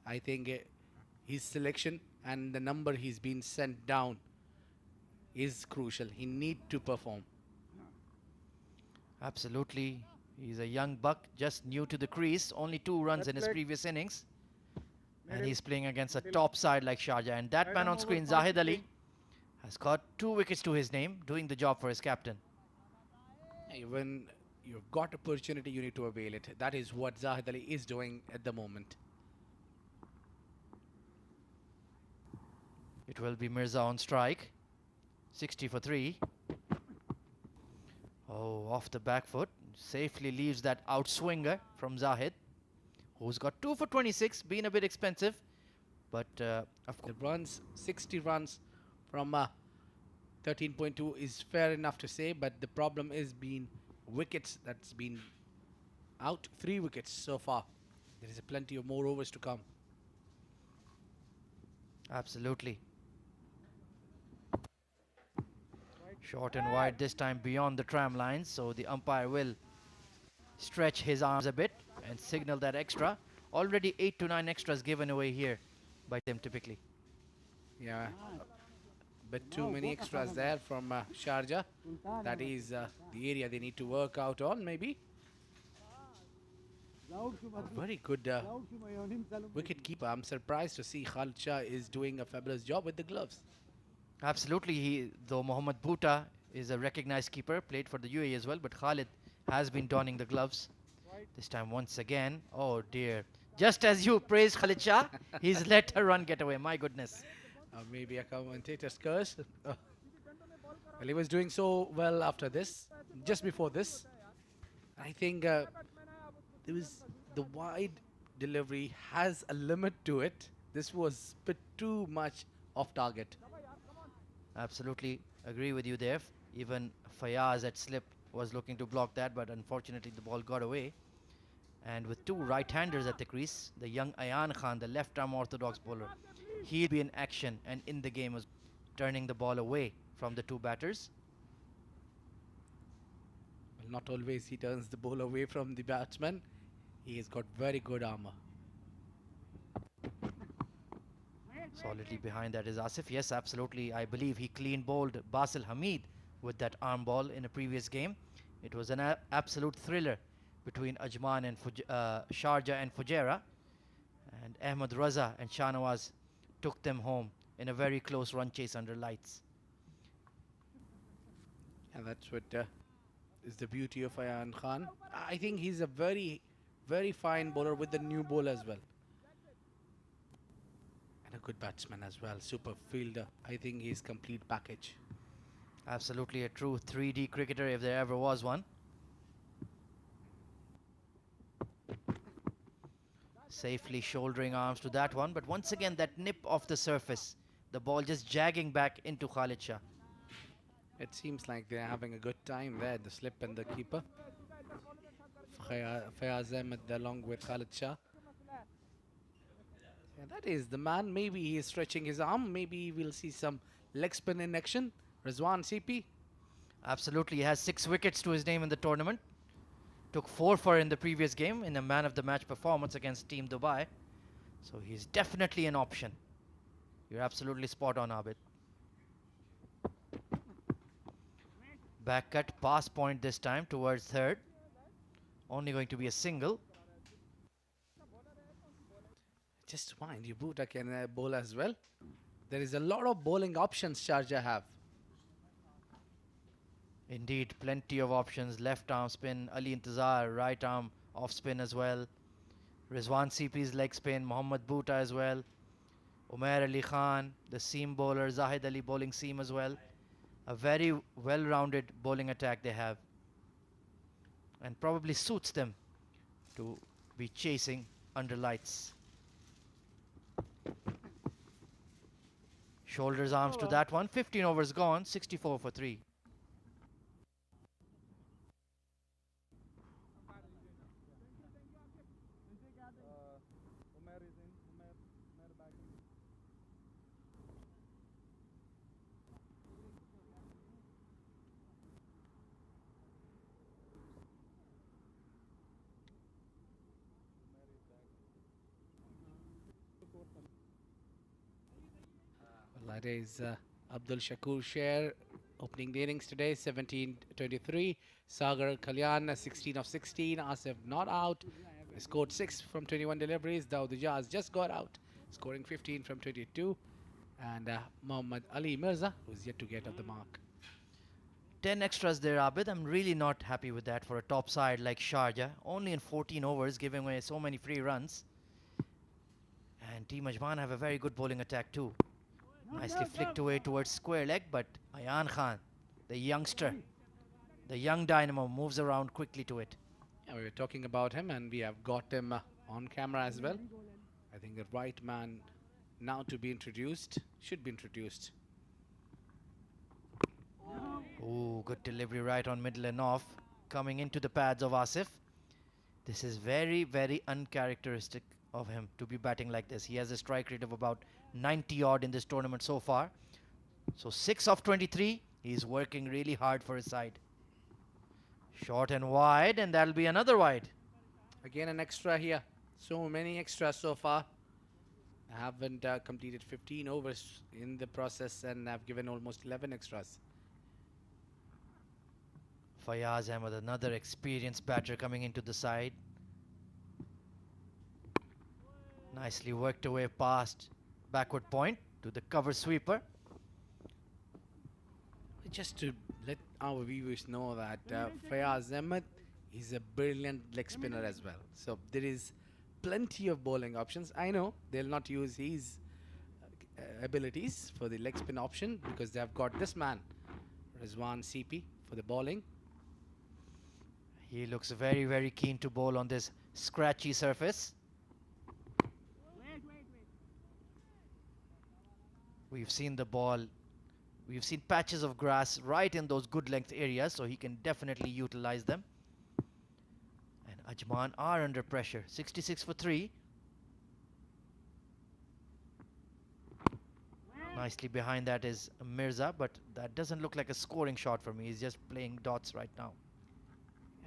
I think his selection and the number he's been sent down is crucial. He need to perform. Absolutely. He's a young buck, just new to the crease, only 2 runs in his previous innings. And he's playing against a top side like Sharjah. And that man on screen, Zahid Ali, has got 2 wickets to his name, doing the job for his captain. When you've got opportunity, you need to avail it. That is what Zahid Ali is doing at the moment. It will be Mirza on strike. 60 for 3. Oh, off the back foot. Safely leaves that outswinger from Zahid, who's got 2 for 26, been a bit expensive. But of course, The runs, 60 runs from 13.2 is fair enough to say, but the problem is being wickets that's been out. 3 wickets so far. There is plenty of more overs to come. absolutely. Short and wide this time beyond the tram lines, so the umpire will stretch his arms a bit and signal that extra. Already 8 to 9 extras given away here by them typically. Yeah, but too many extras there from Sharjah. That is the area they need to work out on, maybe. Very good wicket keeper. I'm surprised to see Khalid Shah is doing a fabulous job with the gloves. Absolutely, though Mohammad Bhuta is a recognized keeper, played for the UAE as well, but Khalid has been donning the gloves. This time once again, oh dear. Just as you praised Khalid Shah, he's let a run get away, my goodness. Maybe a commentator's curse. Well, he was doing so well after this, just before this. I think there was the wide delivery has a limit to it. This was a bit too much off target. Absolutely agree with you there. Even Fayaz at slip was looking to block that, but unfortunately the ball got away. And with 2 right-handers at the crease, the young Ayan Khan, the left-arm orthodox bowler, he'll be in action and in the game, as turning the ball away from the 2 batters. Well, not always he turns the ball away from the batsman. He has got very good armor. Solidly behind that is Asif. Yes, absolutely. I believe he clean bowled Basil Hamid with that arm ball in a previous game. It was an absolute thriller between Ajman and Sharjah and Fujairah. And Ahmed Raza and Shahnawaz took them home in a very close run chase under lights. And that's what is the beauty of Ayan Khan. I think he's a very, very fine bowler with the new ball as well. And a good batsman as well. Super fielder. I think he's complete package. Absolutely a true 3D cricketer if there ever was one. Safely shouldering arms to that one, but once again that nip off the surface. The ball just jagging back into Khalid Shah. It seems like they're having a good time there, the slip and the keeper. Fayaz Ahmed along with Khalid Shah. Yeah, that is the man. Maybe he is stretching his arm. Maybe we'll see some leg spin in action. Rizwan CP. Absolutely, he has 6 wickets to his name in the tournament. Took 4 for in the previous game in a man of the match performance against Team Dubai. So he's definitely an option. You're absolutely spot on, Abid. Back cut, pass point this time towards third. Only going to be a single. Just mind you, Bhuta can bowl as well. There is a lot of bowling options Sharjah have. Indeed, plenty of options. Left arm spin, Ali Intizar, right arm off spin as well. Rizwan CP's leg spin, Mohammad Bhuta as well. Umair Ali Khan, the seam bowler, Zahid Ali bowling seam as well. A very well-rounded bowling attack they have. And probably suits them to be chasing under lights. Shoulders arms to that one. 15 overs gone, 64 for 3. It is Abdul Shakur Sher opening the innings today, 17-23. Sagar Kalyan, 16 of 16. Asif not out. He scored 6 from 21 deliveries. Daud Ijaz just got out, scoring 15 from 22. And Muhammad Ali Mirza, who's yet to get off the mark. 10 extras there, Abid. I'm really not happy with that for a top side like Sharjah. Only in 14 overs, giving away so many free runs. And Team Ajman have a very good bowling attack too. Nicely flicked away towards square leg, but Ayan Khan, the youngster, the young dynamo, moves around quickly to it. Yeah, we were talking about him, and we have got him on camera as well. I think the right man now to be introduced, should be introduced. Ooh, good delivery right on middle and off, coming into the pads of Asif. This is very, very uncharacteristic of him to be batting like this. He has a strike rate of about 90 odd in this tournament so far. So 6 of 23, he's working really hard for his side. Short and wide, and that'll be another wide. Again, an extra here. So many extras so far. I haven't completed 15 overs in the process, and I've given almost 11 extras. Fayaz Ahmed, another experienced batter coming into the side. Nicely worked away past backward point to the cover sweeper. Just to let our viewers know that Fayaz Ahmed is a brilliant leg spinner as well. So there is plenty of bowling options. I know they'll not use his abilities for the leg spin option because they have got this man, Rizwan CP, for the bowling. He looks very, very keen to bowl on this scratchy surface. We've seen the ball. We've seen patches of grass right in those good length areas, so he can definitely utilize them. And Ajman are under pressure. 66 for 3. Nicely behind that is Mirza, but that doesn't look like a scoring shot for me. He's just playing dots right now.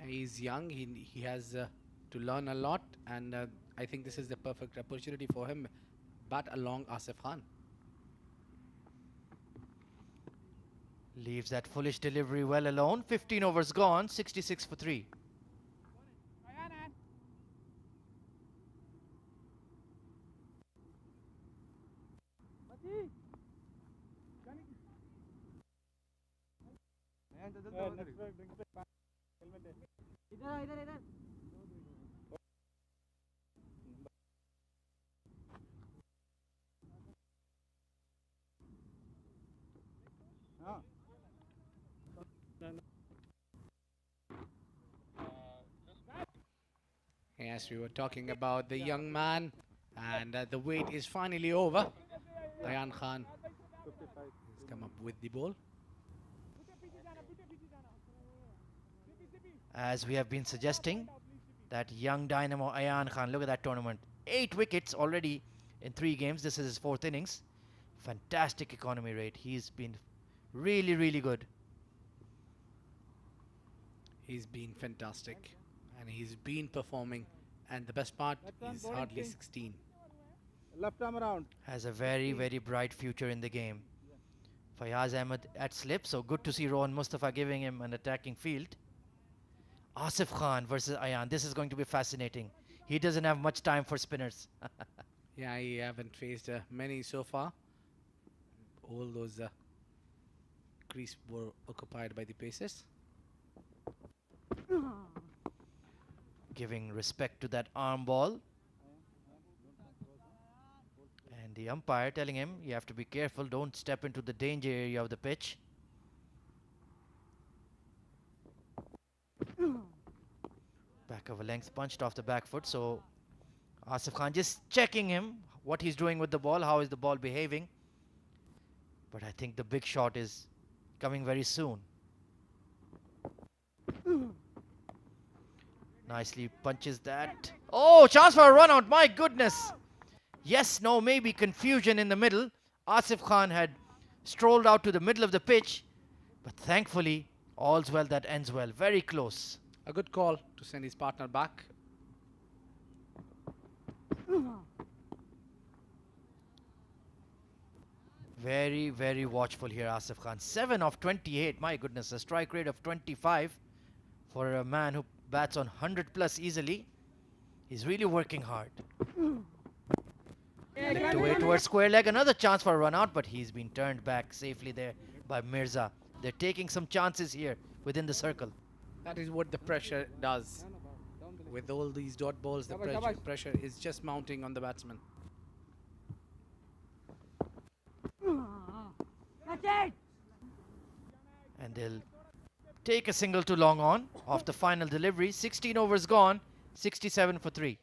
He's young. He has to learn a lot, and I think this is the perfect opportunity for him. Bat along Asif Khan. Leaves that foolish delivery well alone. 15 overs gone, 66 for 3. Yes, we were talking about the young man, and the wait is finally over. Ayan Khan has come up with the ball. As we have been suggesting, that young dynamo Ayan Khan, look at that tournament. 8 wickets already in 3 games. This is his 4th innings. Fantastic economy rate. He's been really, really good. He's been fantastic, and he's been performing. And the best part, he's hardly 16. Left arm around. Has a very, very bright future in the game. Fayaz Ahmed at slip, so good to see Rohan Mustafa giving him an attacking field. Asif Khan versus Ayan. This is going to be fascinating. He doesn't have much time for spinners. Yeah, I haven't faced many so far. All those crease were occupied by the paces. Giving respect to that arm ball. And the umpire telling him, you have to be careful, don't step into the danger area of the pitch. Back of a length punched off the back foot, so Asif Khan just checking him, what he's doing with the ball, how is the ball behaving. But I think the big shot is coming very soon. Nicely punches that. Oh, chance for a run out, my goodness. Yes, no, maybe confusion in the middle. Asif Khan had strolled out to the middle of the pitch, but thankfully, all's well that ends well. Very close. A good call to send his partner back. Very, very watchful here, Asif Khan. 7 of 28. My goodness, a strike rate of 25 for a man who bats on 100 plus easily. He's really working hard. Licked away towards square leg. Another chance for a run out, but he's been turned back safely there by Mirza. They're taking some chances here within the circle. That is what the pressure does. With all these dot balls, the pressure is just mounting on the batsman. And they'll take a single to long on off the final delivery. 16 overs gone, 67 for 3.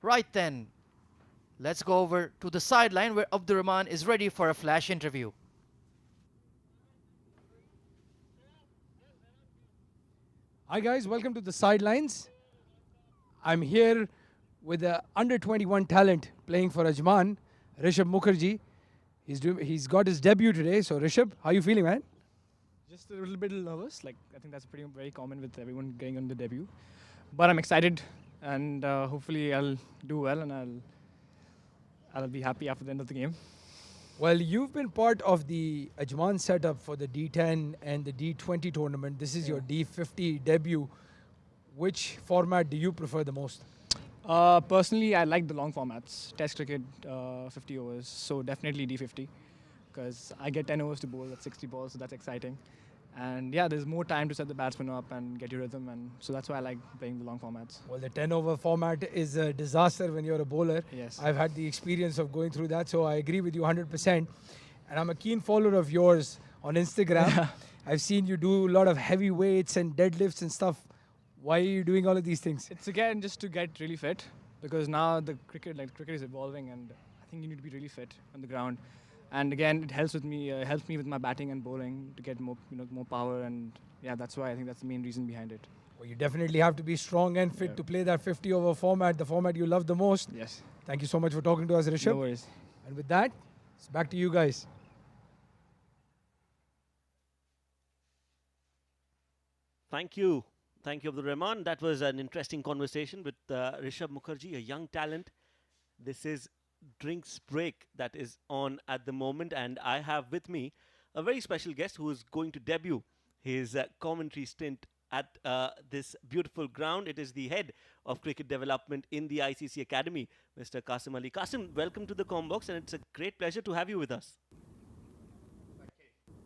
Right then, let's go over to the sideline where Abdur Rahman is ready for a flash interview. Hi guys, welcome to the sidelines. I'm here with the under 21 talent playing for Ajman, Rishabh Mukherjee. He's got his debut today. So Rishabh, how you feeling, man? Just a little bit nervous. Like I think that's pretty very common with everyone going on the debut. But I'm excited, and hopefully I'll do well, and I'll be happy after the end of the game. Well, you've been part of the Ajman setup for the D10 and the D20 tournament. This is your D50 debut. Which format do you prefer the most? Personally, I like the long formats, Test cricket, 50 overs. So definitely D50, because I get 10 overs to bowl at 60 balls, so that's exciting. And yeah, there's more time to set the batsman up and get your rhythm, and so that's why I like playing the long formats. Well, the 10 over format is a disaster when you're a bowler. Yes. I've had the experience of going through that, so I agree with you 100%. And I'm a keen follower of yours on Instagram. I've seen you do a lot of heavy weights and deadlifts and stuff. Why are you doing all of these things? It's again just to get really fit, because now the cricket is evolving, and I think you need to be really fit on the ground. And again, it helps me with my batting and bowling to get more power, and yeah, that's why I think that's the main reason behind it. Well, you definitely have to be strong and fit to play that 50 over format, the format you love the most. Yes. Thank you so much for talking to us, Rishabh. No worries. And with that, it's back to you guys. Thank you. Thank you, Abdul Rahman. That was an interesting conversation with Rishabh Mukherjee, a young talent. This is Drinks Break that is on at the moment, and I have with me a very special guest who is going to debut his commentary stint at this beautiful ground. It is the head of cricket development in the ICC Academy, Mr. Qasim Ali. Qasim, welcome to the Combox, and it's a great pleasure to have you with us.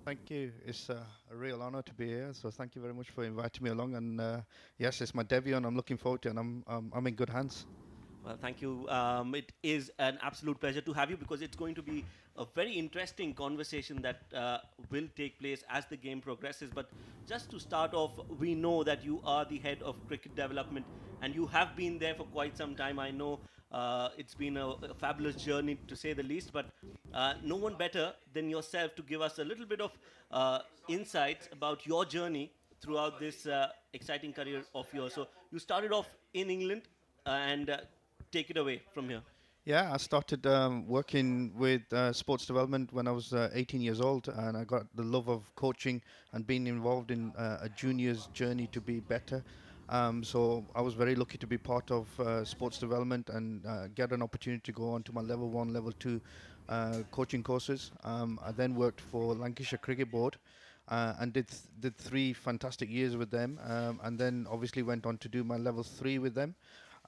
Thank you. It's a real honor to be here. So thank you very much for inviting me along. And yes, it's my debut, and I'm looking forward to it. And I'm in good hands. Well, thank you. It is an absolute pleasure to have you, because it's going to be a very interesting conversation that will take place as the game progresses. But just to start off, we know that you are the head of cricket development, and you have been there for quite some time. I know it's been a fabulous journey, to say the least, but no one better than yourself to give us a little bit of insights about your journey throughout this exciting career of yours. So you started off in England, and take it away from here. Yeah, I started working with sports development when I was 18 years old, and I got the love of coaching and being involved in a junior's journey to be better. So I was very lucky to be part of sports development and get an opportunity to go on to my level 1, level 2 coaching courses. I then worked for Lancashire Cricket Board and did 3 fantastic years with them, and then obviously went on to do my level 3 with them,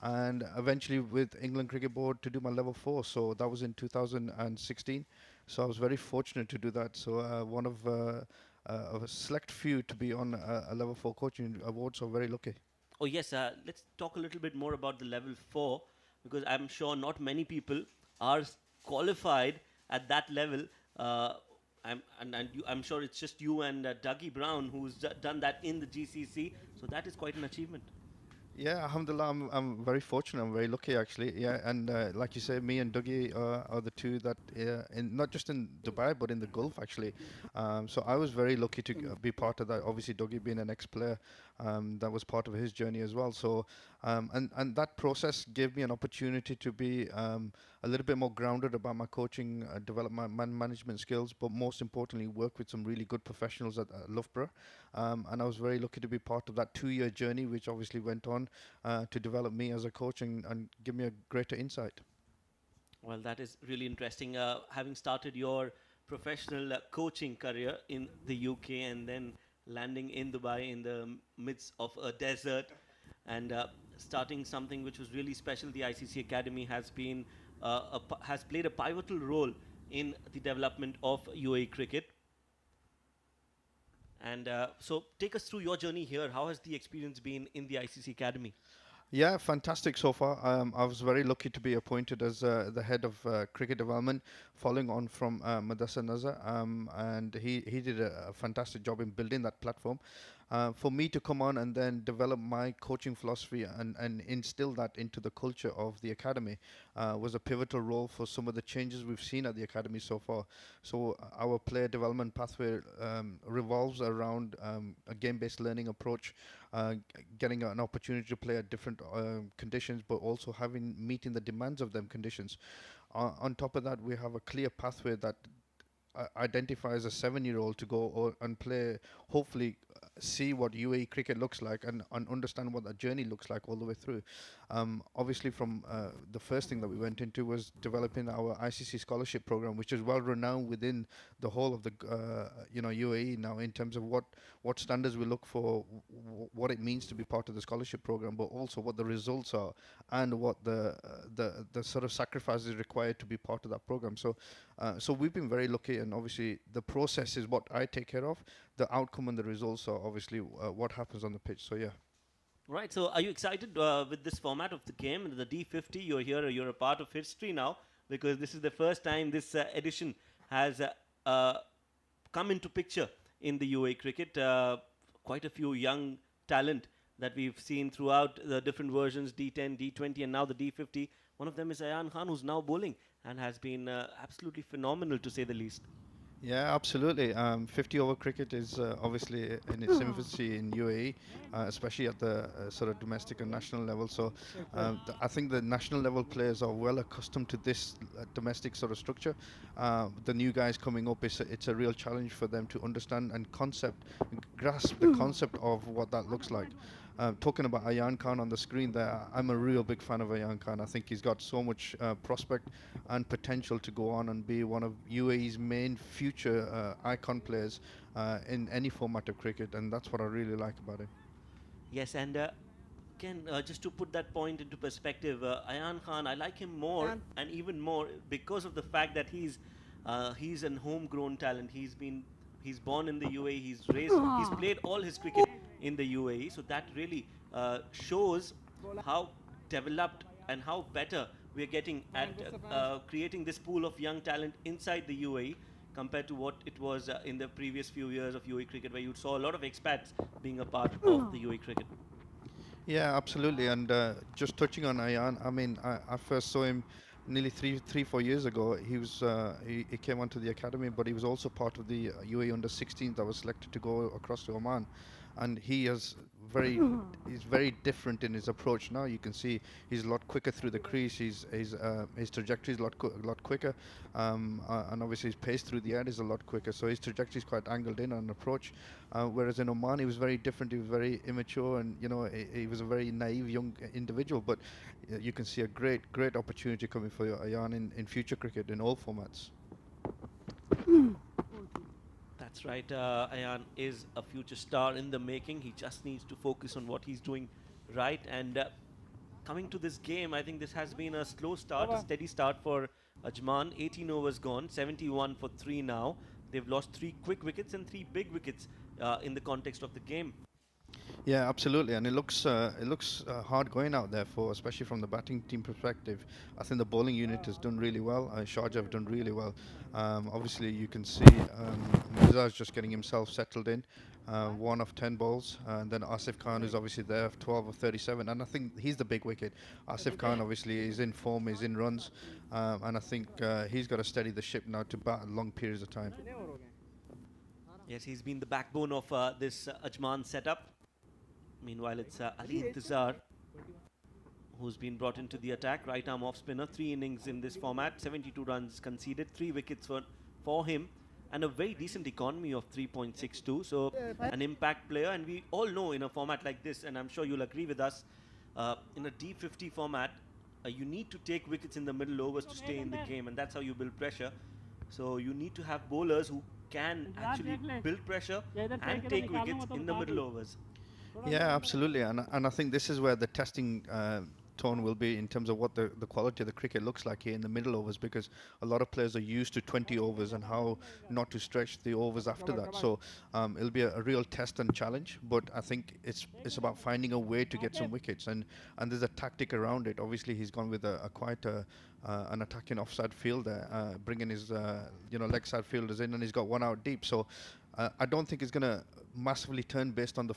and eventually with England Cricket Board to do my level 4. So that was in 2016. So I was very fortunate to do that. So one of a select few to be on a level 4 coaching award. So very lucky. Oh yes, let's talk a little bit more about the level 4, because I'm sure not many people are qualified at that level. I'm sure it's just you and Dougie Brown who's done that in the GCC. So that is quite an achievement. Yeah, alhamdulillah, I'm very fortunate. I'm very lucky actually. Yeah, and like you say, me and Dougie are the two that, not just in Dubai but in the Gulf actually. So I was very lucky to be part of that. Obviously, Dougie being an ex-player, that was part of his journey as well. So and that process gave me an opportunity to be a little bit more grounded about my coaching, develop my management skills, but most importantly, work with some really good professionals at Loughborough. And I was very lucky to be part of that 2 year journey, which obviously went on to develop me as a coach and give me a greater insight. Well, that is really interesting. Having started your professional coaching career in the UK and then landing in Dubai in the midst of a desert and starting something which was really special, the ICC Academy has been has played a pivotal role in the development of UAE cricket. And so, take us through your journey here. How has the experience been in the ICC Academy? Yeah, fantastic so far. I was very lucky to be appointed as the head of cricket development, following on from Madassa Nazar, and he did a fantastic job in building that platform. For me to come on and then develop my coaching philosophy and instill that into the culture of the academy was a pivotal role for some of the changes we've seen at the academy so far. So our player development pathway revolves around a game-based learning approach, getting an opportunity to play at different conditions, but also having meeting the demands of them conditions. On top of that, we have a clear pathway that identifies a 7 year old to go and play, hopefully see what UAE cricket looks like and understand what that journey looks like all the way through. Obviously, from the first thing that we went into was developing our ICC scholarship program, which is well renowned within the whole of the UAE now in terms of what standards we look for, what it means to be part of the scholarship program, but also what the results are and what the sort of sacrifices required to be part of that program. So we've been very lucky, and obviously the process is what I take care of. The outcome and the results are obviously what happens on the pitch. So yeah. Right. So, are you excited with this format of the game, the D50? You're here. You're a part of history now because this is the first time this edition has come into picture in the UAE cricket. Quite a few young talent that we've seen throughout the different versions, D10, D20, and now the D50. One of them is Ayan Khan, who's now bowling and has been absolutely phenomenal to say the least. Yeah, absolutely. 50 over cricket is obviously in its infancy in UAE, especially at the sort of domestic and national level. So I think the national level players are well accustomed to this domestic sort of structure. The new guys coming up, it's a real challenge for them to understand and grasp the concept of what that looks like. Talking about Ayan Khan on the screen there, I'm a real big fan of Ayan Khan. I think he's got so much prospect and potential to go on and be one of UAE's main future icon players in any format of cricket, and that's what I really like about him. Yes, and Ken, just to put that point into perspective, Ayan Khan, I like him more and even more because of the fact that he's an homegrown talent. He's born in the UAE. He's played all his cricket in the UAE. So that really shows how developed and how better we're getting at creating this pool of young talent inside the UAE compared to what it was in the previous few years of UAE cricket, where you saw a lot of expats being a part of the UAE cricket. Yeah, absolutely. And just touching on Ayan, I mean, I first saw him nearly 4 years ago. He came onto the academy, but he was also part of the UAE under 16 that was selected to go across to Oman, and very he's very different in his approach now. You can see he's a lot quicker through the crease. His trajectory is a lot quicker, and obviously his pace through the air is a lot quicker. So his trajectory is quite angled in on approach. Whereas in Oman, he was very different. He was very immature, and he was a very naive young individual. But you can see a great opportunity coming for Ayan in future cricket in all formats. That's right. Ayan is a future star in the making. He just needs to focus on what he's doing right. And coming to this game, I think this has been a slow start, a steady start for Ajman. 18 overs gone, 71 for 3 now. They've lost 3 quick wickets and 3 big wickets in the context of the game. Yeah, absolutely, and it looks hard going out there for, especially from the batting team perspective. I think the bowling unit has done really well. Sharjah have done really well. Obviously, you can see Mirza is just getting himself settled in. 1 of 10 balls, and then Asif Khan is obviously there, 12 of 37, and I think he's the big wicket. Asif Khan obviously is in form, is in runs, and I think he's got to steady the ship now to bat long periods of time. Yes, he's been the backbone of this Ajman setup. Meanwhile, it's Ali Intizar who's been brought into the attack. Right arm off spinner, 3 innings in this format, 72 runs conceded, 3 wickets for him, and a very decent economy of 3.62. So, an impact player, and we all know in a format like this, and I'm sure you'll agree with us, in a D50 format, you need to take wickets in the middle overs to stay in the game, and that's how you build pressure. So, you need to have bowlers who can actually build pressure and take wickets in the middle overs. Yeah, absolutely, and I think this is where the testing tone will be in terms of what the quality of the cricket looks like here in the middle overs, because a lot of players are used to 20 overs and how not to stretch the overs after that. So it'll be a real test and challenge, but I think it's about finding a way to get some wickets, and there's a tactic around it. Obviously, he's gone with a quite an attacking offside field there, bringing his leg side fielders in, and he's got one out deep. So I don't think it's going to massively turn based on the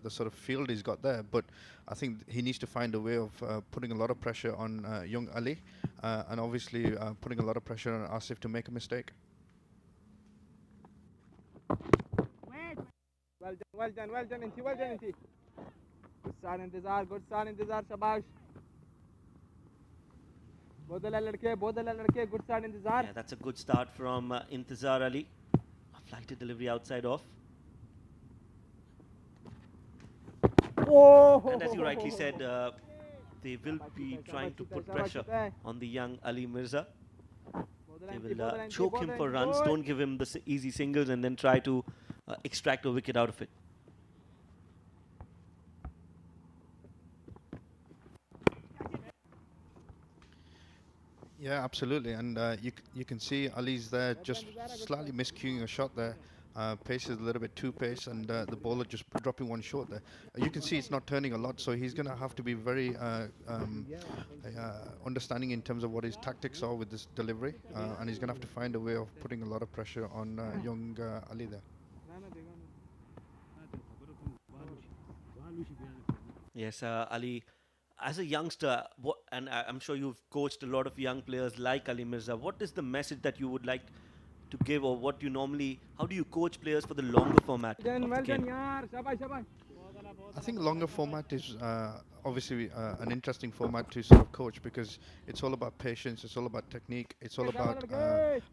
sort of field he's got there, but I think he needs to find a way of putting a lot of pressure on young Ali, and obviously putting a lot of pressure on Asif to make a mistake. Well done, Inti, well done, Inti. Good start, Intizar, shabash. Bodala ladke, good start, Intizar. Yeah, that's a good start from Intizar Ali. A flighted delivery outside off. And as you rightly said, they will be trying to put pressure on the young Ali Mirza. They will choke him for runs, don't give him the easy singles, and then try to extract a wicket out of it. Yeah, absolutely, and you can see Ali's there just slightly miscuing a shot there. Pace is a little bit too pace, and the bowler just dropping one short there. You can see it's not turning a lot, so he's going to have to be very understanding in terms of what his tactics are with this delivery, and he's going to have to find a way of putting a lot of pressure on young Ali there. Yes, Ali, as a youngster, and I'm sure you've coached a lot of young players like Ali Mirza, what is the message that you would like to give, or how do you coach players for the longer format of the game? I think longer format is obviously an interesting format to sort of coach, because it's all about patience, it's all about technique, it's all about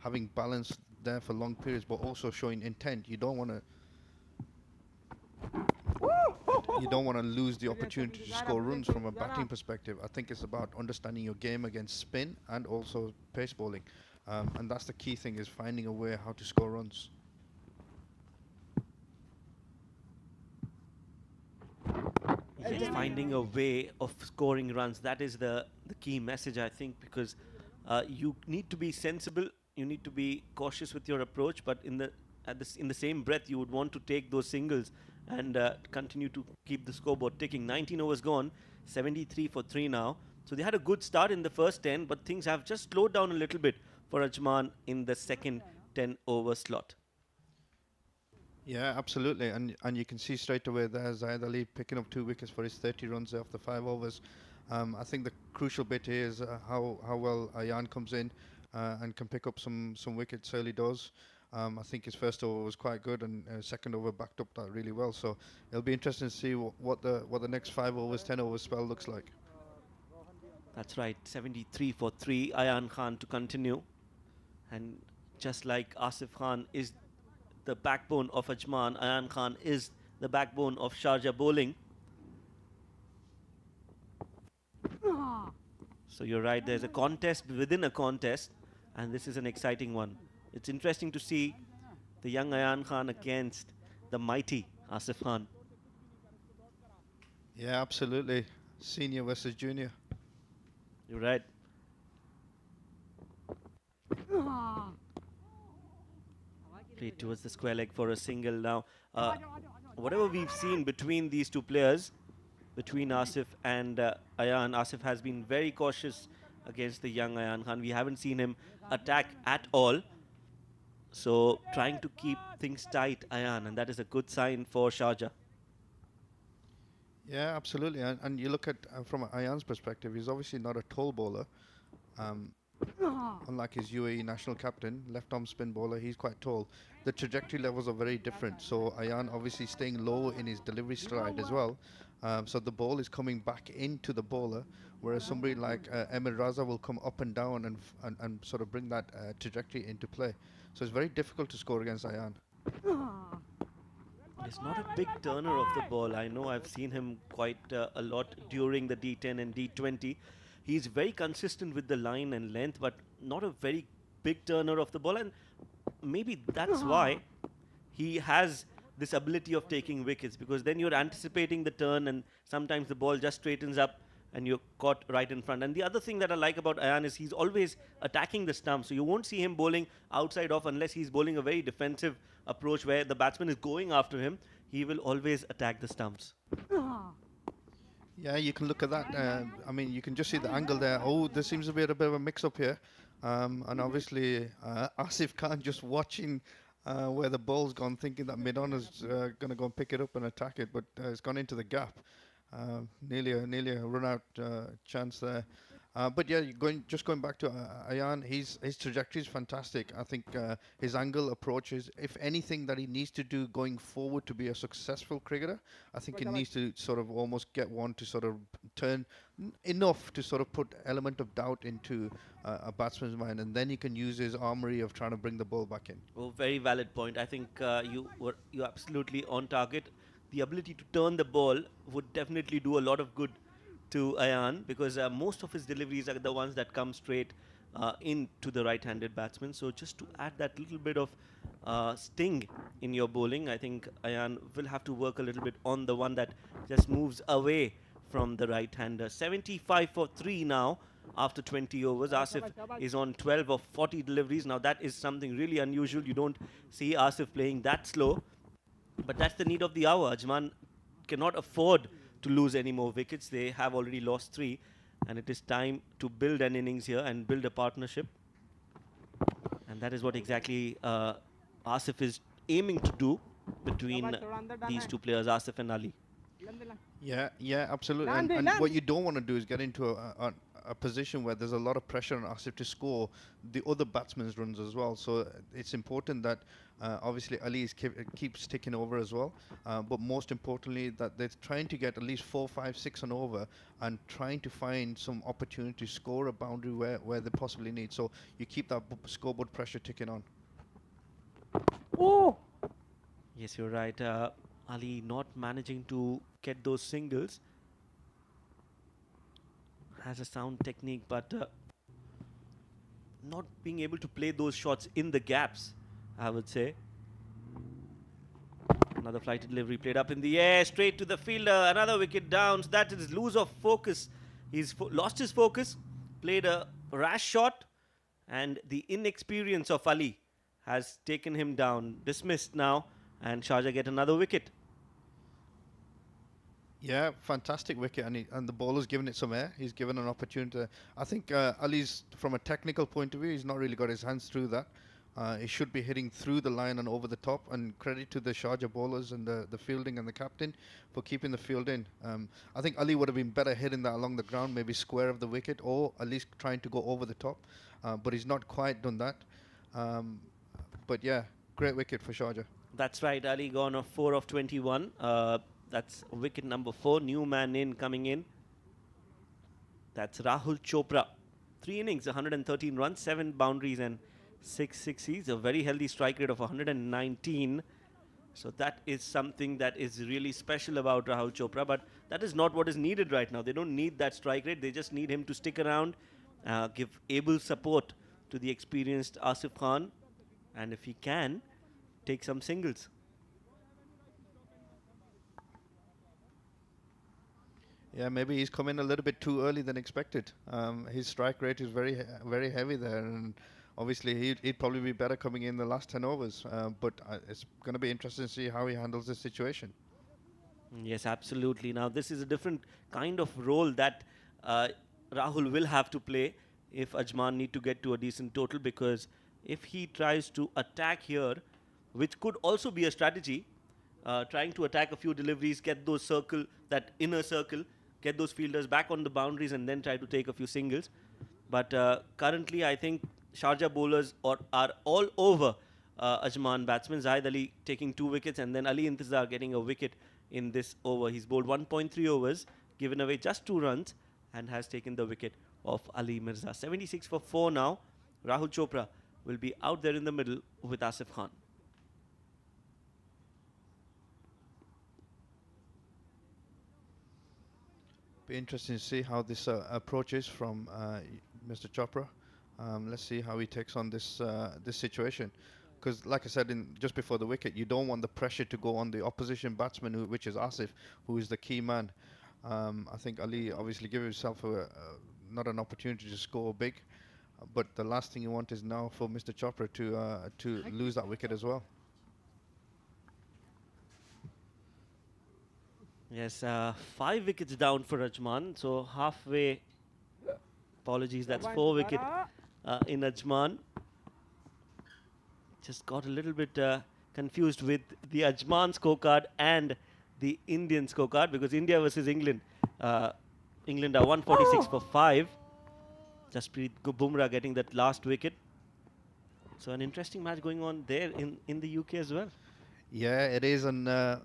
having balance there for long periods, but also showing intent. You don't want to lose the opportunity to score runs from a batting perspective. I think it's about understanding your game against spin and also pace bowling, and that's the key thing, is finding a way how to score runs. Yes, finding a way of scoring runs, that is the key message, I think, because you need to be sensible, you need to be cautious with your approach, but in the same breath you would want to take those singles and continue to keep the scoreboard ticking. 19 overs gone, 73 for 3 now. So they had a good start in the first 10, but things have just slowed down a little bit for Ajman in the second 10 over slot. Yeah, absolutely, and you can see straight away there Zaid Ali picking up 2 wickets for his 30 runs after 5 overs. I think the crucial bit here is how well Ayan comes in and can pick up some wickets early doors. I think his first over was quite good, and second over backed up that really well. So it'll be interesting to see what the next 5 overs, 10 overs spell looks like. That's right, 73 for 3, Ayan Khan to continue. And just like Asif Khan is the backbone of Ajman, Ayan Khan is the backbone of Sharjah bowling. So you're right, there's a contest within a contest, and this is an exciting one. It's interesting to see the young Ayan Khan against the mighty Asif Khan. Yeah, absolutely. Senior versus junior. You're right. Played towards the square leg for a single now. whatever we've seen between these two players, between Asif and Ayan, Asif has been very cautious against the young Ayan Khan. We haven't seen him attack at all. So trying to keep things tight, Ayan, and that is a good sign for Sharjah. Yeah, absolutely. And you look at from Ayan's perspective, he's obviously not a tall bowler. Um, unlike his UAE national captain, left arm spin bowler, he's quite tall. The trajectory levels are very different. So Ayan obviously staying low in his delivery stride as well. So the ball is coming back into the bowler, whereas somebody like Emir Raza will come up and down and sort of bring that trajectory into play. So it's very difficult to score against Ayan. He's not a big turner of the ball. I know I've seen him quite a lot during the D10 and D20. He's very consistent with the line and length, but not a very big turner of the ball. And maybe that's why he has this ability of taking wickets, because then you're anticipating the turn and sometimes the ball just straightens up and you're caught right in front. And the other thing that I like about Ayan is he's always attacking the stump. So you won't see him bowling outside off unless he's bowling a very defensive approach where the batsman is going after him. He will always attack the stumps. Yeah, you can look at that. I mean, you can just see the angle there. Oh, there seems to be a bit of a mix-up here. And obviously, Asif Khan just watching where the ball's gone, thinking that mid-on is going to go and pick it up and attack it, but it's gone into the gap. Nearly a run-out chance there. But yeah, going back to Ayan, his trajectory is fantastic. I think his angle approaches, if anything that he needs to do going forward to be a successful cricketer, I think he needs to sort of almost get one to sort of turn enough to sort of put element of doubt into a batsman's mind, and then he can use his armory of trying to bring the ball back in. Oh, very valid point. I think you're absolutely on target. The ability to turn the ball would definitely do a lot of good to Ayan, because most of his deliveries are the ones that come straight into the right-handed batsman. So just to add that little bit of sting in your bowling, I think Ayan will have to work a little bit on the one that just moves away from the right-hander. 75 for 3 now after 20 overs. Asif is on 12 of 40 deliveries. Now that is something really unusual. You don't see Asif playing that slow, but that's the need of the hour. Ajman cannot afford to lose any more wickets. They have already lost 3, and it is time to build an innings here and build a partnership. And that is what exactly Asif is aiming to do between these two players, Asif and Ali. Yeah, absolutely. And what you don't want to do is get into a position where there's a lot of pressure on Asif to score the other batsmen's runs as well. So it's important that obviously Ali keeps ticking over as well. But most importantly, that they're trying to get at least 4, 5, 6 and over, and trying to find some opportunity to score a boundary where they possibly need. So you keep that scoreboard pressure ticking on. Oh! Yes, you're right. Ali not managing to get those singles. Has a sound technique, but not being able to play those shots in the gaps, I would say. Another flighty delivery played up in the air, straight to the fielder. Another wicket down. So that is lose of focus. He's lost his focus, played a rash shot, and the inexperience of Ali has taken him down. Dismissed now, and Sharjah get another wicket. Yeah, fantastic wicket, and the bowler's given it some air. He's given an opportunity. I think Ali's, from a technical point of view, he's not really got his hands through that. He should be hitting through the line and over the top, and credit to the Sharjah bowlers and the fielding and the captain for keeping the field in. I think Ali would have been better hitting that along the ground, maybe square of the wicket, or at least trying to go over the top. But he's not quite done that. But yeah, great wicket for Sharjah. That's right, Ali gone off 4 of 21. That's wicket number 4. New man in, coming in. That's Rahul Chopra. 3 innings, 113 runs, 7 boundaries and 6 sixes. A very healthy strike rate of 119. So that is something that is really special about Rahul Chopra. But that is not what is needed right now. They don't need that strike rate. They just need him to stick around, give able support to the experienced Asif Khan. And if he can, take some singles. Yeah, maybe he's come in a little bit too early than expected. His strike rate is very heavy there, and obviously he'd probably be better coming in the last 10 overs. But it's going to be interesting to see how he handles the situation. Yes, absolutely. Now, this is a different kind of role that uh, Rahul will have to play if Ajman need to get to a decent total, because if he tries to attack here, which could also be a strategy, trying to attack a few deliveries, get those circle, that inner circle, get those fielders back on the boundaries, and then try to take a few singles. But currently, I think Sharjah bowlers are all over Ajman batsmen. Zahid Ali taking 2 wickets, and then Ali Intizar getting a wicket in this over. He's bowled 1.3 overs, given away just 2 runs, and has taken the wicket of Ali Mirza. 76 for 4 now. Rahul Chopra will be out there in the middle with Asif Khan. Be interesting to see how this approaches from Mr. Chopra. Let's see how he takes on this situation. Because, like I said, just before the wicket, you don't want the pressure to go on the opposition batsman, which is Asif, who is the key man. I think Ali obviously gave himself not an opportunity to score big, but the last thing you want is now for Mr. Chopra to lose that wicket as well. Yes, 5 wickets down for Ajman. So halfway. Apologies, that's 4 wicket in Ajman. Just got a little bit confused with the Ajman scorecard and the Indian scorecard, because India versus England. England are 146 for 5. Jasprit Bumrah getting that last wicket. So an interesting match going on there in the UK as well. Yeah, it is, and a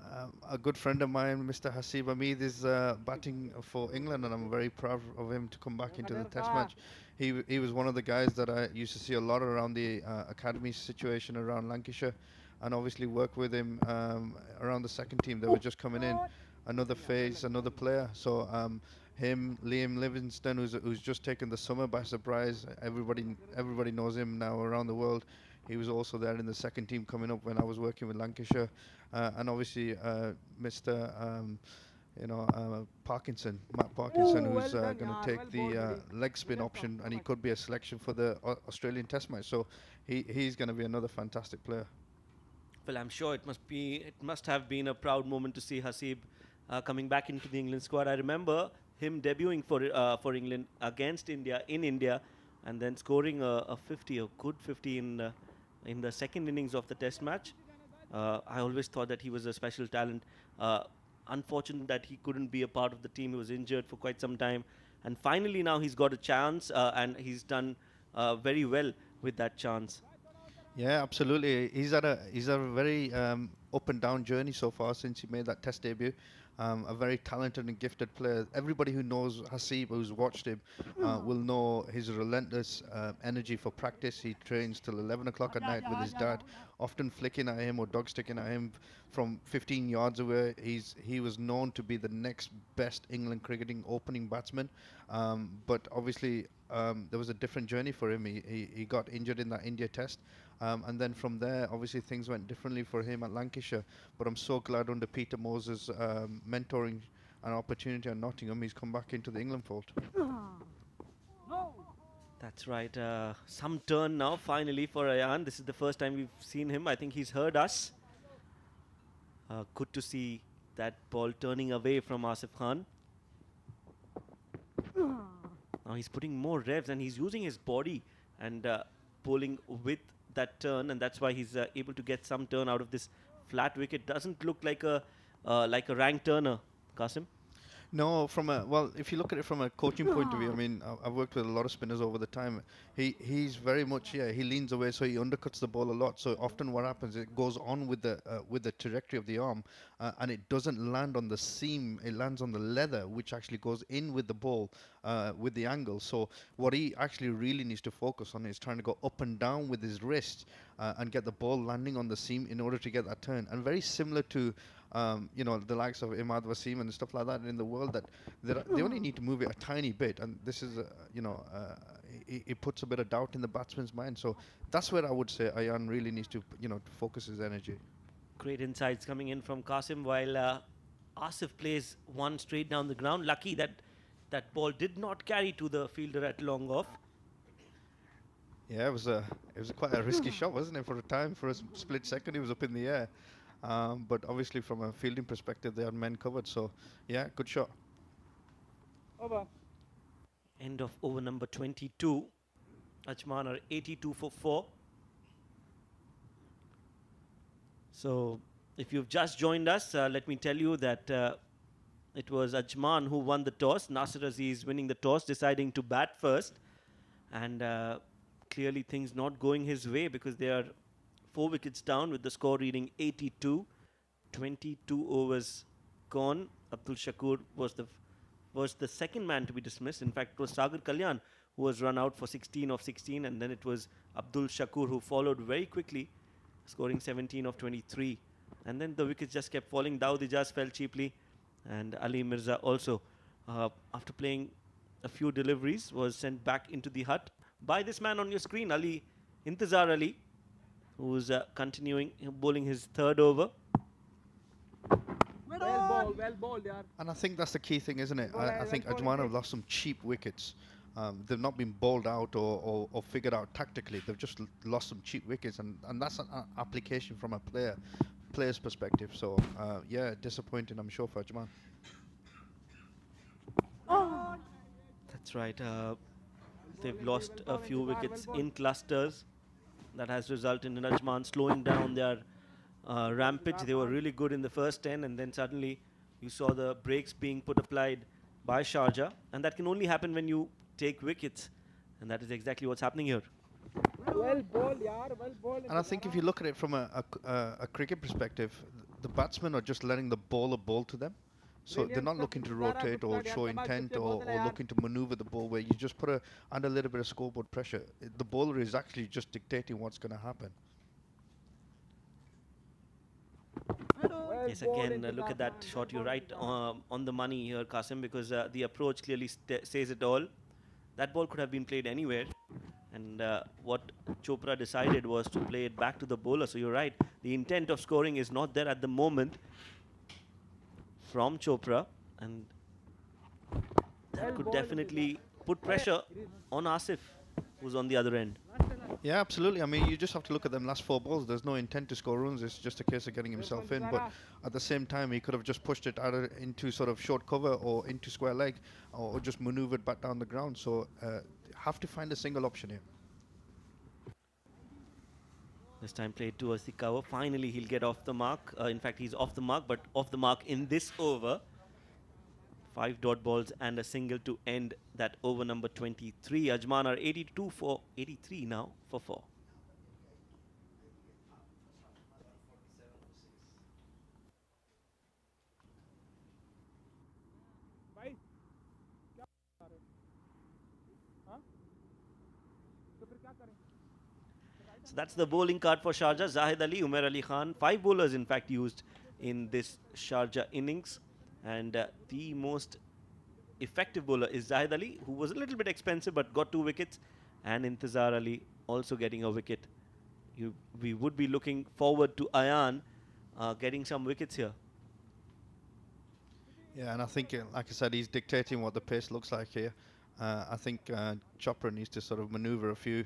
good friend of mine, Mr. Hasib Hamid, is batting for England, and I'm very proud of him to come back into the Test match. He was one of the guys that I used to see a lot around the academy situation around Lancashire, and obviously work with him around the second team. They were just coming in, another phase, another player. So him, Liam Livingston, who's just taken the summer by surprise. Everybody knows him now around the world. He was also there in the second team coming up when I was working with Lancashire, and obviously Mr. Parkinson, Matt Parkinson, who's going to take the leg spin option, and he could be a selection for the Australian Test match. So he's going to be another fantastic player. Well, I'm sure it must have been a proud moment to see Hasib coming back into the England squad. I remember him debuting for England against India in India, and then scoring a good 50 in the second innings of the Test match. I always thought that he was a special talent. Unfortunate that he couldn't be a part of the team. He was injured for quite some time, and finally now he's got a chance, and he's done very well with that chance. Yeah, absolutely. He's had a very up and down journey so far since he made that Test debut. A very talented and gifted player. Everybody who knows Hasib, who's watched him, will know his relentless energy for practice. He trains till 11 o'clock at night with his dad, often flicking at him or dog sticking at him from 15 yards away. He was known to be the next best England cricketing opening batsman, but obviously there was a different journey for him. He got injured in that India Test. And then from there, obviously, things went differently for him at Lancashire. But I'm so glad under Peter Moses' mentoring and opportunity at Nottingham, he's come back into the England fold. That's right. Some turn now, finally, for Ayan. This is the first time we've seen him. I think he's heard us. Good to see that ball turning away from Asif Khan. Now he's putting more revs, and he's using his body and bowling with that turn, and that's why he's able to get some turn out of this flat wicket. Doesn't look like a rank turner, Qasim. No, if you look at it from a coaching point of view, I mean, I've worked with a lot of spinners over the time. He's very much, he leans away, so he undercuts the ball a lot. So often what happens, it goes on with the trajectory of the arm, and it doesn't land on the seam. It lands on the leather, which actually goes in with the ball, with the angle. So what he actually really needs to focus on is trying to go up and down with his wrist and get the ball landing on the seam in order to get that turn. And very similar to the likes of Imad Wasim and stuff like that in the world, that they only need to move it a tiny bit, and this is, it puts a bit of doubt in the batsman's mind. So that's where I would say Ayan really needs to, to focus his energy. Great insights coming in from Qasim, while Asif plays one straight down the ground. Lucky that ball did not carry to the fielder at long off. Yeah, it was quite a risky shot, wasn't it? For a split second, he was up in the air. But obviously, from a fielding perspective, they are men covered. So, yeah, good shot. Over. End of over number 22. Ajman are 82 for 4. So, if you've just joined us, let me tell you that it was Ajman who won the toss. Nasir Aziz winning the toss, deciding to bat first. And clearly things not going his way because they are 4 wickets down with the score reading 82. 22 overs gone. Abdul Shakur was the second man to be dismissed. In fact, it was Sagar Kalyan who was run out for 16 of 16, and then it was Abdul Shakur who followed very quickly, scoring 17 of 23. And then the wickets just kept falling. Dawood Ijaz fell cheaply, and Ali Mirza also, after playing a few deliveries, was sent back into the hut by this man on your screen, Ali Intizar Ali, who's continuing bowling his third over. Well bowled, yaar. And I think that's the key thing, isn't it? Ball I and think ball Ajman have break. lost some cheap wickets. They've not been bowled out or figured out tactically. They've just lost some cheap wickets, and that's an application from a player's perspective. So, yeah, disappointing, I'm sure, for Ajman. That's right. They've lost a few wickets in clusters. That has resulted in Ajman slowing down their rampage. They were really good in the first 10, and then suddenly you saw the breaks being applied by Sharjah, and that can only happen when you take wickets, and that is exactly what's happening here. Well bowled, yaar. Well bowled. And I think if you look at it from a cricket perspective, the batsmen are just letting the bowler bowl to them. So they're not looking to rotate or show intent or looking to maneuver the ball where you just put under a little bit of scoreboard pressure. The bowler is actually just dictating what's going to happen. Yes, again, look at that shot. You're right on the money here, Qasim, because the approach clearly says it all. That ball could have been played anywhere. And what Chopra decided was to play it back to the bowler. So you're right. The intent of scoring is not there at the moment from Chopra. And that could definitely put pressure on Asif, who's on the other end. Yeah, absolutely. I mean, you just have to look at them last 4 balls. There's no intent to score runs. It's just a case of getting himself in. But at the same time, he could have just pushed it either into sort of short cover or into square leg or just maneuvered back down the ground. So have to find a single option here. This time played towards the cover. Finally, he'll get off the mark. In fact, he's off the mark, but off the mark in this over. 5 dot balls and a single to end that over number 23. Ajman are 82 for 83 now for 4. भाई क्या कर रहे हाँ तो फिर क्या करें So that's the bowling card for Sharjah. Zahid Ali, Umair Ali Khan. 5 bowlers, in fact, used in this Sharjah innings. And the most effective bowler is Zahid Ali, who was a little bit expensive but got 2 wickets. And Intizar Ali also getting a wicket. We would be looking forward to Ayan getting some wickets here. Yeah, and I think, like I said, he's dictating what the pace looks like here. I think Chopra needs to sort of maneuver a few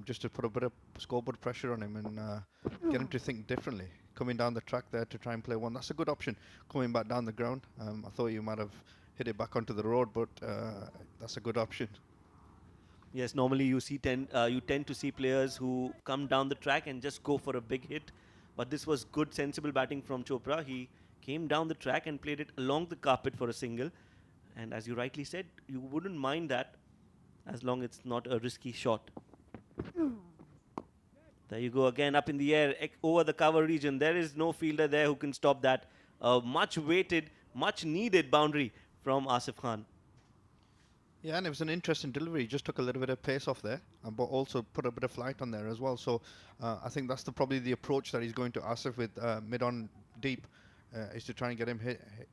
just to put a bit of scoreboard pressure on him and get him to think differently. Coming down the track there to try and play one, that's a good option. Coming back down the ground, I thought you might have hit it back onto the road, but that's a good option. Yes, normally you tend to see players who come down the track and just go for a big hit. But this was good, sensible batting from Chopra. He came down the track and played it along the carpet for a single. And as you rightly said, you wouldn't mind that as long as it's not a risky shot. There you go again, up in the air, over the cover region. There is no fielder there who can stop that. Much weighted, much needed boundary from Asif Khan. Yeah, and it was an interesting delivery. He just took a little bit of pace off there, but also put a bit of flight on there as well. So I think that's probably the approach that he's going to Asif with mid-on deep, is to try and get him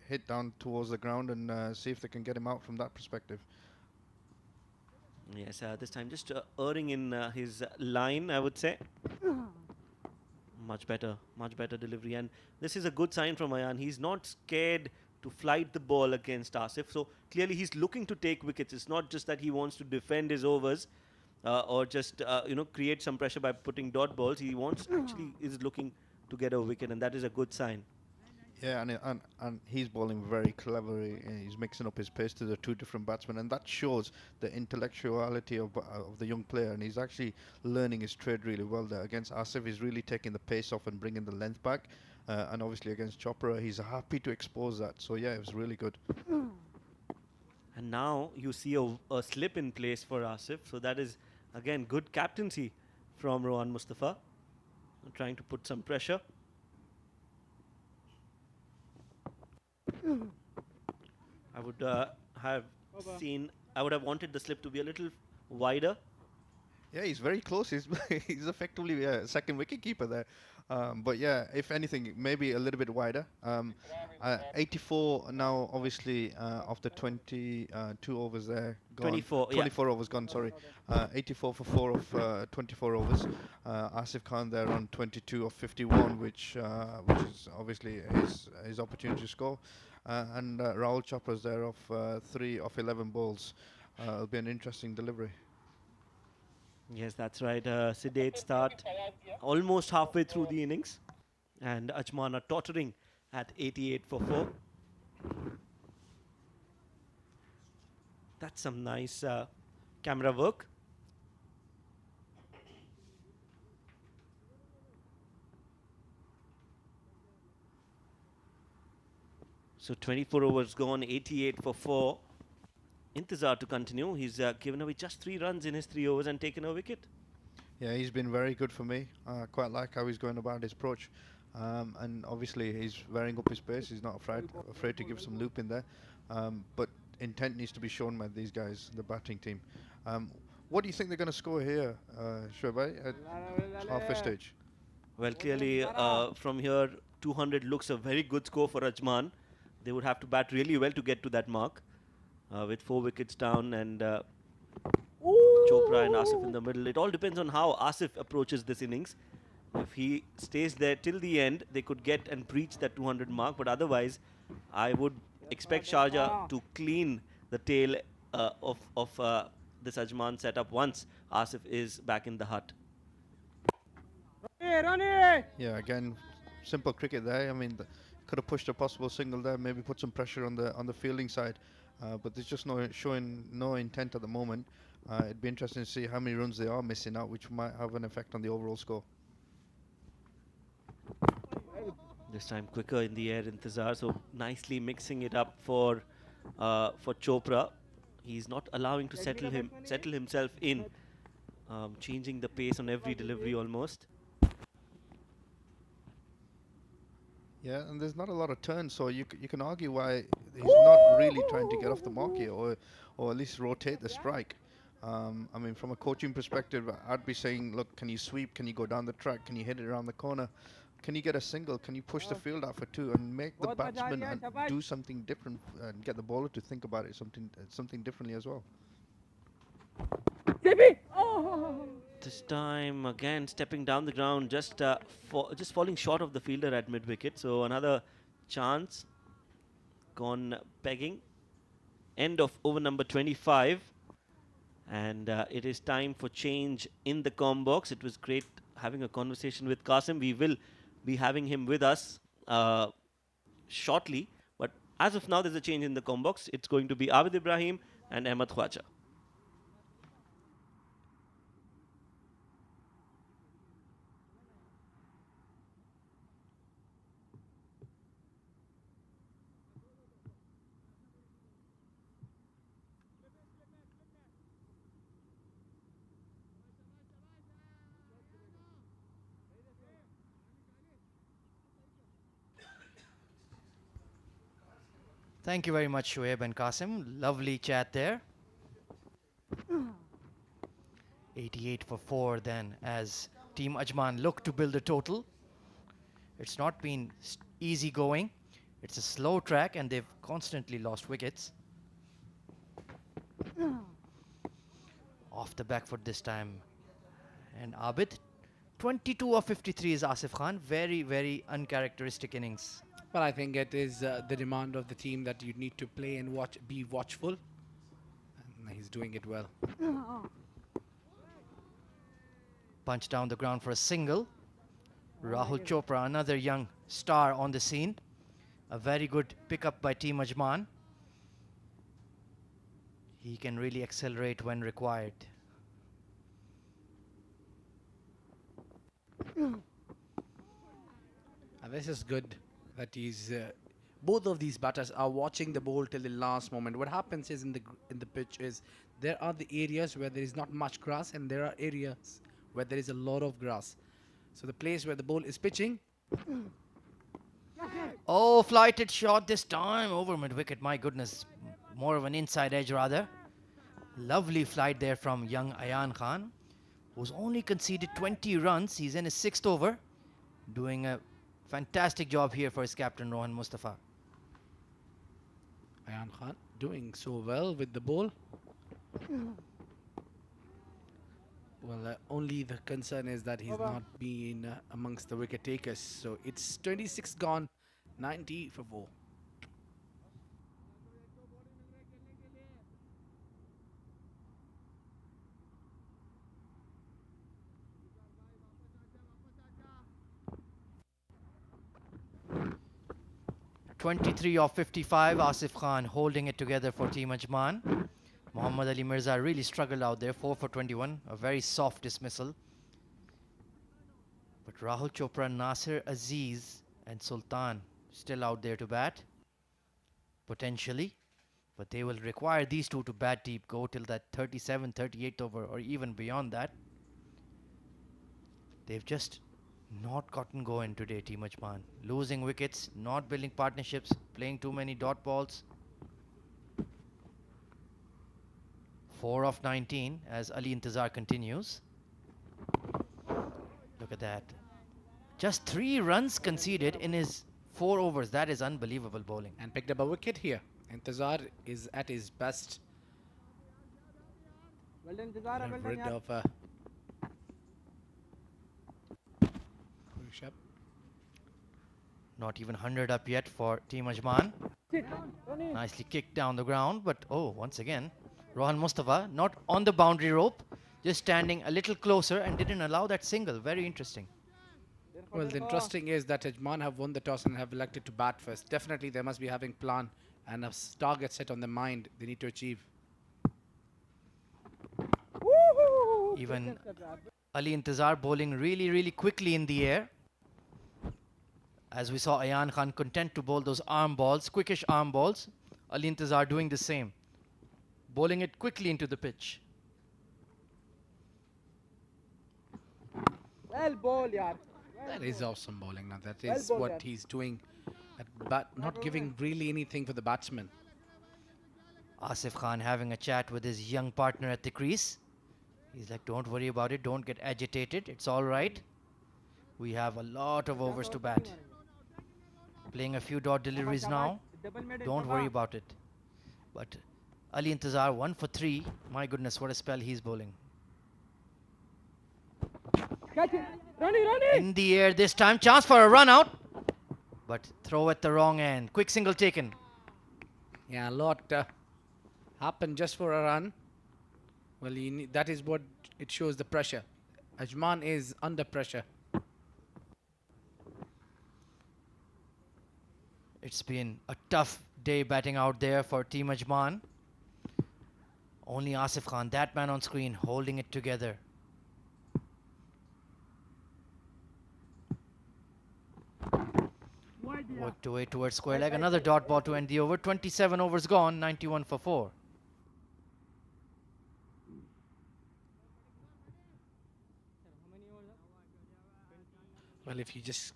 hit down towards the ground and see if they can get him out from that perspective. Yes, this time just erring in his line, I would say. Much better delivery. And this is a good sign from Ayan. He's not scared to flight the ball against Asif. So clearly he's looking to take wickets. It's not just that he wants to defend his overs or just create some pressure by putting dot balls. He is looking to get a wicket, and that is a good sign. Yeah, and he's bowling very cleverly. He's mixing up his pace to the two different batsmen, and that shows the intellectuality of the young player. And he's actually learning his trade really well there. Against Asif, he's really taking the pace off and bringing the length back. And obviously against Chopra, he's happy to expose that. So yeah, it was really good. And now you see a slip in place for Asif. So that is, again, good captaincy from Rohan Mustafa. Trying to put some pressure. I would I would have wanted the slip to be a little wider. Yeah, he's very close. He's he's effectively a second wicket keeper there. But yeah, if anything, maybe a little bit wider. 84 now, obviously, of the 22 overs there gone. 24, yeah. 24 overs gone, sorry. 84 for 4 of 24 overs. Asif Khan there on 22 of 51, which is obviously his opportunity to score. And Rahul Chopra's there of 3 of 11 balls. It'll be an interesting delivery. Yes, that's right. Sedate start almost halfway through the innings. And Ajman are tottering at 88 for 4. That's some nice camera work. So 24 overs gone, 88 for 4. Intizar to continue. He's given away just 3 runs in his 3 overs and taken a wicket. Yeah, he's been very good for me. Quite like how he's going about his approach. And obviously he's varying up his pace. He's not afraid to give some loop in there. But intent needs to be shown by these guys, the batting team. What do you think they're going to score here, Shoaib, at halfway stage? Well, clearly from here, 200 looks a very good score for Ajman. They would have to bat really well to get to that mark. With 4 wickets down and Chopra and Asif in the middle. It all depends on how Asif approaches this innings. If he stays there till the end, they could get and breach that 200 mark. But otherwise, I would expect Sharjah to clean the tail of this Ajman setup once Asif is back in the hut. Yeah, again, simple cricket there. I mean, could have pushed a possible single there, maybe put some pressure on the fielding side. But there's just showing no intent at the moment. It'd be interesting to see how many runs they are missing out, which might have an effect on the overall score. This time quicker in the air, Intizar, so nicely mixing it up for Chopra. He's not allowing to settle himself in, changing the pace on every delivery almost. Yeah, and there's not a lot of turns, so you can argue why he's not really trying to get off the mark here, or at least rotate the strike. I mean, from a coaching perspective, I'd be saying, look, can you sweep? Can you go down the track? Can you hit it around the corner? Can you get a single? Can you push the field out for 2 and make the batsman do something different and get the bowler to think about it something differently as well? This time again stepping down the ground, just falling short of the fielder at mid wicket. So another chance gone pegging. End of over number 25, and it is time for change in the comm box. It was great having a conversation with Qasim. We will be having him with us shortly, but as of now there's a change in the comm box. It's going to be Abid Ibrahim and Ahmed Khwaja. Thank you very much, Shoaib and Qasim. Lovely chat there. 88 for 4 then, as Team Ajman look to build a total. It's not been easy going. It's a slow track and they've constantly lost wickets. Off the back foot this time. And Abid, 22 of 53 is Asif Khan. Very, very uncharacteristic innings. Well, I think it is the demand of the team that you need to play and be watchful. And he's doing it well. Punch down the ground for a single. Rahul Chopra, another young star on the scene. A very good pickup by Team Ajman. He can really accelerate when required. And this is good that he's both of these batters are watching the ball till the last moment. What happens is in the pitch is there are the areas where there is not much grass and there are areas where there is a lot of grass. So the place where the ball is pitching, Oh, flighted shot this time over mid wicket. My goodness, more of an inside edge rather. Lovely flight there from young Ayan Khan, who's only conceded 20 runs. He's in his 6th over, doing a fantastic job here for his captain Rohan Mustafa. Ayan Khan doing so well with the ball. Well, only the concern is that he's not been amongst the wicket takers. So it's 26 gone, 90 for 4. '23 of 55, Asif Khan holding it together for Team Ajman. Muhammad Ali Mirza really struggled out there, 4 for 21, a very soft dismissal. But Rahul Chopra, Nasir Aziz and Sultan still out there to bat, potentially. But they will require these two to bat deep, go till that 37th, 38th over or even beyond that. They've just not gotten going today, Team Ajman. Losing wickets, not building partnerships, playing too many dot balls. 4 of 19 as Ali Intizar continues. Look at that. Just 3 runs conceded in his 4 overs. That is unbelievable bowling. And picked up a wicket here. Intizar is at his best. Well done, Intizar. Well Rid done, yaar. of Rishabh. Not even 100 up yet for Team Ajman. Nicely kicked down the ground, but oh, once again, Rohan Mustafa not on the boundary rope, just standing a little closer and didn't allow that single. Very interesting. Well, the interesting is that Ajman have won the toss and have elected to bat first. Definitely they must be having plan and a target set on their mind they need to achieve. Even Ali Intizar bowling really, really quickly in the air. As we saw Ayan Khan content to bowl those arm balls, quickish arm balls. Ali Intizar doing the same. Bowling it quickly into the pitch. Well bowled, yaar. That is awesome bowling now. That Well is bowled, what yaar. he's doing at bat, not giving really anything for the batsman. Asif Khan having a chat with his young partner at the crease. He's like, don't worry about it, don't get agitated, it's all right. We have a lot of overs to bat. Playing a few dot deliveries now, don't worry about it. But Ali Intizar 1 for 3. My goodness, what a spell he's bowling. Catch it. Ronnie. In the air this time, chance for a run out. But throw at the wrong end. Quick single taken. Yeah, a lot happened just for a run. Well, that is what it shows the pressure. Ajman is under pressure. It's been a tough day batting out there for Team Ajman. Only Asif Khan, that man on screen, holding it together. Worked away towards square leg. Another dot ball to end the over. 27 overs gone, 91 for 4. Well, if you just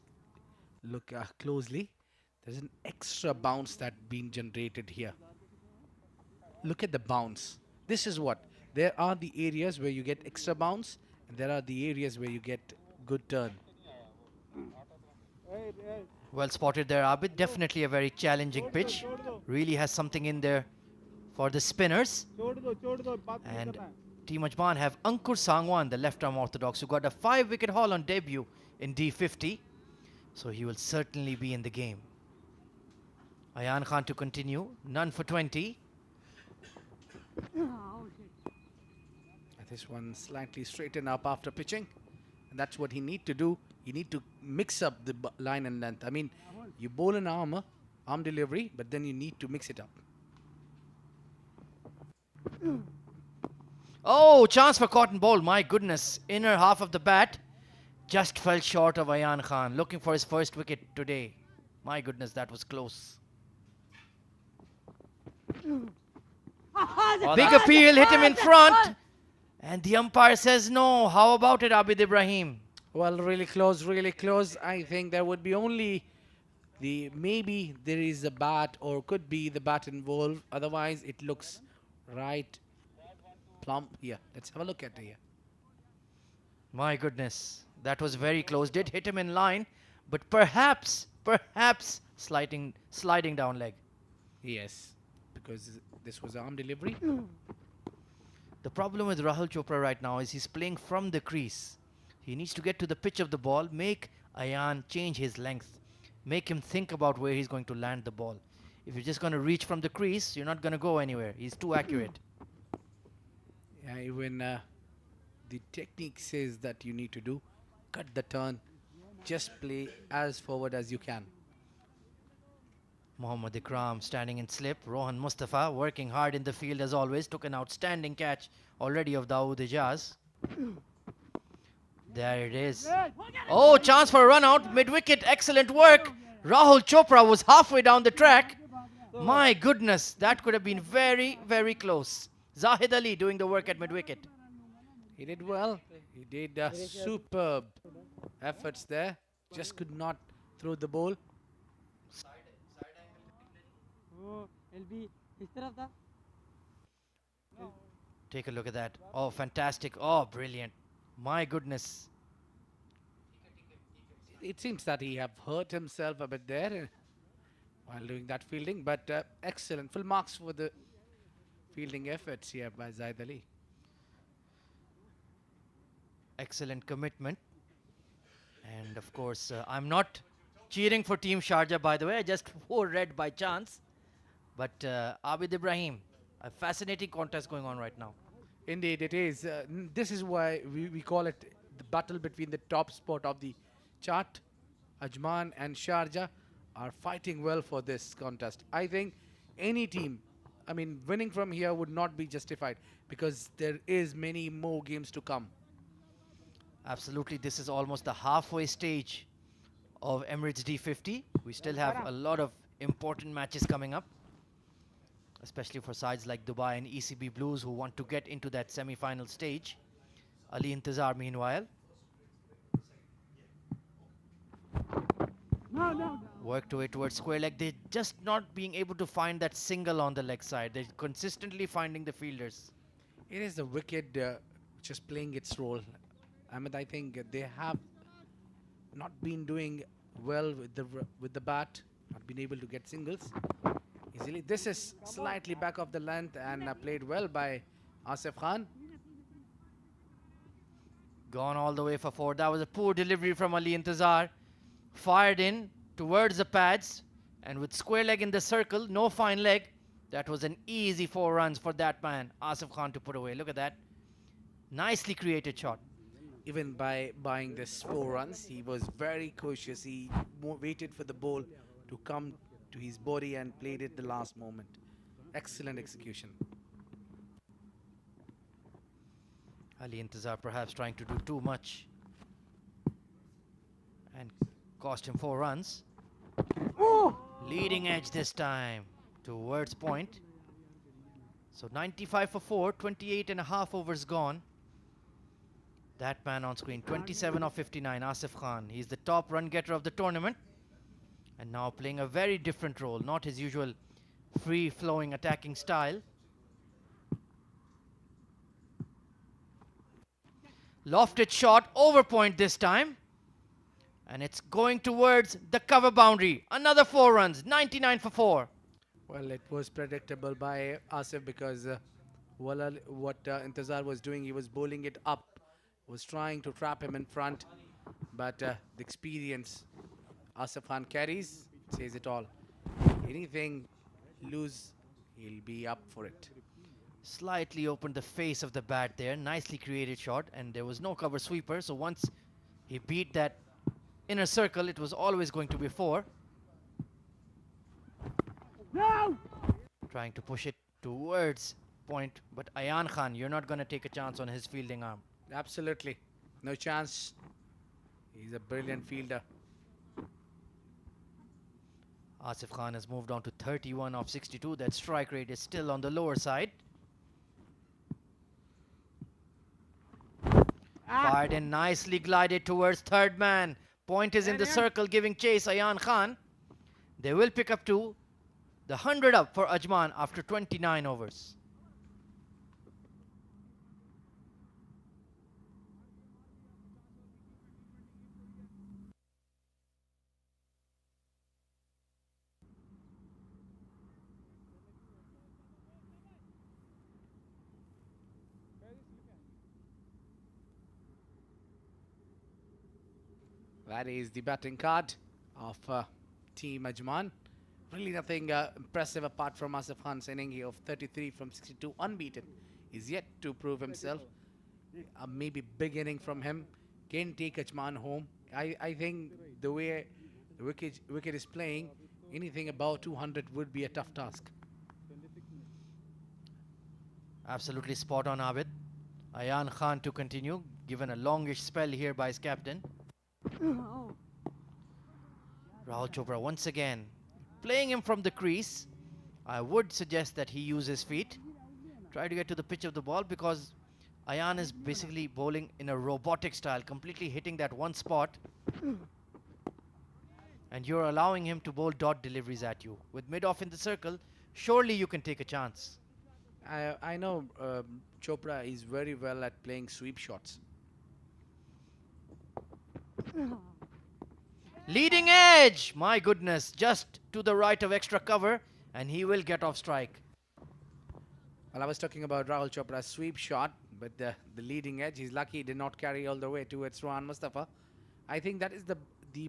look closely, there's an extra bounce that being generated here. Look at the bounce. This is what. There are the areas where you get extra bounce, and there are the areas where you get good turn. Well spotted there, Abid. Definitely a very challenging pitch. Really has something in there for the spinners. And Team Ajman have Ankur Sangwan, the left-arm orthodox, who got a 5-wicket haul on debut in D50. So he will certainly be in the game. Ayan Khan to continue. None for 20. This one slightly straighten up after pitching. And that's what he need to do. you need to mix up the line and length. I mean, you bowl an arm delivery, but then you need to mix it up. Oh, chance for cotton ball. My goodness. Inner half of the bat just fell short of Ayan Khan. Looking for his first wicket today. My goodness, that was close. Big appeal, hit him in front. And the umpire says no. How about it, Abid Ibrahim? Well, really close, really close. I think there would be only maybe there is a bat or could be the bat involved. Otherwise, it looks right plump here. Let's have a look at it here. My goodness, that was very close. Did hit him in line, but perhaps sliding down leg. Yes, because this was arm delivery. The problem with Rahul Chopra right now is he's playing from the crease. He needs to get to the pitch of the ball, make Ayan change his length, make him think about where he's going to land the ball. If you're just going to reach from the crease, you're not going to go anywhere. He's too accurate. Yeah, even the technique says that you need to do cut the turn, just play as forward as you can. Mohammad Ikram standing in slip. Rohan Mustafa working hard in the field as always. Took an outstanding catch already of Dawood Ijaz. There it is. Oh, chance for a run out. Mid-wicket, excellent work. Rahul Chopra was halfway down the track. My goodness, that could have been very, very close. Zahid Ali doing the work at mid-wicket. He did well. He did superb efforts there. Just could not throw the ball. Take a look at that. Oh, fantastic. Oh, brilliant. My goodness. It seems that he have hurt himself a bit there while doing that fielding, but excellent. Full marks for the fielding efforts here by Zahid Ali. Excellent commitment. And of course, I'm not cheering for Team Sharjah, by the way. I just wore red by chance. But Abid Ibrahim, a fascinating contest going on right now. Indeed, it is. This is why we call it the battle between the top spot of the chart. Ajman and Sharjah are fighting well for this contest. I think any team, I mean, winning from here would not be justified because there is many more games to come. Absolutely, this is almost the halfway stage of Emirates D50. We still have a lot of important matches coming up, especially for sides like Dubai and ECB Blues who want to get into that semi-final stage. Ali Intizar, meanwhile, work to it towards square leg. They're just not being able to find that single on the leg side. They're consistently finding the fielders. It is the wicket which is playing its role. Ahmed, I think they have not been doing well with the bat, not been able to get singles easily. This is slightly back of the length and played well by Asif Khan. Gone all the way for four. That was a poor delivery from Ali Intizar. Fired in towards the pads, and with square leg in the circle, no fine leg. That was an easy 4 runs for that man, Asif Khan, to put away. Look at that. Nicely created shot. Even by buying this 4 runs, he was very cautious. He waited for the ball to come to his body and played it the last moment. Excellent execution. Ali Intizar perhaps trying to do too much and cost him 4 runs. Leading edge this time towards point. So 95 for 4, 28 and a half overs gone. That man on screen, 27 of 59, Asif Khan. He's the top run getter of the tournament. And now playing a very different role, not his usual free-flowing attacking style. Lofted shot, over point this time. And it's going towards the cover boundary. Another 4 runs, 99 for 4. Well, it was predictable by Asif because what Intizar was doing, he was bowling it up. Was trying to trap him in front, but the experience Asif Khan carries says it all. Anything loose, he'll be up for it. Slightly opened the face of the bat there. Nicely created shot, and there was no cover sweeper. So once he beat that inner circle, it was always going to be 4. Trying to push it towards point, but Ayan Khan, you're not going to take a chance on his fielding arm. Absolutely. No chance. He's a brilliant fielder. Asif Khan has moved on to 31 of 62. That strike rate is still on the lower side. Fired and nicely glided towards third man. Point is in the circle, giving chase Ayan Khan. They will pick up to the 100 up for Ajman after 29 overs. That is the batting card of Team Ajman. Really nothing impressive apart from Asif Khan's inning of 33 from 62 unbeaten. He's yet to prove himself. Maybe big inning from him. Can take Ajman home. I think the way the wicket is playing, anything above 200 would be a tough task. Absolutely spot on, Abid. Ayan Khan to continue, given a longish spell here by his captain. Rahul Chopra once again playing him from the crease. I would suggest that he use his feet. Try to get to the pitch of the ball, because Ayan is basically bowling in a robotic style, completely hitting that one spot. And you're allowing him to bowl dot deliveries at you. With mid-off in the circle, surely you can take a chance. I know Chopra is very well at playing sweep shots. Leading edge! My goodness, just to the right of extra cover, and he will get off strike. Well, I was talking about Rahul Chopra's sweep shot, but the leading edge, he's lucky he did not carry all the way towards Rohan Mustafa. I think that is the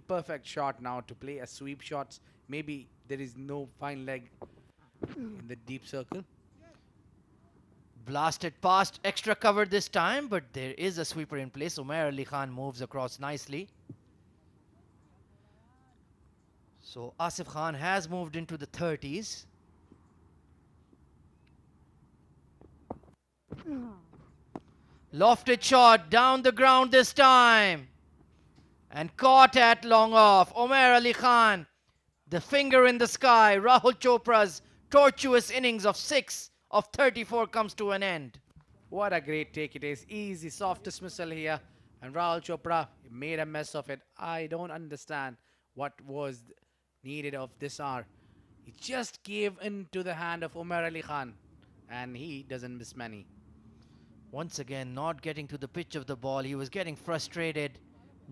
perfect shot now to play a sweep shots. Maybe there is no fine leg in the deep circle. Blasted past extra cover this time, but there is a sweeper in place. Umair Ali Khan moves across nicely. So Asif Khan has moved into the 30s. Lofted shot down the ground this time. And caught at long off. Umair Ali Khan, the finger in the sky. Rahul Chopra's tortuous innings of 6 of 34 comes to an end. What a great take it is. Easy, soft dismissal here. And Rahul Chopra made a mess of it. I don't understand what was needed of this hour. He just gave into the hand of Umar Ali Khan. And he doesn't miss many. Once again, not getting to the pitch of the ball. He was getting frustrated.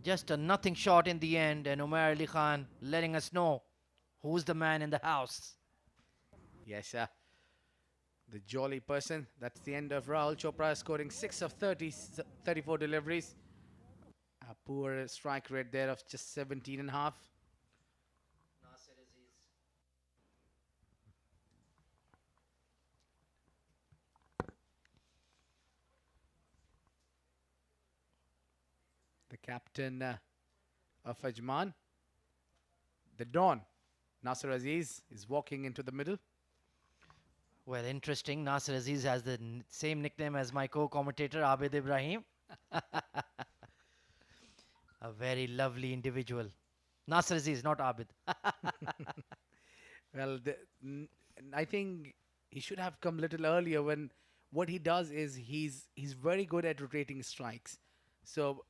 Just a nothing shot in the end. And Umar Ali Khan letting us know who's the man in the house. Yes, sir. The jolly person. That's the end of Rahul Chopra scoring 6 of 34 deliveries. A poor strike rate there of just 17.5. The captain of Ajman, the Don, Nasser Aziz, is walking into the middle. Well, interesting. Nasser Aziz has the same nickname as my co-commentator, Abid Ibrahim. A very lovely individual. Nasser Aziz, not Abid. Well, I think he should have come a little earlier. When what he does is he's very good at rotating strikes. So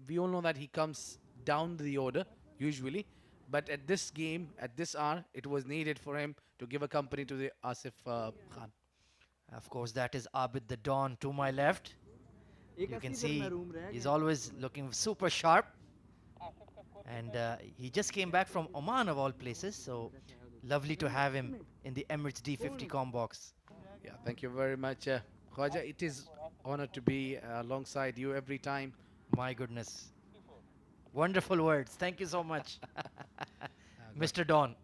we all know that he comes down the order usually, but at this game, at this hour, it was needed for him to give a company to the Asif Khan. Of course, that is Abid the Don to my left. You can see he's always looking super sharp. And he just came back from Oman of all places, so lovely to have him in the Emirates D50 com box. Yeah, thank you very much, Khwaja. It is honor to be alongside you every time. My goodness. Wonderful words. Thank you so much, Mr. Don.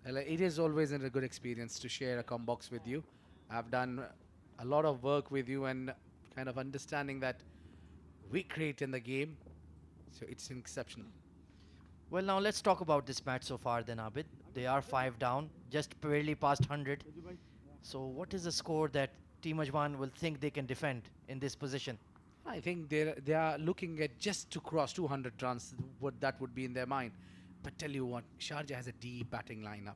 Well, it is always a good experience to share a com box with you. I've done a lot of work with you and kind of understanding that recreate in the game. So it's exceptional. Well, now let's talk about this match so far then, Abid. They are 5 down, just barely past 100. So what is the score that Team Ajman will think they can defend in this position? I think they are looking at just to cross 200 runs. What that would be in their mind. But tell you what, Sharjah has a deep batting lineup.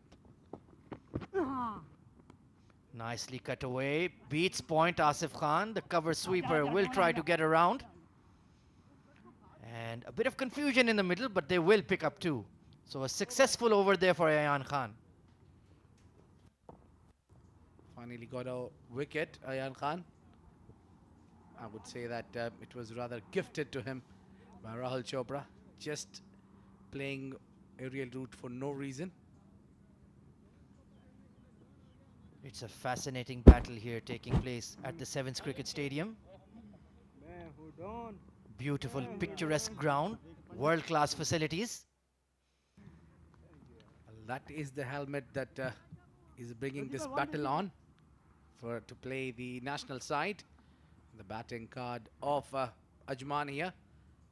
Nicely cut away. Beats point Asif Khan. The cover sweeper will try to get around. And a bit of confusion in the middle, but they will pick up 2. So a successful over there for Ayan Khan. Finally got a wicket, Ayan Khan. I would say that it was rather gifted to him by Rahul Chopra. Just playing aerial route for no reason. It's a fascinating battle here taking place at the Sevens Cricket Stadium. Beautiful, picturesque ground, world-class facilities. That is the helmet that is bringing this battle on to play the national side. The batting card of Ajman here.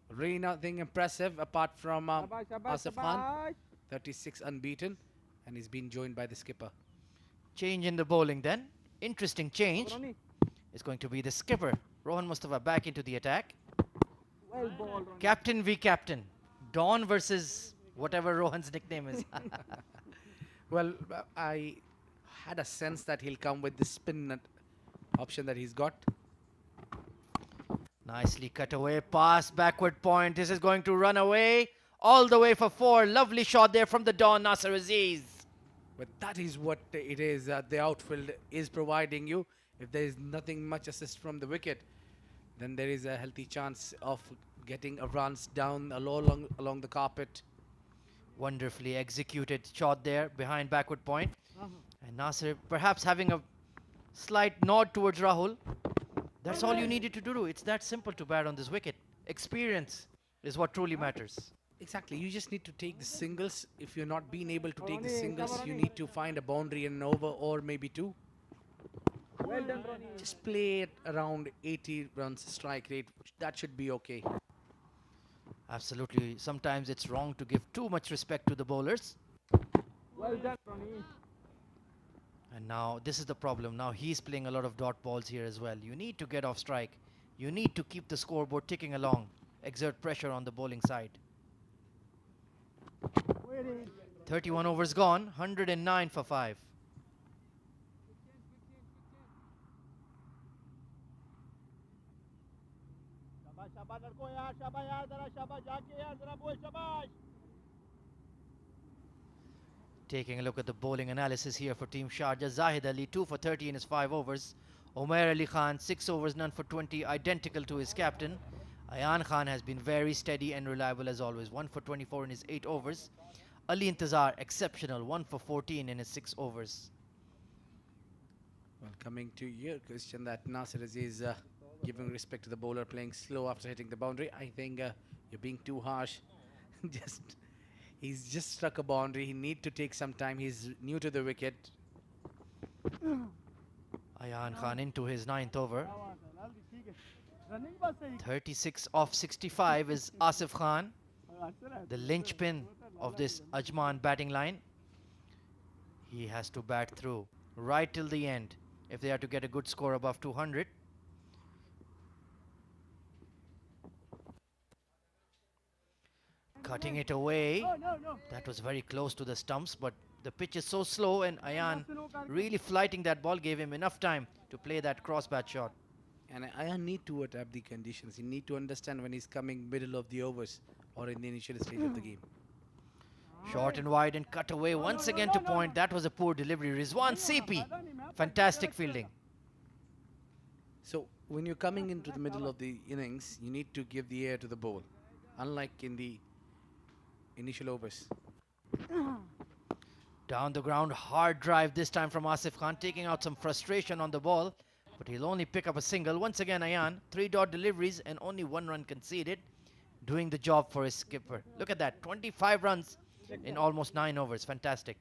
Really nothing impressive apart from Asif Khan. 36 unbeaten, and he's been joined by the skipper. Change in the bowling then. Interesting change. It's going to be the skipper. Rohan Mustafa back into the attack. Captain v captain. Dawn versus whatever Rohan's nickname is. Well, I had a sense that he'll come with the spin option that he's got. Nicely cut away. Pass, backward point. This is going to run away. All the way for 4. Lovely shot there from the Dawn, Nasser Aziz. But that is what it is the outfield is providing you. If there is nothing much assist from the wicket, then there is a healthy chance of getting a runs down along the carpet. Wonderfully executed shot there behind backward point. And Nasser perhaps having a slight nod towards Rahul. That's all you needed to do. It's that simple to bat on this wicket. Experience is what truly matters. Exactly. You just need to take the singles. If you're not being able to take the singles, you need to find a boundary and an over or maybe 2. Well done, Ronnie. Just play it around 80 runs strike rate. That should be okay. Absolutely. Sometimes it's wrong to give too much respect to the bowlers. Well done, Ronnie. And now this is the problem. Now he's playing a lot of dot balls here as well. You need to get off strike. You need to keep the scoreboard ticking along. Exert pressure on the bowling side. 31 overs gone. 109 for 5. Taking a look at the bowling analysis here for Team Sharjah. Zahid Ali 2 for 30 in his 5 overs. Umair Ali Khan 6 overs, none for 20, identical to his captain. Ayan Khan has been very steady and reliable as always. 1 for 24 in his 8 overs. Ali Intizar exceptional, 1 for 14 in his 6 overs. Well, coming to your question that Nasser Aziz giving respect to the bowler playing slow after hitting the boundary. I think you're being too harsh. He's just struck a boundary. He need to take some time. He's new to the wicket. Ayan Khan into his 9th over. 36 off 65 is Asif Khan, the linchpin of this Ajman batting line. He has to bat through right till the end if they are to get a good score above 200. Cutting it away. That was very close to the stumps, but the pitch is so slow and Ayan really flighting that ball gave him enough time to play that cross bat shot. And I need to adapt the conditions. He need to understand when he's coming middle of the overs or in the initial stage of the game. Short and wide and cut away once again to point. That was a poor delivery. Rizwan CP. Fantastic fielding. So when you're coming into the middle of the innings, you need to give the air to the ball. Unlike in the initial overs. Down the ground, hard drive this time from Asif Khan, taking out some frustration on the ball. But he'll only pick up a single. Once again, Ayan, 3 dot deliveries and only 1 run conceded. Doing the job for his skipper. Look at that, 25 runs in almost 9 overs. Fantastic.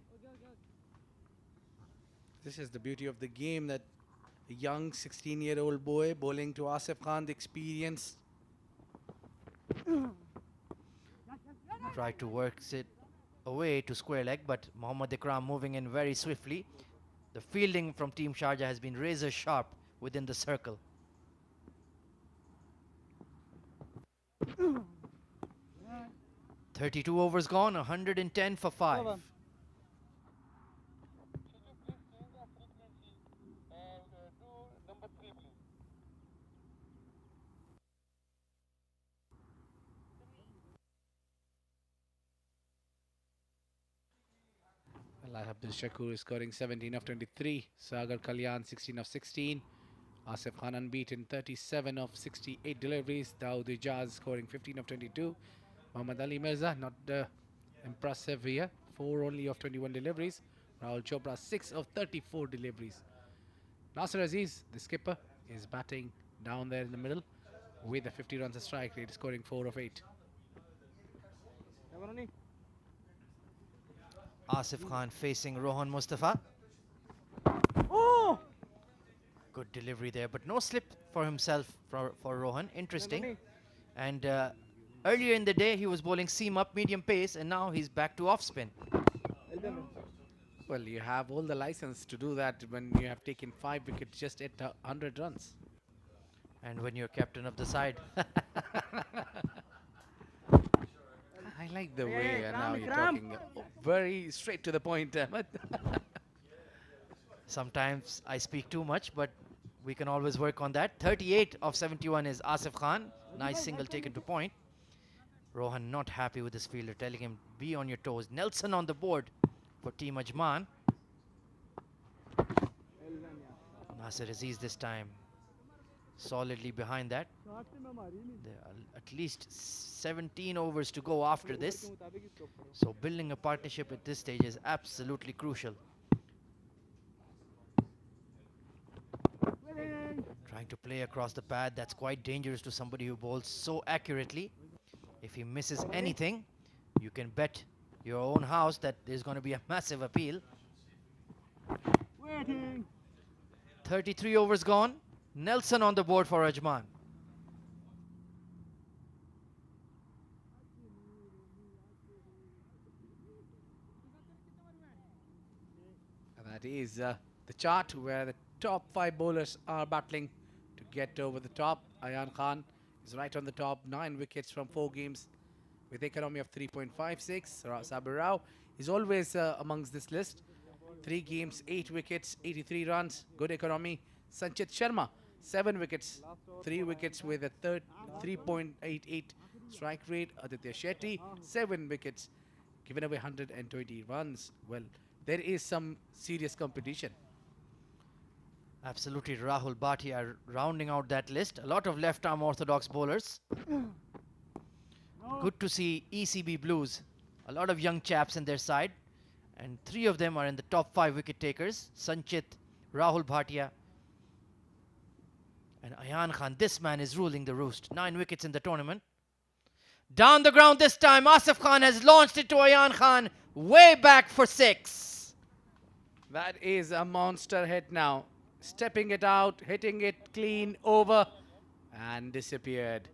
This is the beauty of the game, that a young 16-year-old boy bowling to Asif Khan, the experience. Tried to work it away to square leg, but Mohammad Ikram moving in very swiftly. The fielding from Team Sharjah has been razor sharp within the circle. "32 overs gone, 110 for 5. Well, Abdul Shakur is scoring 17 of 23. Sagar Kalyan 16 of 16. Asif Khan unbeaten 37 of 68 deliveries. Dawood Ijaz scoring 15 of 22. Muhammad Ali Mirza not impressive here. 4 only of 21 deliveries. Rahul Chopra 6 of 34 deliveries. Nasser Aziz, the skipper, is batting down there in the middle with a 50 runs a strike rate, scoring 4 of 8. Asif Khan facing Rohan Mustafa. Good delivery there, but no slip for himself for Rohan. Interesting. And earlier in the day, he was bowling seam up, medium pace, and now he's back to off spin. Well, you have all the license to do that when you have taken 5 wickets just at 100 runs. And when you're captain of the side. I like the way now you're talking very straight to the point, Ahmed. Sometimes I speak too much, but we can always work on that. 38 of 71 is Asif Khan. Nice single taken to point. Rohan not happy with his fielder, telling him, be on your toes. Nelson on the board for Team Ajman. Nasser Aziz this time solidly behind that. There are at least 17 overs to go after this. So building a partnership at this stage is absolutely crucial. Trying to play across the pad, that's quite dangerous to somebody who bowls so accurately. If he misses anything, you can bet your own house that there's going to be a massive appeal. 33 overs gone. Nelson on the board for Ajman. And that is the chart where the top 5 bowlers are battling to get over the top. Ayan Khan is right on the top, 9 wickets from 4 games with economy of 3.56. Sabir Rao is always amongst this list. 3 games, 8 wickets, 83 runs, good economy. Sanchit Sharma, 7 wickets, 3 wickets with a 3.88 strike rate. Aditya Shetty, 7 wickets, given away 120 runs. Well, there is some serious competition. Absolutely, Rahul Bhatia rounding out that list. A lot of left-arm orthodox bowlers. Good to see ECB Blues. A lot of young chaps in their side. And 3 of them are in the top 5 wicket takers. Sanchit, Rahul Bhatia, and Ayan Khan. This man is ruling the roost. 9 wickets in the tournament. Down the ground this time. Asif Khan has launched it to Ayan Khan. Way back for 6. That is a monster hit now. Stepping it out, hitting it clean over and disappeared.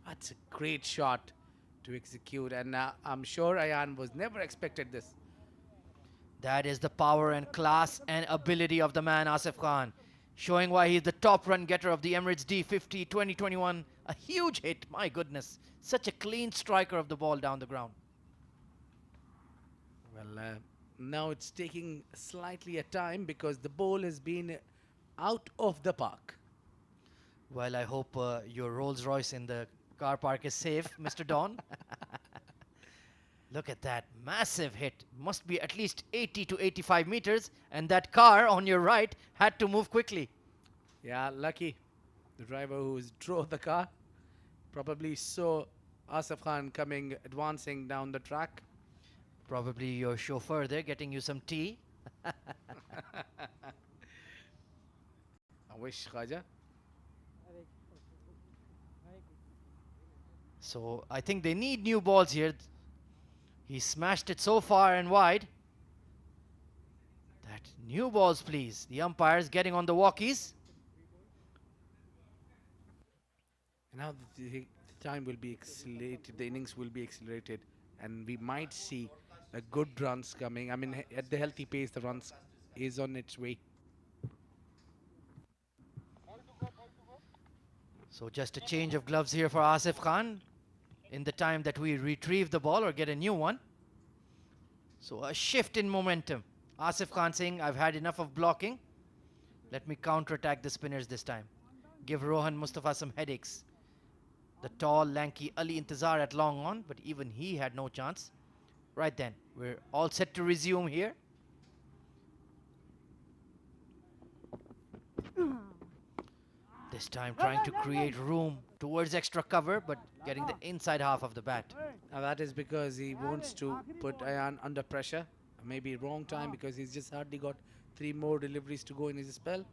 That's a great shot to execute, and I'm sure Ayan was never expected this. That is the power and class and ability of the man Asif Khan, showing why he's the top run getter of the Emirates D50 2021. A huge hit, my goodness. Such a clean striker of the ball down the ground. Well, now it's taking slightly a time because the ball has been out of the park. Well, I hope your Rolls Royce in the car park is safe, Mr. Don. Look at that massive hit. Must be at least 80 to 85 meters, and that car on your right had to move quickly. Yeah, lucky. The driver who drove the car probably saw Asif Khan coming, advancing down the track. Probably your chauffeur there getting you some tea. I wish, Khaja. So I think they need new balls here. He smashed it so far and wide. That new balls, please. The umpires getting on the walkies. Now the time will be accelerated, the innings will be accelerated, and we might see a good runs coming. I mean, at the healthy pace, the runs is on its way. So just a change of gloves here for Asif Khan in the time that we retrieve the ball or get a new one. So a shift in momentum. Asif Khan saying, I've had enough of blocking. Let me counter-attack the spinners this time. Give Rohan Mustafa some headaches. The tall, lanky Ali Intizar at long on, but even he had no chance. Right then, we're all set to resume here. This time trying to create room towards extra cover, but getting the inside half of the bat. Now that is because he wants to put Ayan under pressure. Maybe wrong time because he's just hardly got 3 more deliveries to go in his spell.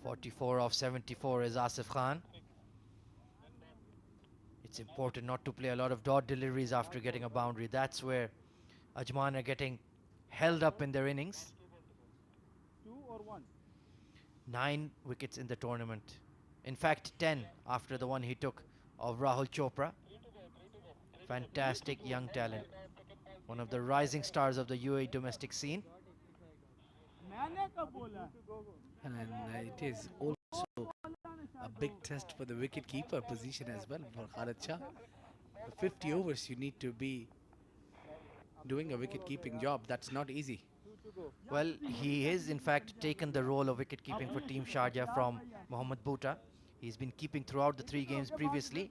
44 of 74 is Asif Khan. It's important not to play a lot of dot deliveries after getting a boundary. That's where Ajman are getting held up in their innings. 9 wickets in the tournament. In fact, 10 after the one he took of Rahul Chopra. Fantastic young talent. One of the rising stars of the UAE domestic scene. And it is also a big test for the wicket-keeper position as well for Khalid Shah. For 50 overs, you need to be doing a wicket-keeping job. That's not easy. Well, he has in fact taken the role of wicket-keeping for Team Sharjah from Mohammad Bhuta. He's been keeping throughout the 3 games previously,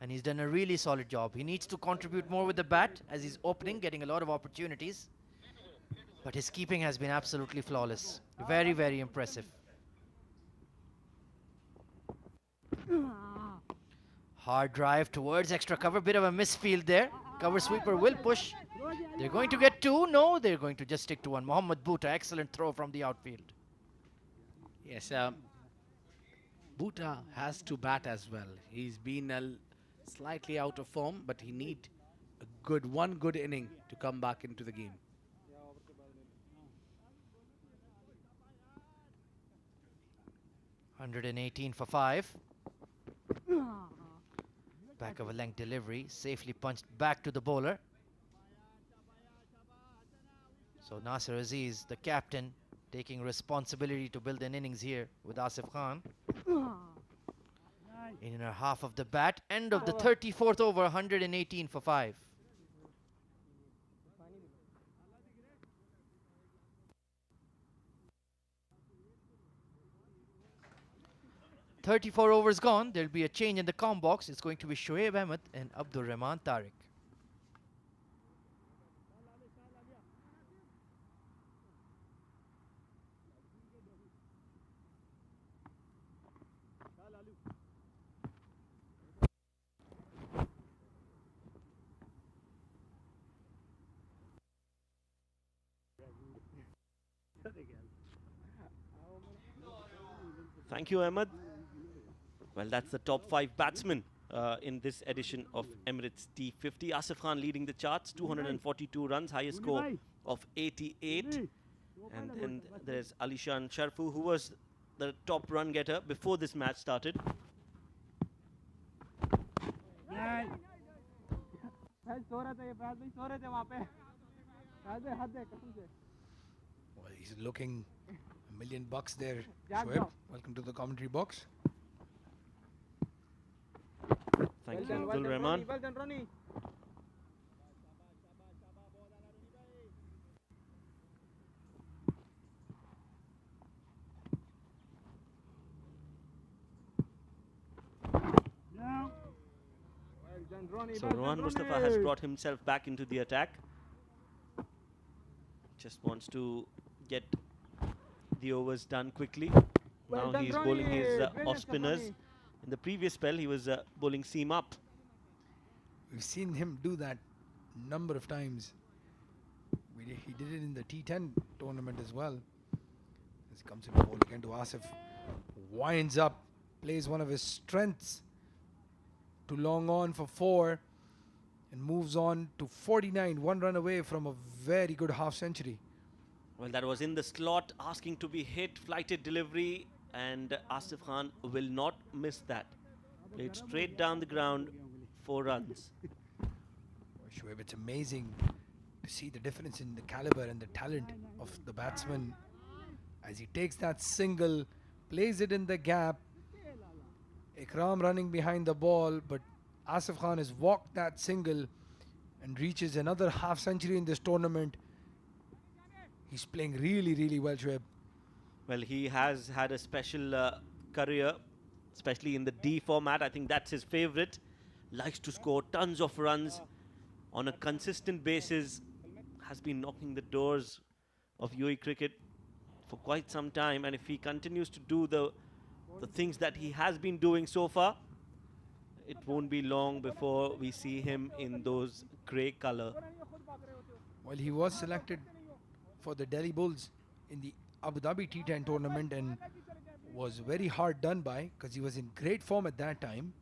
and he's done a really solid job. He needs to contribute more with the bat as he's opening, getting a lot of opportunities. But his keeping has been absolutely flawless. Very, very impressive. Hard drive towards extra cover. Bit of a misfield there. Cover sweeper will push. They're going to get 2. No, they're going to just stick to 1. Mohammad Bhuta, excellent throw from the outfield. Yes, Bhuta has to bat as well. He's been slightly out of form, but he need one good inning to come back into the game. $118 for 5. Back of a length delivery, safely punched back to the bowler. So Nasser Aziz, the captain, taking responsibility to build an innings here with Asif Khan. In a half of the bat, end of the 34th over, 118 for 5. "34 overs gone." There'll be a change in the comm box. It's going to be Shoaib Ahmed and Abdur Rahman Tariq. Thank you, Ahmed. Well, that's the top 5 batsmen in this edition of Emirates T50. Asif Khan leading the charts, 242 runs, highest score of 88. And then there's Alishan Sharfu, who was the top run getter before this match started. Well, he's looking $1 million there. Shoaib, welcome to the commentary box. Thank you, Abdul Rahman. Well done, Ronnie. So Rohan Mustafa has brought himself back into the attack. Just wants to get the overs done quickly. Now he's bowling his off spinners. In the previous spell, he was bowling seam up. We've seen him do that number of times. He did it in the T10 tournament as well. As he comes in ball again to Asif, winds up, plays one of his strengths to long on for 4 and moves on to 49, 1 run away from a very good half century. Well, that was in the slot, asking to be hit, flighted delivery, and Asif Khan will not miss that. Played straight down the ground, 4 runs. Shoaib, it's amazing to see the difference in the caliber and the talent of the batsman as he takes that single, plays it in the gap. Ikram running behind the ball, but Asif Khan has walked that single and reaches another half century in this tournament. He's playing really, really well, Shoaib. Well, he has had a special career, especially in the D format. I think that's his favorite. Likes to score tons of runs on a consistent basis. Has been knocking the doors of UAE cricket for quite some time. And if he continues to do the things that he has been doing so far, it won't be long before we see him in those grey colour. Well, he was selected for the Delhi Bulls in the Abu Dhabi T10 tournament and was very hard done by because he was in great form at that time.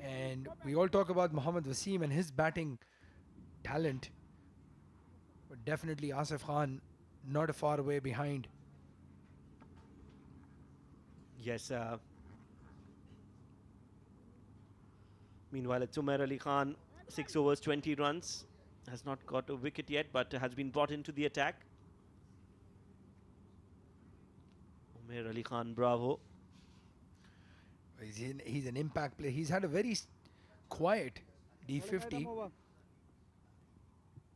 And we all talk about Mohammad Wasim and his batting talent, but definitely Asif Khan not a far away behind. Yes. Meanwhile, it's Umair Ali Khan, 6 overs, 20 runs. Has not got a wicket yet, but has been brought into the attack. Umair Ali Khan, bravo. He's an impact player. He's had a very quiet D50.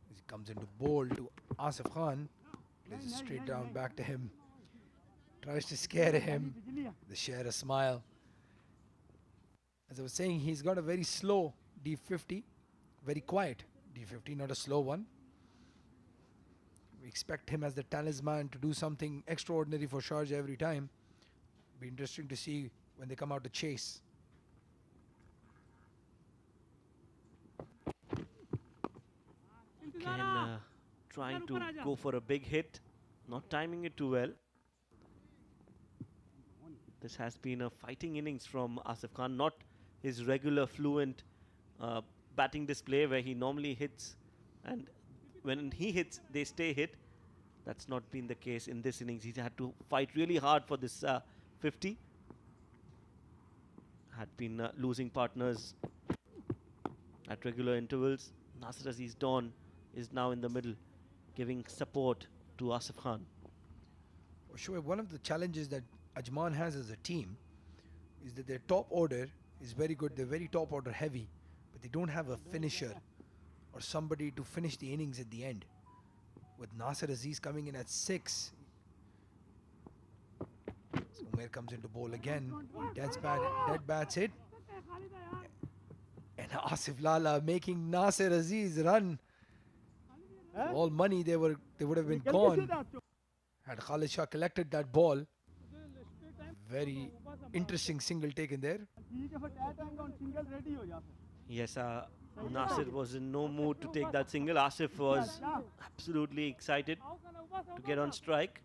He comes into bowl to Asif Khan. Plays it straight down back to him. Tries to scare him. They share a smile. As I was saying, he's got a very slow D50. Very quiet D50, not a slow one. We expect him as the talisman to do something extraordinary for Sharjah every time. Be interesting to see when they come out to chase. Again, trying to go for a big hit. Not timing it too well. This has been a fighting innings from Asif Khan, not his regular fluent batting display where he normally hits, and when he hits, they stay hit. That's not been the case in this innings. He's had to fight really hard for this 50. Had been losing partners at regular intervals. Nasir Aziz Dawn is now in the middle, giving support to Asif Khan. Sure, one of the challenges that Ajman has as a team is that their top order is very good. They're very top order heavy, but they don't have a finisher or somebody to finish the innings at the end. With Nasir Aziz coming in at 6, so Umair comes into bowl again. Dead bats hit, and Asif Lala making Nasir Aziz run. For all money they would have been gone had Khalid Shah collected that ball. Very interesting single taken there. Yes, Nasir was in no mood to take that single. Asif was absolutely excited to get on strike.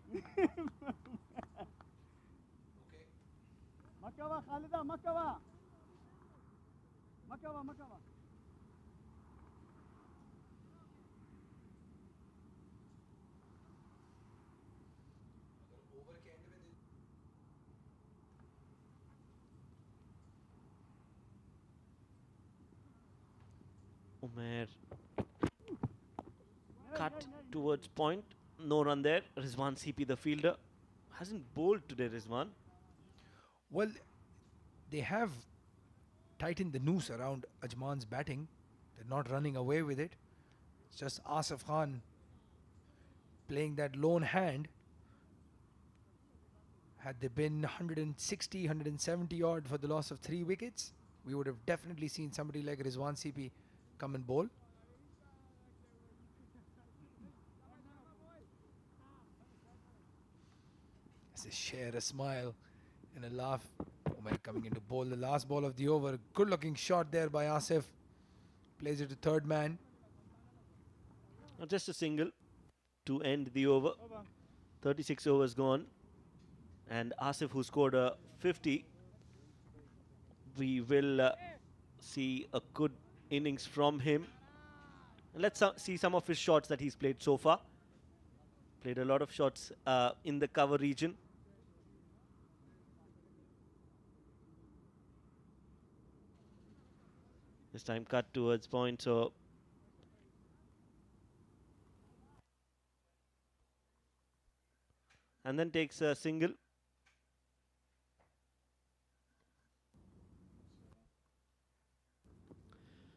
Umair cut towards point. No run there. Rizwan CP, the fielder, hasn't bowled today, Rizwan. Well, they have tightened the noose around Ajman's batting. They're not running away with it. It's just Asif Khan playing that lone hand. Had they been 160, 170 odd for the loss of 3 wickets, we would have definitely seen somebody like Rizwan CP come and bowl. As they share a smile and a laugh. Umair coming into bowl, the last ball of the over. Good looking shot there by Asif. Plays it to third man. Just a single to end the over. 36 overs gone. And Asif, who scored a 50, we will see a good innings from him. Let's see some of his shots that he's played so far. Played a lot of shots in the cover region. This time cut towards point, so and then takes a single.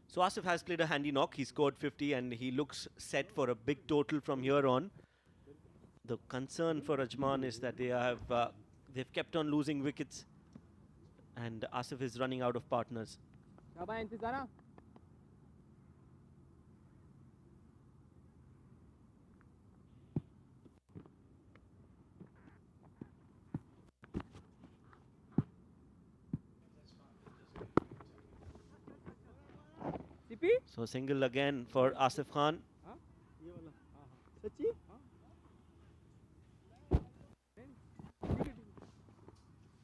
So Asif has played a handy knock. He scored 50 and he looks set for a big total from here on. The concern for Ajman is that they've kept on losing wickets, and Asif is running out of partners. शाबाश इंतज़ारा CP So single again for Asif Khan. हाँ ये वाला हाँ हाँ सच्ची हाँ ठीक है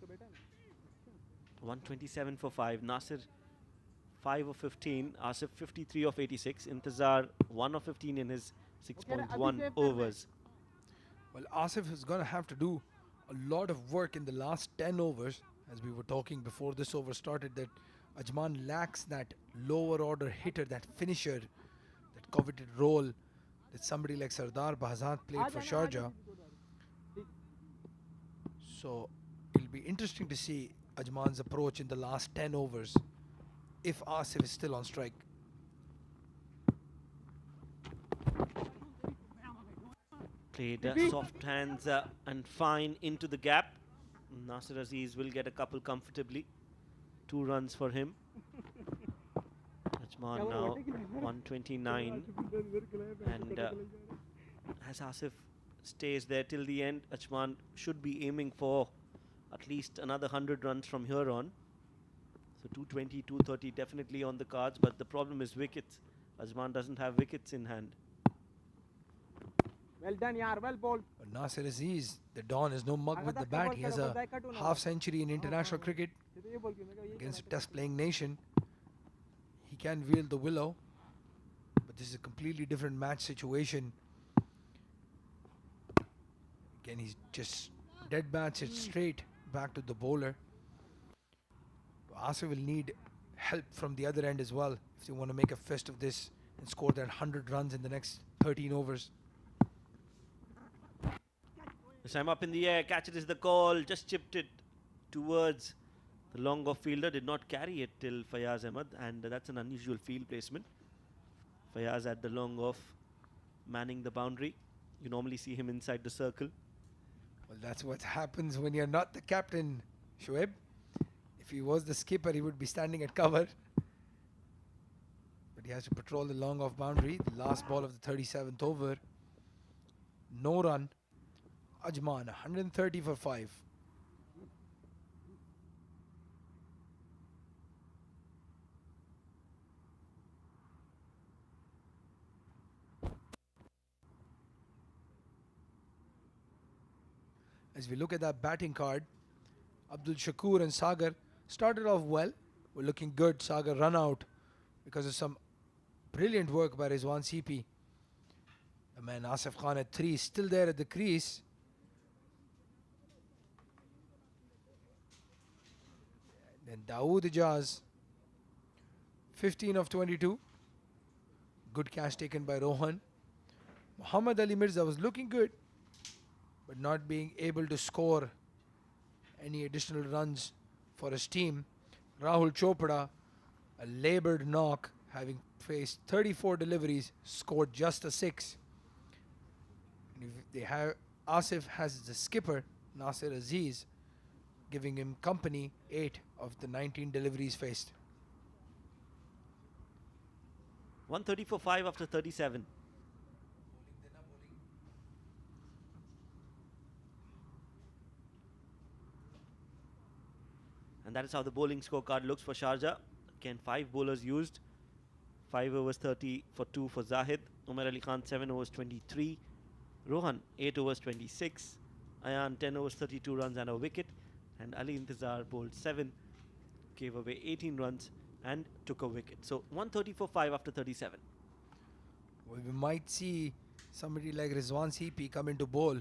तो बेटा ना 127 for 5. Nasir 5 of 15. Asif 53 of 86. Intizar 1 of 15 in his 6.1 overs. Well, Asif is going to have to do a lot of work in the last 10 overs. As we were talking before this over started, that Ajman lacks that lower order hitter, that finisher, that coveted role that somebody like Sardar Bahzat played for Sharjah. So it'll be interesting to see Ajman's approach in the last 10 overs if Asif is still on strike. Played soft hands and fine into the gap. Nasir Aziz will get a couple comfortably. 2 runs for him. Ajman now 129. And as Asif stays there till the end, Ajman should be aiming for at least another 100 runs from here on. So 220, 230 definitely on the cards, but the problem is wickets. Ajman doesn't have wickets in hand. well done yaar well bowled But Nasir Aziz, the Don, is no mug with the bat. He has a half century in international cricket ये बोल के मैं कहा ये against a test playing nation. He can wield the willow, but this is a completely different match situation. Again, he's just dead bats it straight back to the bowler. Asif will need help from the other end as well if they want to make a fist of this and score that 100 runs in the next 13 overs. This time up in the air, catch it is the call, just chipped it towards the long off fielder, did not carry it till Fayaz Ahmed, and that's an unusual field placement. Fayaz at the long off, manning the boundary. You normally see him inside the circle. Well, that's what happens when you're not the captain, Shoaib. If he was the skipper, he would be standing at cover. But he has to patrol the long off boundary. The last ball of the 37th over. No run. Ajman, 130 for 5. As we look at that batting card, Abdul Shakur and Sagar started off well. We're looking good. Sagar run out because of some brilliant work by Rizwan CP. The man Asif Khan at 3 still there at the crease. Then Dawood Ijaz, 15 of 22. Good catch taken by Rohan. Muhammad Ali Mirza was looking good, but not being able to score any additional runs for his team. Rahul Chopra, a laboured knock, having faced 34 deliveries, scored just a 6. And if they have, Asif has the skipper, Nasir Aziz, giving him company 8 of the 19 deliveries faced. 130 for 5 after 37. And that is how the bowling scorecard looks for Sharjah. Again, 5 bowlers used. 5 overs 30 for 2 for Zahid. Umar Ali Khan 7 overs 23. Rohan 8 overs 26. Ayan 10 overs 32 runs and a wicket. And Ali Intizar bowled 7, gave away 18 runs and took a wicket. So 130 for 5 after 37. Well, we might see somebody like Rizwan CP come into bowl.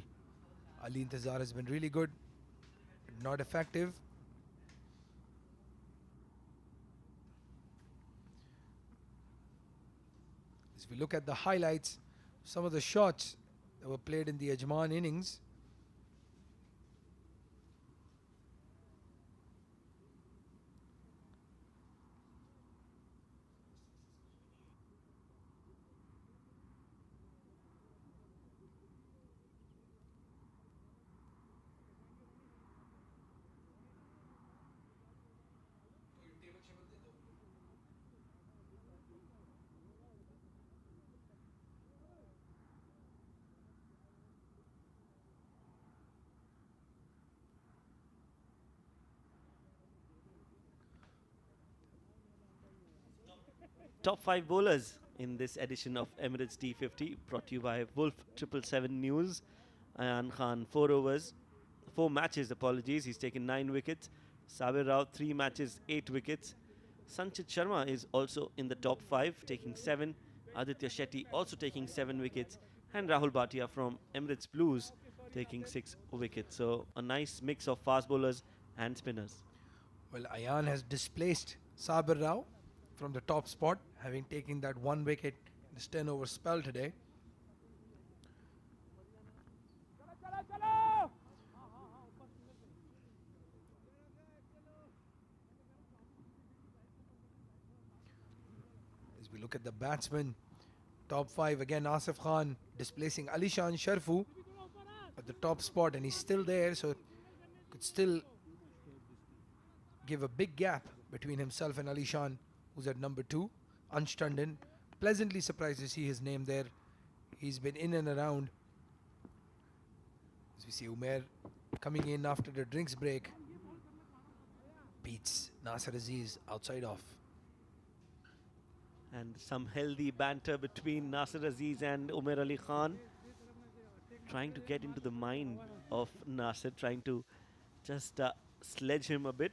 Ali Intizar has been really good, but not effective. we look at the highlights, some of the shots that were played in the Ajman innings, Top 5 bowlers in this edition of Emirates T50, brought to you by WOLF777 News. Ayan Khan, 4 overs, 4 matches, apologies. He's taken 9 wickets. Sabir Rao, 3 matches, 8 wickets. Sanchit Sharma is also in the top 5, taking 7. Aditya Shetty also taking 7 wickets. And Rahul Bhatia from Emirates Blues taking 6 wickets. So a nice mix of fast bowlers and spinners. well, Ayan has displaced Sabir Rao from the top spot, having taken that 1 wicket in this 10 over spell today. As we look at the batsmen, top 5 again, Asif Khan displacing Alishan Sharfu at the top spot, and he's still there, so could still give a big gap between himself and Alishan, who's at number 2. Ansh Tandon, pleasantly surprised to see his name there. He's been in and around. As we see Umair coming in after the drinks break, beats Nasser Aziz outside off. And some healthy banter between Nasser Aziz and Umair Ali Khan, trying to get into the mind of Nasser, trying to just sledge him a bit.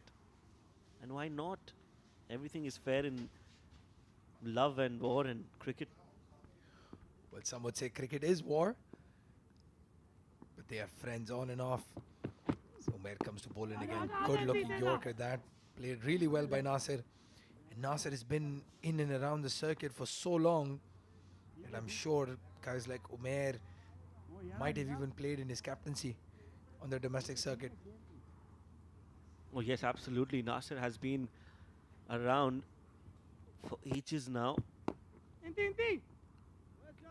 And why not? Everything is fair in love and war and cricket. Well, some would say cricket is war, but they are friends on and off. So Umair comes to bowl in again. Good looking Yorker that. Played really well by Nasser. And Nasser has been in and around the circuit for so long that I'm sure guys like Umair might have even played in his captaincy on the domestic circuit. Oh yes, absolutely. Nasser has been around for ages now.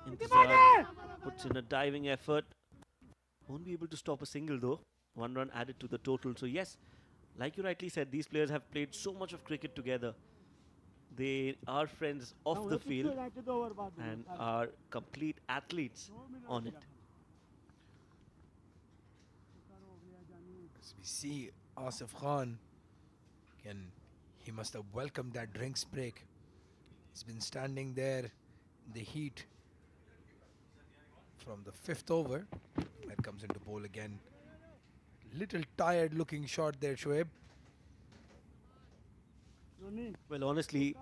Intizar puts in a diving effort. Won't be able to stop a single though. 1 run added to the total. So yes, like you rightly said, these players have played so much of cricket together. They are friends off the field and are complete athletes on it. As we see Asif Khan, again, he must have welcomed that drinks break. He's been standing there in the heat from the 5th over. That comes into bowl again. Little tired looking shot there, Shoaib. Well, honestly,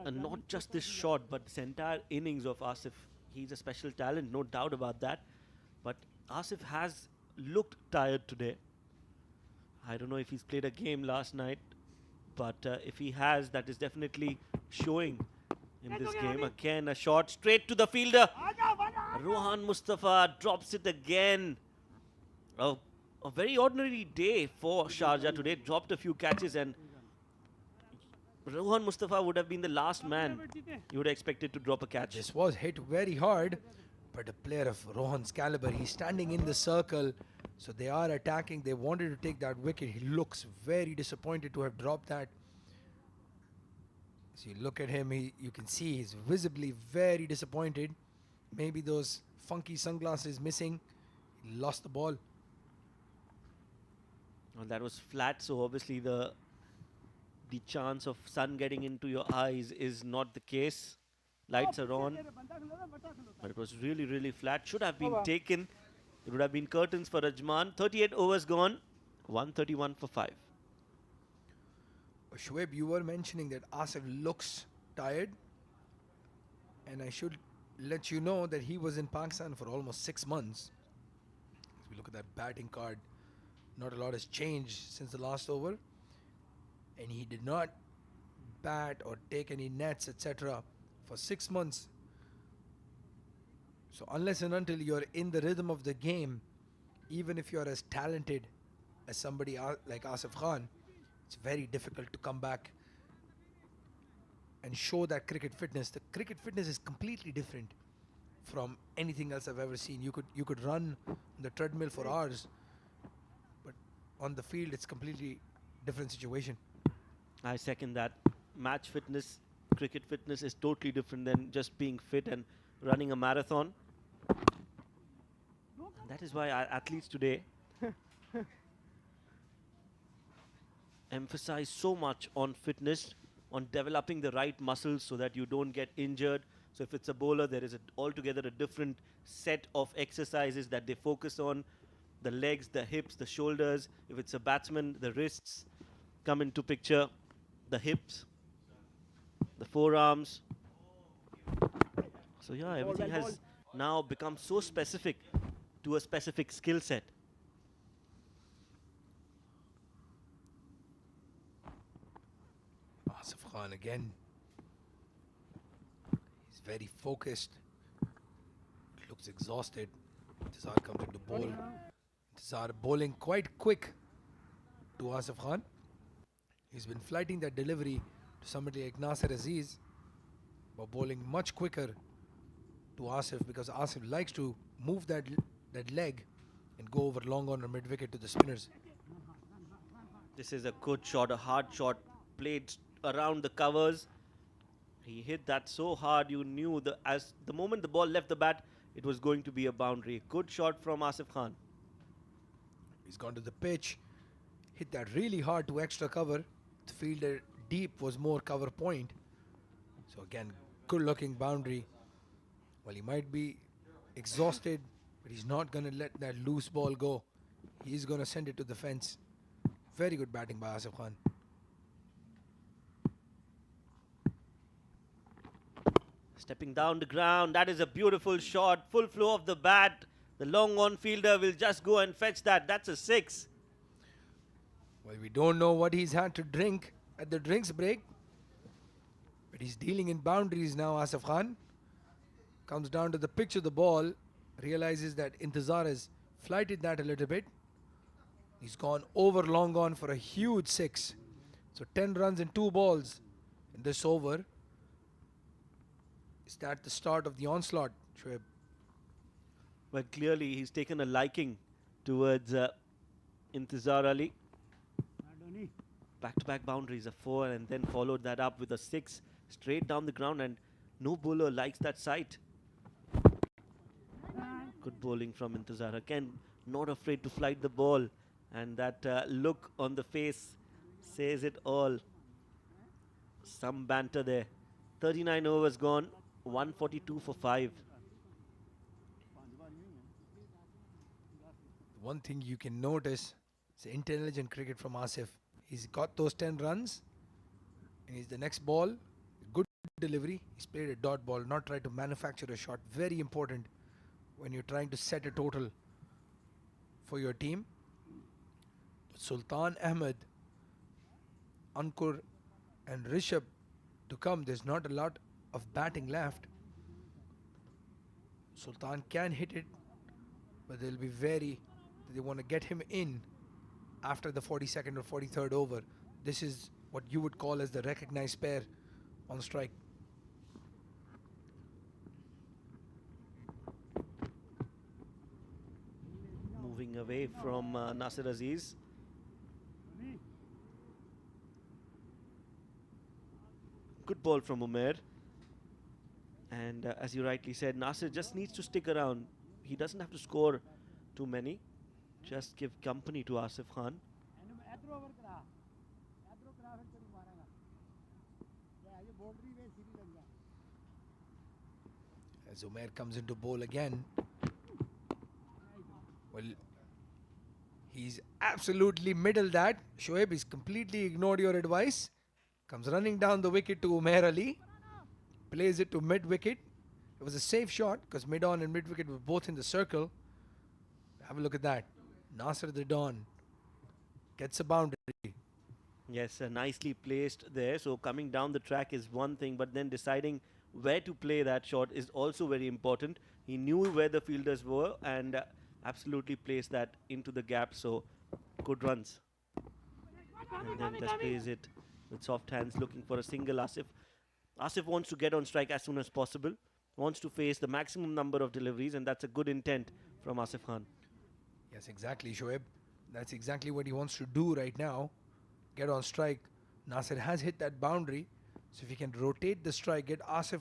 not just this shot, but this entire innings of Asif. He's a special talent, no doubt about that. But Asif has looked tired today. I don't know if he's played a game last night, but if he has, that is definitely showing in this game. Again, a shot straight to the fielder. Rohan Mustafa drops it again. A very ordinary day for Sharjah today. Dropped a few catches, and Rohan Mustafa would have been the last man you would have expected to drop a catch. This was hit very hard, but a player of Rohan's caliber, he's standing in the circle, so they are attacking. They wanted to take that wicket. He looks very disappointed to have dropped that. So you look at him, you can see he's visibly very disappointed. Maybe those funky sunglasses missing. He lost the ball. Well, that was flat, so obviously the chance of sun getting into your eyes is not the case. Lights are on, but it was really, really flat. Should have been taken. It would have been curtains for Ajman. 38 overs gone, 131 for 5. Shoaib, you were mentioning that Asif looks tired, and I should let you know that he was in Pakistan for almost 6 months. As we look at that batting card, not a lot has changed since the last over, and he did not bat or take any nets, etc. for 6 months. So unless and until you're in the rhythm of the game, even if you're as talented as somebody like Asif Khan, it's very difficult to come back and show that cricket fitness. The cricket fitness is completely different from anything else I've ever seen. You could run on the treadmill for hours, but on the field it's completely different situation. I second that. Match fitness, cricket fitness is totally different than just being fit and running a marathon. And that is why our athletes today emphasize so much on fitness, on developing the right muscles so that you don't get injured. So if it's a bowler, there is altogether a different set of exercises that they focus on. The legs, the hips, the shoulders. If it's a batsman, the wrists come into picture. The hips, the forearms. So yeah, everything has now become so specific to a specific skill set. Asif Khan again. He's very focused. Looks exhausted. Intizar comes into bowl. Intizar bowling quite quick to Asif Khan. He's been flighting that delivery to somebody like Nasir Aziz, but bowling much quicker to Asif because Asif likes to move that leg and go over long on or mid wicket to the spinners. This is a good shot, a hard shot, played around the covers. He hit that so hard, you knew as the moment the ball left the bat, it was going to be a boundary. Good shot from Asif Khan. He's gone to the pitch, hit that really hard to extra cover. The fielder deep was more cover point. So again, good looking boundary. Well, he might be exhausted, but he's not going to let that loose ball go. He's going to send it to the fence. Very good batting by Asif Khan. Stepping down the ground, that is a beautiful shot. Full flow of the bat. The long on fielder will just go and fetch that. That's a 6. Well, we don't know what he's had to drink at the drinks break, but he's dealing in boundaries now, Asif Khan. Comes down to the pitch of the ball, realizes that Intizar has flighted that a little bit. He's gone over long on for a huge 6. So 10 runs and 2 balls in this over. Is that the start of the onslaught, Shoaib? Well, clearly he's taken a liking towards Intizar Ali. Back-to-back boundaries, a 4, and then followed that up with a 6 straight down the ground, and no bowler likes that sight. Good bowling from Intizar. Again, not afraid to flight the ball, and that look on the face says it all. Some banter there. 39 overs gone, 142 for 5. One thing you can notice is intelligent cricket from Asif. He's got those 10 runs, and he's the next ball. Good delivery. He's played a dot ball, not tried to manufacture a shot. Very important when you're trying to set a total for your team. Sultan Ahmed, Ankur, and Rishabh to come. There's not a lot of batting left. Sultan can hit it, but they'll be they want to get him in after the 42nd or 43rd over. This is what you would call as the recognized pair on strike. Moving away from Nasir Aziz. Good ball from Umair. And as you rightly said, Nasir just needs to stick around. He doesn't have to score too many. Just give company to Asif Khan. As Umair comes into bowl again. Well, he's absolutely middled that. Shoaib, he's completely ignored your advice. Comes running down the wicket to Umair Ali. Plays it to mid wicket. It was a safe shot because mid on and mid wicket were both in the circle. Have a look at that. Nasir the Don gets a boundary. Yes, nicely placed there. So coming down the track is one thing, but then deciding where to play that shot is also very important. He knew where the fielders were and absolutely placed that into the gap. So good runs. And then just plays it with soft hands, looking for a single. Asif wants to get on strike as soon as possible, wants to face the maximum number of deliveries, and that's a good intent from Asif Khan. Yes, exactly, Shoaib. That's exactly what he wants to do right now. Get on strike. Nasir has hit that boundary. So if he can rotate the strike, get Asif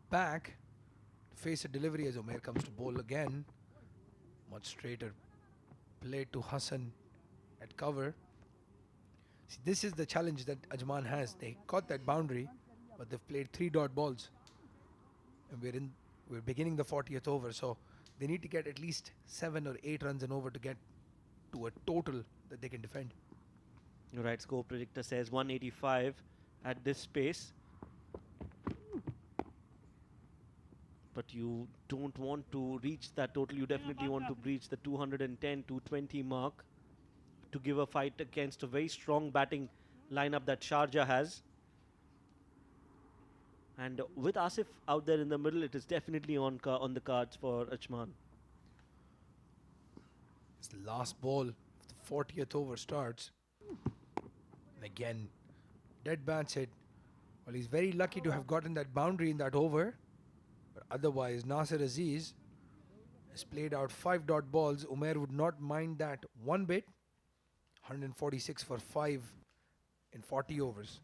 back, face a delivery as Umair comes to bowl again. Much straighter play to Hassan at cover. See, this is the challenge that Ajman has. They caught that boundary, but they've played 3 dot balls. And we're beginning the 40th over, so they need to get at least 7 or 8 runs and over to get to a total that they can defend. Right, score predictor says 185 at this pace. But you don't want to reach that total. You definitely want to breach the 210, 220 mark to give a fight against a very strong batting lineup that Sharjah has. And with Asif out there in the middle, it is definitely on the cards for Ajman. It's the last ball of the 40th over starts. And again, dead bats hit. Well, he's very lucky to have gotten that boundary in that over. But otherwise, Nasir Aziz has played out 5 dot balls. Umair would not mind that one bit. 146 for 5 in 40 overs.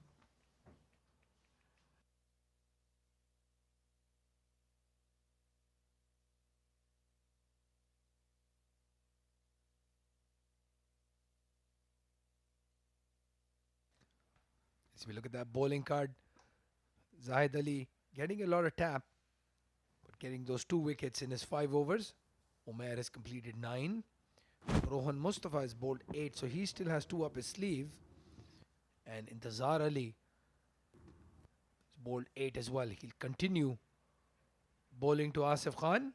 As we look at that bowling card, Zahid Ali getting a lot of tap, but getting those 2 wickets in his 5 overs. Umair has completed 9. Rohan Mustafa has bowled 8, so he still has 2 up his sleeve. And Intizar Ali has bowled 8 as well. He'll continue bowling to Asif Khan.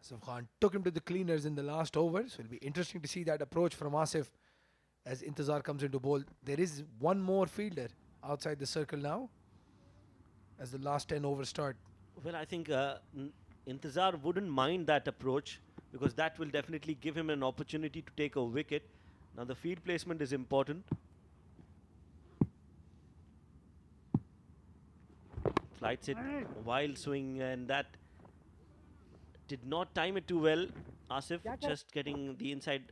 Asif Khan took him to the cleaners in the last over, so it'll be interesting to see that approach from Asif as Intizar comes into bowl. There is one more fielder outside the circle now as the last 10 overs start. Well, I think Intizar wouldn't mind that approach because that will definitely give him an opportunity to take a wicket. Now the field placement is important. Flights it, wild swing, and that did not time it too well. Asif just getting the inside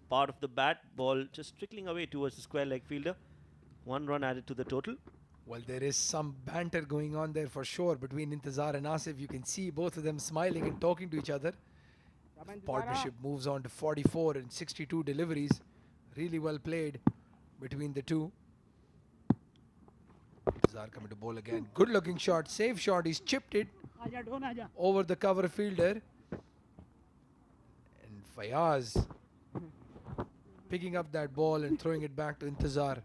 part of the bat, ball just trickling away towards the square leg fielder. 1 run added to the total. Well, there is some banter going on there for sure between Intizar and Asif. You can see both of them smiling and talking to each other. The partnership moves on to 44 and 62 deliveries. Really well played between the two. Intizar coming to bowl again. Good looking shot, safe shot. He's chipped it over the cover fielder. And Fayaz picking up that ball and throwing it back to Intizar.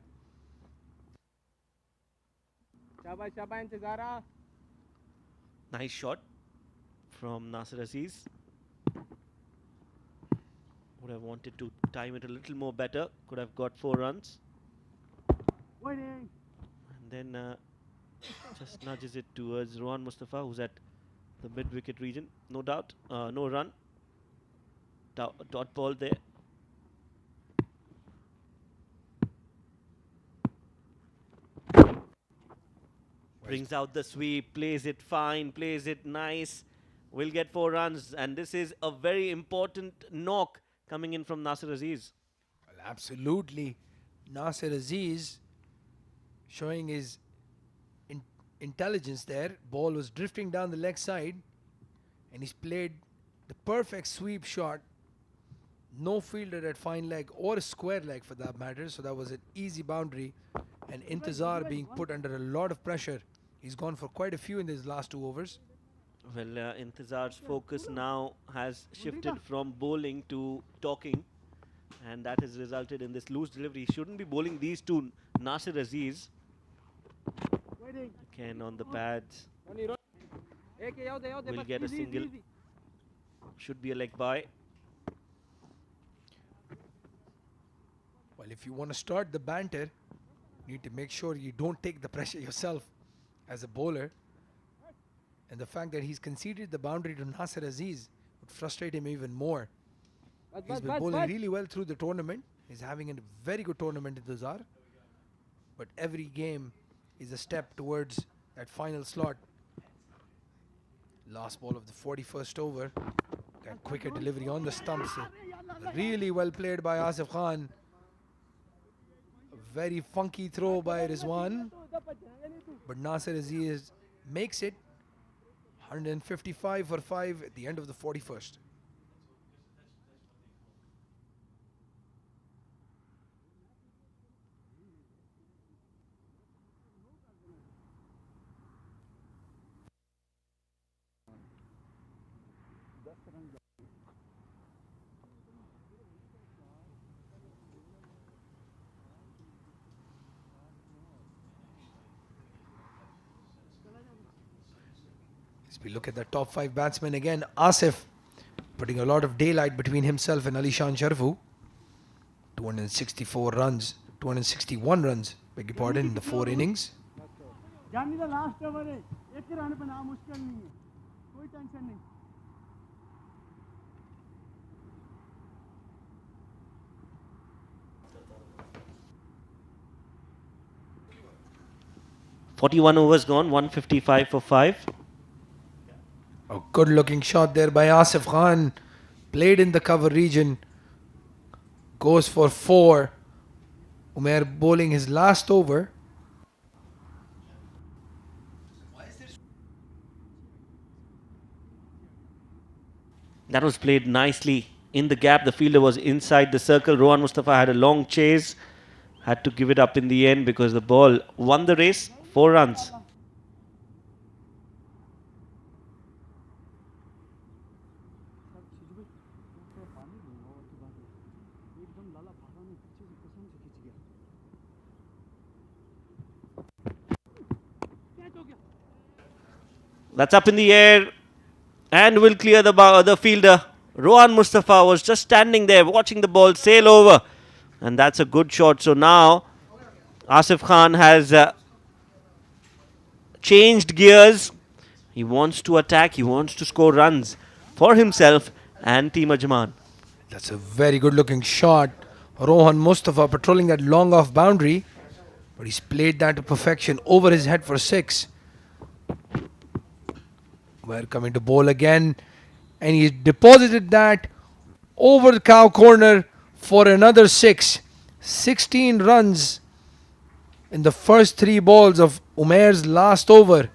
Nice shot from Nasir Aziz. Would have wanted to time it a little more better. Could have got 4 runs. And then just nudges it towards Rohan Mustafa, who's at the mid-wicket region. No doubt. No run. Dot ball there. Brings out the sweep, plays it fine, plays it nice. Will get 4 runs, and this is a very important knock coming in from Nasir Aziz. Well, absolutely. Nasir Aziz showing his intelligence there. Ball was drifting down the leg side, and he's played the perfect sweep shot. No fielder at fine leg or square leg for that matter, so that was an easy boundary. And Intizar being put under a lot of pressure. He's gone for quite a few in his last 2 overs. Well, Intizar's focus now has shifted from bowling to talking, and that has resulted in this loose delivery. He shouldn't be bowling these two. Nasir Aziz again on the pads. Will get a single. Should be a leg by. Well, if you want to start the banter, you need to make sure you don't take the pressure yourself as a bowler. And the fact that he's conceded the boundary to Nasser Aziz would frustrate him even more. He's been bowling really well through the tournament. He's having a very good tournament in Duzar. But every game is a step towards that final slot. Last ball of the 41st over. That quicker delivery on the stumps. Really well played by Asif Khan. A very funky throw by Rizwan. But Nasser Aziz makes it 155 for 5 at the end of the 41st. As we look at the top 5 batsmen again, Asif putting a lot of daylight between himself and Alishan Sharfu. 264 runs, 261 runs, beg your pardon, in the 4 innings. जानी दा last over है एक ही run बना मुश्किल नहीं है कोई tension नहीं 41 overs gone, 155 for 5. A good looking shot there by Asif Khan. Played in the cover region. Goes for 4. Umair bowling his last over. That was played nicely in the gap. The fielder was inside the circle. Rohan Mustafa had a long chase. Had to give it up in the end because the ball won the race. 4 runs. That's up in the air and will clear the fielder. Rohan Mustafa was just standing there watching the ball sail over, and that's a good shot. So now Asif Khan has changed gears. He wants to attack, he wants to score runs for himself and Team Ajman. That's a very good looking shot. Rohan Mustafa patrolling that long off boundary, but he's played that to perfection over his head for 6. We're coming to bowl again, and he deposited that over the cow corner for another 6. 16 runs in the first 3 balls of Umair's last over.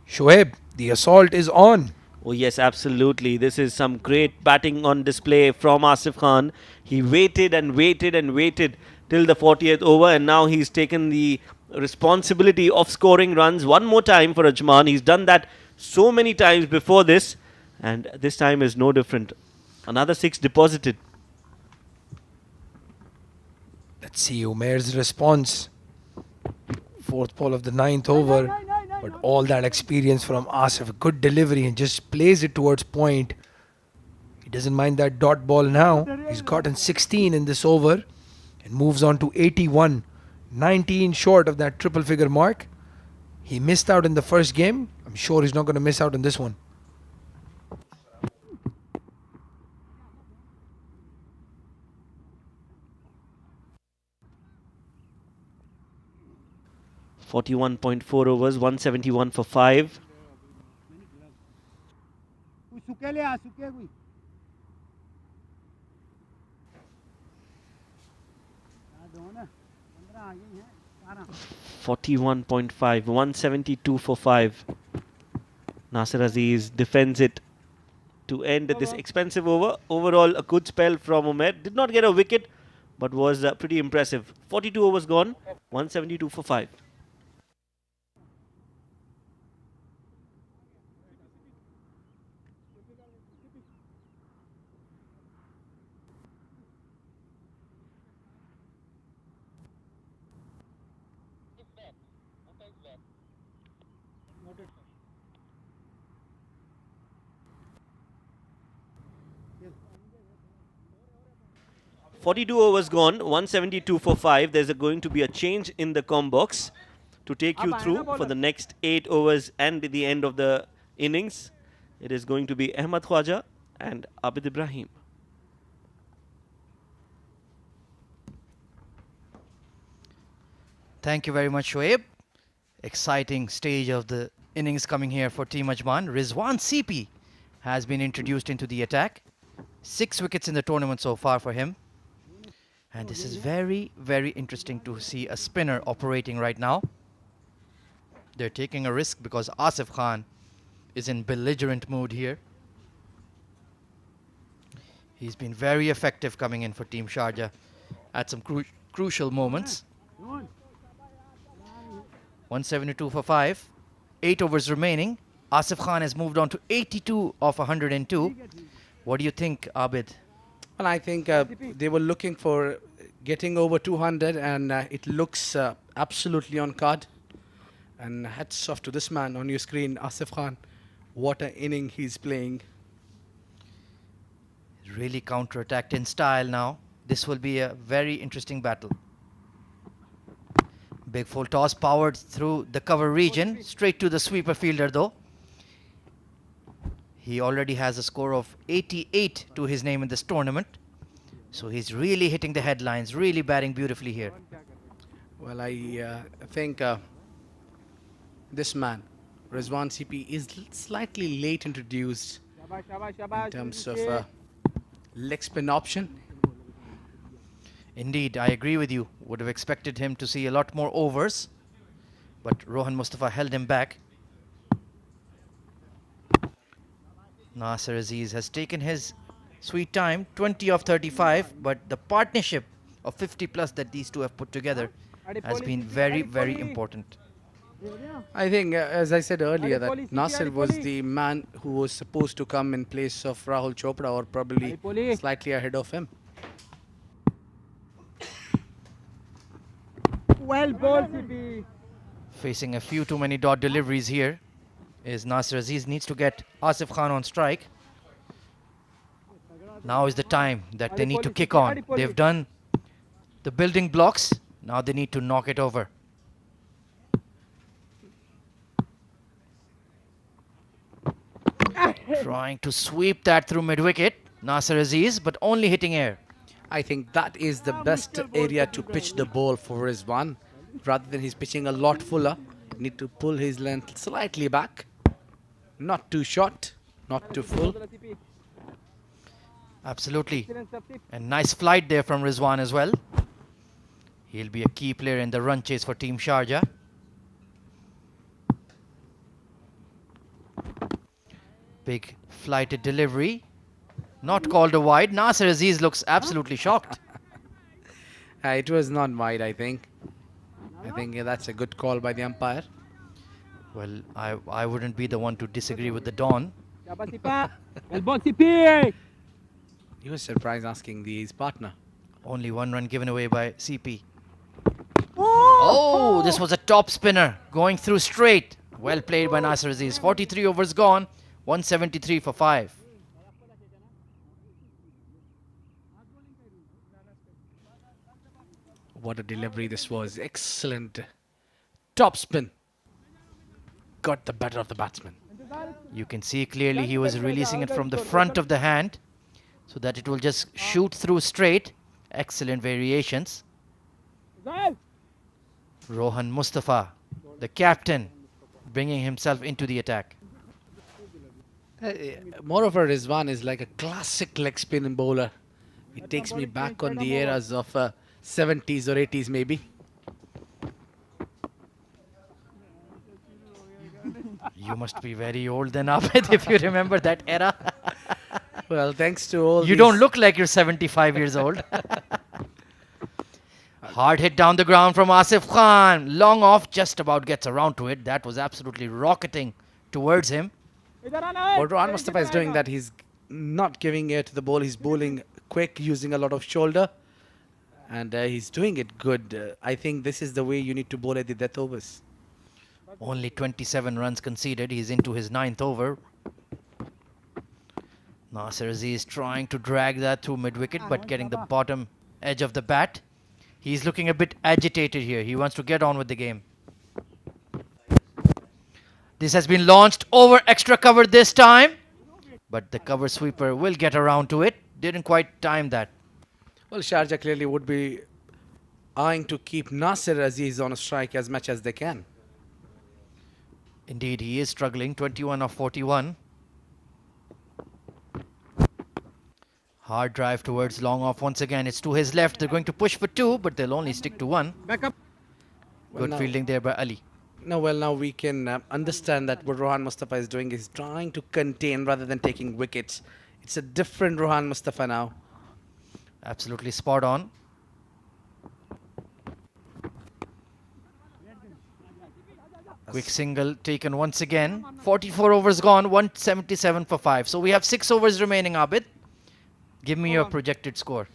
Shoaib, the assault is on. Oh yes, absolutely. This is some great batting on display from Asif Khan. He waited and waited and waited till the 40th over, and now he's taken the responsibility of scoring runs one more time for Ajman. He's done that so many times before this, and this time is no different. Another 6 deposited. Let's see Umair's response. 4th ball of the 9th over, but all that experience from Asif, good delivery, and just plays it towards point. He doesn't mind that dot ball now. He's gotten 16 in this over and moves on to 81. 19 short of that triple figure mark. He missed out in the first game. I'm sure he's not going to miss out on this one. .4 overs, 171 for 5. सूखे ले आ सूखे कोई 41.5, 172 for 5. Nasser Aziz defends it to end this expensive over. Overall, a good spell from Umair. Did not get a wicket, but was pretty impressive. 42 overs gone, 172 for 5. .42 overs gone, 172 for 5. There's going to be a change in the com box to take you through for the next 8 overs and the end of the innings. It is going to be Ahmad Khwaja and Abid Ibrahim. Thank you very much, Shoaib. Exciting stage of the innings coming here for Team Ajman. Rizwan CP has been introduced into the attack. 6 wickets in the tournament so far for him. And this is very, very interesting to see a spinner operating right now. They're taking a risk because Asif Khan is in belligerent mood here. He's been very effective coming in for Team Sharjah at some crucial moments. 172 for 5. 8 overs remaining. Asif Khan has moved on to 82 of 102. What do you think, Abid? Well, I think they were looking for getting over 200, and it looks absolutely on card. And hats off to this man on your screen, Asif Khan. What an inning he's playing. Really counter-attacked in style now. This will be a very interesting battle. Big full toss powered through the cover region. Straight to the sweeper fielder though. He already has a score of 88 to his name in this tournament. So he's really hitting the headlines, really batting beautifully here. Well, I think this man, Rizwan CP, is slightly late introduced in terms of leg spin option. Indeed, I agree with you. Would have expected him to see a lot more overs. But Rohan Mustafa held him back. Nasser Aziz has taken his sweet time, 20 of 35, but the partnership of 50 plus that these two have put together has been very, very important. I think, as I said earlier, that Nasser was the man who was supposed to come in place of Rahul Chopra, or probably slightly ahead of him. Well bowled, CP. Facing a few too many dot deliveries here is Nasser Aziz. Needs to get Asif Khan on strike. Now is the time that they need to kick on. They've done the building blocks. Now they need to knock it over. Trying to sweep that through mid-wicket. Nasser Aziz, but only hitting air. I think that is the best area to pitch the ball for Rizwan. Rather than he's pitching a lot fuller, need to pull his length slightly back. Not too short, not too full. Absolutely. And nice flight there from Rizwan as well. He'll be a key player in the run chase for Team Sharjah. Big flighted delivery. Not called a wide. Nasser Aziz looks absolutely shocked. It was not wide, I think. I think that's a good call by the umpire. Well, I wouldn't be the one to disagree with the Don. Well bowled, CP. He was surprised asking his partner. Only 1 run given away by CP. Oh, this was a top spinner going through straight. Well played by Nasser Aziz. 43 overs gone. 173 for 5. What a delivery this was. Excellent. Top spin. Got the better of the batsman. You can see clearly he was releasing it from the front of the hand so that it will just shoot through straight. Excellent variations. Rohan Mustafa, the captain, bringing himself into the attack. Moreover, Rizwan is like a classic leg spin bowler. It takes me back on the eras of 70s or 80s maybe. You must be very old then, Abid, if you remember that era. Well, thanks to all You don't look like you're 75 years old. Hard hit down the ground from Asif Khan. Long off, just about gets around to it. That was absolutely rocketing towards him. What Rohan Mustafa is doing, that he's not giving air to the ball. He's bowling quick, using a lot of shoulder. And he's doing it good. I think this is the way you need to bowl at the death overs. Only 27 runs conceded. He's into his 9th over. Nasser Aziz trying to drag that through mid-wicket, but getting the bottom edge of the bat. He's looking a bit agitated here. He wants to get on with the game. This has been launched over extra cover this time, but the cover sweeper will get around to it. Didn't quite time that. Well, Sharjah clearly would be eyeing to keep Nasser Aziz on a strike as much as they can. Indeed, he is struggling. 21 of 41. Hard drive towards long off once again. It's to his left. They're going to push for 2, but they'll only stick to 1. Back up. Well, Good now- fielding there by Ali. No, well, now we can understand that what Rohan Mustafa is doing is trying to contain rather than taking wickets. It's a different Rohan Mustafa now. Absolutely spot on. Quick single taken once again. 44 overs gone, 177 for 5. So we have 6 overs remaining, Abid. Give me your projected score.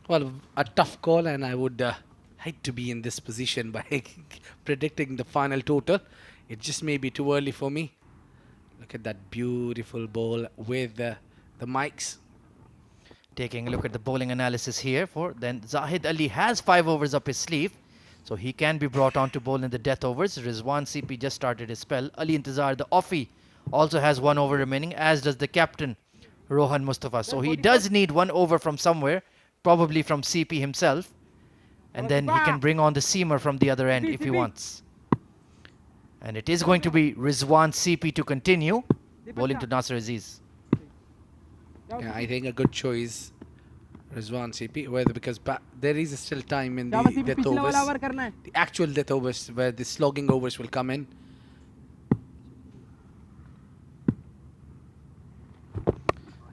Well, a tough call, and I would hate to be in this position by predicting the final total. It just may be too early for me. Look at that beautiful ball with the mics. Taking a look at the bowling analysis here. For then Zahid Ali has 5 overs up his sleeve, so he can be brought on to bowl in the death overs. Rizwan CP just started his spell. Ali Intizar, the offie, also has 1 over remaining, as does the captain Rohan Mustafa. So he does need 1 over from somewhere, probably from CP himself, and then he can bring on the seamer from the other end if he wants. And it is going to be Rizwan CP to continue, bowling to Nasser Aziz. Yeah, I think a good choice, Rizwan CP, whether because there is still time in the शाबाश CP, death पिछला overs, वाला over करना है. the actual death overs where the slogging overs will come in.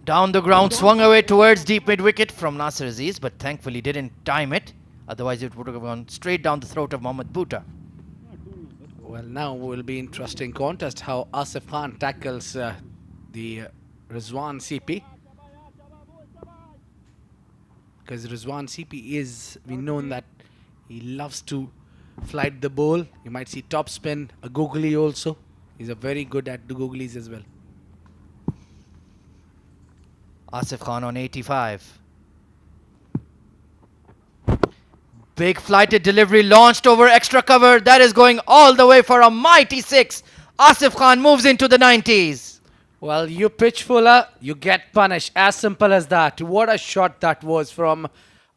Down the ground, swung away towards deep mid wicket from Nasser Aziz, but thankfully didn't time it. Otherwise, it would have gone straight down the throat of Mohammad Bhuta. Well, now will be interesting contest how Asif Khan tackles the Rizwan CP. Because Rizwan CP is, we know that he loves to flight the ball. You might see top spin, a googly also. He's a very good at the googlies as well. Asif Khan on 85. Big flighted delivery launched over extra cover. That is going all the way for a mighty 6. Asif Khan moves into the 90s. Well, you pitch fuller, you get punished. As simple as that. What a shot that was from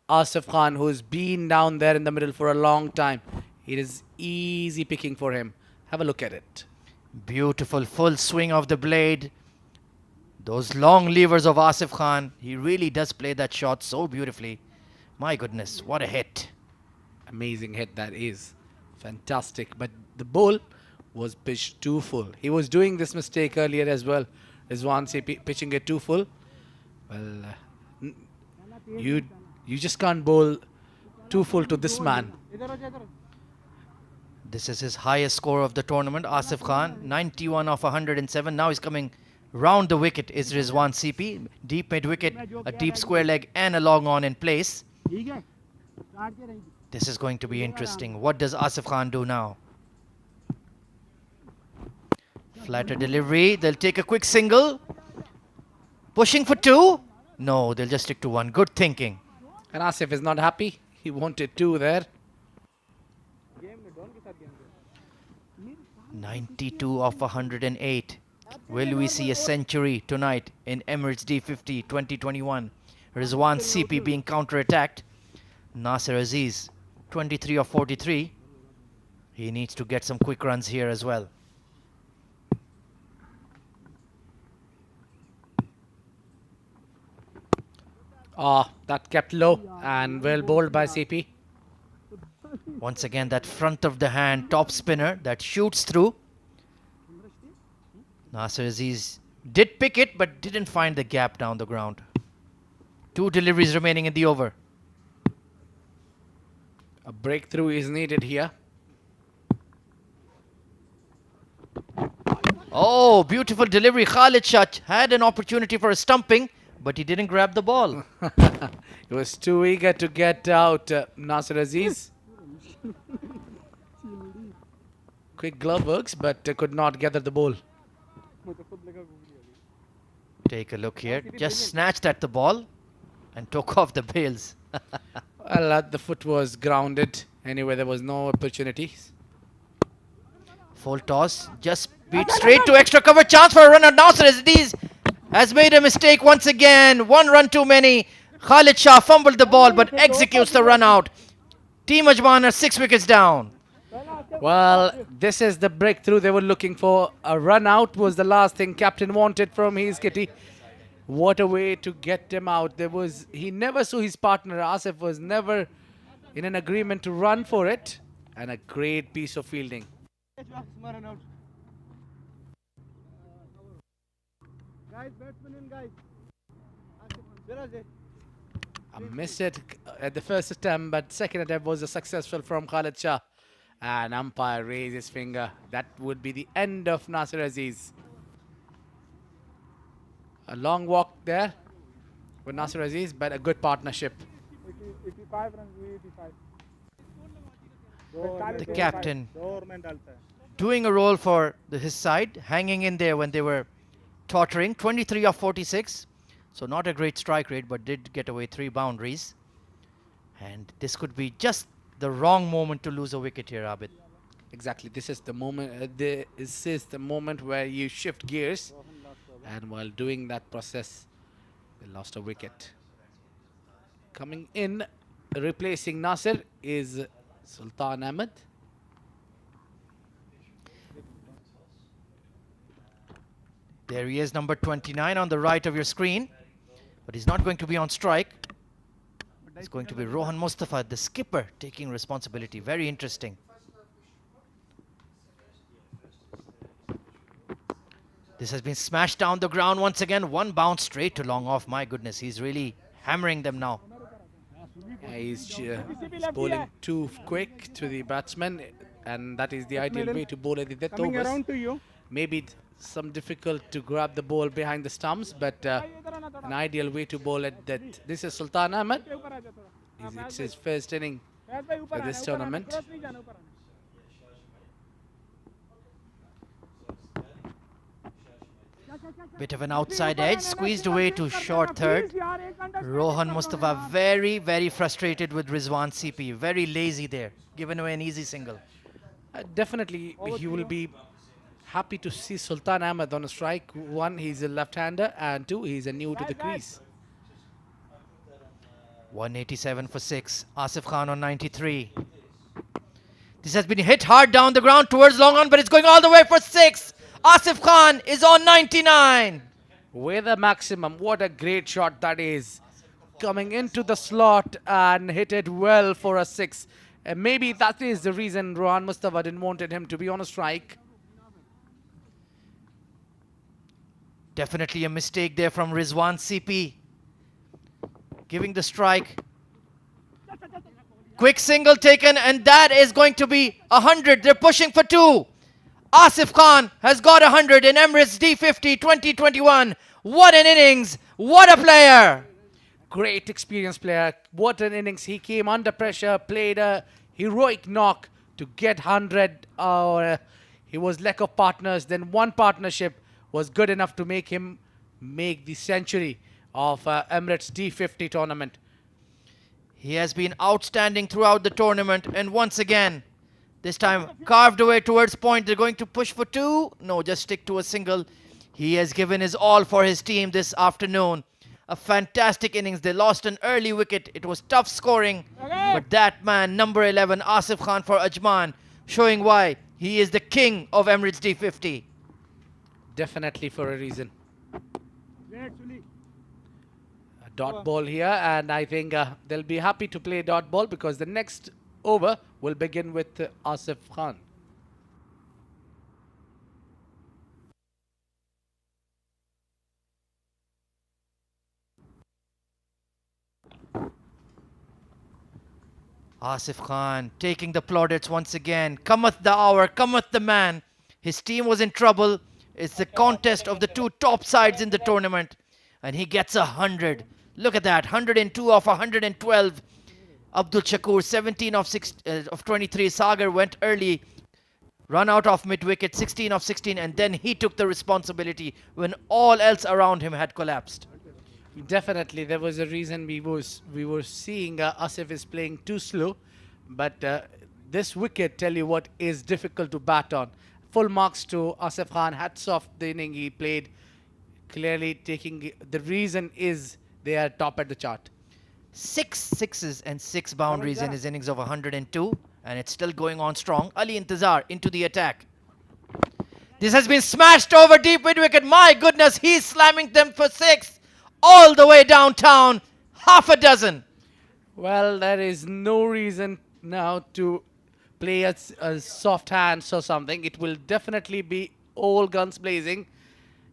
Asif Khan, who's been down there in the middle for a long time. It is easy picking for him. Have a look at it. Beautiful full swing of the blade. Those long levers of Asif Khan. He really does play that shot so beautifully. My goodness, what a hit. Amazing hit that is. Fantastic. But the ball was pitched too full. He was doing this mistake earlier as well. Rizwan CP pitching it too full. Well, you just can't bowl too full to this man. इधर हो जा, इधर हो. This is his highest score of the tournament. Asif Khan, 91 of 107. Now he's coming round the wicket is Rizwan CP. Deep mid wicket, a deep square leg and a long on in place. ठीक है. काट के रहेंगे. This is going to be interesting. What does Asif Khan do now? Flatter delivery. They'll take a quick single. Pushing for 2. No, they'll just stick to 1. Good thinking. And Asif is not happy. He wanted 2 there. Game में don के साथ game खेल. 92 of 108. Will we see a century tonight in Emirates D50 2021? Rizwan CP being counter-attacked. Nasser Aziz, 23 of 43. He needs to get some quick runs here as well. That kept low and well bowled by CP. Once again, that front of the hand top spinner that shoots through. Nasser Aziz did pick it but didn't find the gap down the ground. 2 deliveries remaining in the over. A breakthrough is needed here. Oh, beautiful delivery. Khalid Shah had an opportunity for a stumping, but he didn't grab the ball. He was too eager to get out Nasser Aziz. Quick glove works, but could not gather the ball. Take a look here. Just snatched at the ball and took off the bails. Well, the foot was grounded. Anyway, there was no opportunity. Full toss, just beat straight to extra cover, chance for a run out. Nasser Aziz has made a mistake once again. One run too many. Khalid Shah fumbled the ball but executes the run out. Team Ajman are 6 wickets down. Well, this is the breakthrough they were looking for. A run out was the last thing captain wanted from his kitty. What a way to get him out. He never saw his partner. Asif was never in an agreement to run for it. And a great piece of fielding. Guys, batsman in, guys. I missed it at the first attempt, but second attempt was a successful from Khalid Shah. And umpire raised his finger. That would be the end of Nasir Aziz. A long walk there with Nasir Aziz, but a good partnership. 85 runs, 85. The captain doing a role for his side, hanging in there when they were tottering. 23 of 46. So not a great strike rate, but did get away 3 boundaries. And this could be just the wrong moment to lose a wicket here, Abid. Exactly. This is the moment. This is the moment where you shift gears, and while doing that process, they lost a wicket. Coming in, replacing Nasir is Sultan Ahmed. There he is, number 29 on the right of your screen. But he's not going to be on strike. It's going to be Rohan Mustafa, the skipper, taking responsibility. Very interesting. This has been smashed down the ground once again. One bounce straight to long off. My goodness, he's really hammering them now. He's bowling too quick to the batsman, and that is the ideal way to bowl at the death Coming overs. around to you. Maybe some difficult to grab the ball behind the stumps, but an ideal way to bowl at that. This is Sultan Ahmed. It's his first inning for this tournament. Bit of an outside edge, squeezed away to short third. Rohan Mustafa very, very frustrated with Rizwan CP. Very lazy there, giving away an easy single. Definitely, he will be happy to see Sultan Ahmed on a strike. One, he's a left-hander, and two, he's a new to the crease. 187 for 6. Asif Khan on 93. This has been hit hard down the ground towards long on, but it's going all the way for 6. Asif Khan is on 99. With a maximum. What a great shot that is. Coming into the slot and hit it well for a 6. And maybe that is the reason Rohan Mustafa didn't wanted him to be on a strike. Definitely a mistake there from Rizwan CP. Giving the strike. Quick single taken, and that is going to be 100. They're pushing for 2. Asif Khan has got 100 in Emirates D50 2021. What an innings. What a player. Great experienced player. What an innings. He came under pressure, played a heroic knock to get 100. He was lack of partners. Then one partnership was good enough to make him make the century of Emirates D50 tournament. He has been outstanding throughout the tournament, and once again, this time carved away towards point. They're going to push for 2. No, just stick to a single. He has given his all for his team this afternoon. A fantastic innings. They lost an early wicket. It was tough scoring. But that man, number 11, Asif Khan for Ajman, showing why he is the king of Emirates D50. Definitely for a reason. A dot ball here, and I think they'll be happy to play dot ball because the next over will begin with Asif Khan. Asif Khan taking the plaudits once again. Cometh the hour, cometh the man. His team was in trouble. It's the contest of the 2 top sides in the tournament. And he gets 100. Look at that, 102 of 112. Abdul Shakur, 17 of 23. Sagar went early, run out of mid-wicket, 16 of 16. And then he took the responsibility when all else around him had collapsed. Definitely, there was a reason we were seeing Asif is playing too slow, but this wicket, tell you what, is difficult to bat on. full marks to Asif Khan. Hats off the inning he played. Clearly taking the reason is they are top at the chart. 6 sixes and 6 boundaries in his innings of 102, and it's still going on strong. Ali Intizar into the attack. This has been smashed over deep mid wicket. My goodness, he's slamming them for 6 all the way downtown. Half a dozen. Well, there is no reason now to play a soft hands or something. It will definitely be all guns blazing.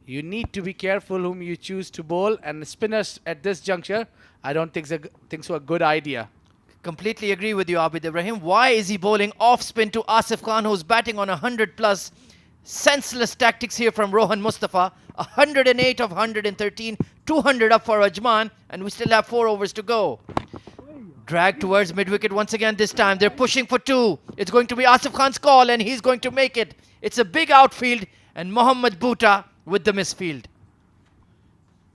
You need to be careful whom you choose to bowl, and spinners at this juncture, I don't think so a good idea. Completely agree with you, Abid Ibrahim. Why is he bowling off spin to Asif Khan, who's batting on 100 plus? Senseless tactics here from Rohan Mustafa. 108 of 113, 200 up for Ajman, and we still have 4 overs to go. Drag towards mid-wicket once again this time. They're pushing for 2. It's going to be Asif Khan's call, and he's going to make it. It's a big outfield, and Mohammad Bhuta with the misfield.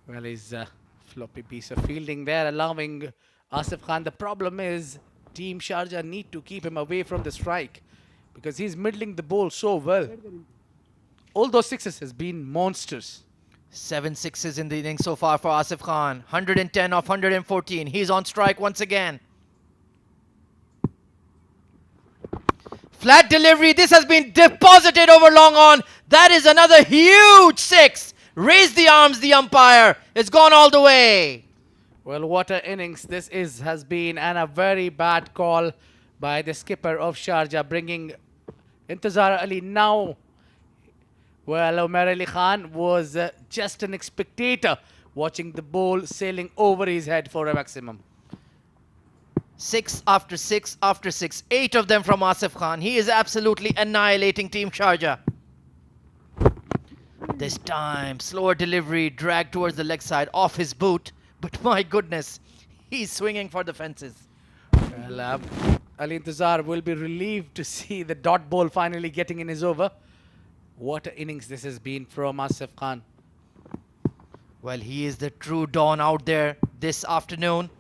Well, he's a floppy piece of fielding there, allowing Asif Khan. The problem is Team Sharjah need to keep him away from the strike because he's middling the ball so well. All those sixes has been monsters. 7 sixes in the inning so far for Asif Khan. 110 of 114. He's on strike once again. Flat delivery. This has been deposited over long on. That is another huge 6. Raise the arms, the umpire. It's gone all the way. Well, what an innings this has been, and a very bad call by the skipper of Sharjah, bringing Intizar Ali now. Well, Umar Ali Khan was just an spectator watching the ball sailing over his head for a maximum. 6 after 6 after 6. 8 of them from Asif Khan. He is absolutely annihilating Team Sharjah. This time, slower delivery, dragged towards the leg side off his boot. But my goodness, he's swinging for the fences. Well, Ali Intizar will be relieved to see the dot ball finally getting in his over. What an innings this has been from Asif Khan. Well, he is the true dawn out there this afternoon.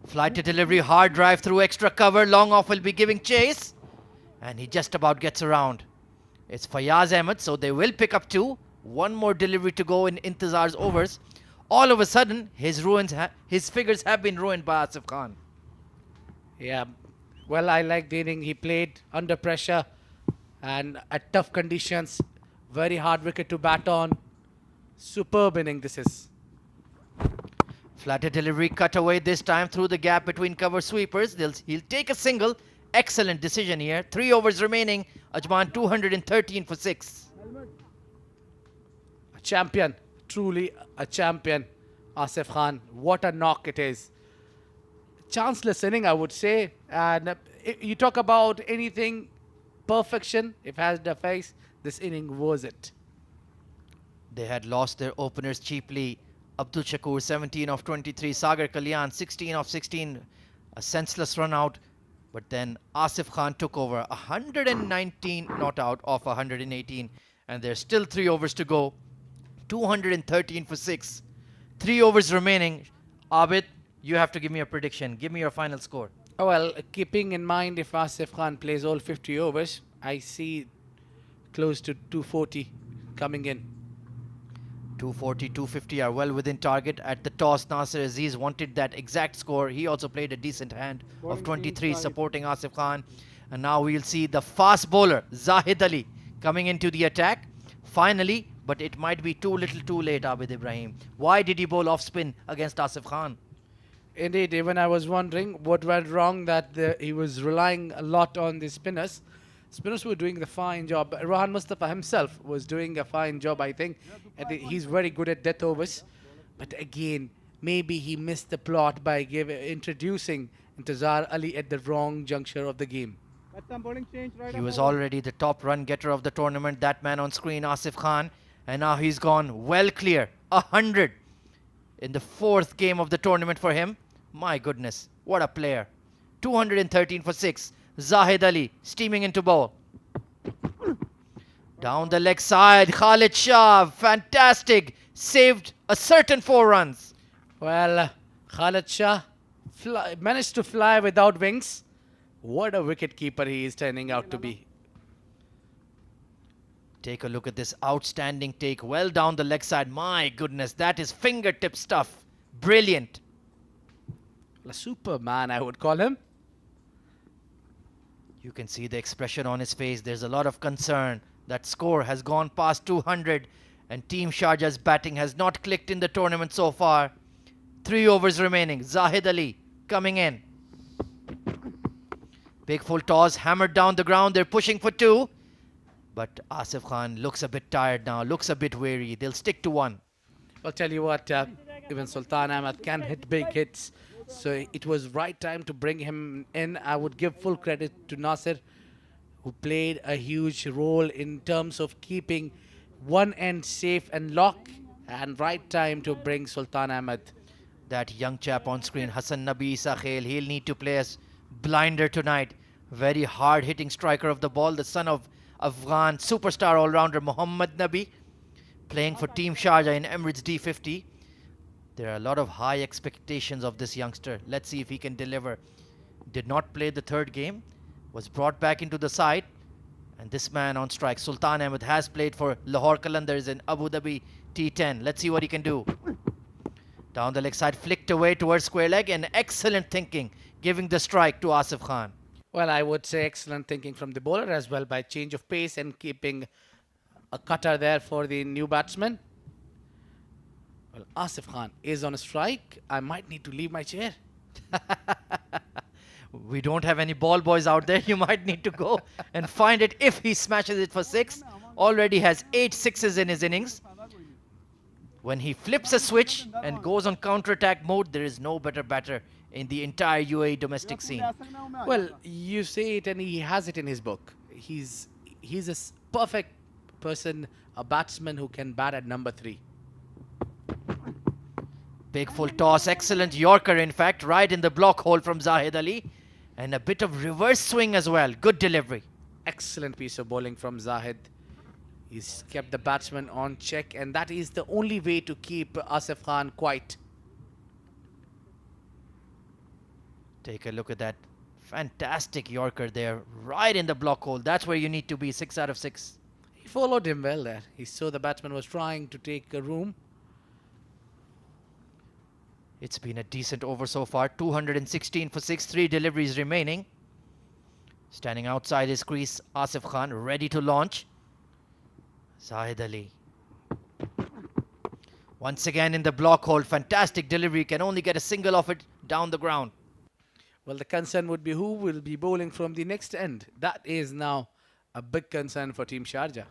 Flight to delivery, hard drive through extra cover. Long off will be giving chase. And he just about gets around. It's Fayaz Ahmed, so they will pick up 2. One more delivery to go in Intizar's overs. All of a sudden, his figures have been ruined by Asif Khan. Yeah, well, I like the inning he played under pressure and at tough conditions. Very hard wicket to bat on. Superb inning this is. Flatter delivery cut away this time through the gap between cover sweepers. He'll take a single. Excellent decision here. 3 overs remaining. Ajman 213 for 6. A champion. Truly a champion. Asif Khan. What a knock it is. Chanceless inning, I would say. And you talk about anything perfection, if has the face, this inning was it. They had lost their openers cheaply. Abdul Shakur 17 of 23, Sagar Kalyan 16 of 16, a senseless run out. But then Asif Khan took over, 119 not out of 118, and there's still 3 overs to go. 213 for 6. 3 overs remaining. Abid, you have to give me a prediction. Give me your final score. Well, keeping in mind if Asif Khan plays all 50 overs, I see close to 240 coming in. 240, 250 are well within target. At the toss, Nasir Aziz wanted that exact score. He also played a decent hand of 23, supporting Asif Khan. And now we'll see the fast bowler, Zahid Ali, coming into the attack. Finally, but it might be too little too late, Abid Ibrahim. Why did he bowl off spin against Asif Khan? Indeed, even I was wondering what went wrong, that he was relying a lot on the spinners. Spinners were doing the fine job. Rohan Mustafa himself was doing a fine job, I think. And he's very good at death overs. But again, maybe he missed the plot by introducing Intizar Ali at the wrong juncture of the game. He was already the top run getter of the tournament. That man on screen, Asif Khan. And now he's gone well clear. 100 in the 4th game of the tournament for him. My goodness, what a player. 213 for 6. Zahid Ali steaming into bowl. Down the leg side, Khalid Shah, fantastic. Saved a certain 4 runs. Well, Khalid Shah managed to fly without wings. What a wicket keeper he is turning out to be. Take a look at this outstanding take. Well down the leg side. My goodness, that is fingertip stuff. Brilliant. A superman, I would call him. You can see the expression on his face. There's a lot of concern. That score has gone past 200 and Team Sharjah's batting has not clicked in the tournament so far. 3 overs remaining. Zahid Ali coming in. Big full toss, hammered down the ground. They're pushing for 2. But Asif Khan looks a bit tired now, looks a bit weary. They'll stick to 1. I'll tell you what, even Sultan Ahmed can hit big hits. So it was right time to bring him in. I would give full credit to Nasir, who played a huge role in terms of keeping one end safe and lock, and right time to bring Sultan Ahmed. That young chap on screen, Hassan Nabi Sakhel, he'll need to play as blinder tonight. Very hard hitting striker of the ball, the son of Afghan superstar all-rounder Mohammad Nabi, playing for Team Sharjah in Emirates D50. There are a lot of high expectations of this youngster. Let's see if he can deliver. Did not play the 3rd game, was brought back into the side, and this man on strike, Sultan Ahmed, has played for Lahore Qalandars in Abu Dhabi T10. Let's see what he can do. Down the leg side, flicked away towards square leg, and excellent thinking, giving the strike to Asif Khan. Well, I would say excellent thinking from the bowler as well by change of pace and keeping a cutter there for the new batsman. Well, Asif Khan is on a strike. I might need to leave my chair. We don't have any ball boys out there. You might need to go and find it if he smashes it for 6. Already has 8 sixes in his innings. When he flips a switch and goes on counter-attack mode, there is no better batter in the entire UAE domestic scene. Well, you say it and he has it in his book. He's a perfect person, a batsman who can bat at number 3. Big full toss, excellent Yorker in fact, right in the block hole from Zahid Ali. And a bit of reverse swing as well. Good delivery. Excellent piece of bowling from Zahid. He's kept the batsman on check, and that is the only way to keep Asif Khan quiet. Take a look at that fantastic Yorker there, right in the block hole. That's where you need to be, 6 out of 6. He followed him well there. He saw the batsman was trying to take a room. It's been a decent over so far. 216 for 6, 3 deliveries remaining. Standing outside his crease, Asif Khan ready to launch. Zahid Ali. Once again in the block hole. Fantastic delivery. Can only get a single of it down the ground. Well, the concern would be who will be bowling from the next end. That is now a big concern for Team Sharjah.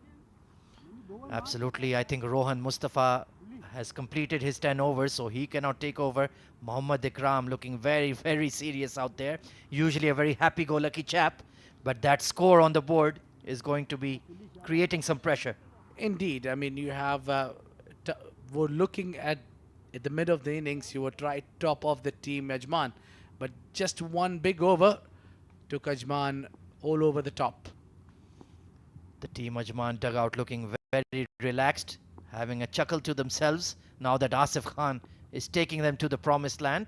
Absolutely. I think Rohan Mustafa has completed his 10 overs, so he cannot take over. Mohammad Ikram looking very, very serious out there. Usually a very happy-go-lucky chap, but that score on the board is going to be creating some pressure. Indeed. I mean, you have... were looking at the mid of the innings, you were right top of the team, Ajman. But just one big over took Ajman all over the top. The team Ajman dugout looking very relaxed, having a chuckle to themselves now that Asif Khan is taking them to the promised land.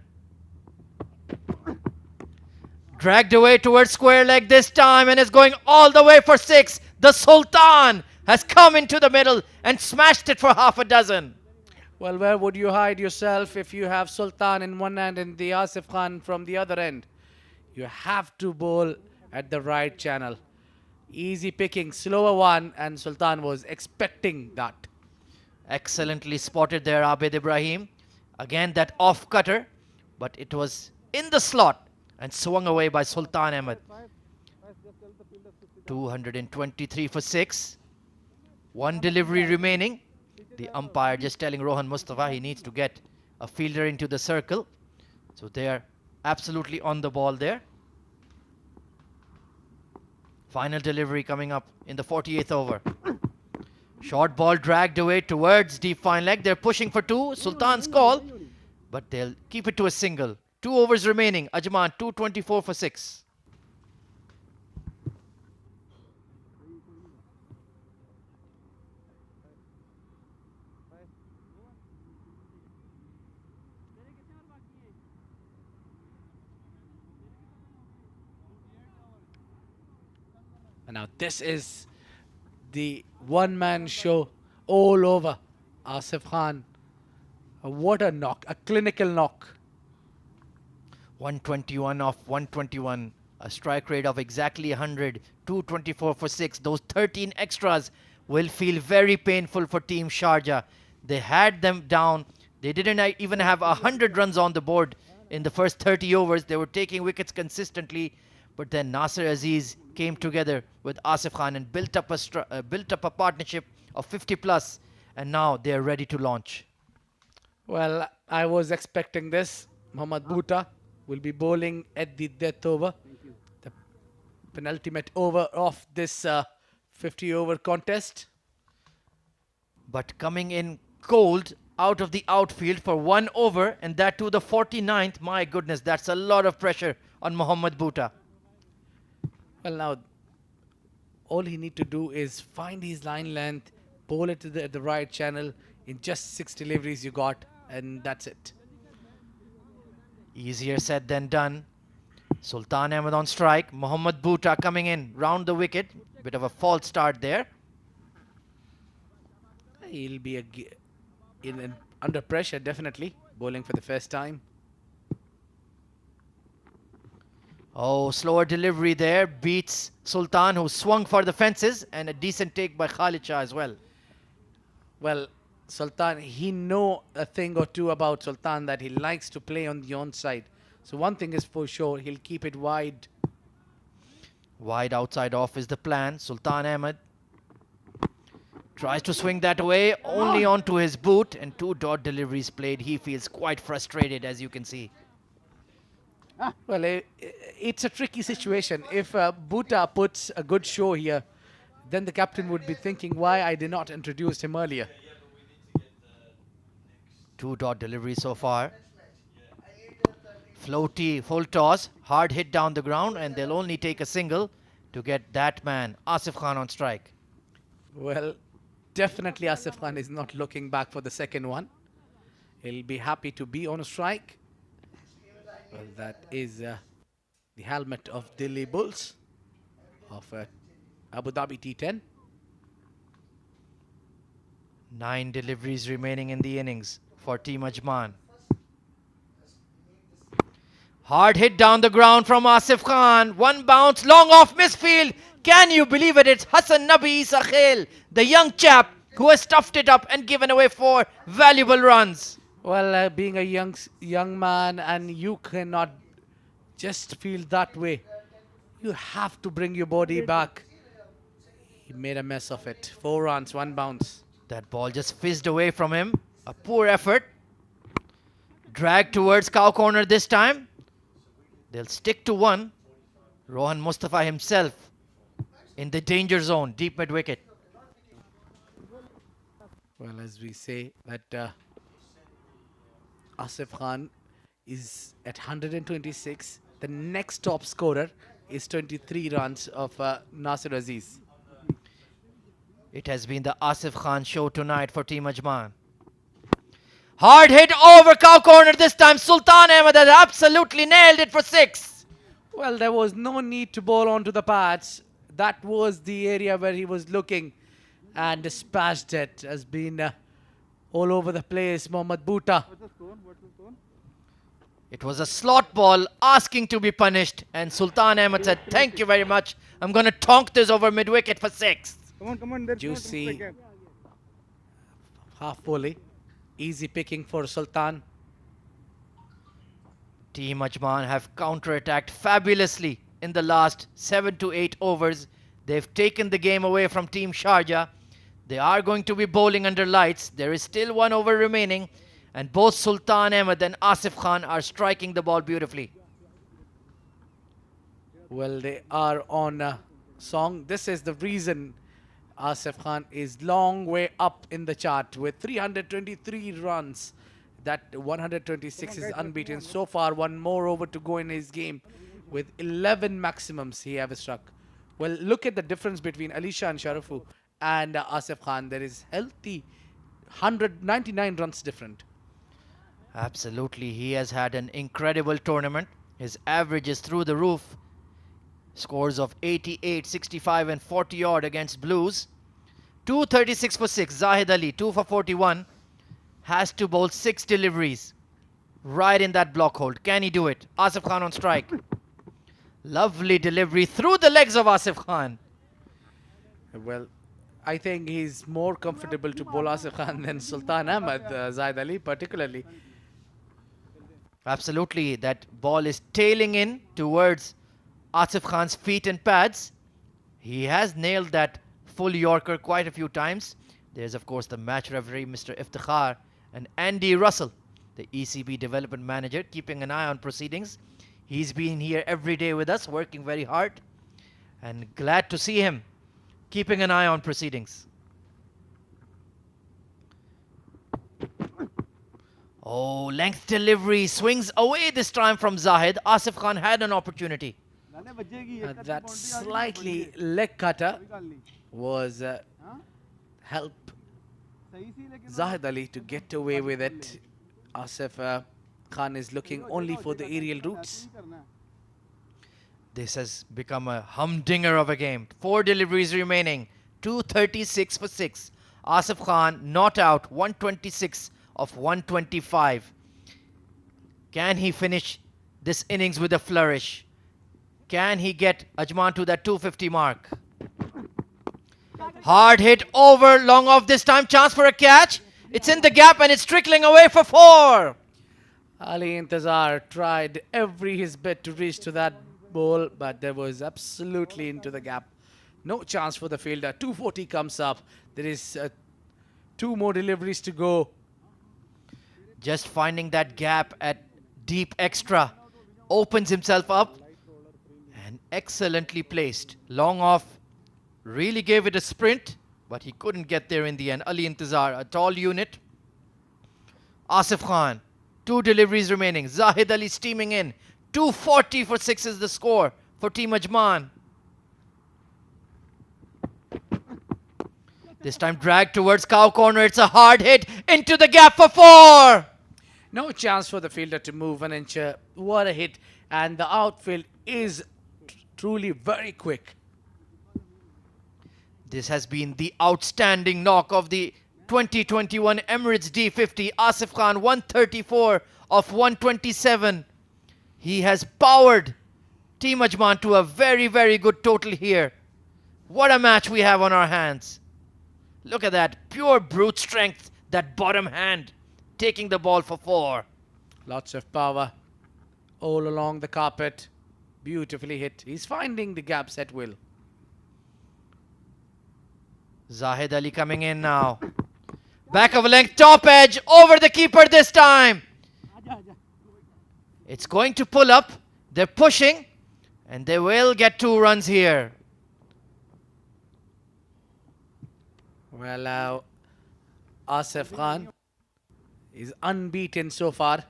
Dragged away towards square leg this time and is going all the way for 6. The Sultan has come into the middle and smashed it for half a dozen. Well, where would you hide yourself if you have Sultan in one end and the Asif Khan from the other end? You have to bowl at the right channel. Easy picking, slower one, and Sultan was expecting that. Excellently spotted there, Abid Ibrahim. Again, that off cutter, but it was in the slot and swung away by Sultan Ahmed. 223 for 6. 1 delivery remaining. The umpire just telling Rohan Mustafa he needs to get a fielder into the circle. So they are absolutely on the ball there. Final delivery coming up in the 48th over. Short ball dragged away towards deep fine leg. They're pushing for 2. Sultan's call, but they'll keep it to a single. 2 overs remaining. Ajman 224 for 6. And now this is the one-man show all over. Asif Khan, what a knock, a clinical knock. 121 off 121. A strike rate of exactly 100. 224 for 6. Those 13 extras will feel very painful for Team Sharjah. They had them down. They didn't even have 100 runs on the board in the first 30 overs. They were taking wickets consistently. But then Nasser Aziz came together with Asif Khan and built up a partnership of 50 plus. And now they are ready to launch. Well, I was expecting this. Mohammad Bhuta will be bowling at the death over, the penultimate over of this 50 over contest. But coming in cold out of the outfield for 1 over, and that to the 49th, my goodness, that's a lot of pressure on Mohammad Bhuta. Well, now all he need to do is find his line length, bowl it to the right channel. In just 6 deliveries you got, and that's it. Easier said than done. Sultan Ahmed on strike. Mohammad Bhuta coming in round the wicket. Bit of a false start there. He'll be under pressure, definitely, bowling for the first time. Oh, slower delivery there. Beats Sultan, who swung for the fences, and a decent take by Khalid Shah as well. Well, Sultan, he know a thing or two about Sultan, that he likes to play on the onside. So one thing is for sure, he'll keep it wide. Wide outside off is the plan. Sultan Ahmed tries to swing that away, only onto his boot, and 2 dot deliveries played. He feels quite frustrated, as you can see. Well, it's a tricky situation. If Bhuta puts a good show here, then the captain would be thinking why I did not introduce him earlier. 2 dot deliveries so far. Floaty, full toss, hard hit down the ground, and they'll only take a single to get that man, Asif Khan, on strike. Well, definitely Asif Khan is not looking back for the second one. He'll be happy to be on a strike. Well, that is the helmet of Delhi Bulls of Abu Dhabi T10. 9 deliveries remaining in the innings for Team Ajman. Hard hit down the ground from Asif Khan. 1 bounce, long off misfield. Can you believe it? It's Hassan Nabi Isa Khail, the young chap who has stuffed it up and given away 4 valuable runs. Well, being a young man, and you cannot just feel that way. You have to bring your body back. He made a mess of it. 4 runs, 1 bounce. That ball just fizzed away from him. A poor effort. Drag towards cow corner this time. They'll stick to 1. Rohan Mustafa himself in the danger zone, deep mid wicket. Well, as we say that Asif Khan is at 126. The next top scorer is 23 runs of Nasir Aziz. It has been the Asif Khan show tonight for Team Ajman. Hard hit over cow corner this time. Sultan Ahmed has absolutely nailed it for 6. Well, there was no need to bowl onto the pads. That was the area where he was looking, and dispatched it. Has been all over the place, Mohammad Bhuta. It was a slot ball asking to be punished, and Sultan Ahmed said, "Thank you very much. I'm going to tonk this over mid wicket for 6." Come on, there's Juicy half volley. Easy picking for Sultan. Team Ajman have counter-attacked fabulously in the last 7 to 8 overs. They've taken the game away from Team Sharjah. They are going to be bowling under lights. There is still 1 over remaining, and both Sultan Ahmed and Asif Khan are striking the ball beautifully. Well, they are on a song. This is the reason Asif Khan is long way up in the chart with 323 runs. That 126 is unbeaten. So far, 1 more over to go in his game with 11 maximums he have struck. Well, look at the difference between Alisha and Sharafu and Asif Khan. There is healthy 199 runs different. Absolutely, he has had an incredible tournament. His average is through the roof. Scores of 88, 65 and 40 odd against Blues. 236 for 6. Zahid Ali, 2 for 41. Has to bowl 6 deliveries. Right in that block hold. Can he do it? Asif Khan on strike. Lovely delivery through the legs of Asif Khan. Well, I think he's more comfortable to bowl Asif Khan than Sultan Ahmed, Zaid Ali particularly. Absolutely. That ball is tailing in towards Asif Khan's feet and pads. He has nailed that full Yorker quite a few times. There's, of course, the match referee, Mr. Iftikhar, and Andy Russell, the ECB development manager, keeping an eye on proceedings. He's been here every day with us, working very hard, and glad to see him keeping an eye on proceedings. Oh, length delivery swings away this time from Zahid. Asif Khan had an opportunity. That slightly leg cutter was help Zahid Ali to get away with it. Asif Khan is looking only for the aerial routes. This has become a humdinger of a game. 4 deliveries remaining. 236 for 6. Asif Khan not out. 126 of 125. Can he finish this innings with a flourish? Can he get Ajman to that 250 mark? Hard hit over, long off this time. Chance for a catch. It's in the gap and it's trickling away for 4. Ali Intezar tried every his bit to reach to that ball, but there was absolutely into the gap. No chance for the fielder. 240 comes up. There is 2 more deliveries to go. Just finding that gap at deep extra. Opens himself up. And excellently placed. Long off. Really gave it a sprint. But he couldn't get there in the end. Ali Intezar, a tall unit. Asif Khan. 2 deliveries remaining. Zahid Ali steaming in. 240 for 6 is the score for Team Ajman. This time dragged towards cow corner. It's a hard hit into the gap for 4. No chance for the fielder to move an inch. What a hit. And the outfield is truly very quick. This has been the outstanding knock of the 2021 Emirates D50. Asif Khan 134 of 127. He has powered Team Ajman to a very, very good total here. What a match we have on our hands. Look at that. Pure brute strength. That bottom hand taking the ball for 4. Lots of power all along the carpet. Beautifully hit. He's finding the gaps at will. Zahid Ali coming in now. Back of a length, top edge, over the keeper this time. It's going to pull up. They're pushing, and they will get 2 runs here. Well, Asif Khan is unbeaten so far.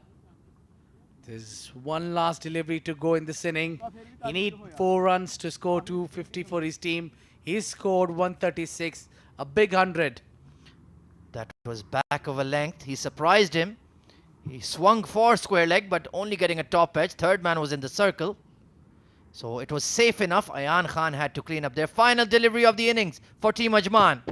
There's one last delivery to go in this inning. He needs 4 runs to score 250 for his team. He scored 136, a big 100. That was back of a length. He surprised him. He swung for square leg, but only getting a top edge. Third man was in the circle. So it was safe enough. Ayan Khan had to clean up their final delivery of the innings for Team Ajman.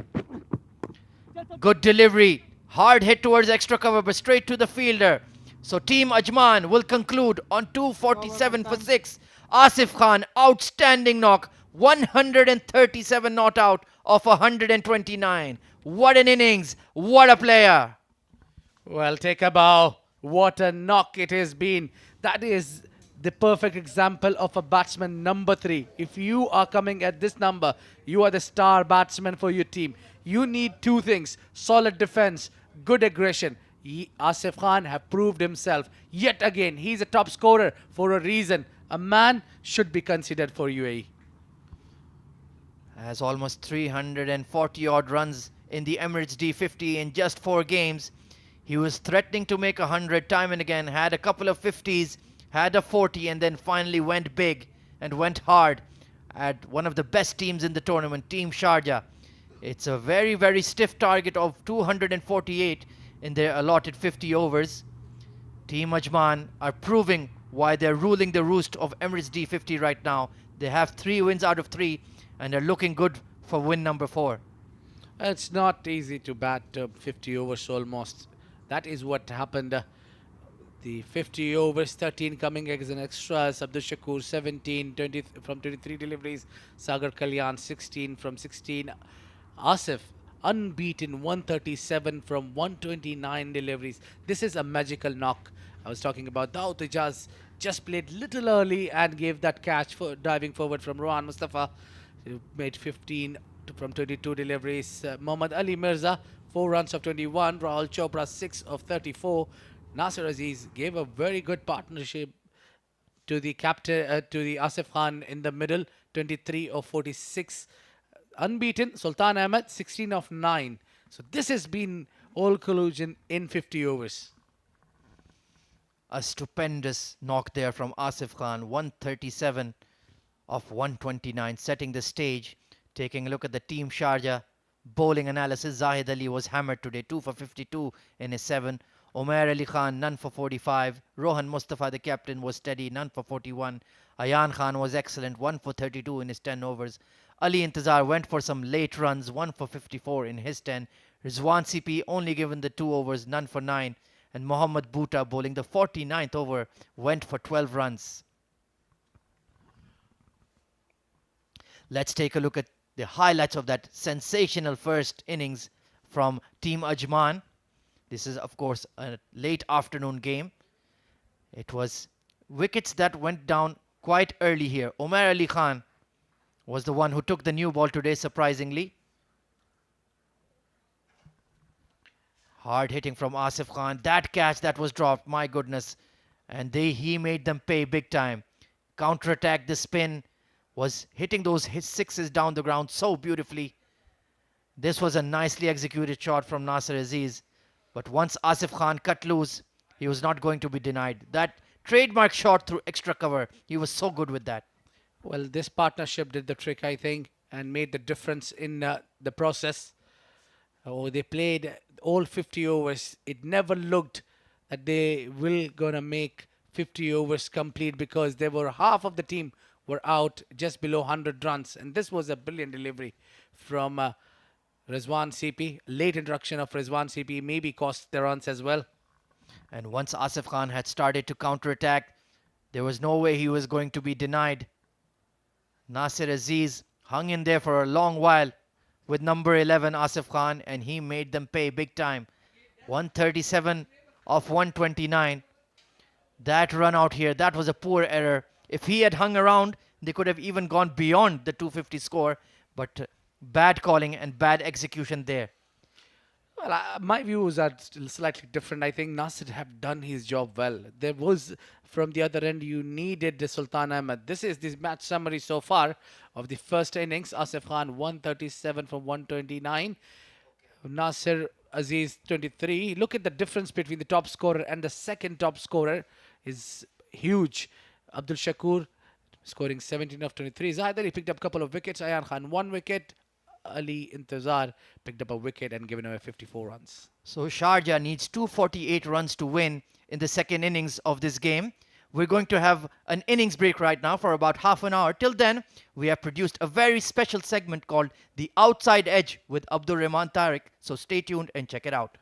Good delivery. Hard hit towards extra cover, but straight to the fielder. So Team Ajman will conclude on 247 for 6. Asif Khan, outstanding knock. 137 not out of 129. What an innings. What a player. Well, take a bow. What a knock it has been. That is the perfect example of a batsman number 3. If you are coming at this number, you are the star batsman for your team. You need 2 things. Solid defense, good aggression. Asif Khan have proved himself. Yet again, he's a top scorer for a reason. A man should be considered for UAE. Has almost 340 odd runs in the Emirates D50 in just 4 games. He was threatening to make 100 time and again, had a couple of 50s, had a 40, and then finally went big and went hard at one of the best teams in the tournament, Team Sharjah. It's a very, very stiff target of 248 in their allotted 50 overs. Team Ajman are proving why they're ruling the roost of Emirates D50 right now. They have 3 wins out of 3 and are looking good for win number 4. It's not easy to bat 50 overs almost. That is what happened. The 50 overs, 13 coming as an extras. Abdul Shakur 17, 20 from 23 deliveries. Sagar Kalyan 16 from 16. Asif unbeaten 137 from 129 deliveries. This is a magical knock. I was talking about Daud Ijaz just played little early and gave that catch for diving forward from Rohan Mustafa. He made 15 from 22 deliveries. Mohammad Ali Mirza 4 runs of 21. Rahul Chopra 6 of 34. Nasir Aziz gave a very good partnership to the captain, to the Asif Khan in the middle, 23 of 46. Unbeaten, Sultan Ahmed, 16 of 9. So this has been all collusion in 50 overs. A stupendous knock there from Asif Khan, 137 of 129, setting the stage. Taking a look at the team Sharjah bowling analysis, Zahid Ali was hammered today, 2 for 52 in his 7. Omer Ali Khan, none for 45. Rohan Mustafa, the captain, was steady, none for 41. Ayan Khan was excellent, 1 for 32 in his 10 overs. Ali Intizar went for some late runs, 1 for 54 in his 10. Rizwan CP only given the 2 overs, none for 9. And Mohammad Bhuta bowling the 49th over went for 12 runs. Let's take a look at the highlights of that sensational first innings from Team Ajman. This is, of course, a late afternoon game. It was wickets that went down quite early here. Omer Ali Khan was the one who took the new ball today, surprisingly. Hard hitting from Asif Khan. That catch that was dropped, my goodness. And he made them pay big time. Counter-attack, the spin was hitting those sixes down the ground so beautifully. This was a nicely executed shot from Nasir Aziz. But once Asif Khan cut loose, he was not going to be denied. That trademark shot through extra cover, he was so good with that. Well, this partnership did the trick, I think, and made the difference in the process. Oh, they played all 50 overs. It never looked that they will gonna make 50 overs complete because there were half of the team were out just below 100 runs, and this was a brilliant delivery from Rizwan CP. Late introduction of Rizwan CP maybe cost the runs as well. And once Asif Khan had started to counter-attack, there was no way he was going to be denied. Nasir Aziz hung in there for a long while with number 11 Asif Khan, and he made them pay big time. 137 of 129. That run out here, that was a poor error. If he had hung around, they could have even gone beyond the 250 score, but bad calling and bad execution there. Well, my views are still slightly different. I think Nasir have done his job well. There was, from the other end, you needed the Sultan Ahmed. This is this match summary so far of the first innings. Asif Khan 137 from 129. Nasir Aziz 23. Look at the difference between the top scorer and the second top scorer is huge. Abdul Shakur scoring 17 of 23. Zahid Ali picked up a couple of wickets. Ayan Khan 1 wicket. Ali Intizar picked up a wicket and given away 54 runs. So Sharjah needs 248 runs to win in the second innings of this game. We're going to have an innings break right now for about half an hour. Till then, we have produced a very special segment called The Outside Edge with Abdul Rahman Tariq. So stay tuned and check it out.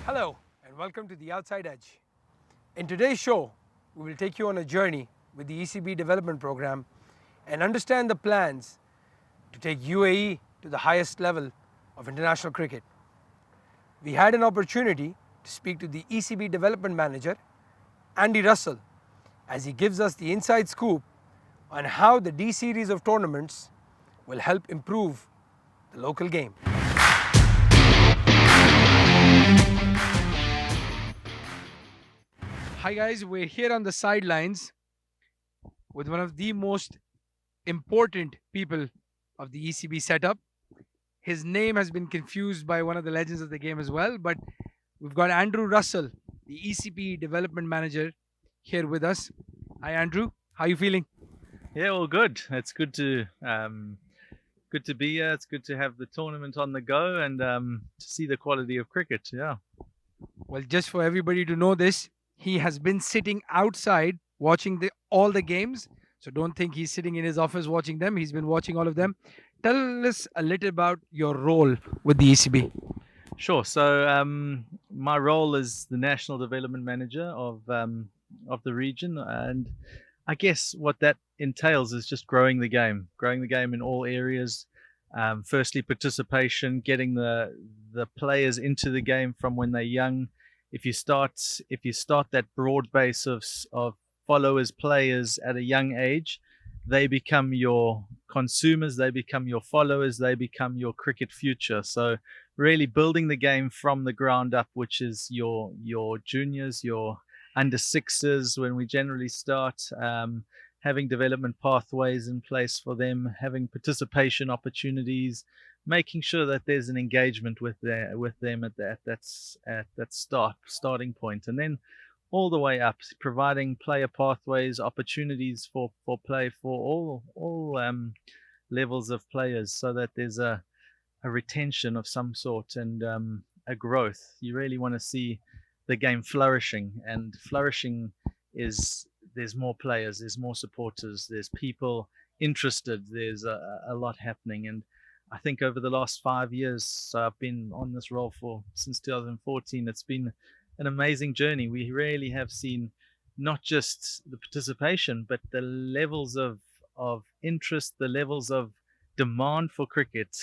Hello and welcome to The Outside Edge. In today's show, we will take you on a journey with the ECB development program and understand the plans to take UAE to the highest level of international cricket. We had an opportunity to speak to the ECB development manager, Andy Russell, as he gives us the inside scoop on how the D series of tournaments will help improve the local game. Hi guys, we're here on the sidelines with one of the most important people of the ECB setup. His name has been confused by one of the legends of the game as well, but we've got Andrew Russell, the ECB development manager, here with us. Hi Andrew, how are you feeling? Yeah, well, good. It's good good to be here. It's good to have the tournament on the go and to see the quality of cricket. Yeah. Well, just for everybody to know this, he has been sitting outside watching all the games. So don't think he's sitting in his office watching them. He's been watching all of them. Tell us a little about your role with the ECB. Sure. So my role is the National Development Manager of the region, and I guess what that entails is just growing the game in all areas. Firstly, participation, getting the players into the game from when they're young. If you start that broad base of followers, players at a young age, they become your consumers, they become your followers, they become your cricket future. So really building the game from the ground up, which is your juniors, your under sixes when we generally start, having development pathways in place for them, having participation opportunities, making sure that there's an engagement with them at that starting point, and then all the way up, providing player pathways, opportunities for play for all levels of players, so that there's a retention of some sort and a growth. You really want to see the game flourishing, and flourishing is there's more players, there's more supporters, there's people interested, there's a lot happening. And I think over the last 5 years, so I've been on this role since 2014, it's been an amazing journey. We really have seen not just the participation, but the levels of interest, the levels of demand for cricket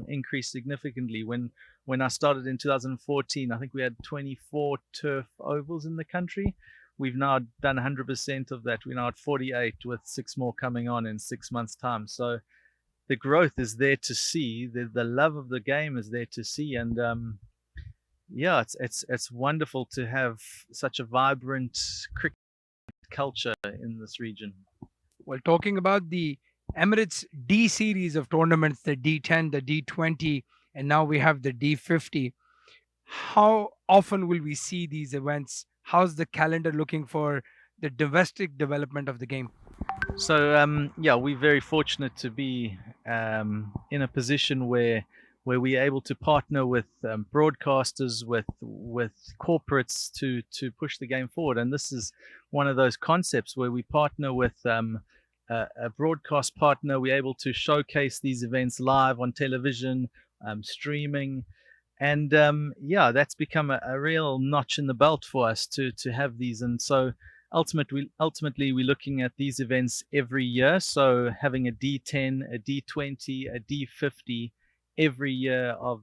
increased significantly. When I started in 2014, I think we had 24 turf ovals in the country. We've now done 100% of that. We're now at 48, with 6 more coming on in 6 months' time. So the growth is there to see. The love of the game is there to see, and yeah, it's wonderful to have such a vibrant cricket culture in this region. Well, talking about the Emirates D series of tournaments, the D10, the D20, and now we have the D50. How often will we see these events? How's the calendar looking for the domestic development of the game? So yeah, we're very fortunate to be in a position where we're able to partner with broadcasters, with corporates to push the game forward. And this is one of those concepts where we partner with a broadcast partner. We're able to showcase these events live on television, streaming. And yeah, that's become a real notch in the belt for us to have these. And so ultimately we're looking at these events every year. So having a D10, a D20, a D50 every year of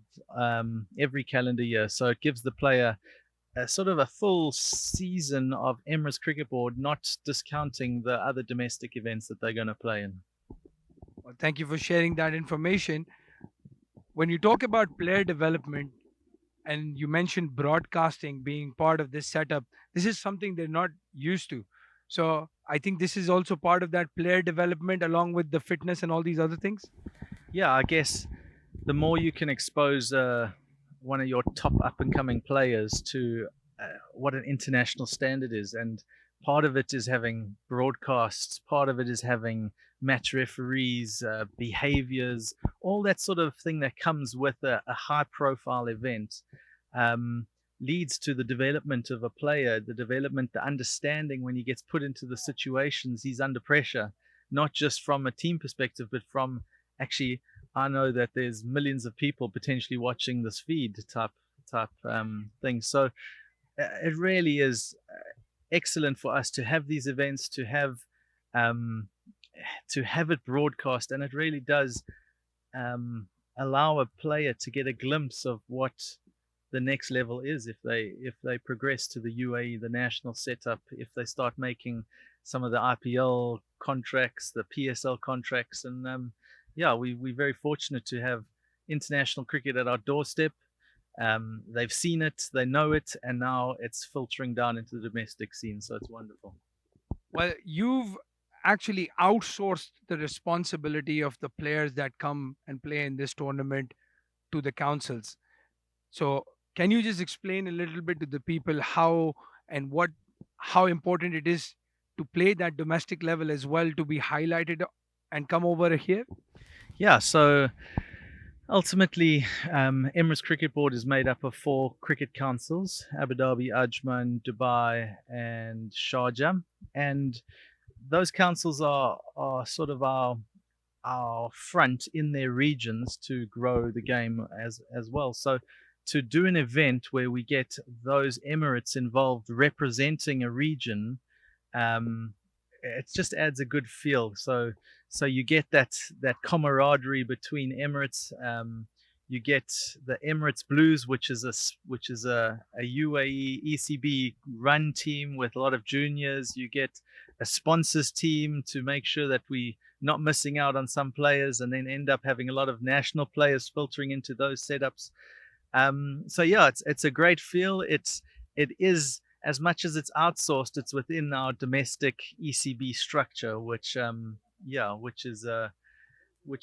every calendar year. So it gives the player a sort of a full season of Emirates Cricket Board, not discounting the other domestic events that they're going to play in. Well, thank you for sharing that information. When you talk about player development, and you mentioned broadcasting being part of this setup, this is something they're not used to. So I think this is also part of that player development, along with the fitness and all these other things. Yeah, I guess the more you can expose one of your top up-and-coming players to what an international standard is, and part of it is having broadcasts, part of it is having match referees, behaviors, all that sort of thing that comes with a high-profile event, leads to the development of a player, the understanding when he gets put into the situations he's under pressure, not just from a team perspective, but from actually, I know that there's millions of people potentially watching this feed type thing. So it really is excellent for us to have these events, to have it broadcast, and it really does allow a player to get a glimpse of what the next level is if they progress to the UAE, the national setup, if they start making some of the IPL contracts, the PSL contracts, and yeah, we're very fortunate to have international cricket at our doorstep. They've seen it, they know it, and now it's filtering down into the domestic scene, so it's wonderful. Well, you've actually outsourced the responsibility of the players that come and play in this tournament to the councils. So can you just explain a little bit to the people how important it is to play that domestic level as well, to be highlighted and come over here? Yeah, so ultimately, Emirates Cricket Board is made up of 4 cricket councils: Abu Dhabi, Ajman, Dubai, and Sharjah. And those councils are sort of our front in their regions to grow the game as well. So to do an event where we get those emirates involved representing a region, um, it just adds a good feel. So you get that camaraderie between Emirates. You get the Emirates Blues, which is a UAE ECB run team with a lot of juniors. You get a sponsors team to make sure that we not missing out on some players, and then end up having a lot of national players filtering into those setups. So yeah, it's a great feel. It is, as much as it's outsourced, it's within our domestic ECB structure, which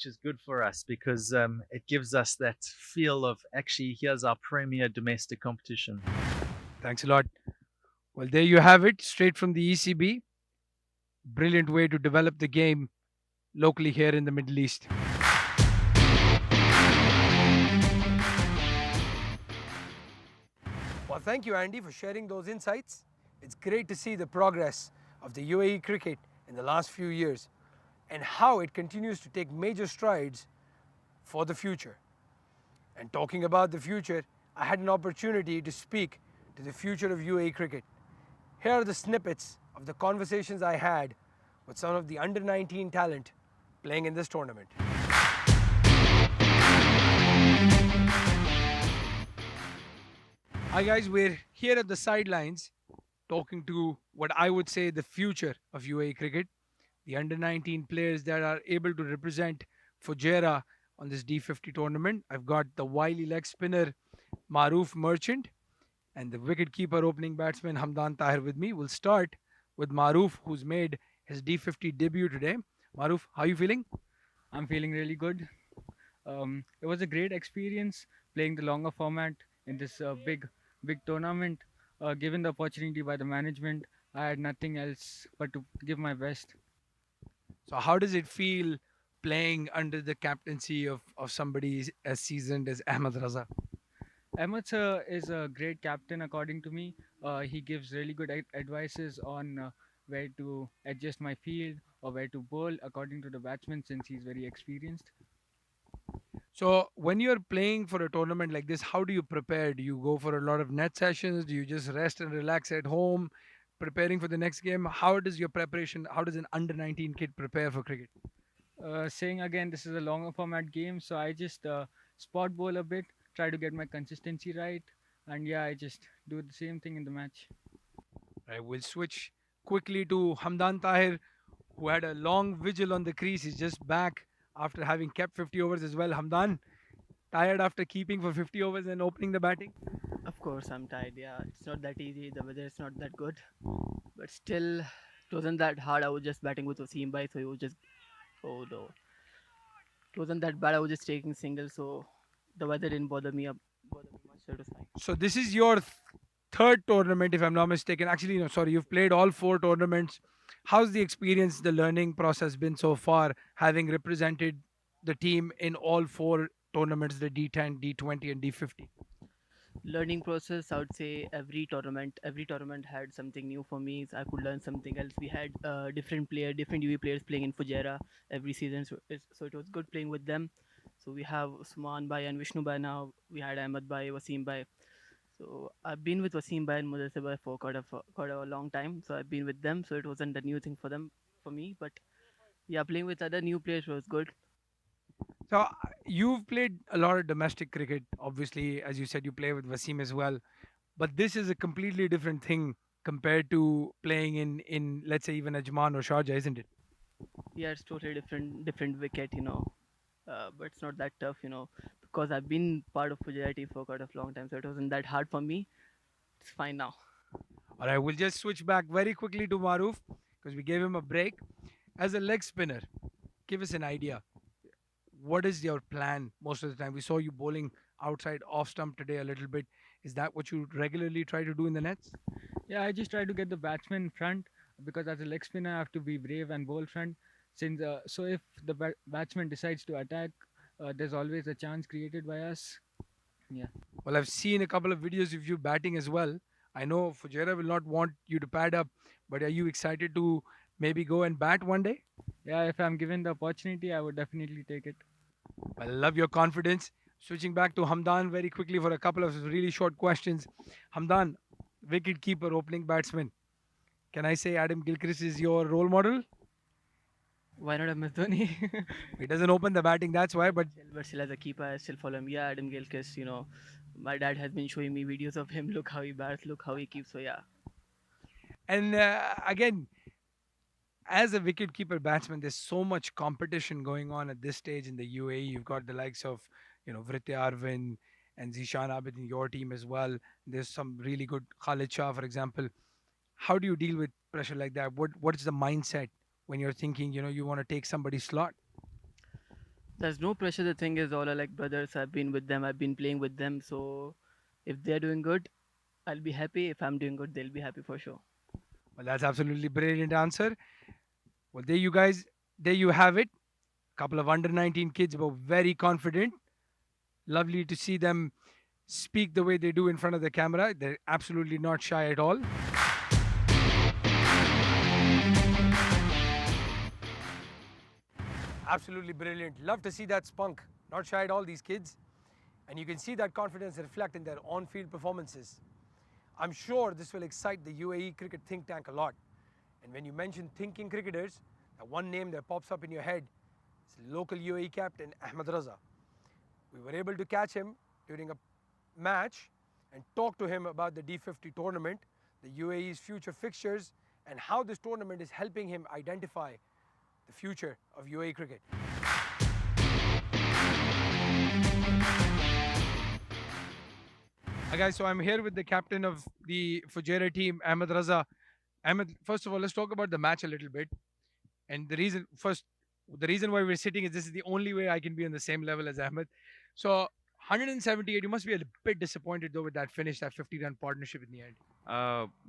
is good for us because it gives us that feel of actually here's our premier domestic competition. Thanks a lot. Well, there you have it, straight from the ECB. Brilliant way to develop the game locally here in the Middle East. Well, thank you, Andy, for sharing those insights. It's great to see the progress of the UAE cricket in the last few years and how it continues to take major strides for the future. And talking about the future, I had an opportunity to speak to the future of UAE cricket. Here are the snippets of the conversations I had with some of the under 19 talent playing in this tournament. Hi guys, we're here at the sidelines talking to what I would say the future of UAE cricket, the under 19 players that are able to represent Fujairah on this D50 tournament. I've got the wily leg spinner Maroof Merchant and the wicketkeeper opening batsman Hamdan Tahir with me. We'll start with Maroof, who's made his D50 debut today. Maroof, how are you feeling? I'm feeling really good. It was a great experience playing the longer format in this big tournament. Given the opportunity by the management, I had nothing else but to give my best. So, how does it feel playing under the captaincy of somebody as seasoned as Ahmed Raza? Ahmed sir is a great captain according to me. He gives really good advices on where to adjust my field or where to bowl according to the batsman since he's very experienced. So, when you're playing for a tournament like this, how do you prepare? Do you go for a lot of net sessions? Do you just rest and relax at home, preparing for the next game? How does your preparation, how does an under 19 kid prepare for cricket? Saying again, this is a longer format game, so I just spot bowl a bit, try to get my consistency right, and yeah, I just do the same thing in the match. Right, we'll switch quickly to Hamdan Tahir, who had a long vigil on the crease. He's just back after having kept 50 overs as well. Hamdan, tired after keeping for 50 overs and opening the batting? Of course, I'm tired. Yeah, it's not that easy. The weather is not that good, but still, it wasn't that hard. I was just batting with Wasim Bhai, so he was just, oh no, it wasn't that bad. I was just taking singles, so the weather didn't bother me much. So it was fine. So this is your third tournament, if I'm not mistaken. Actually, no, sorry, you've played all 4 tournaments. How's the experience, the learning process been so far, having represented the team in all 4 tournaments, the D10, D20, and D50? Learning process, I would say every tournament had something new for me. So I could learn something else. We had different UV players playing in Fujairah every season, so it was good playing with them. So we have Usman Bhai and Vishnu Bhai now. We had Ahmed Bhai, Wasim Bhai. So I've been with Wasim Bhai and Mudassir Bhai for quite a long time. So I've been with them. So it wasn't a new thing for me. But yeah, playing with other new players was good. So you've played a lot of domestic cricket. Obviously, as you said, you play with Wasim as well. But this is a completely different thing compared to playing in let's say even Ajman or Sharjah, isn't it? Yeah, it's totally different wicket. But it's not that tough, because I've been part of Fujairah team for quite a long time, so it wasn't that hard for me. It's fine now. All right, we'll just switch back very quickly to Maroof because we gave him a break. As a leg spinner, give us an idea. What is your plan most of the time? We saw you bowling outside off stump today a little bit. Is that what you regularly try to do in the nets? Yeah, I just try to get the batsman in front because as a leg spinner, I have to be brave and bowl front. Since so if the batsman decides to attack, there's always a chance created by us. Yeah. Well, I've seen a couple of videos of you batting as well. I know Fujairah will not want you to pad up, but are you excited to maybe go and bat one day? Yeah, if I'm given the opportunity, I would definitely take it. I love your confidence. Switching back to Hamdan very quickly for a couple of really short questions. Hamdan, wicket keeper, opening batsman. Can I say Adam Gilchrist is your role model? Why not MS Dhoni? He doesn't open the batting, that's why. But But still, as a keeper, I still follow him. Yeah, Adam Gilchrist, my dad has been showing me videos of him. Look how he bats, look how he keeps. So, yeah. and again, as a wicketkeeper batsman, there's so much competition going on at this stage in the UAE. You've got the likes of, Vritti Arvin and Zishan Abid in your team as well. There's some really good Khalid Shah, for example. How do you deal with pressure like that? What is the mindset when you're thinking, you want to take somebody's slot? There's no pressure. The thing is, all are like brothers. I've been with them, I've been playing with them. So, if they're doing good, I'll be happy. If I'm doing good, they'll be happy for sure. Well, that's absolutely brilliant answer. Well, there you have it. Couple of under 19 kids, but very confident. Lovely to see them speak the way they do in front of the camera. They're absolutely not shy at all. Absolutely brilliant. Love to see that spunk. Not shy at all, these kids. And you can see that confidence reflect in their on field performances. I'm sure this will excite the UAE cricket think tank a lot. And when you mention thinking cricketers, the one name that pops up in your head is local UAE captain Ahmed Raza. We were able to catch him during a match and talk to him about the D50 tournament, the UAE's future fixtures, and how this tournament is helping him identify the future of UAE cricket. Hi guys, so I'm here with the captain of the Fujairah team, Ahmed Raza. Ahmed, first of all, let's talk about the match a little bit. And the reason why we're sitting is this is the only way I can be on the same level as Ahmed. So 178, you must be a bit disappointed though with that finish, that 50-run partnership in the end.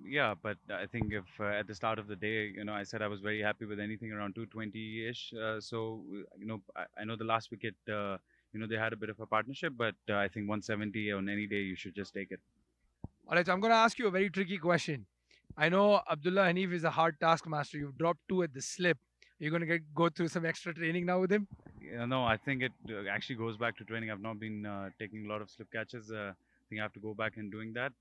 Yeah, but I think if at the start of the day, I said I was very happy with anything around 220-ish. I know the last wicket, they had a bit of a partnership, but I think 170 on any day, you should just take it. All right, so I'm going to ask you a very tricky question. I know Abdullah Hanif is a hard taskmaster. You've dropped 2 at the slip. You're going to go through some extra training now with him? No, I think it actually goes back to training. I've not been taking a lot of slip catches. I think I have to go back and doing that.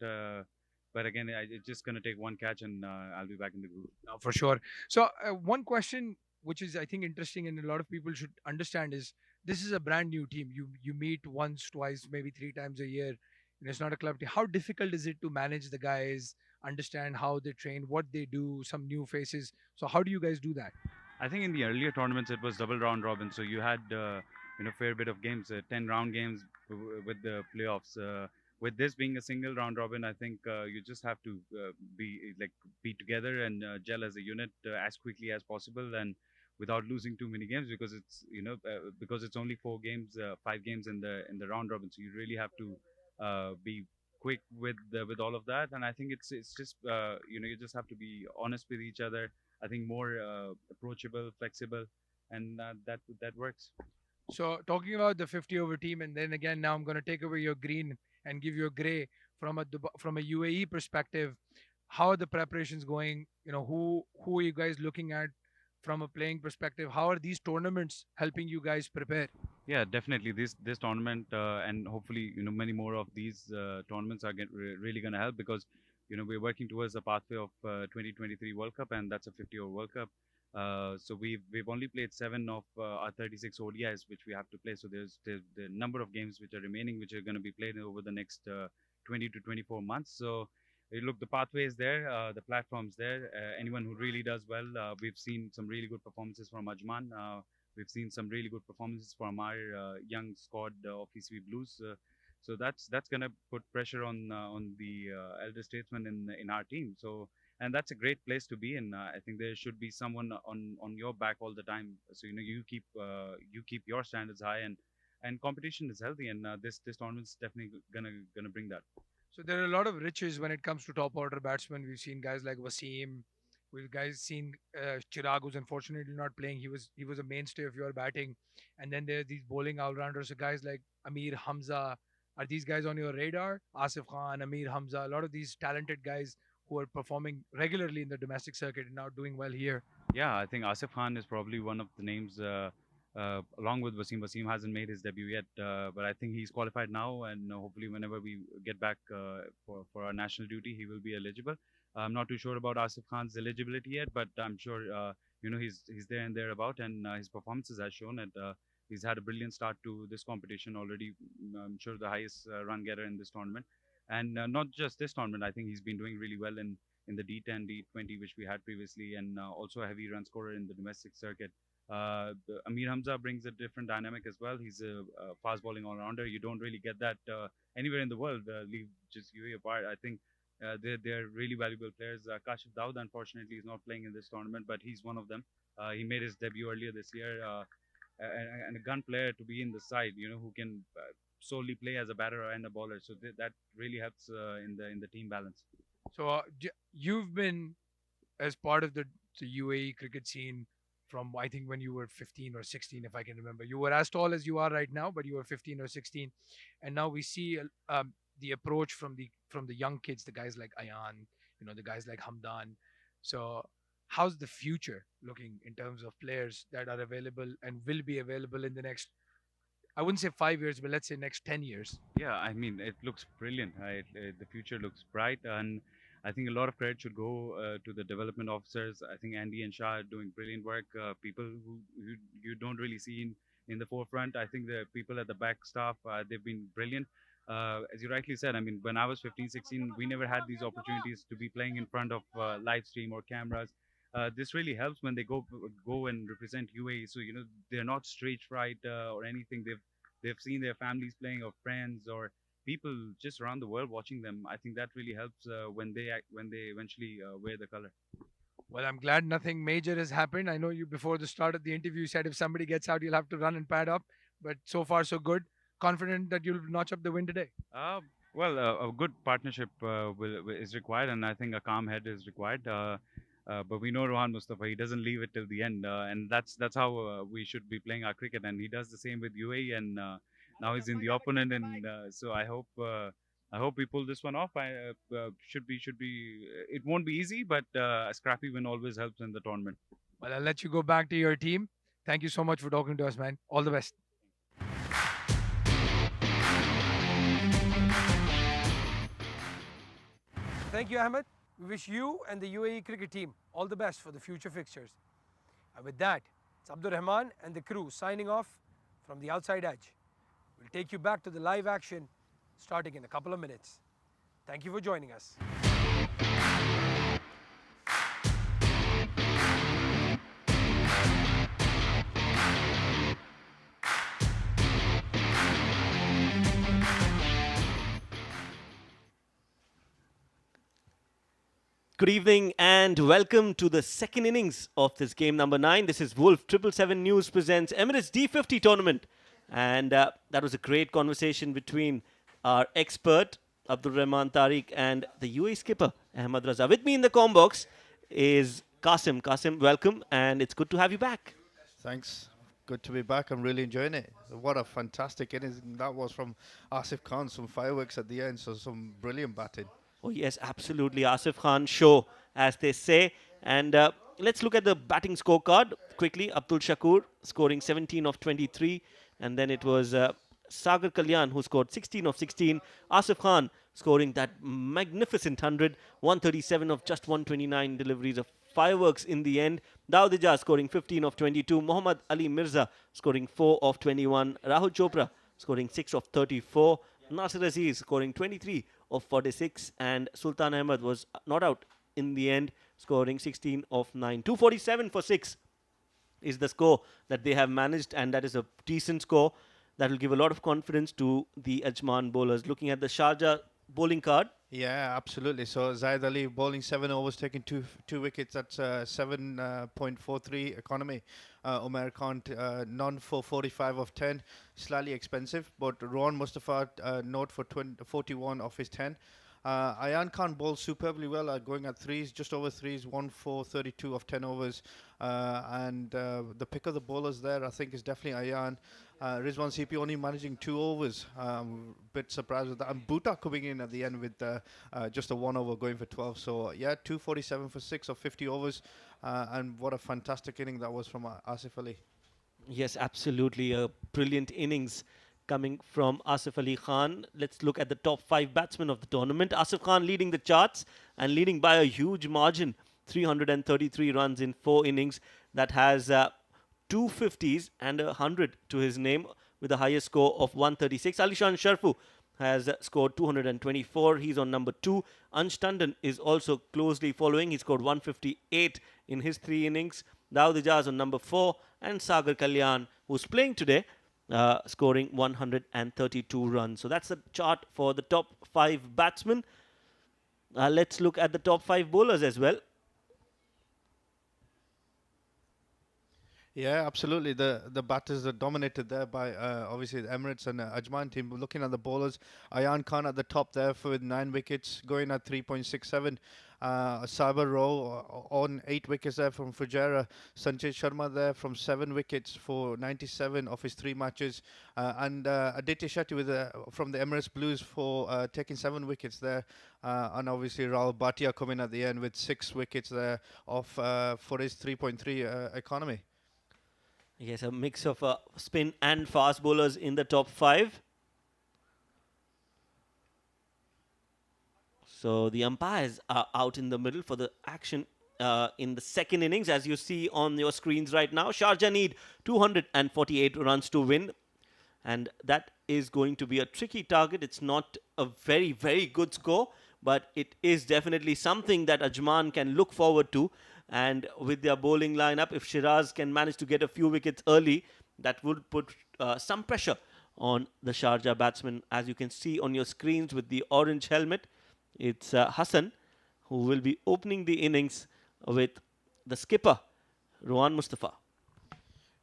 But again, it's just going to take one catch and I'll be back in the groove. No, for sure. So one question which is I think interesting and a lot of people should understand is this is a brand new team. You meet once, twice, maybe 3 times a year. It's not a club team. How difficult is it to manage the guys, understand how they train, what they do, some new faces? So how do you guys do that? I think in the earlier tournaments it was double round robin, so you had fair bit of games, 10 round games with the playoffs. With this being a single round robin, I think you just have to be together and gel as a unit as quickly as possible and without losing too many games because it's only 4 games, 5 games in the round robin, so you really have to be quick with all of that. And I think it's just you just have to be honest with each other. I think more approachable, flexible, and that works. So talking about the 50 over team, and then again now I'm going to take away your green and give you a grey from a UAE perspective. How are the preparations going? Who are you guys looking at from a playing perspective? How are these tournaments helping you guys prepare? Yeah, definitely. This tournament and hopefully many more of these tournaments are really going to help because we're working towards the pathway of 2023 World Cup, and that's a 50-over World Cup. So we've only played 7 of our 36 ODIs, which we have to play. So there's the number of games which are remaining, which are going to be played over the next 20 to 24 months. So look, the pathway is there, the platform's there. Anyone who really does well, we've seen some really good performances from Ajman. We've seen some really good performances from our young squad of ECB Blues. So that's going to put pressure on the elder statesmen in our team. So and that's a great place to be in. I think there should be someone on your back all the time. So you keep your standards high and competition is healthy. And this tournament's definitely gonna bring that. So there are a lot of riches when it comes to top order batsmen. We've seen guys like Wasim, We've guys seen Chirag, who's unfortunately not playing. He was a mainstay of your batting, and then there's these bowling all-rounders. So guys like Amir Hamza, are these guys on your radar? Asif Khan, Amir Hamza, a lot of these talented guys who are performing regularly in the domestic circuit and now doing well here. Yeah, I think Asif Khan is probably one of the names, along with Wasim. Wasim hasn't made his debut yet, but I think he's qualified now, and hopefully, whenever we get back for our national duty, he will be eligible. I'm not too sure about Asif Khan's eligibility yet, but I'm sure he's there and thereabout, and his performances has shown that he's had a brilliant start to this competition already. I'm sure the highest run getter in this tournament, and not just this tournament. I think he's been doing really well in the D10, D20, which we had previously, and also a heavy run scorer in the domestic circuit. Amir Hamza brings a different dynamic as well. He's a fast bowling all rounder. You don't really get that anywhere in the world. Leave just UAE apart. I think they're really valuable players. Kashif Daud, unfortunately, is not playing in this tournament, but he's one of them. He made his debut earlier this year, and a gun player to be in the side, who can solely play as a batter and a bowler. So that really helps in the team balance. So you've been as part of the UAE cricket scene from I think when you were 15 or 16, if I can remember. You were as tall as you are right now, but you were 15 or 16, and now we see the approach from the young kids, the guys like Ayan, the guys like Hamdan. So how's the future looking in terms of players that are available and will be available in the next, I wouldn't say 5 years, but let's say next 10 years? Yeah, I mean, it looks brilliant. Right? The future looks bright, and I think a lot of credit should go to the development officers. I think Andy and Shah are doing brilliant work. People who you don't really see in the forefront. I think the people at the back staff, they've been brilliant. As you rightly said, I mean, when I was 15, 16, we never had these opportunities to be playing in front of live stream or cameras. This really helps when they go and represent UAE. So they're not stage fright or anything. They've seen their families playing or friends or people just around the world watching them. I think that really helps when they eventually wear the color. Well, I'm glad nothing major has happened. I know you before the start of the interview you said if somebody gets out, you'll have to run and pad up. But so far, so good. Confident that you'll notch up the win today. Well, a good partnership is required, and I think a calm head is required. But we know Rohan Mustafa; he doesn't leave it till the end, and that's how we should be playing our cricket. And he does the same with UAE, and now he's in the opponent, and so I hope we pull this one off. I should be. It won't be easy, but a scrappy win always helps in the tournament. Well, I'll let you go back to your team. Thank you so much for talking to us, man. All the best. Thank you, Ahmed. We wish you and the UAE cricket team all the best for the future fixtures. And with that, it's Abdur Rahman and the crew signing off from the outside edge. We'll take you back to the live action starting in a couple of minutes. Thank you for joining us. Good evening and welcome to the second innings of this game number 9. This is WOLF777 News presents Emirates D50 tournament. And that was a great conversation between our expert, Abdul Rahman Tariq, and the UAE skipper, Ahmad Raza. With me in the comm box is Qasim. Qasim, welcome, and it's good to have you back. Thanks. Good to be back. I'm really enjoying it. What a fantastic innings that was from Asif Khan. Some fireworks at the end, so some brilliant batting. Oh, yes, absolutely. Asif Khan show, as they say. And let's look at the batting scorecard quickly. Abdul Shakur scoring 17 of 23. And then it was Sagar Kalyan who scored 16 of 16. Asif Khan scoring that magnificent 100. 137 of just 129 deliveries of fireworks in the end. Dawood Ijaz scoring 15 of 22. Muhammad Ali Mirza scoring 4 of 21. Rahul Chopra scoring 6 of 34. Nasir Aziz scoring 23 of 46, and Sultan Ahmed was not out in the end, scoring 16 of 9. 247 for 6 is the score that they have managed, and that is a decent score that will give a lot of confidence to the Ajman bowlers. Looking at the Sharjah bowling card. Yeah, absolutely. So Zaid Ali bowling 7 overs, taking two wickets. That's 7.43 economy. Umair Khan none for 45 of 10. Slightly expensive, but Rohan Mustafa note for 41 of his 10. Ayan Khan bowls superbly well, going at threes, just over threes, 1-4, 32 of 10 overs. And the pick of the bowlers there, I think, is definitely Ayan. Rizwan CP only managing 2 overs. Bit surprised with that. And Bhuta coming in at the end with just a 1 over going for 12. So, yeah, 247 for 6 of 50 overs. And what a fantastic inning that was from Asif Ali. Yes, absolutely. A brilliant innings coming from Asif Ali Khan. Let's look at the top 5 batsmen of the tournament. Asif Khan leading the charts and leading by a huge margin. 333 runs in 4 innings. That has 250s and 100 to his name with a highest score of 136. Alishan Sharfu has scored 224. He's on number 2. Ansh Tandon is also closely following. He scored 158 in his 3 innings. Dawood Ijaz on number 4. And Sagar Kalyan, who's playing today, scoring 132 runs. So that's the chart for the top 5 batsmen. Let's look at the top 5 bowlers as well. Yeah, absolutely. The batters are dominated there by obviously the Emirates and Ajman team. Looking at the bowlers, Ayan Khan at the top there with 9 wickets, going at 3.67. Sabar Rowe on 8 wickets there from Fujairah. Sanjay Sharma there from 7 wickets for 97 of his 3 matches. And Aditya Shetty with from the Emirates Blues for taking 7 wickets there. And obviously Rahul Bhatia coming at the end with 6 wickets there off for his 3.3 economy. Yes, a mix of spin and fast bowlers in the top 5. So the umpires are out in the middle for the action in the second innings, as you see on your screens right now. Sharjah need 248 runs to win, and that is going to be a tricky target. It's not a very, very good score, but it is definitely something that Ajman can look forward to. And with their bowling lineup, if Shiraz can manage to get a few wickets early, that would put some pressure on the Sharjah batsmen. As you can see on your screens with the orange helmet, it's Hassan who will be opening the innings with the skipper, Rohan Mustafa.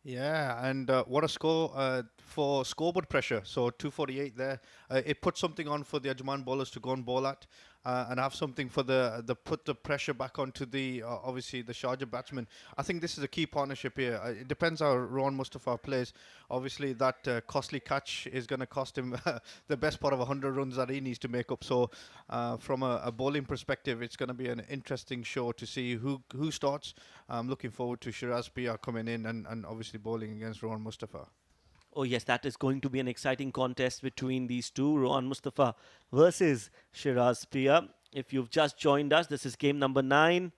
Yeah, and what a score for scoreboard pressure. So 248 there. It put something on for the Ajman bowlers to go and bowl at. And have something for the put the pressure back onto the obviously the Sharjah batsmen. I think this is a key partnership here. It depends how Rohan Mustafa plays. Obviously, that costly catch is going to cost him the best part of 100 runs that he needs to make up. So, from a bowling perspective, it's going to be an interesting show to see who starts. I'm looking forward to Shiraz Pia coming in and obviously bowling against Rohan Mustafa. Oh yes, that is going to be an exciting contest between these two, Rohan Mustafa versus Shiraz Pia. If you've just joined us, this is game number 9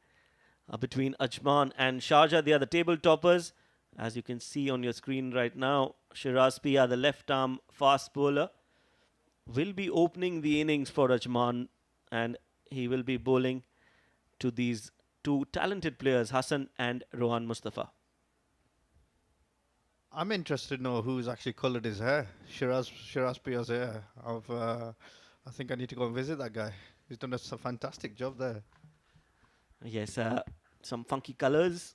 between Ajman and Sharjah. They are the table toppers. As you can see on your screen right now, Shiraz Pia, the left-arm fast bowler, will be opening the innings for Ajman, and he will be bowling to these two talented players, Hassan and Rohan Mustafa. I'm interested to know who's actually coloured his hair. Shiraz Pia's hair. I think I need to go and visit that guy. He's done a fantastic job there. Yes, some funky colours.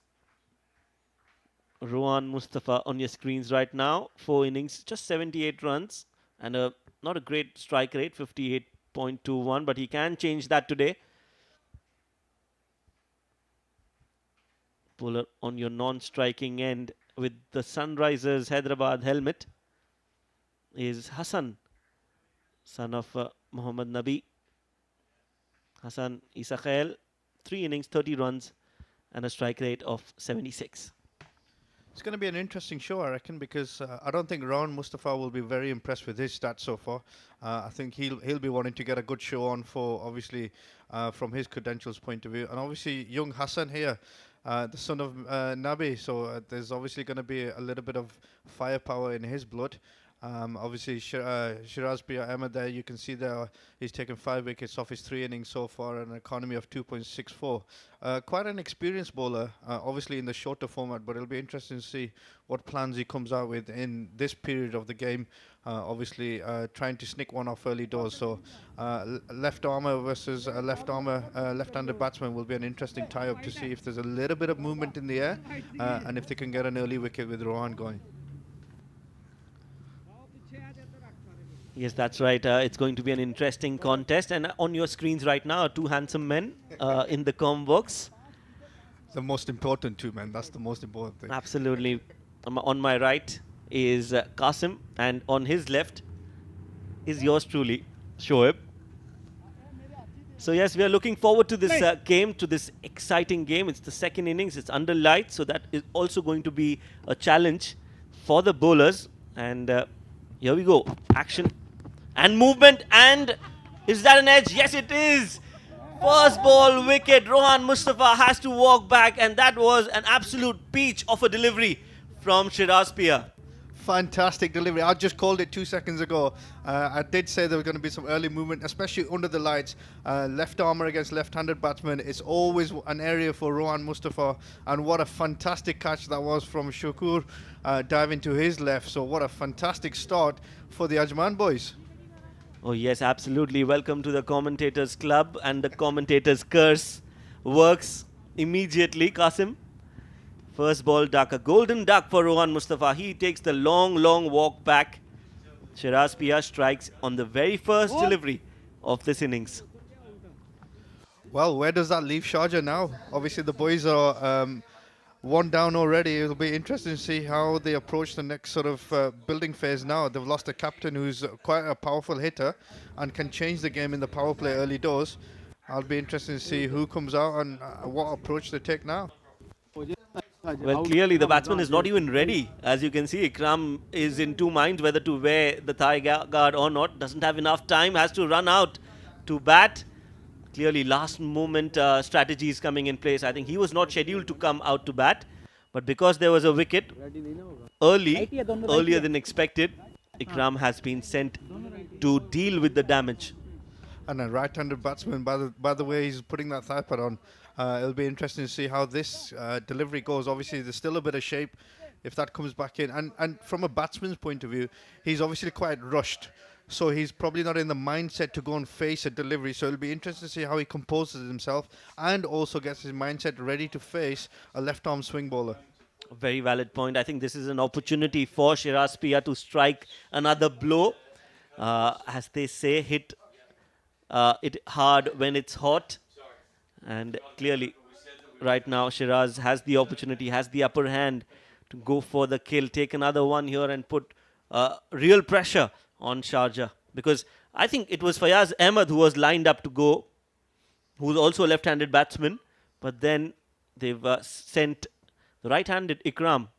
Rohan Mustafa on your screens right now. 4 innings, just 78 runs, and not a great strike rate, 58.21, but he can change that today. Bowler on your non-striking end with the Sunrisers Hyderabad helmet is Hassan, son of Muhammad Nabi. Hassan Isa Khail, 3 innings, 30 runs, and a strike rate of 76. It's going to be an interesting show, I reckon, because I don't think Rohan Mustafa will be very impressed with his stats so far. I think he'll be wanting to get a good show on for, obviously, from his credentials point of view. And obviously, young Hassan here, the son of Nabi, so there's obviously going to be a little bit of firepower in his blood. Obviously, Shiraz Pia Ahmed there, you can see there he's taken 5 wickets off his 3 innings so far, an economy of 2.64. Quite an experienced bowler, obviously in the shorter format, but it'll be interesting to see what plans he comes out with in this period of the game. Obviously, trying to sneak one off early doors. So, left armour versus left-handed batsman will be an interesting tie-up to see if there's a little bit of movement in the air and if they can get an early wicket with Rohan going. Yes, that's right. It's going to be an interesting contest. And on your screens right now are two handsome men in the com box. The most important two, man. That's the most important thing. Absolutely. On my right is Qasim, and on his left is yours truly, Shoaib. So yes, we are looking forward to this game, to this exciting game. It's the second innings. It's under lights, so that is also going to be a challenge for the bowlers. And here we go. Action and movement. And is that an edge? Yes, it is. First ball wicket. Rohan Mustafa has to walk back, and that was an absolute peach of a delivery from Shiraz Pia. Fantastic delivery. I just called it 2 seconds ago. I did say there was going to be some early movement, especially under the lights. Left armour against left-handed batsman. It's always an area for Rohan Mustafa. And what a fantastic catch that was from Shukur diving to his left. So what a fantastic start for the Ajman boys. Oh yes, absolutely. Welcome to the commentators club, and the commentators curse works immediately. Qasim. First ball duck, a golden duck for Rohan Mustafa. He takes the long walk back. Shiraz Pia strikes on the very first delivery of this innings. Well, where does that leave Sharjah now? Obviously, the boys are one down already. It'll be interesting to see how they approach the next sort of building phase now. They've lost a captain who's quite a powerful hitter and can change the game in the power play early doors. I'll be interested to see who comes out and what approach they take now. Well, clearly the batsman is not even ready. As you can see, Ikram is in two minds whether to wear the thigh guard or not. Doesn't have enough time, has to run out to bat. Clearly last moment strategy is coming in place. I think he was not scheduled to come out to bat. But because there was a wicket earlier than expected, Ikram has been sent to deal with the damage. And a right-handed batsman, by the way he's putting that thigh pad on. It'll be interesting to see how this delivery goes. Obviously, there's still a bit of shape if that comes back in. And from a batsman's point of view, he's obviously quite rushed. So he's probably not in the mindset to go and face a delivery. So it'll be interesting to see how he composes himself and also gets his mindset ready to face a left-arm swing bowler. A very valid point. I think this is an opportunity for Shiraz Pia to strike another blow. As they say, hit it hard when it's hot. And clearly, right now, Shiraz has the opportunity, has the upper hand to go for the kill, take another one here and put real pressure on Sharjah. Because I think it was Fayaz Ahmed who was lined up to go, who's also a left-handed batsman. But then they've sent the right-handed Ikram.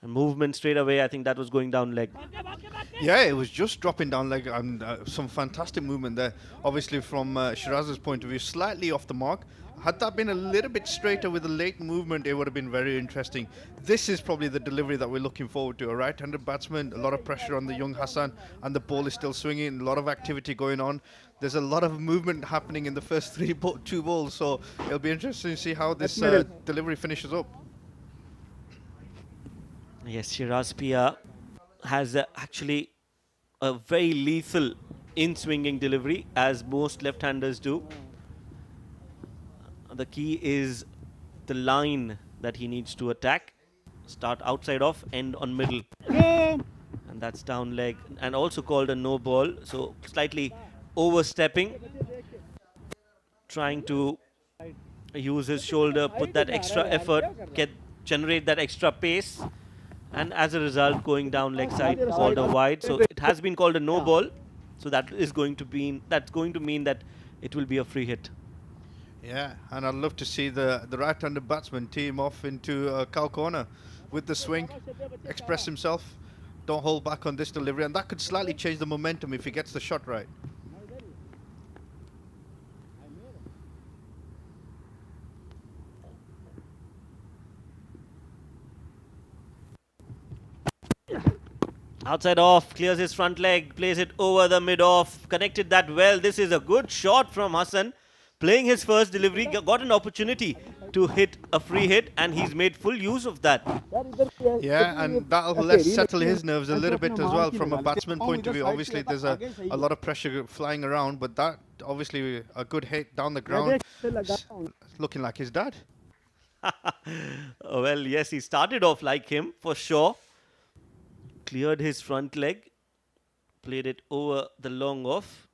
And movement straight away, I think that was going down leg. Yeah, it was just dropping down leg and some fantastic movement there. Obviously, from Shiraz's point of view, slightly off the mark. Had that been a little bit straighter with a late movement, it would have been very interesting. This is probably the delivery that we're looking forward to. A right-handed batsman, a lot of pressure on the young Hassan, and the ball is still swinging, a lot of activity going on. There's a lot of movement happening in the first two balls, so it'll be interesting to see how this delivery finishes up. Yes, Shiraz Pia has actually a very lethal in-swinging delivery, as most left-handers do. The key is the line that he needs to attack. Start outside off, end on middle. And that's down leg, and also called a no ball. So slightly overstepping, trying to use his shoulder, put that extra effort, generate that extra pace. And as a result, going down leg side, called a wide. So it has been called a no ball. So that is going to be, that's going to mean that it will be a free hit. Yeah, and I'd love to see the right-handed batsman team off into a cow corner with the swing, express himself, don't hold back on this delivery, and that could slightly change the momentum if he gets the shot right. Outside off, clears his front leg, plays it over the mid-off, connected that well. This is a good shot from Hassan. Playing his first delivery, got an opportunity to hit a free hit, and he's made full use of that. Yeah, and that'll settle his nerves a little bit as well from a batsman point of view. Obviously, there's a lot of pressure flying around, but that obviously a good hit down the ground, looking like his dad. Well, yes, he started off like him, for sure. Cleared his front leg. Played it over the long off.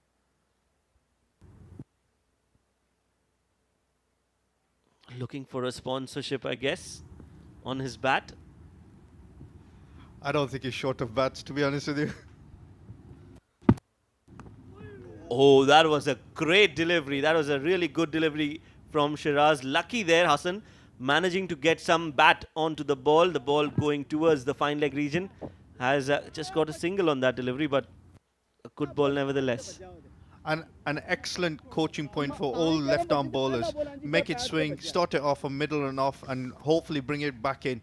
Looking for a sponsorship, I guess, on his bat. I don't think he's short of bats, to be honest with you. Oh, that was a great delivery. That was a really good delivery from Shiraz. Lucky there, Hassan, managing to get some bat onto the ball. The ball going towards the fine leg region. Has just got a single on that delivery, but a good ball nevertheless. And an excellent coaching point for all left-arm bowlers. Make it swing, start it off a middle and off, and hopefully bring it back in.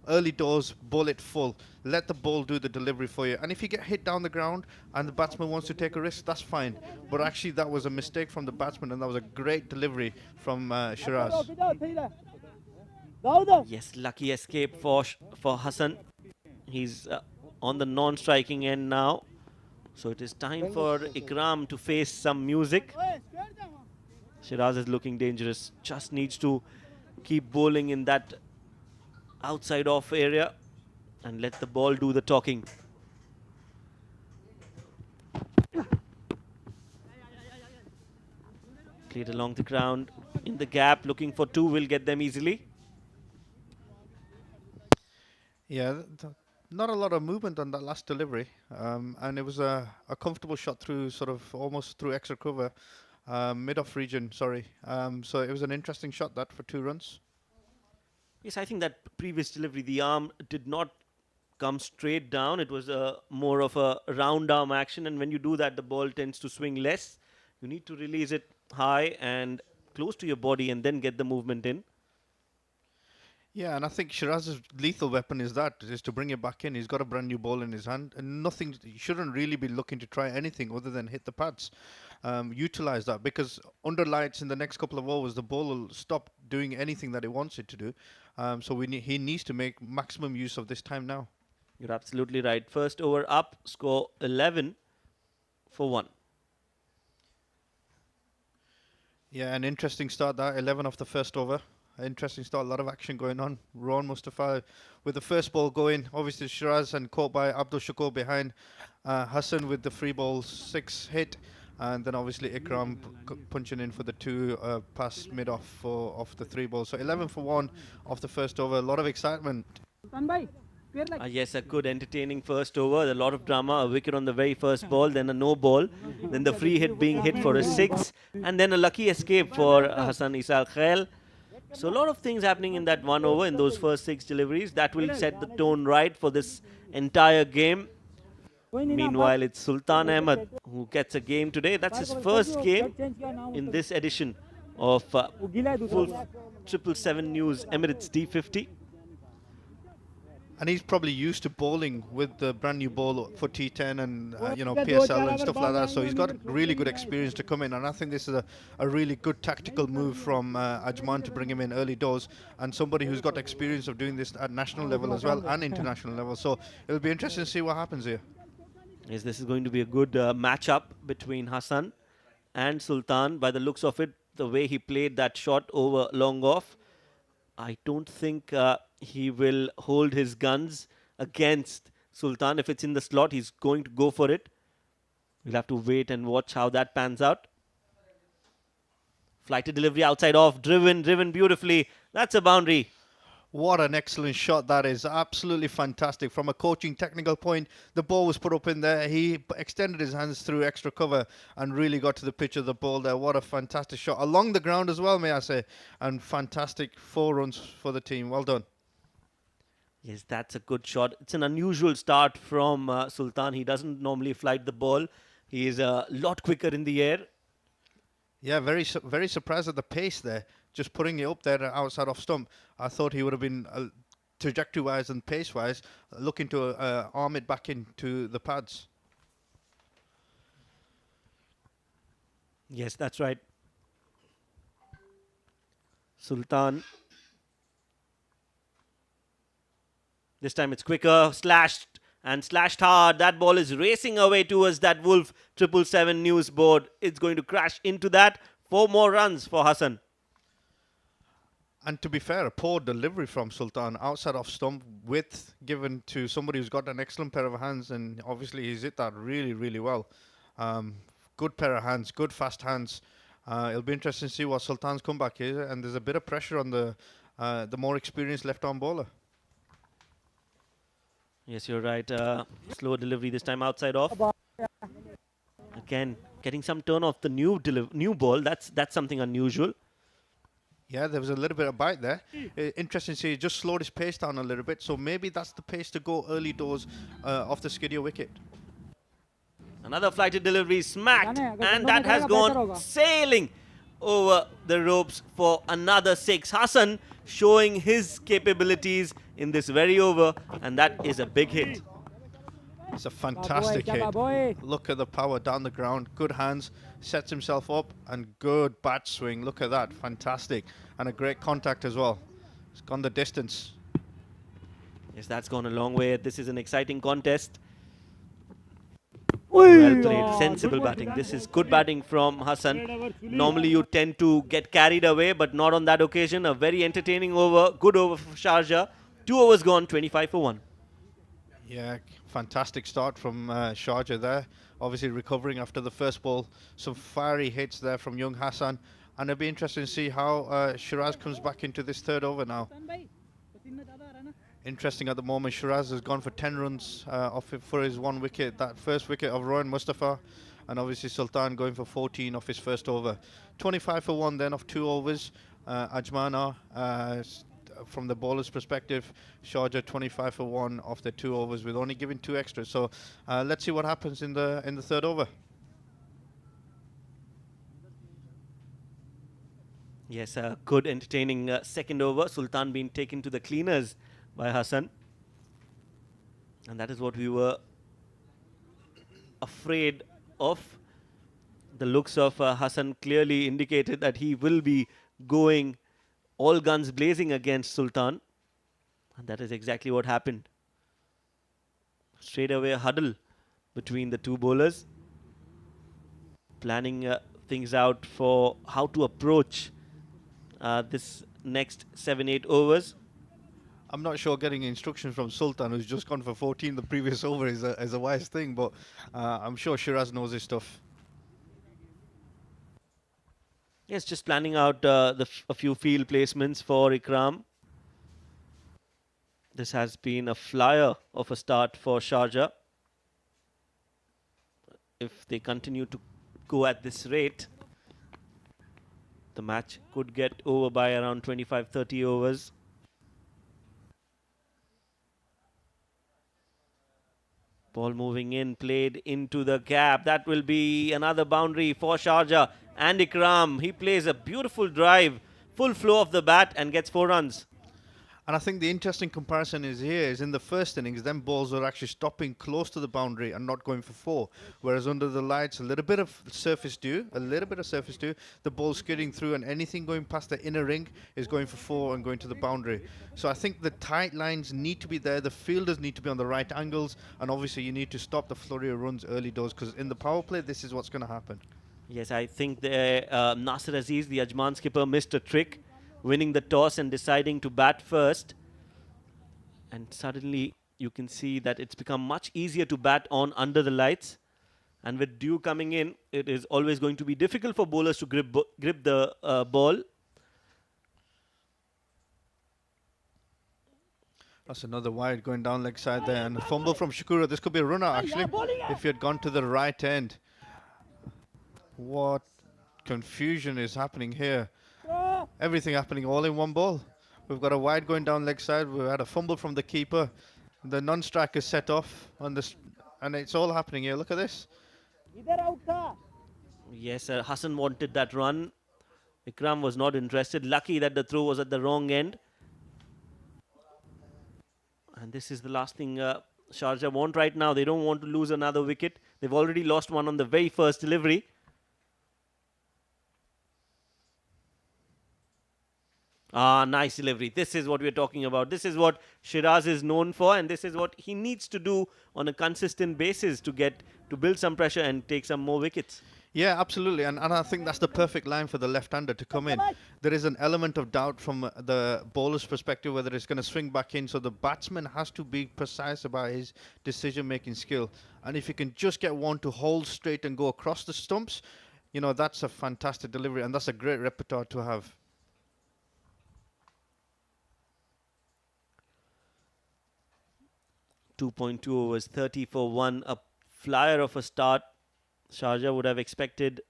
Early doors, bowl it full. Let the ball do the delivery for you. And if you get hit down the ground and the batsman wants to take a risk, that's fine. But actually, that was a mistake from the batsman, and that was a great delivery from Shiraz. Yes, lucky escape for Hassan. He's on the non-striking end now. So it is time for Ikram to face some music. Shiraz is looking dangerous. Just needs to keep bowling in that outside off area and let the ball do the talking. Cleared along the ground in the gap, looking for two, will get them easily. Yeah, not a lot of movement on that last delivery, and it was a comfortable shot through sort of almost through extra cover, mid-off region, sorry. So it was an interesting shot that for 2 runs. Yes, I think that previous delivery, the arm did not come straight down. It was more of a round arm action, and when you do that, the ball tends to swing less. You need to release it high and close to your body and then get the movement in. Yeah, and I think Shiraz's lethal weapon is to bring it back in. He's got a brand new ball in his hand, and nothing. He shouldn't really be looking to try anything other than hit the pads. Utilize that, because under lights in the next couple of overs, the ball will stop doing anything that it wants it to do. So he needs to make maximum use of this time now. You're absolutely right. First over up, score 11 for 1. Yeah, an interesting start that 11 off the first over. Interesting start, a lot of action going on. Ron Mustafa with the first ball going, obviously Shiraz, and caught by Abdul Shakur behind. Hassan with the free ball 6 hit, and then obviously Ikram punching in for the 2 pass mid off off the 3 balls. So 11 for 1 off the first over. A lot of excitement. Yes, a good entertaining first over. A lot of drama. A wicket on the very first ball, then a no ball, then the free hit being hit for a 6, and then a lucky escape for Hassan Isal Khail. So a lot of things happening in that 1 over, in those first 6 deliveries. That will set the tone right for this entire game. Meanwhile, it's Sultan Ahmed who gets a game today. That's his first game in this edition of WOLF 777 News Emirates D50. And he's probably used to bowling with the brand new ball for T10 and PSL and stuff like that. So he's got really good experience to come in. And I think this is a really good tactical move from Ajman to bring him in early doors, and somebody who's got experience of doing this at national level as well and international level. So it'll be interesting to see what happens here. Yes, this is going to be a good match-up between Hassan and Sultan. By the looks of it, the way he played that shot over long off, I don't think he will hold his guns against Sultan. If it's in the slot, he's going to go for it. We'll have to wait and watch how that pans out. Flighted delivery outside off, driven beautifully. That's a boundary. What an excellent shot that is. Absolutely fantastic. From a coaching technical point, the ball was put up in there. He extended his hands through extra cover and really got to the pitch of the ball there. What a fantastic shot. Along the ground as well, may I say. And fantastic 4 runs for the team. Well done. Yes, that's a good shot. It's an unusual start from Sultan. He doesn't normally flight the ball. He is a lot quicker in the air. Yeah, very surprised at the pace there. Just putting it up there outside off stump. I thought he would have been trajectory-wise and pace-wise looking to arm it back into the pads. Yes, that's right. Sultan. This time it's quicker, slashed hard. That ball is racing away towards that WOLF 777 news board. It's going to crash into that. 4 more runs for Hassan. And to be fair, a poor delivery from Sultan outside off stump, width given to somebody who's got an excellent pair of hands, and obviously he's hit that really, really well. Good pair of hands, good fast hands. It'll be interesting to see what Sultan's comeback is, and there's a bit of pressure on the more experienced left-arm bowler. Yes, you're right. Slow delivery this time outside off. Again, getting some turn off the new ball. That's something unusual. Yeah, there was a little bit of bite there. Interesting to see he just slowed his pace down a little bit, so maybe that's the pace to go early doors off the skiddier wicket. Another flighted delivery smacked, and that has gone sailing over the ropes for another 6. Hassan showing his capabilities in this very over, and that is a big hit. It's a fantastic hit. Look at the power down the ground. Good hands, sets himself up, and good bat swing. Look at that, fantastic. And a great contact as well. It's gone the distance. Yes, that's gone a long way. This is an exciting contest. Well played, sensible batting. This is good batting from Hassan. Normally you tend to get carried away, but not on that occasion. A very entertaining over, good over for Sharjah. 2 overs gone, 25 for 1. Yeah, fantastic start from Sharjah there. Obviously recovering after the first ball. Some fiery hits there from young Hassan. And it'll be interesting to see how Shiraz comes back into this third over now. Interesting at the moment, Shiraz has gone for 10 runs for his 1 wicket. That first wicket of Rohan Mustafa. And obviously Sultan going for 14 off his first over. 25 for 1 then off 2 overs. Ajman from the bowler's perspective, Sharjah 25 for 1 off the 2 overs with only giving 2 extras. So let's see what happens in the third over. Yes, a good entertaining second over. Sultan being taken to the cleaners by Hassan. And that is what we were afraid of. The looks of Hassan clearly indicated that he will be going all guns blazing against Sultan. And that is exactly what happened. Straight away a huddle between the two bowlers. Planning things out for how to approach this next 7-8 overs. I'm not sure getting instructions from Sultan, who's just gone for 14 the previous over, is a wise thing, but I'm sure Shiraz knows his stuff. Yes, just planning out a few field placements for Ikram. This has been a flyer of a start for Sharjah. If they continue to go at this rate, the match could get over by around 25-30 overs. Ball moving in, played into the gap. That will be another boundary for Sharjah. And Ikram, he plays a beautiful drive, full flow of the bat and gets 4 runs. And I think the interesting comparison is in the first innings, them balls are actually stopping close to the boundary and not going for 4. Whereas under the lights, a little bit of surface dew, the ball's skidding through, and anything going past the inner ring is going for 4 and going to the boundary. So I think the tight lines need to be there, the fielders need to be on the right angles, and obviously you need to stop the flurry of runs early doors, because in the power play, this is what's going to happen. Yes, I think Nasir Aziz, the Ajman skipper, missed a trick, winning the toss and deciding to bat first. And suddenly you can see that it's become much easier to bat on under the lights. And with dew coming in, it is always going to be difficult for bowlers to grip the ball. That's another wide going down leg side there, and a fumble from Shakura. This could be a runner actually, if he had gone to the right end. What confusion is happening here. Everything happening all in one ball. We've got a wide going down leg side. We had a fumble from the keeper. The non-striker set off, and it's all happening here. Look at this. Yes, Hassan wanted that run. Ikram was not interested. Lucky that the throw was at the wrong end. And this is the last thing Sharjah want right now. They don't want to lose another wicket. They've already lost one on the very first delivery. Nice delivery. This is what we're talking about. This is what Shiraz is known for, and this is what he needs to do on a consistent basis to build some pressure and take some more wickets. Yeah, absolutely, and I think that's the perfect line for the left-hander to come in. There is an element of doubt from the bowler's perspective whether it's going to swing back in, so the batsman has to be precise about his decision-making skill. And if you can just get one to hold straight and go across the stumps, you know, that's a fantastic delivery, and that's a great repertoire to have. .2 overs, 30 for 1, a flyer of a start. Sharjah would have expected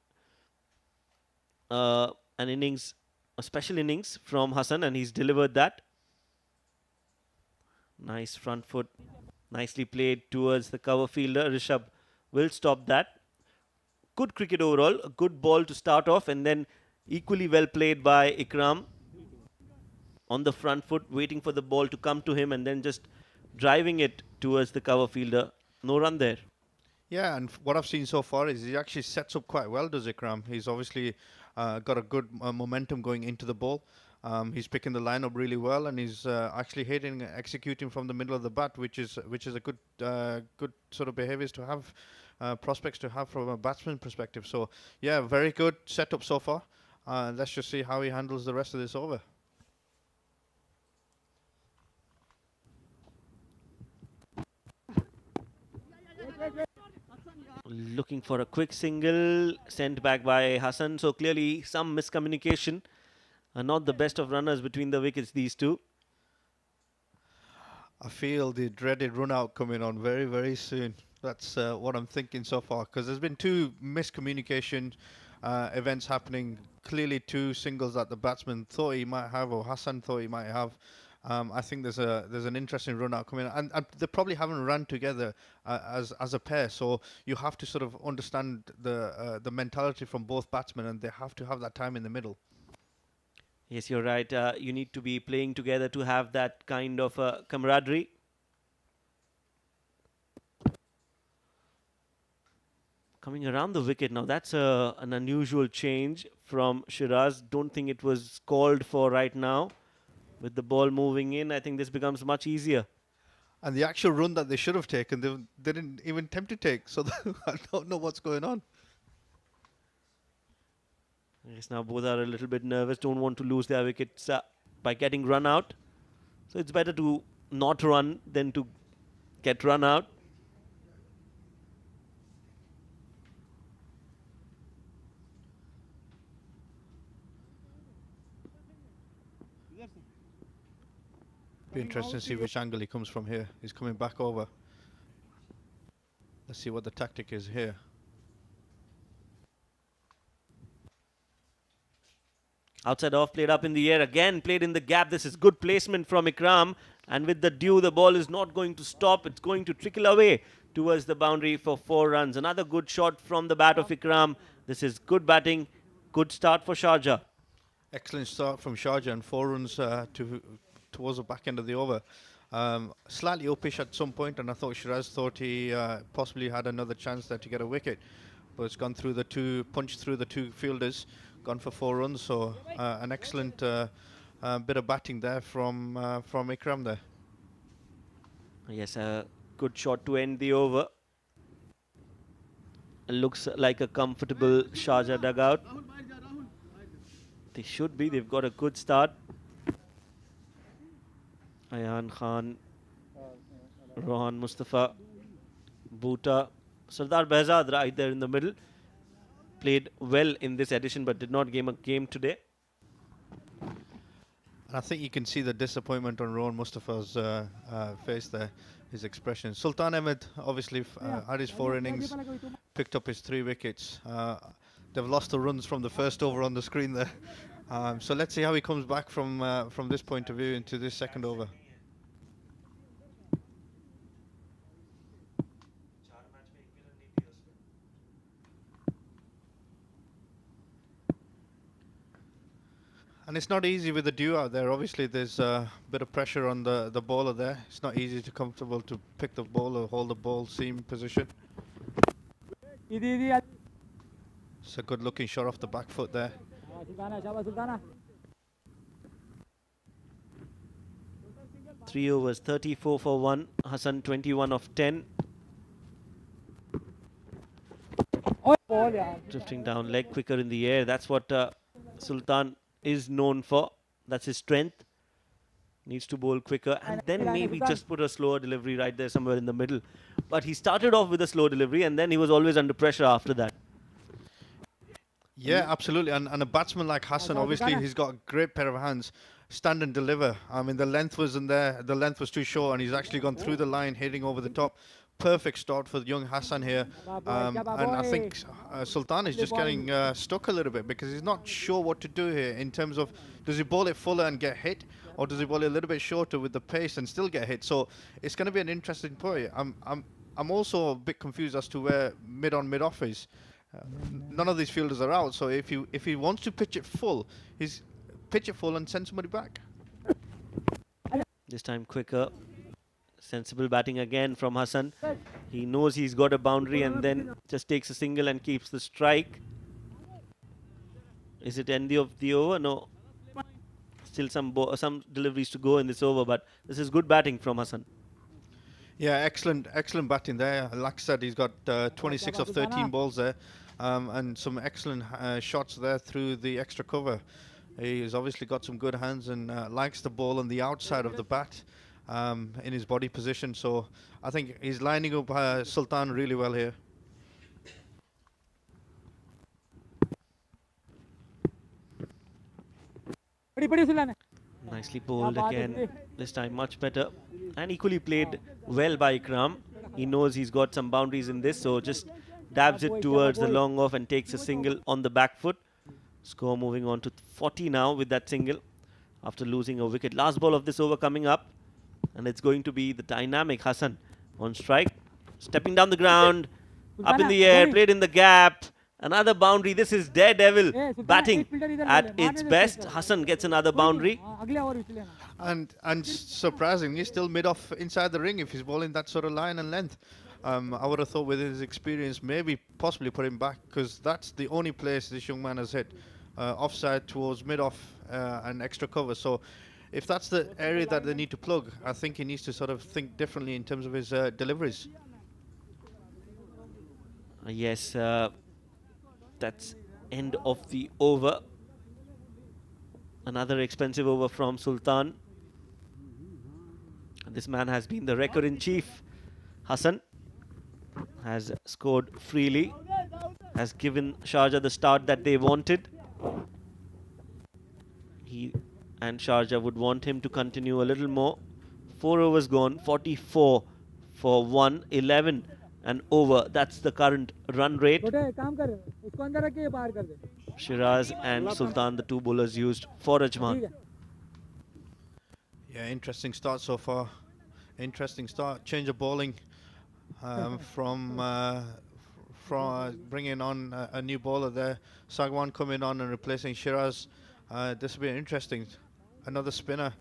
an innings, a special innings from Hassan, and he's delivered that. Nice front foot, nicely played towards the cover fielder. Rishabh will stop that. Good cricket overall, a good ball to start off, and then equally well played by Ikram on the front foot, waiting for the ball to come to him and then just driving it towards the cover fielder. No run there. Yeah, and what I've seen so far is he actually sets up quite well, does Ikram? He's obviously got a good momentum going into the ball. He's picking the line up really well, and he's actually hitting, executing from the middle of the bat, which is a good good sort of behaviours to have, prospects to have from a batsman perspective. So yeah, very good setup so far. Let's just see how he handles the rest of this over. Looking for a quick single, sent back by Hassan. So clearly some miscommunication. Not the best of runners between the wickets, these two. I feel the dreaded run out coming on very, very soon. That's what I'm thinking so far, because there's been two miscommunication events happening. Clearly two singles that the batsman thought he might have, or Hassan thought he might have. I think there's an interesting run out coming, and they probably haven't run together as a pair. So you have to sort of understand the mentality from both batsmen, and they have to have that time in the middle. Yes, you're right. You need to be playing together to have that kind of camaraderie. Coming around the wicket now, that's an unusual change from Shiraz. Don't think it was called for right now. With the ball moving in, I think this becomes much easier. And the actual run that they should have taken, they didn't even attempt to take. So I don't know what's going on. Yes, now both are a little bit nervous, don't want to lose their wickets by getting run out. So it's better to not run than to get run out. Be interesting to see which angle he comes from here. He's coming back over. Let's see what the tactic is here. Outside off, played up in the air again, played in the gap. This is good placement from Ikram. And with the dew, the ball is not going to stop. It's going to trickle away towards the boundary for 4 runs. Another good shot from the bat of Ikram. This is good batting. Good start for Sharjah. Excellent start from Sharjah, and 4 runs towards the back end of the over. Slightly uppish at some point, and I thought Shiraz thought he possibly had another chance there to get a wicket. But it's gone through the two, punched through the 2 fielders, gone for 4 runs. So an excellent bit of batting there from Ikram there. Yes, a good shot to end the over. Looks like a comfortable Sharjah dugout. They should be. They've got a good start. Ayan Khan, Rohan Mustafa, Bhuta, Sardar Behzad right there in the middle. Played well in this edition but did not game a game today. And I think you can see the disappointment on Rohan Mustafa's face there, his expression. Sultan Ahmed obviously had his 4 innings, picked up his 3 wickets. They've lost the runs from the first over on the screen there. So let's see how he comes back from this point of view into this second over. And it's not easy with the dew out there. Obviously, there's a bit of pressure on the bowler there. It's not easy to comfortable to pick the ball or hold the ball seam position. It's a good looking shot off the back foot there. 3 overs, 34 for 1. Hassan 21 of 10. Drifting down leg quicker in the air. That's what Sultan is known for. That's his strength. Needs to bowl quicker and then maybe just put a slower delivery right there somewhere in the middle. But he started off with a slow delivery and then he was always under pressure after that. Yeah, absolutely. And a batsman like Hassan, obviously, he's got a great pair of hands. Stand and deliver. I mean, the length wasn't there. The length was too short, and he's actually gone through the line, hitting over the top. Perfect start for the young Hassan here. And I think Sultan is just getting stuck a little bit because he's not sure what to do here in terms of, does he bowl it fuller and get hit, or does he bowl it a little bit shorter with the pace and still get hit? So it's going to be an interesting play. I'm also a bit confused as to where mid on, mid off is. None of these fielders are out, so if he wants to pitch it full, he's pitch it full and send somebody back. This time quicker. Sensible batting again from Hassan. He knows he's got a boundary and then just takes a single and keeps the strike. Is it end of the over? No. Still some deliveries to go in this over, but this is good batting from Hassan. Yeah, excellent batting there. Like I said, he's got 26 of 13 balls there, and some excellent shots there through the extra cover. He's obviously got some good hands and likes the ball on the outside of the bat in his body position. So I think he's lining up Sultan really well here. Nicely bowled again. This time much better. And equally played well by Ikram. He knows he's got some boundaries in this, so just dabs it towards the long off and takes a single on the back foot. Score moving on to 40 now with that single after losing a wicket. Last ball of this over coming up, and it's going to be the dynamic Hassan on strike. Stepping down the ground, up in the air, played in the gap. Another boundary. This is daredevil batting at its best. Hassan gets another boundary. And surprisingly, still mid-off inside the ring if he's bowling that sort of line and length. I would have thought with his experience, maybe possibly put him back, because that's the only place this young man has hit. Offside towards mid-off and extra cover. So if that's the area that they need to plug, I think he needs to sort of think differently in terms of his deliveries. Yes, that's end of the over. Another expensive over from Sultan. This man has been the record in chief. Hassan has scored freely, has given Sharjah the start that they wanted. He and Sharjah would want him to continue a little more. 4 overs gone, 44 for 111 and over. That's the current run rate. Shiraz and Sultan, the two bowlers used for Ajman. Yeah, interesting start so far. Interesting start. Change of bowling from bringing on a new bowler there. Sagwan coming on and replacing Shiraz. This will be interesting. Another spinner.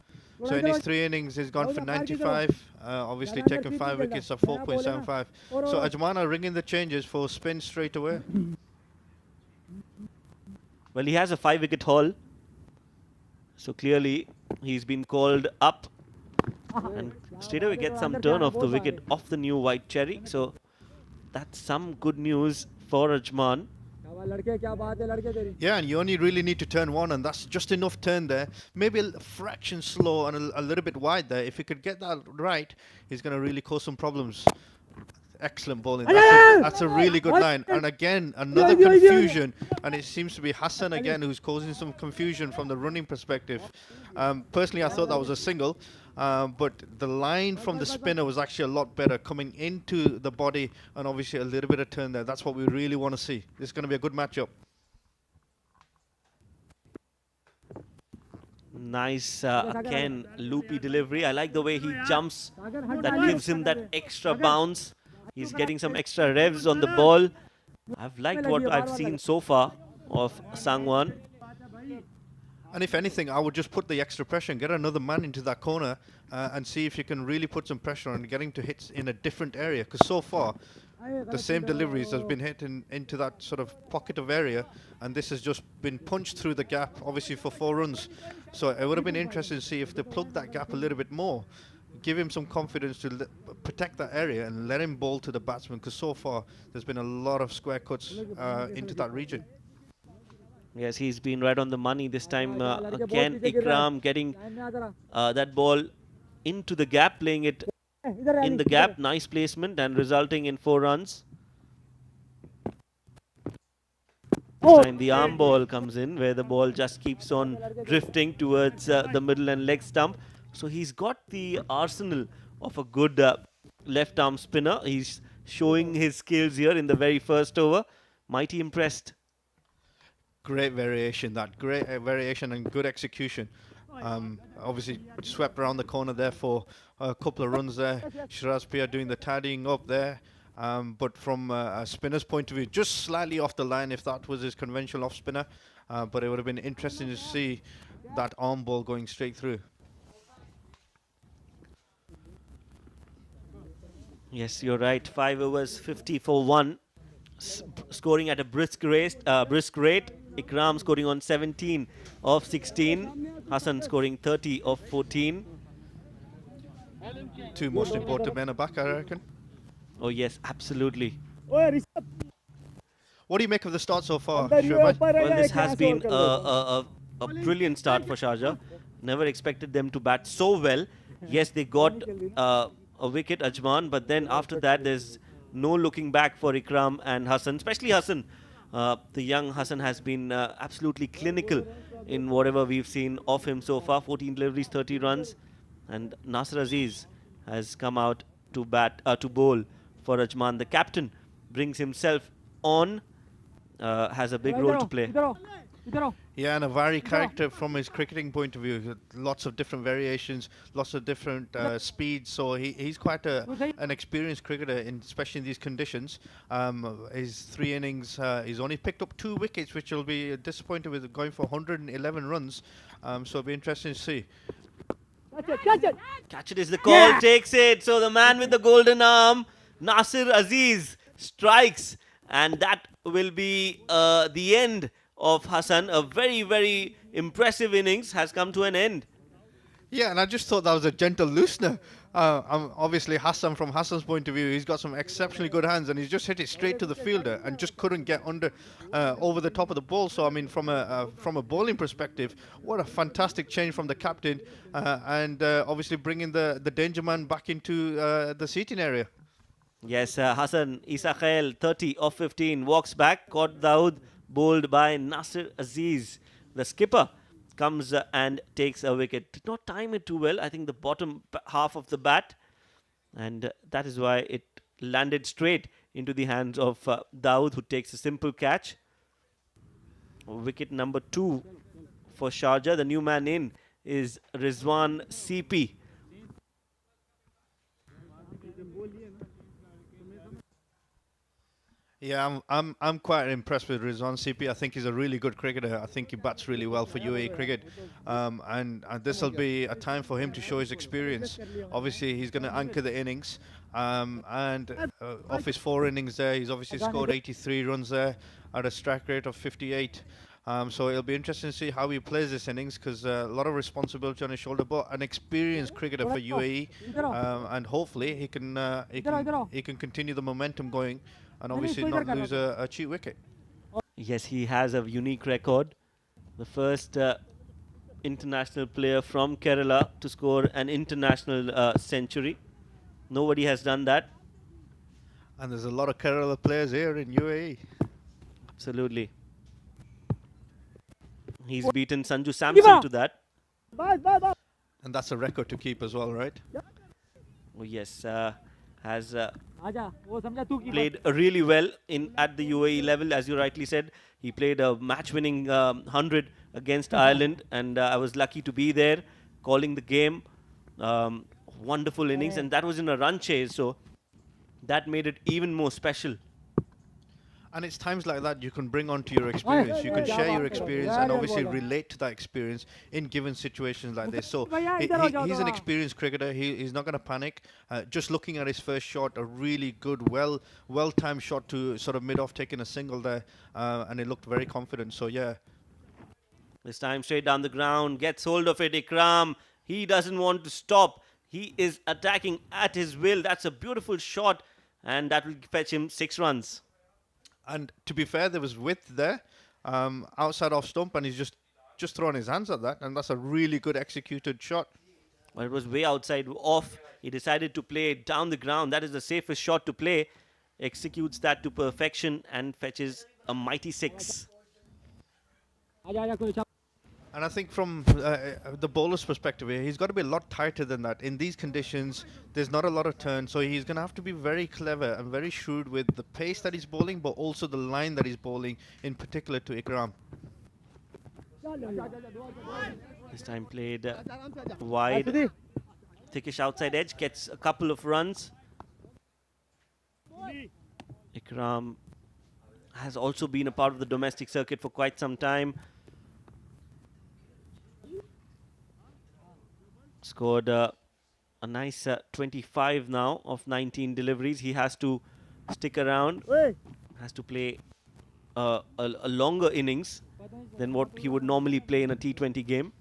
So in his 3 innings, he's gone for 95. Obviously taking 5 wickets at 4.75. So Ajman are ringing the changes for spin straight away. Well, he has a 5-wicket haul. So clearly, he's been called up. And straight away gets some turn of the wicket off the new white cherry. So that's some good news for Ajman. Yeah, and you only really need to turn one, and that's just enough turn there. Maybe a fraction slow and a little bit wide there. If he could get that right, he's going to really cause some problems. Excellent bowling. That's a really good line. And again, another confusion. And it seems to be Hassan again who's causing some confusion from the running perspective. Personally, I thought that was a single. But the line from the spinner was actually a lot better, coming into the body and obviously a little bit of turn there. That's what we really want to see. This is going to be a good matchup. Nice, again, loopy delivery. I like the way he jumps. That gives him that extra bounce. He's getting some extra revs on the ball. I've liked what I've seen so far of Sangwan. And if anything, I would just put the extra pressure and get another man into that corner and see if you can really put some pressure on getting to hits in a different area. Because so far, the same deliveries has been hit into that sort of pocket of area, and this has just been punched through the gap, obviously for 4 runs. So it would have been interesting to see if they plug that gap a little bit more, give him some confidence to protect that area and let him bowl to the batsman, because so far there's been a lot of square cuts into that region. Yes, he's been right on the money this time. Again, Ikram getting that ball into the gap, playing it in the gap. Nice placement and resulting in 4 runs. This time the arm ball comes in, where the ball just keeps on drifting towards the middle and leg stump. So he's got the arsenal of a good left arm spinner. He's showing his skills here in the very first over. Mighty impressed. Great variation, that great variation and good execution. Obviously swept around the corner there for a couple of runs there. Shiraz Pia doing the tidying up there. But from a spinner's point of view, just slightly off the line if that was his conventional off spinner. But it would have been interesting to see that arm ball going straight through. Yes, you're right. 5 overs, 50 for 1. Scoring at a brisk rate. Ikram scoring on 17 of 16. Hassan scoring 30 of 14. Two most important men are back, I reckon. Oh yes, absolutely. What do you make of the start so far, Well, this has been a brilliant start for Sharjah. Never expected them to bat so well. Yes, they got a wicket, Ajman, but then after that there's no looking back for Ikram and Hassan, especially Hassan. The young Hassan has been absolutely clinical in whatever we've seen of him so far. 14 deliveries, 30 runs, and Nasir Aziz has come out to bowl for Ajman. The captain brings himself on, has a big role to play. Yeah, and a varied character from his cricketing point of view. Lots of different variations, lots of different speeds. So he's quite an experienced cricketer, especially in these conditions. His 3 innings, he's only picked up 2 wickets, which will be disappointed with, going for 111 runs. So it'll be interesting to see. Catch it is the call, takes it. So the man with the golden arm, Nasir Aziz, strikes, and that will be the end of Hassan. A very, very impressive innings has come to an end. Yeah, and I just thought that was a gentle loosener. Obviously, Hassan, from Hassan's point of view, he's got some exceptionally good hands, and he's just hit it straight to the fielder and just couldn't get over the top of the ball. So, I mean, from a bowling perspective, what a fantastic change from the captain, and obviously bringing the danger man back into the seating area. Yes, Hassan Isakhail, 30 of 15, walks back, caught Dawood, bowled by Nasir Aziz. The skipper comes and takes a wicket. Did not time it too well. I think the bottom half of the bat, and that is why it landed straight into the hands of Dawood, who takes a simple catch. Wicket number 2 for Sharjah. The new man in is Rizwan CP. Yeah, I'm quite impressed with Rizwan CP. I think he's a really good cricketer. I think he bats really well for UAE cricket, and this will be a time for him to show his experience. Obviously, he's going to anchor the innings, and off his 4 innings there, he's obviously scored 83 runs there at a strike rate of 58. So it'll be interesting to see how he plays this innings, because a lot of responsibility on his shoulder, but an experienced cricketer for UAE, and hopefully he can continue the momentum going, and obviously not lose a cheap wicket. Yes, he has a unique record. The first international player from Kerala to score an international century. Nobody has done that. And there's a lot of Kerala players here in UAE. Absolutely. He's beaten Sanju Samson to that. And that's a record to keep as well, right? Oh, yes. Has played really well at the UAE level, as you rightly said. He played a match-winning 100 against Ireland, and I was lucky to be there, calling the game. Wonderful innings, and that was in a run chase, so that made it even more special. And it's times like that you can bring onto your experience. You can share your experience and obviously relate to that experience in given situations like this. So he's an experienced cricketer. He's not going to panic. Just looking at his first shot, a really good, well-timed shot to sort of mid-off, taking a single there, and he looked very confident. So yeah. This time straight down the ground, gets hold of it, Ikram. He doesn't want to stop. He is attacking at his will. That's a beautiful shot, and that will fetch him 6 runs. And to be fair, there was width there, outside off stump, and he's just throwing his hands at that, and that's a really good executed shot. But it was way outside off. He decided to play it down the ground. That is the safest shot to play. Executes that to perfection and fetches a mighty 6. And I think from the bowler's perspective here, he's got to be a lot tighter than that. In these conditions, there's not a lot of turn, so he's going to have to be very clever and very shrewd with the pace that he's bowling, but also the line that he's bowling, in particular to Ikram. This time played wide. Thickish outside edge, gets a couple of runs. Ikram has also been a part of the domestic circuit for quite some time. Scored a nice 25 now of 19 deliveries. He has to stick around, has to play a longer innings than what he would normally play in a T20 game.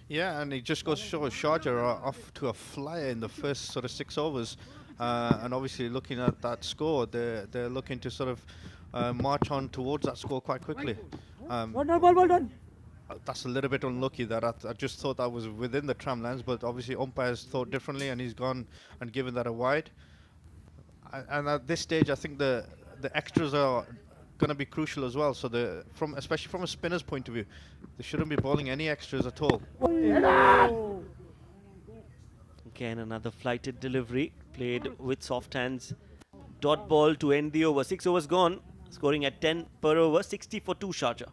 Yeah, and it just goes to show Sharjah are off to a flyer in the first sort of 6 overs. And obviously looking at that score, they're looking to sort of march on towards that score quite quickly. That's a little bit unlucky that I just thought that was within the tramlines, but obviously umpires thought differently and he's gone and given that a wide. And at this stage, I think the extras are going to be crucial as well. So especially from a spinner's point of view, they shouldn't be bowling any extras at all. Again, another flighted delivery played with soft hands. Dot ball to end the over. 6 overs gone, scoring at 10 per over, 60 for 2 Sharjah.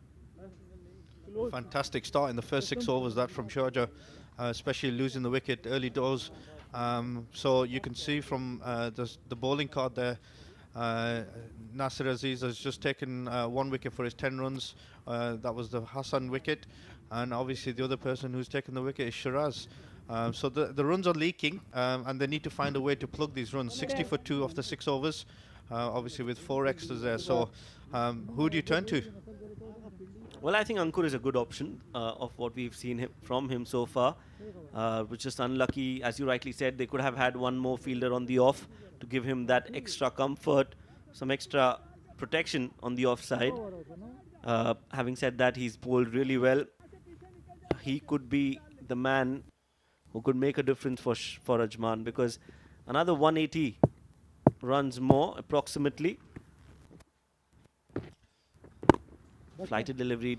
Fantastic start in the first 6 overs that from Sharjah, especially losing the wicket early doors. So you can see from the bowling card there, Nasir Aziz has just taken 1 wicket for his 10 runs. That was the Hassan wicket, and obviously the other person who's taken the wicket is Shiraz. So the runs are leaking, and they need to find a way to plug these runs. 60 for 2 of the 6 overs, obviously with 4 extras there. So who do you turn to? Well, I think Ankur is a good option of what we've seen from him so far. Which just unlucky, as you rightly said, they could have had one more fielder on the off to give him that extra comfort, some extra protection on the offside. Having said that, he's bowled really well. He could be the man who could make a difference for Ajman, because another 180 runs more approximately. Flighted delivery,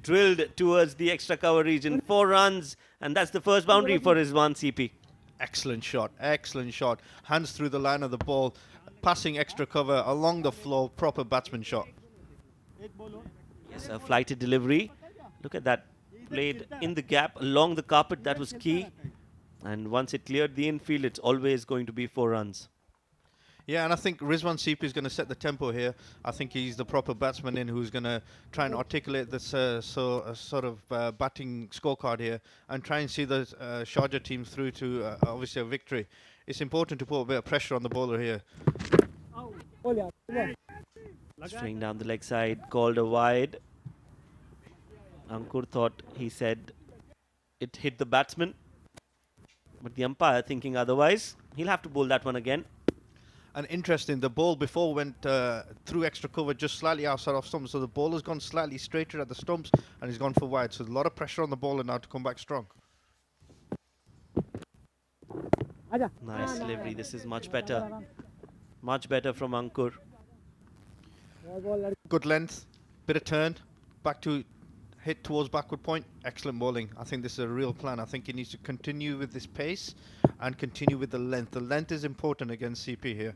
drilled towards the extra cover region. 4 runs, and that's the first boundary for Rizwan CP. Excellent shot, excellent shot. Hands through the line of the ball, passing extra cover along the floor, proper batsman shot. Yes, a flighted delivery. Look at that, played in the gap along the carpet, that was key. And once it cleared the infield, it's always going to be 4 runs. Yeah, and I think Rizwan CP is going to set the tempo here. I think he's the proper batsman in who's going to try and articulate this sort of batting scorecard here and try and see the Sharjah team through to obviously a victory. It's important to put a bit of pressure on the bowler here. Straying down the leg side, called a wide. Ankur thought he said it hit the batsman, but the umpire thinking otherwise. He'll have to bowl that one again. And interesting, the ball before went through extra cover just slightly outside off stumps, so the bowler's gone slightly straighter at the stumps and he's gone for wide. So there's a lot of pressure on the bowler now to come back strong. Nice delivery. This is much better. Much better from Ankur. Good length, bit of turn, back to hit towards backward point. Excellent bowling. I think this is a real plan. I think he needs to continue with this pace and continue with the length. The length is important against CP here.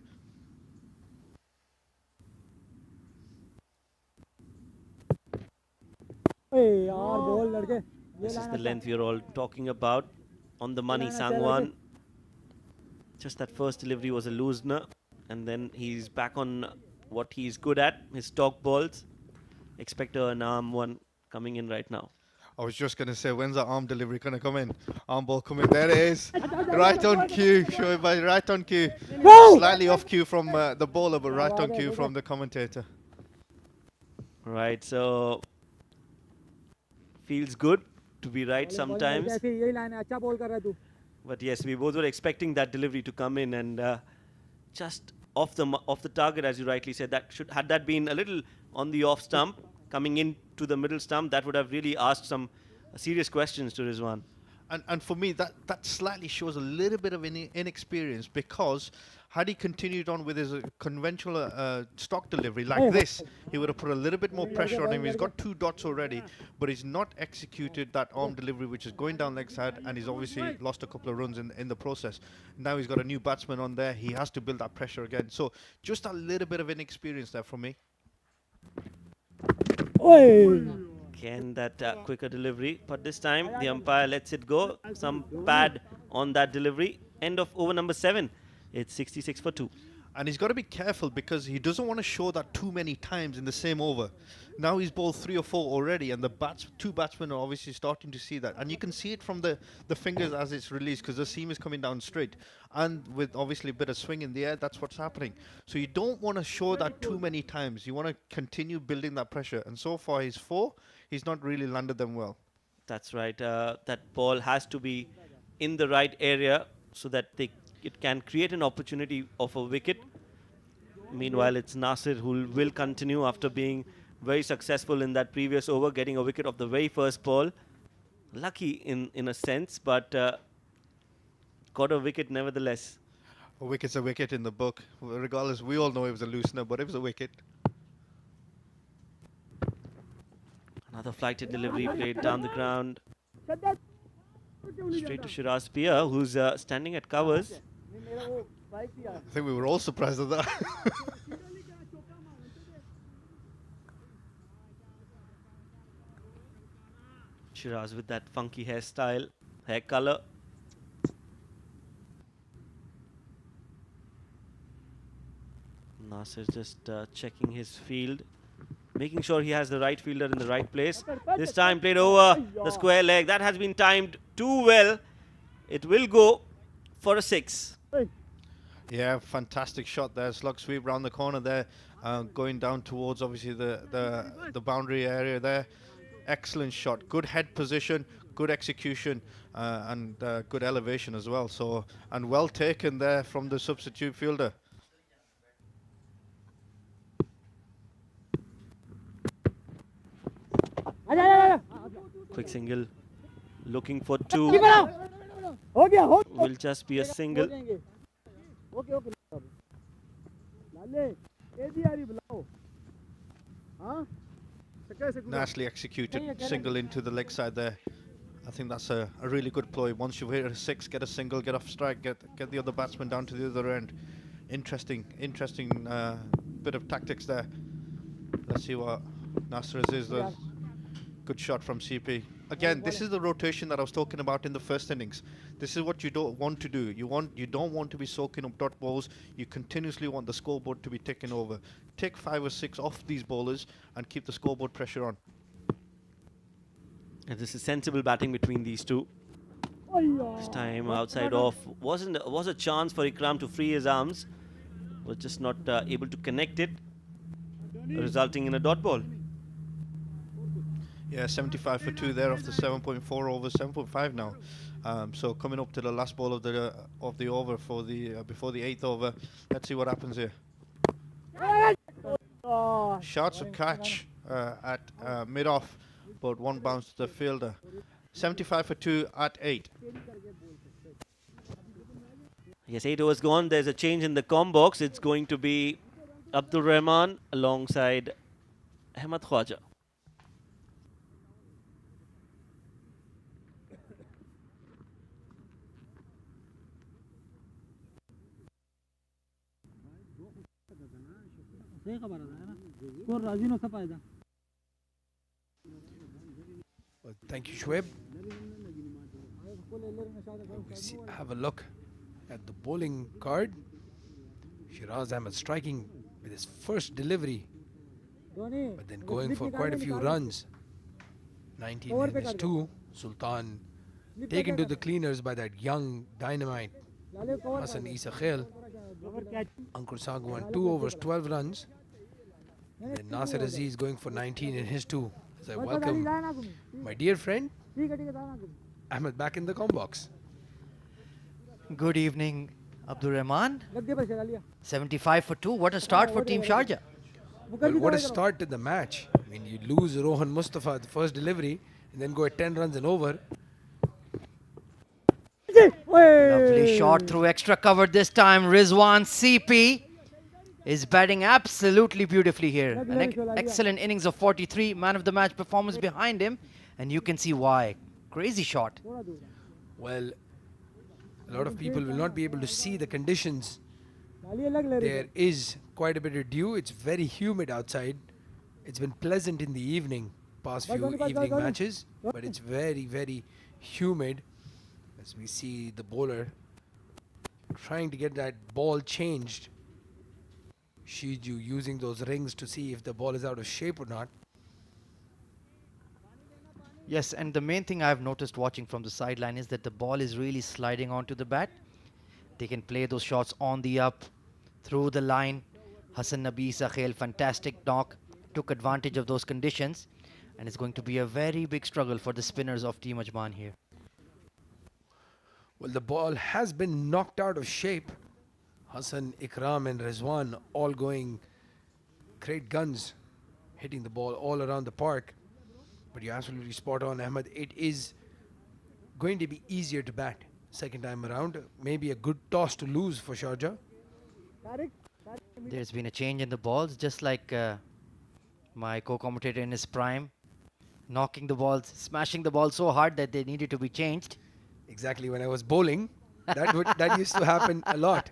This is the length we're all talking about. On the money, Sangwan. Just that first delivery was a loosener, and then he's back on what he's good at, his stock balls. Expect an arm one coming in right now. I was just going to say, when's that arm delivery going to come in? Arm ball coming. There it is. Right on cue. Show by right on cue. Slightly off cue from the bowler, but right on cue from the commentator. Right, so feels good to be right sometimes. But yes, we both were expecting that delivery to come in, and just off the target, as you rightly said. That had that been a little on the off stump, coming into the middle stump, that would have really asked some serious questions to Rizwan. And for me, that slightly shows a little bit of inexperience, because had he continued on with his conventional stock delivery like this, he would have put a little bit more pressure on him. He's got 2 dots already, but he's not executed that arm delivery, which is going down leg side, and he's obviously lost a couple of runs in the process. Now he's got a new batsman on there. He has to build that pressure again. So just a little bit of inexperience there for me. Again, that quicker delivery, but this time the umpire lets it go. Some pad on that delivery. End of over number 7. It's 66 for 2. And he's got to be careful, because he doesn't want to show that too many times in the same over. Now he's bowled 3 or 4 already, and the 2 batsmen are obviously starting to see that. And you can see it from the fingers as it's released, because the seam is coming down straight. And with obviously a bit of swing in the air, that's what's happening. So you don't want to show that too many times. You want to continue building that pressure. And so far, he's 4. He's not really landed them well. That's right. That ball has to be in the right area so that it can create an opportunity of a wicket. Meanwhile, it's Nasir who will continue after being very successful in that previous over, getting a wicket of the very first ball. Lucky in a sense, but got a wicket nevertheless. A wicket's a wicket in the book. Regardless, we all know it was a loosener, but it was a wicket. Another flighted delivery played down the ground. Straight to Shiraz Pia, who's standing at covers. I think we were all surprised at that. Shiraz with that funky hairstyle, hair color. Nasir just checking his field, making sure he has the right fielder in the right place. This time played over the square leg. That has been timed too well. It will go for a 6. Yeah, fantastic shot there. Slug sweep round the corner there, going down towards obviously the boundary area there. Excellent shot. Good head position, good execution, and good elevation as well. So, and well taken there from the substitute fielder. Quick single, looking for 2. Will just be a single. Nicely executed single into the leg side there. I think that's a really good ploy. Once you've hit a 6, get a single, get off strike, get the other batsman down to the other end. Interesting bit of tactics there. Let's see what Nasser is. Good shot from CP. Again, this is the rotation that I was talking about in the first innings. This is what you don't want to do. You don't want to be soaking up dot balls. You continuously want the scoreboard to be taken over. Take 5 or 6 off these bowlers and keep the scoreboard pressure on. And this is sensible batting between these two. This time outside off was a chance for Ikram to free his arms. Was just not able to connect it, resulting in a dot ball. Yeah, 75 for 2 there after 7.4 over 7.5 now. So coming up to the last ball of the over for the before the 8th over. Let's see what happens here. Shots of catch at mid-off, but one bounce to the fielder. 75 for 2 at 8. Yes, 8 overs gone. There's a change in the com box. It's going to be Abdul Rahman alongside Ahmed Khwaja. Well, thank you, Shoaib. Have a look at the bowling card. Shiraz Ahmed striking with his first delivery, but then going for quite a few runs. 19 in his 2. Sultan taken to the cleaners by that young dynamite Hassan Isa Khail. Ankur Sagwan 2 overs 12 runs. And then Nasir Aziz going for 19 in his 2. As I welcome my dear friend Ahmed back in the com box. Good evening, Abdur Rahman. 75 for 2. What a start for Team Sharjah. Well, what a start to the match. I mean, you lose Rohan Mustafa at the first delivery and then go at 10 runs and over. Lovely shot through extra cover this time. Rizwan CP is batting absolutely beautifully here. An excellent innings of 43. Man of the match performance behind him. And you can see why. Crazy shot. Well, a lot of people will not be able to see the conditions. There is quite a bit of dew. It's very humid outside. It's been pleasant in the evening, past few evening matches, but it's very, very humid as we see the bowler trying to get that ball changed. Shiju using those rings to see if the ball is out of shape or not. Yes, and the main thing I've noticed watching from the sideline is that the ball is really sliding onto the bat. They can play those shots on the up, through the line. Hassan Nabi Sakhel, fantastic knock, took advantage of those conditions. And it's going to be a very big struggle for the spinners of Team Ajman here. Well, the ball has been knocked out of shape. Hassan, Ikram and Rizwan all going great guns, hitting the ball all around the park. But you're absolutely spot on, Ahmed. It is going to be easier to bat second time around. Maybe a good toss to lose for Sharjah. There's been a change in the balls, just like my co-commentator in his prime, knocking the balls, smashing the ball so hard that they needed to be changed. Exactly, when I was bowling, that used to happen a lot.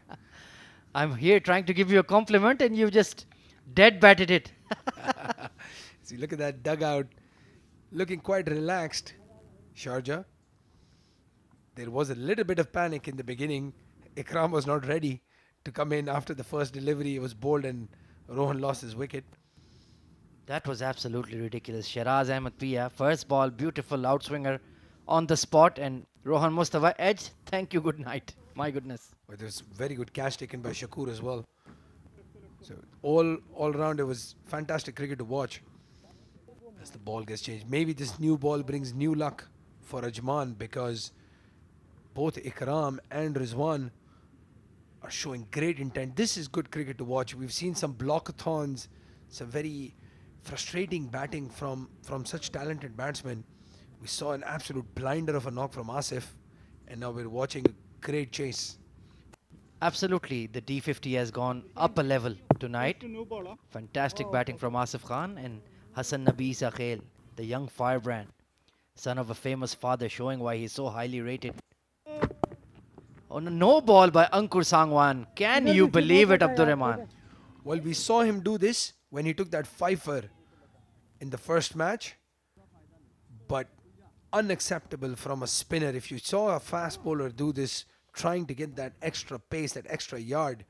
I'm here trying to give you a compliment and you just dead batted it. See, look at that dugout, looking quite relaxed, Sharjah. There was a little bit of panic in the beginning. Ikram was not ready to come in after the first delivery. He was bowled and Rohan lost his wicket. That was absolutely ridiculous. Shiraz Ahmed Pia, first ball, beautiful outswinger on the spot, and Rohan Mustafa edge. Thank you, good night. My goodness. But there was very good catch taken by Shakur as well. So all around it was fantastic cricket to watch. As the ball gets changed, maybe this new ball brings new luck for Ajman, because both Ikram and Rizwan are showing great intent. This is good cricket to watch. We've seen some blockathons, some very frustrating batting from such talented batsmen. We saw an absolute blinder of a knock from Asif, and now we're watching a great chase. Absolutely, the D50 has gone up a level tonight. Fantastic batting from Asif Khan and Hassan Nabi Sakhel, the young firebrand, son of a famous father, showing why he's so highly rated. Oh, no ball by Ankur Sangwan. Can you believe it, Abdur Rahman? Well, we saw him do this when he took that fifer in the first match, but unacceptable from a spinner. If you saw a fast bowler do this, trying to get that extra pace, that extra yard,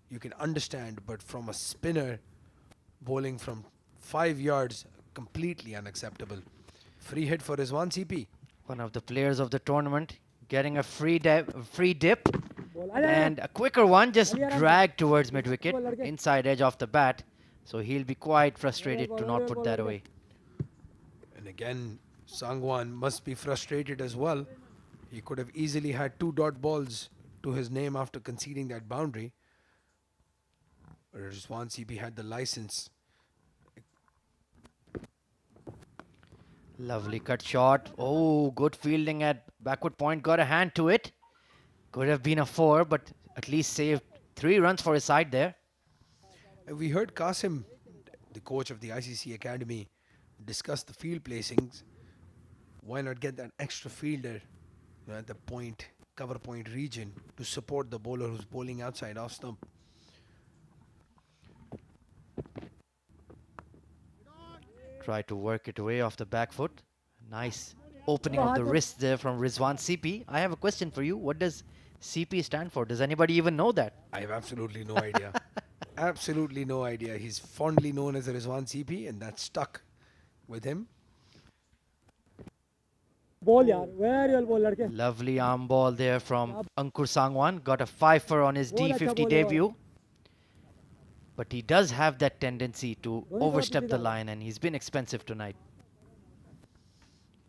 you can understand, but from a spinner bowling from 5 yards, completely unacceptable. Free hit for Rizwan CP. One of the players of the tournament getting a free dip and a quicker one, just dragged towards mid-wicket, inside edge off the bat. So he'll be quite frustrated to not put that away. And again, Sangwan must be frustrated as well. He could have easily had 2 dot balls to his name after conceding that boundary. Rizwan CP had the license. Lovely cut shot. Oh, good fielding at backward point. Got a hand to it. Could have been a 4, but at least saved 3 runs for his side there. We heard Qasim, the coach of the ICC Academy, discuss the field placings. Why not get that extra fielder at the point, cover point region to support the bowler who's bowling outside off stump? Try to work it away off the back foot. Nice opening of the wrist there from Rizwan CP. I have a question for you. What does CP stand for? Does anybody even know that? I have absolutely no idea. Absolutely no idea. He's fondly known as Rizwan CP, and that's stuck with him. Lovely arm ball there from Ankur Sangwan. Got a fifer on his D50 debut. But he does have that tendency to overstep the line, and he's been expensive tonight.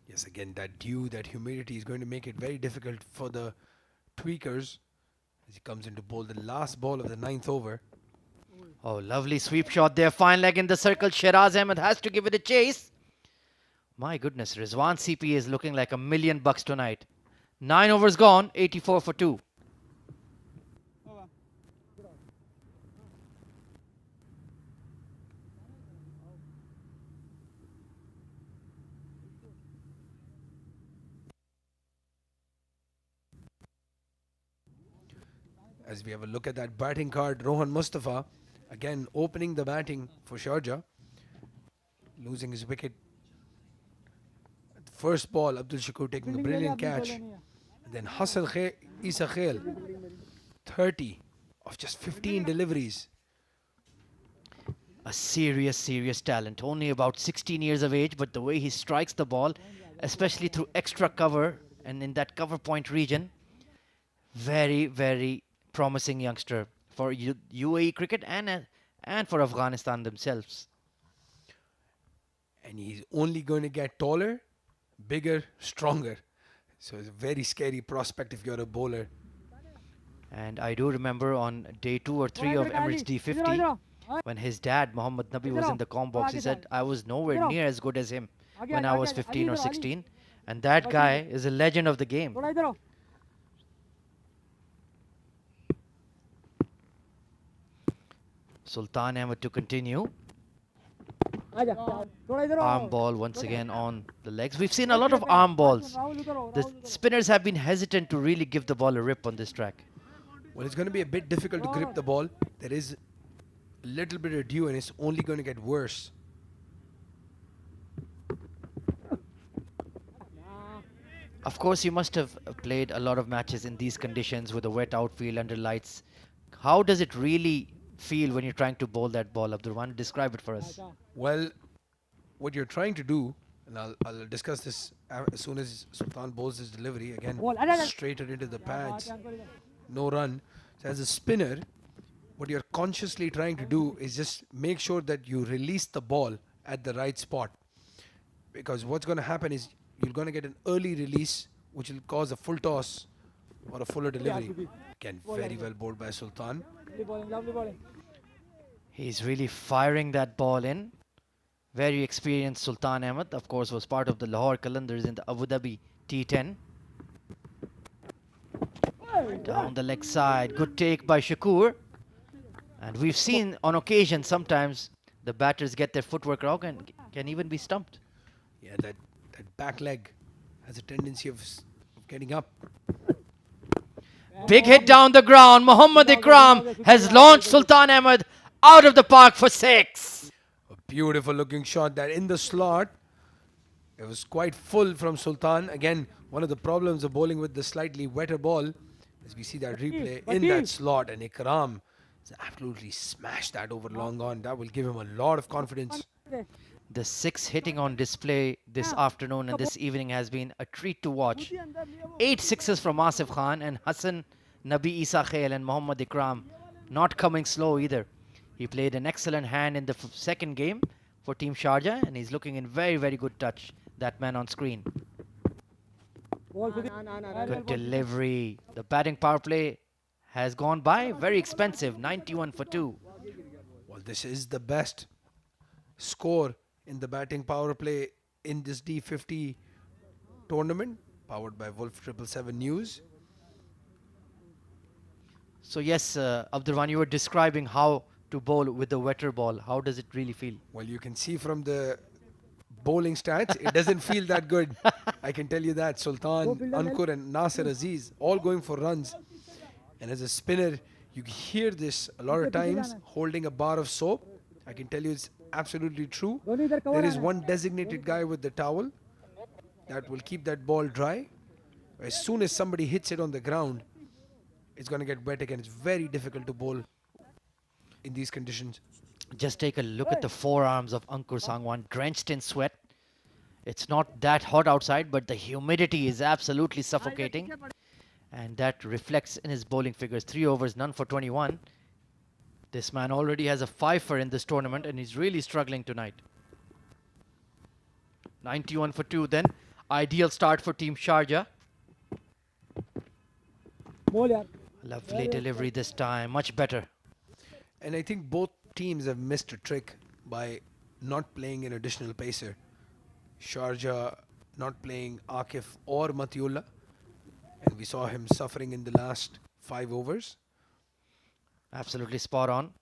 Yes, again, that dew, that humidity is going to make it very difficult for the tweakers as he comes into bowl the last ball of the 9th over. Oh, lovely sweep shot there. Fine leg in the circle. Shiraz Ahmed has to give it a chase. My goodness, Rizwan CP is looking like $1,000,000 tonight. 9 overs gone, 84 for 2. As we have a look at that batting card, Rohan Mustafa again opening the batting for Sharjah, losing his wicket. At the first ball, Abdul Shakur taking a brilliant catch. And then Hassan Isa Khail, 30 of just 15 deliveries. A serious talent. Only about 16 years of age, but the way he strikes the ball, especially through extra cover and in that cover point region, very promising youngster for UAE cricket and for Afghanistan themselves. And he's only going to get taller, bigger, stronger. So it's a very scary prospect if you're a bowler. And I do remember on day 2 or 3 of Emirates D50, when his dad, Mohammad Nabi, was in the comm box, he said, I was nowhere near as good as him when I was 15 or 16. And that guy is a legend of the game. Sultan Ahmed to continue. Arm ball once again on the legs. We've seen a lot of arm balls. The spinners have been hesitant to really give the ball a rip on this track. Well, it's going to be a bit difficult to grip the ball. There is a little bit of dew and it's only going to get worse. Of course, you must have played a lot of matches in these conditions with a wet outfield under lights. How does it really feel when you're trying to bowl that ball, Abdul Rahman? Describe it for us. Well, what you're trying to do, and I'll discuss this as soon as Sultan bowls his delivery, again, straighter into the pads, no run. So as a spinner, what you're consciously trying to do is just make sure that you release the ball at the right spot. Because what's going to happen is you're going to get an early release, which will cause a full toss or a fuller delivery. Again, very well bowled by Sultan. He's really firing that ball in. Very experienced Sultan Ahmed, of course, was part of the Lahore Qalandars in the Abu Dhabi T10. Down the leg side, good take by Shakur. And we've seen on occasion sometimes the batters get their footwork wrong and can even be stumped. Yeah, that back leg has a tendency of getting up. Big hit down the ground. Mohammad Ikram has launched Sultan Ahmed out of the park for 6. A beautiful looking shot that in the slot. It was quite full from Sultan. Again, one of the problems of bowling with the slightly wetter ball, as we see that replay in that slot, and Ikram has absolutely smashed that over long on. That will give him a lot of confidence. The 6 hitting on display this afternoon and this evening has been a treat to watch. 8 sixes from Asif Khan, and Hassan Nabi Isa Khail and Mohammad Ikram not coming slow either. He played an excellent hand in the second game for Team Sharjah, and he's looking in very good touch, that man on screen. Good delivery. The batting power play has gone by. Very expensive, 91 for 2. Well, this is the best score in the batting power play in this D50 tournament, powered by WOLF777 News. So yes, Abdul Rahman, you were describing how to bowl with the wetter ball. How does it really feel? Well, you can see from the bowling stats, it doesn't feel that good. I can tell you that. Sultan, Ankur and Nasir Aziz all going for runs. And as a spinner, you hear this a lot of times, holding a bar of soap. I can tell you it's absolutely true. There is one designated guy with the towel that will keep that ball dry. As soon as somebody hits it on the ground, it's going to get wet again. It's very difficult to bowl in these conditions. Just take a look at the forearms of Ankur Sangwan, drenched in sweat. It's not that hot outside, but the humidity is absolutely suffocating. And that reflects in his bowling figures. 3 overs, none for 21. This man already has a 5-fer in this tournament, and he's really struggling tonight. 91 for 2 then. Ideal start for Team Sharjah. Lovely delivery this time, much better. And I think both teams have missed a trick by not playing an additional pacer. Sharjah not playing Akif or Matiullah, and we saw him suffering in the last 5 overs. Absolutely spot on.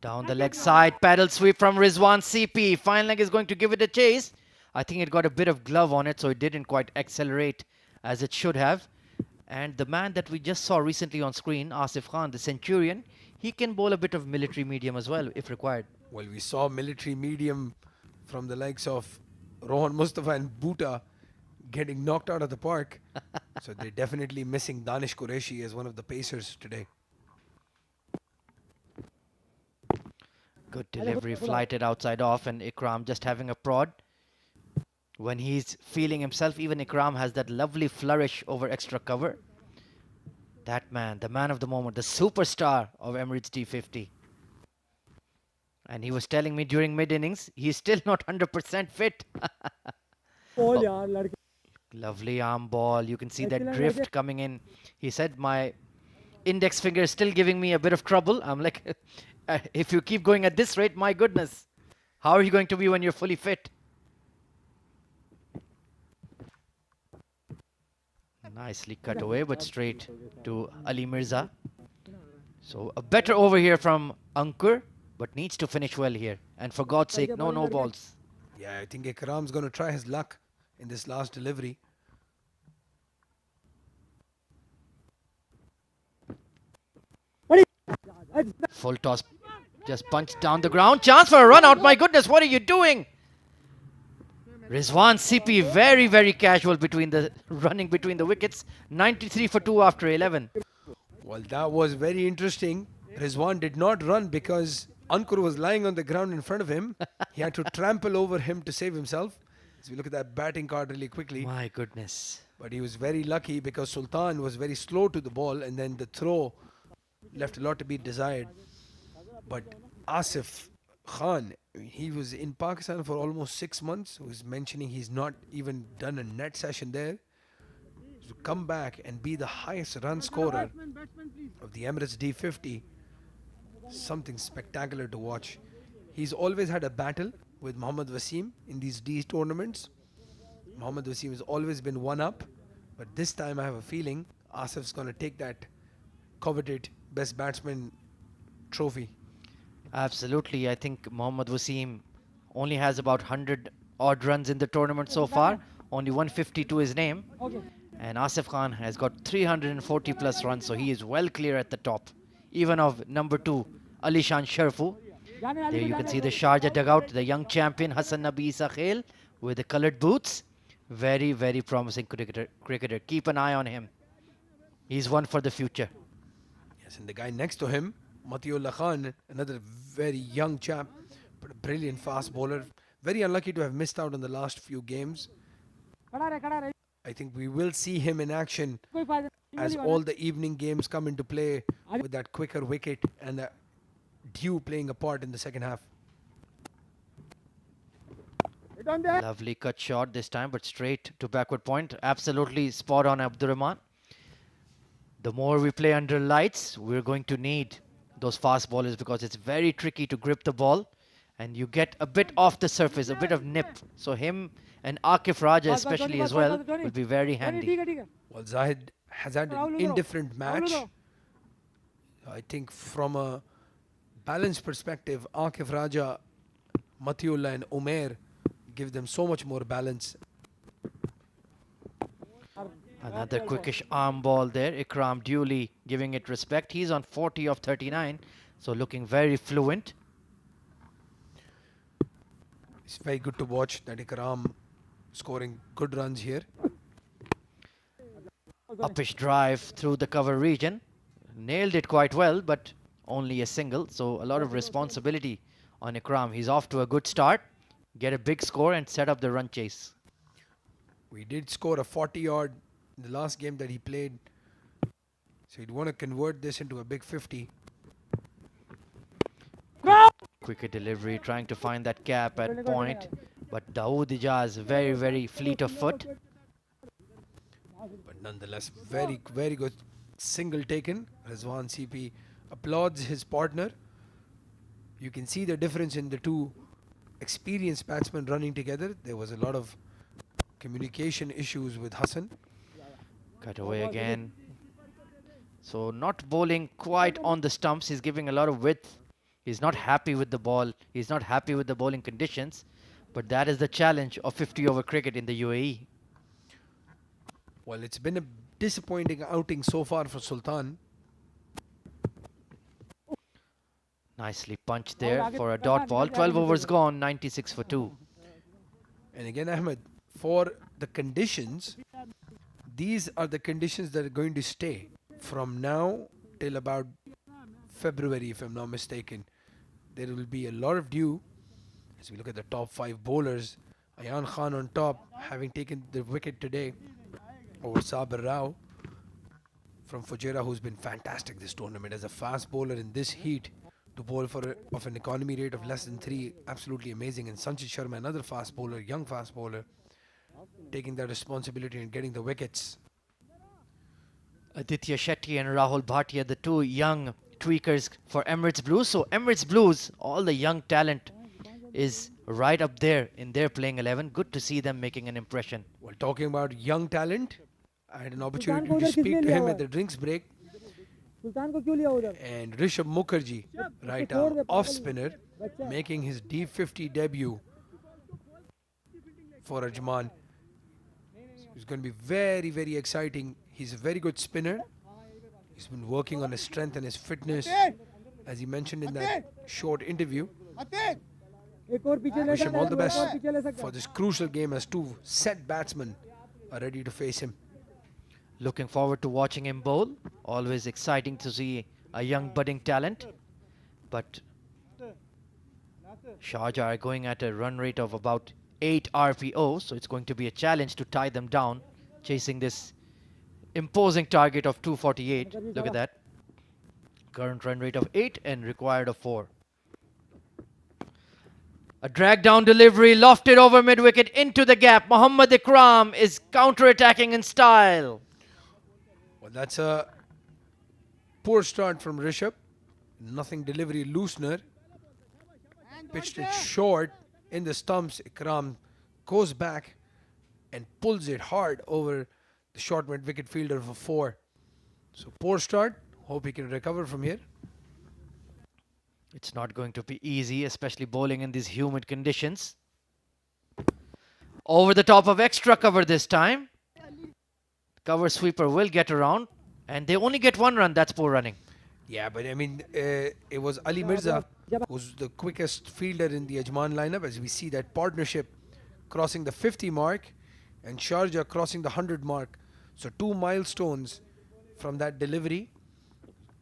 Down the leg side, paddle sweep from Rizwan CP. Fine leg is going to give it a chase. I think it got a bit of glove on it, so it didn't quite accelerate as it should have. And the man that we just saw recently on screen, Asif Khan, the Centurion, he can bowl a bit of military medium as well, if required. Well, we saw military medium from the likes of Rohan Mustafa and Bhuta getting knocked out of the park. So they're definitely missing Danish Qureshi as one of the pacers today. Good delivery, flighted outside off, and Ikram just having a prod. When he's feeling himself, even Ikram has that lovely flourish over extra cover. That man, the man of the moment, the superstar of Emirates T50. And he was telling me during mid-innings, he's still not 100% fit. Oh, lovely arm ball. You can see that drift coming in. He said, my index finger is still giving me a bit of trouble. I'm like, if you keep going at this rate, my goodness, how are you going to be when you're fully fit? Nicely cut away, but straight to Ali Mirza. So a better over here from Ankur, but needs to finish well here. And for God's sake, no balls. Yeah, I think Ikram's going to try his luck in this last delivery. Full toss, just punched down the ground. Chance for a run out. My goodness, what are you doing? Rizwan CP very casual running between the wickets. 93 for 2 after 11. Well, that was very interesting. Rizwan did not run because Ankur was lying on the ground in front of him. He had to trample over him to save himself. So we look at that batting card really quickly. My goodness. But he was very lucky because Sultan was very slow to the ball, and then the throw left a lot to be desired. But Asif Khan, he was in Pakistan for almost 6 months. He was mentioning he's not even done a net session there. To come back and be the highest run scorer of the Emirates D50, something spectacular to watch. He's always had a battle with Mohammad Wasim in these D tournaments. Mohammad Wasim has always been one up, but this time I have a feeling Asif's going to take that coveted best batsman trophy. Absolutely. I think Mohammad Wasim only has about 100 odd runs in the tournament so far. Only 150 to his name. And Asif Khan has got 340 plus runs, so he is well clear at the top. Even of number 2, Alishan Sharfu. There you can see the Sharjah dugout, the young champion Hassan Nabi Isa Khail with the coloured boots. Very promising cricketer. Keep an eye on him. He's one for the future. Yes, and the guy next to him, Matiullah Khan, another very young chap, but a brilliant fast bowler. Very unlucky to have missed out on the last few games. I think we will see him in action as all the evening games come into play with that quicker wicket and the dew playing a part in the second half. Lovely cut shot this time, but straight to backward point. Absolutely spot on, Abdurrahman. The more we play under lights, we're going to need those fast bowlers because it's very tricky to grip the ball and you get a bit off the surface, a bit of nip. So him and Akif Raja especially as well will be very handy. Well, Zahid has had an indifferent match. I think from a balanced perspective, Akif Raja, Matiullah and Umair give them so much more balance. Another quickish arm ball there. Ikram duly giving it respect. He's on 40 of 39, so looking very fluent. It's very good to watch that Ikram scoring good runs here. Uppish drive through the cover region. Nailed it quite well, but only a single, so a lot of responsibility on Ikram. He's off to a good start, get a big score and set up the run chase. We did score a 40-odd in the last game that he played, so he'd want to convert this into a big 50. Quicker delivery, trying to find that gap at point, but Dawood Ijaz very fleet of foot. But nonetheless, very good single taken. Rizwan CP applauds his partner. You can see the difference in the two experienced batsmen running together. There was a lot of communication issues with Hassan. Cut away again. So not bowling quite on the stumps. He's giving a lot of width. He's not happy with the ball. He's not happy with the bowling conditions. But that is the challenge of 50 over cricket in the UAE. Well, it's been a disappointing outing so far for Sultan. Nicely punched there for a dot ball. 12 overs gone, 96 for 2. And again, Ahmed, for the conditions, these are the conditions that are going to stay from now till about February, if I'm not mistaken. There will be a lot of dew. As we look at the top 5 bowlers, Ayan Khan on top, having taken the wicket today over Sabir Rao from Fujairah, who's been fantastic this tournament as a fast bowler in this heat. To bowl of an economy rate of less than 3, absolutely amazing. And Sanchit Sharma, another fast bowler, young fast bowler, taking that responsibility and getting the wickets. Aditya Shetty and Rahul Bhatia, the two young tweakers for Emirates Blues. So Emirates Blues, all the young talent is right up there in their playing 11. Good to see them making an impression. Well, talking about young talent, I had an opportunity to speak to him at the drinks break. And Rishabh Mukherjee, right arm off spinner, making his D50 debut for Ajman. It's going to be very, very exciting. He's a very good spinner. He's been working on his strength and his fitness, as he mentioned in that short interview. Wish him all the best for this crucial game as two set batsmen are ready to face him. Looking forward to watching him bowl. Always exciting to see a young budding talent. But Sharjah are going at a run rate of about 8 RPO, so it's going to be a challenge to tie them down, chasing this imposing target of 248. Look at that. Current run rate of 8 and required of 4. A drag down delivery, lofted over mid-wicket into the gap. Mohammad Ikram is counter-attacking in style. Well, that's a poor start from Rishabh. Nothing delivery loosener. Pitched it short in the stumps. Ikram goes back and pulls it hard over the short mid-wicket fielder for 4. So poor start. Hope he can recover from here. It's not going to be easy, especially bowling in these humid conditions. Over the top of extra cover this time. Cover sweeper will get around, and they only get 1 run. That's poor running. Yeah, but I mean, it was Ali Mirza who's the quickest fielder in the Ajman lineup, as we see that partnership crossing the 50 mark and Sharjah crossing the 100 mark. So 2 milestones from that delivery.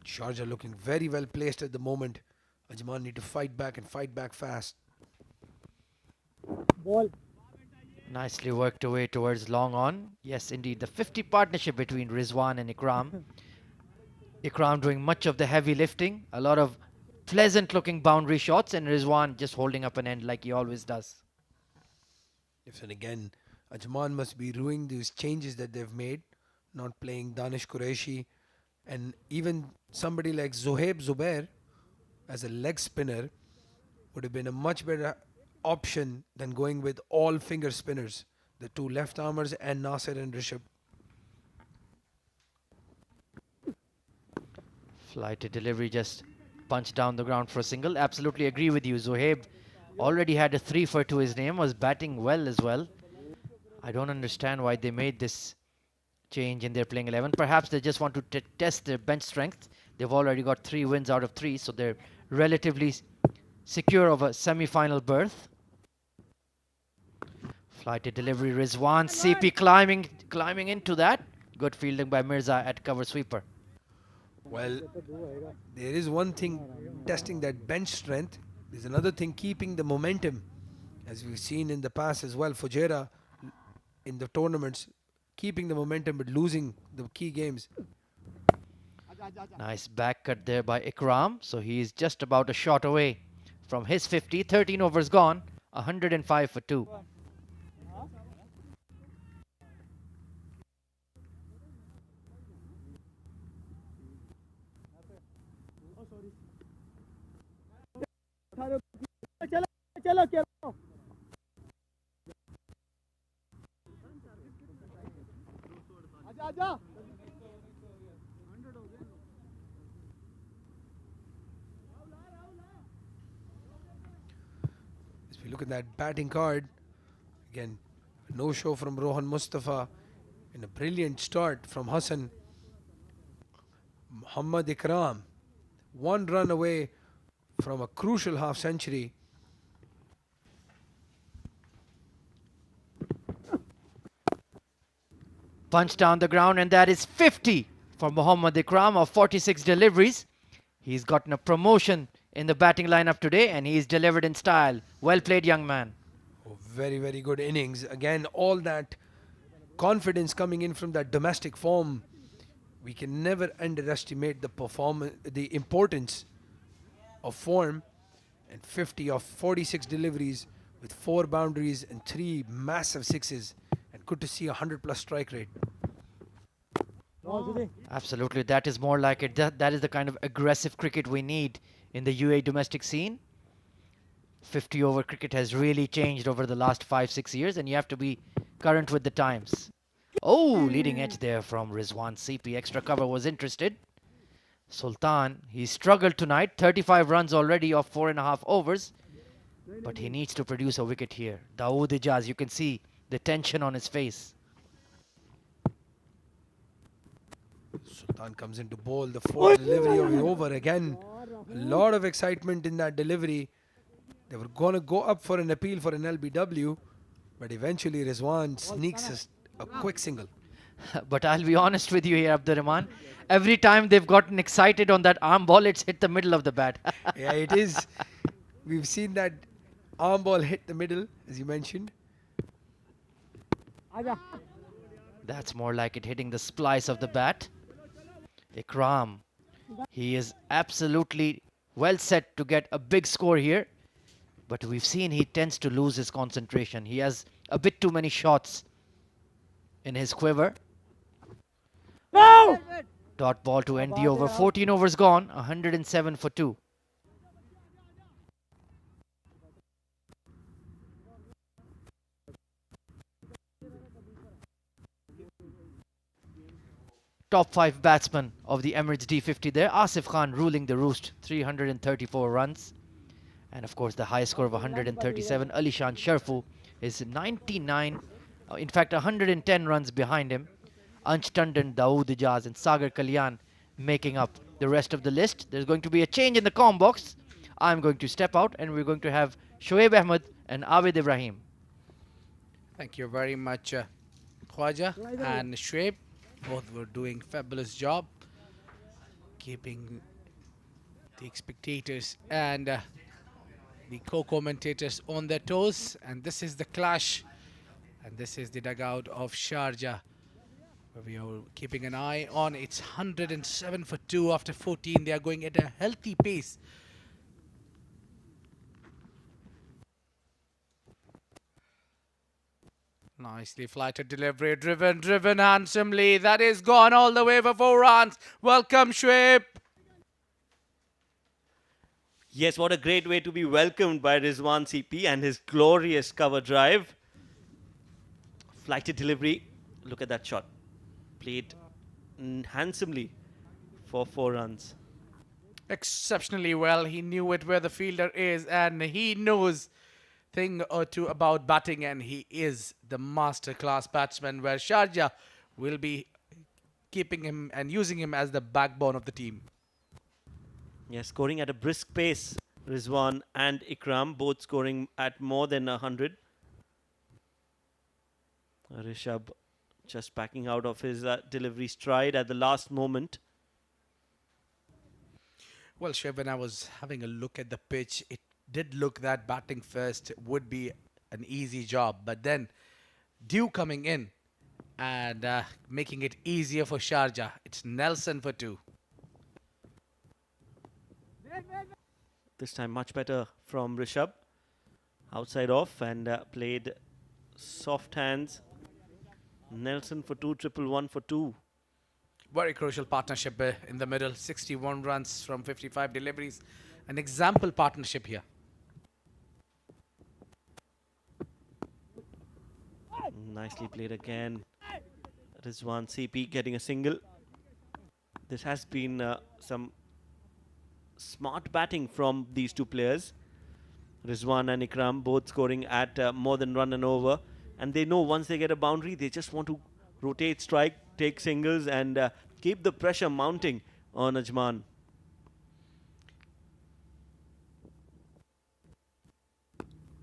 Sharjah looking very well placed at the moment. Ajman need to fight back and fight back fast. Ball. Nicely worked away towards long on. Yes, indeed, the 50 partnership between Rizwan and Ikram. Ikram doing much of the heavy lifting. A lot of pleasant looking boundary shots, and Rizwan just holding up an end like he always does. Yes, and again, Ajman must be ruining these changes that they've made. Not playing Danish Qureshi, and even somebody like Zohaib Zubair as a leg spinner would have been a much better option than going with all finger spinners, the 2 left armers and Nasir and Rishabh. Flighted delivery, just punched down the ground for a single. Absolutely agree with you. Zohaib already had a 3 for to his name, was batting well as well. I don't understand why they made this change in their playing 11. Perhaps they just want to test their bench strength. They've already got 3 wins out of 3, so they're relatively secure of a semi-final berth. Flighted delivery, Rizwan CP climbing into that. Good fielding by Mirza at cover sweeper. Well, there is one thing testing that bench strength. There's another thing keeping the momentum, as we've seen in the past as well. Fujairah in the tournaments, keeping the momentum but losing the key games. Nice back cut there by Ikram. So he's just about a shot away from his 50. 13 overs gone. 105 for 2. As we look at that batting card, again, no show from Rohan Mustafa and a brilliant start from Hassan. Muhammad Ikram, 1 run away from a crucial half century. Punch down the ground, and that is 50 for Mohammad Ikram of 46 deliveries. He's gotten a promotion in the batting lineup today, and he's delivered in style. Well played, young man. Oh, very, very good innings. Again, all that confidence coming in from that domestic form. We can never underestimate the performance, the importance of form. And 50 of 46 deliveries with 4 boundaries and 3 massive sixes. And good to see a 100+ strike rate. Absolutely, that is more like it. That is the kind of aggressive cricket we need in the UAE domestic scene. 50-over cricket has really changed over the last 5-6 years, and you have to be current with the times. Oh, leading edge there from Rizwan CP. Extra cover was interested. Sultan, he struggled tonight. 35 runs already off 4.5 overs. But he needs to produce a wicket here. Dawood Ijaz, you can see the tension on his face. Sultan comes into bowl, the 4th delivery of the over again. A lot of excitement in that delivery. They were going to go up for an appeal for an LBW, but eventually Rizwan sneaks a quick single. But I'll be honest with you here, Abdurrahman. Every time they've gotten excited on that arm ball, it's hit the middle of the bat. Yeah, it is. We've seen that arm ball hit the middle, as you mentioned. That's more like it hitting the splice of the bat. Ikram, he is absolutely well set to get a big score here. But we've seen he tends to lose his concentration. He has a bit too many shots in his quiver. No! Dot ball to end the over. 14 overs gone, 107 for 2. Top 5 batsman of the Emirates D50 there. Asif Khan ruling the roost, 334 runs. And of course the high score of 137. Alishan Sharfu is 99, in fact 110 runs behind him. Ansh Tandon, Dawood Ijaz and Sagar Kalyan making up the rest of the list. There's going to be a change in the comm box. I'm going to step out and we're going to have Shoaib Ahmed and Abid Ibrahim. Thank you very much, Khwaja and Shoaib. Both were doing fabulous job keeping the spectators and the co-commentators on their toes. And this is the clash, and this is the dugout of Sharjah, where we are keeping an eye on. It's 107 for 2 after 14. They are going at a healthy pace. Nicely flighted delivery, driven handsomely. That is gone all the way for 4 runs. Welcome, Shoaib. Yes, what a great way to be welcomed by Rizwan CP and his glorious cover drive. Flighted delivery. Look at that shot. Played handsomely for 4 runs. Exceptionally well. He knew it where the fielder is, and he knows thing or two about batting, and he is the masterclass batsman, where Sharjah will be keeping him and using him as the backbone of the team. Yes, scoring at a brisk pace. Rizwan and Ikram both scoring at more than 100. Rishabh just backing out of his delivery stride at the last moment. Well, Shoaib, when I was having a look at the pitch, it did look that batting first would be an easy job, but then Dew coming in and making it easier for Sharjah. It's Nelson for 2. This time much better from Rishabh. Outside off and played soft hands. Nelson for 2, 111 for 2. Very crucial partnership in the middle. 61 runs from 55 deliveries. An example partnership here. Nicely played again. Rizwan CP getting a single. This has been some smart batting from these two players. Rizwan and Ikram both scoring at more than run and over. And they know once they get a boundary, they just want to rotate, strike, take singles and keep the pressure mounting on Ajman.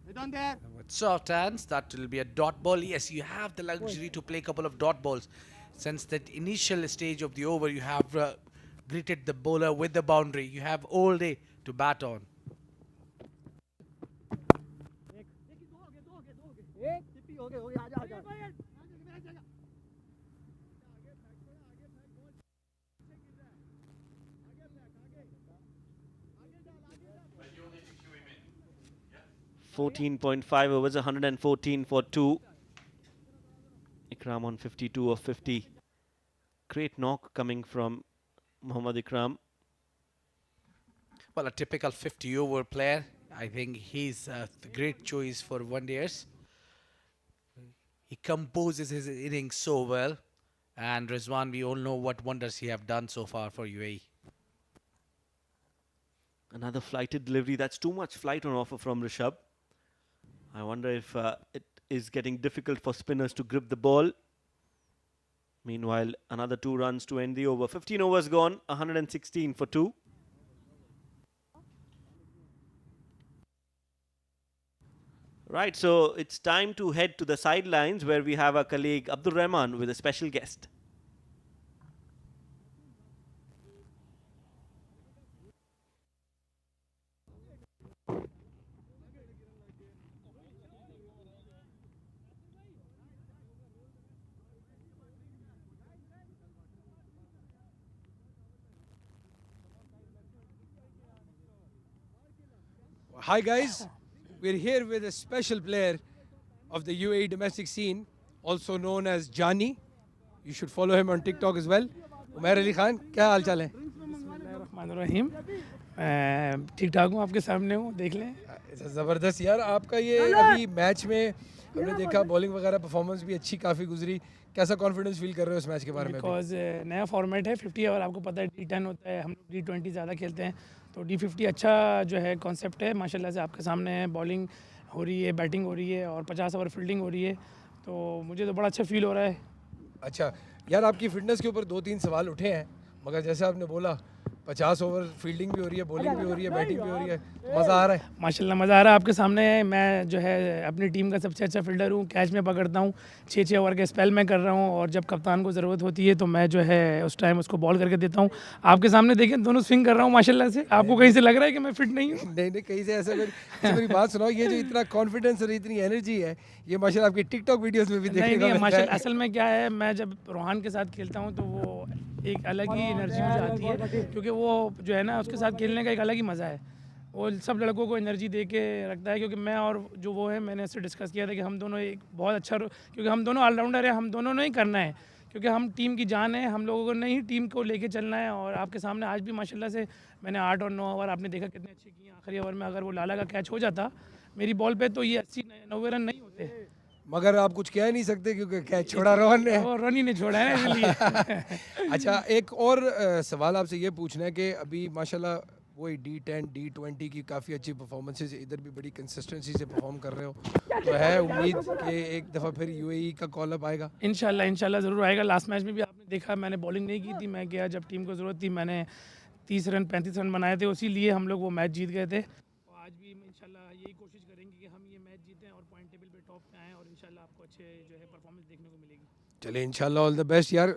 With soft hands, that will be a dot ball. Yes, you have the luxury to play a couple of dot balls. Since that initial stage of the over, you have greeted the bowler with the boundary. You have all day to bat on. 14.5 overs, 114 for 2. Ikram on 52 of 50. Great knock coming from Muhammad Ikram. Well, a typical 50 over player. I think he's a great choice for one-dayers. He composes his innings so well. And Rizwan, we all know what wonders he have done so far for UAE. Another flighted delivery. That's too much flight on offer from Rishabh. I wonder if it is getting difficult for spinners to grip the ball. Meanwhile, another 2 runs to end the over. 15 overs gone, 116 for 2. Right, so it's time to head to the sidelines where we have our colleague Abdul Rahman with a special guest. Hi guys, we're here with a special player of the UAE domestic scene, also known as Jani. You should follow him on TikTok as well. Umair Ali Khan, क्या हाल चाल है? रहीम ठीक ठाक हूँ, आपके सामने हूँ, देख लें. ज़बरदस्त यार, आपका ये अभी मैच में हमने देखा बॉलिंग वगैरह परफॉर्मेंस भी अच्छी काफ़ी गुजरी. कैसा कॉन्फिडेंस फील कर रहे हो इस मैच के बारे में? बिकॉज नया फॉर्मेट है 50 ओवर, आपको पता है D10 होता है, हम लोग D20 ज़्यादा खेलते हैं, तो D50 अच्छा जो है कॉन्सेप्ट है. माशाल्लाह से आपके सामने है, बॉलिंग हो रही है, बैटिंग हो रही है और 50 ओवर फील्डिंग हो रही है, तो मुझे तो बड़ा अच्छा फील हो रहा है. अच्छा यार, आपकी फिटनेस के ऊपर 2-3 सवाल उठे हैं, मगर जैसे आपने बोला 50 ओवर फील्डिंग भी हो रही है, बॉलिंग भी हो रही है, बैटिंग भी हो रही है, मज़ा आ रहा है. माशाल्लाह मज़ा आ रहा है. आपके सामने है, मैं जो है अपनी टीम का सबसे अच्छा फील्डर हूँ, कैच में पकड़ता हूँ, 6-6 ओवर के स्पेल में कर रहा हूँ और जब कप्तान को ज़रूरत होती है तो मैं जो है उस टाइम उसको बॉल करके देता हूँ. आपके सामने देखें दोनों स्विंग कर रहा हूँ माशाल्लाह से. आपको कहीं से लग रहा है कि मैं फिट नहीं हूँ? नहीं, कहीं से ऐसा. मेरी बात सुनाओ, ये जो इतना कॉन्फिडेंस और इतनी एनर्जी है, ये माशाल्लाह आपकी टिकटॉक वीडियोस में भी देखने को मिलता है. माशाल्लाह असल में क्या है, मैं जब रोहान के साथ खेलता हूँ तो वो एक अलग ही एनर्जी मुझे आती है, क्योंकि वो जो है ना उसके साथ खेलने का एक अलग ही मज़ा है. वो सब लड़कों को एनर्जी दे के रखता है, क्योंकि मैं और जो वो है, मैंने इससे डिस्कस किया था कि हम दोनों एक बहुत अच्छा, क्योंकि हम दोनों ऑलराउंडर हैं, हम दोनों ने ही करना है, क्योंकि हम टीम की जान है, हम लोगों को नहीं टीम को लेके चलना है. और आपके सामने आज भी माशाल्लाह से मैंने 8 और 9 ओवर आपने देखा कितने अच्छे किए. आखिरी ओवर में अगर वो लाला का कैच हो जाता मेरी बॉल पे तो ये 80-90 रन नहीं होते, मगर आप कुछ कह नहीं सकते क्योंकि कैच छोड़ा रोहन ने. और रन ही नहीं छोड़ा है ना, इसलिए. अच्छा, एक और सवाल आपसे ये पूछना है कि अभी माशाल्लाह वही D10 D20 की काफ़ी अच्छी परफॉर्मेंसेस, इधर भी बड़ी कंसिस्टेंसी से परफॉर्म कर रहे हो, तो है उम्मीद कि एक दफ़ा फिर UAE का कॉल अप आएगा? इंशाल्लाह ज़रूर आएगा. लास्ट मैच में भी आपने देखा मैंने बॉलिंग नहीं की थी, मैं गया जब टीम को ज़रूरत थी, मैंने 30 रन 35 रन बनाए थे, उसी लिए हम लोग वो मैच जीत गए थे. और आज भी इंशाल्लाह यही कोशिश करेंगे कि हम ये मैच जीतें और पॉइंट टेबल पे टॉप पे आएँ और इंशाल्लाह आपको अच्छे जो है परफॉर्मेंस देखने को मिलेगी. चलिए इंशाल्लाह, ऑल द बेस्ट यार.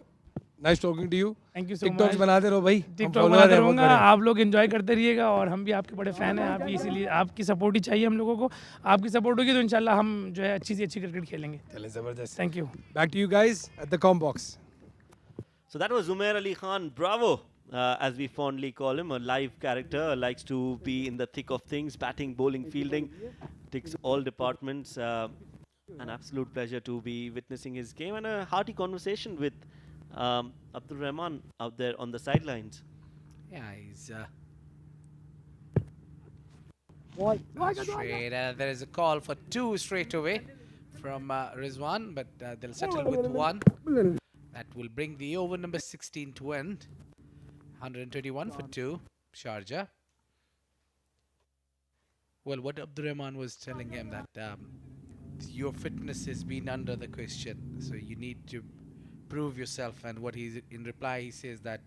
Nice talking to you. Thank you so much. TikToks बनाते रहो भाई, टिकटॉक बनाते रहूँगा, आप लोग एंजॉय करते रहिएगा और हम भी आपके बड़े फ़ैन हैं. आप भी इसीलिए आपकी सपोर्ट ही चाहिए हम लोगों को. आपकी सपोर्ट होगी तो इंशाल्लाह हम जो है अच्छी से अच्छी क्रिकेट खेलेंगे. चलिए ज़बरदस्त. Thank you. Back to you guys at the comm box. So that was Umair Ali Khan, bravo, as we fondly call him, a live character, likes to be in the thick of things, batting, bowling, fielding, ticks all departments. An absolute pleasure to be witnessing his game and a hearty conversation with Abdul Rahman out there on the sidelines. Yeah, he's straight. There is a call for 2 straight away from Rizwan, but they'll settle with 1. That will bring the over number 16 to end. 121 for 2, Sharjah. Well, what Abdurrahman was telling him that your fitness has been under the question, so you need to prove yourself. And what he's in reply, he says that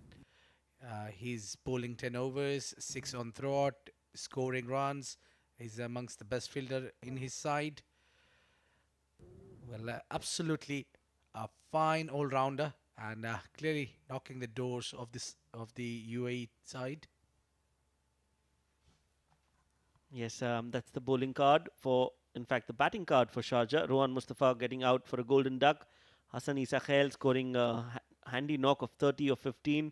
he's bowling 10 overs, 6 on throat, scoring runs. He's amongst the best fielder in his side. Well, absolutely a fine all-rounder, and clearly knocking the doors of the UAE side. Yes, that's the bowling card for, in fact, the batting card for Sharjah. Rohan Mustafa getting out for a golden duck. Hassan Isa Khail scoring a handy knock of 30 or 15.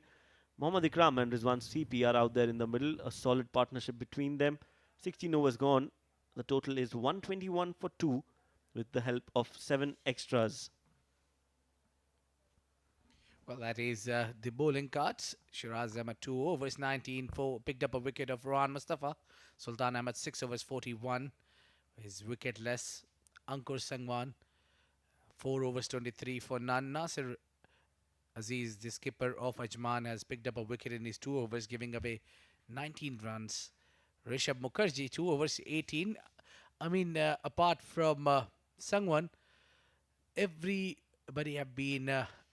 Mohammad Ikram and Rizwan CP are out there in the middle. A solid partnership between them. 16 overs gone. The total is 121 for 2 with the help of 7 extras. Well, that is the bowling cards. Shiraz Ahmed 2 overs 19 for picked up a wicket of Rohan Mustafa. Sultan Ahmed 6 overs 41. His wicketless. Ankur Sangwan 4 overs 23 for none. Nasir Aziz, the skipper of Ajman, has picked up a wicket in his 2 overs, giving away 19 runs. Rishabh Mukherjee 2 overs 18. I mean, apart from Sangwan, everybody have been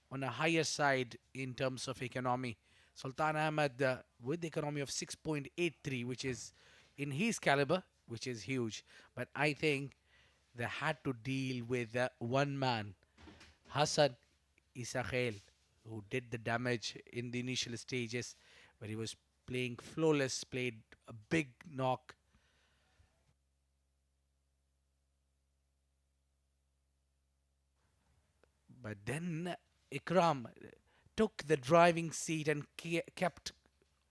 on a higher side in terms of economy. Sultan Ahmed with the economy of 6.83, which is in his caliber, which is huge. But I think they had to deal with one man, Hassan Isa Khail, who did the damage in the initial stages, where he was playing flawless, played a big knock. But then Ikram took the driving seat and kept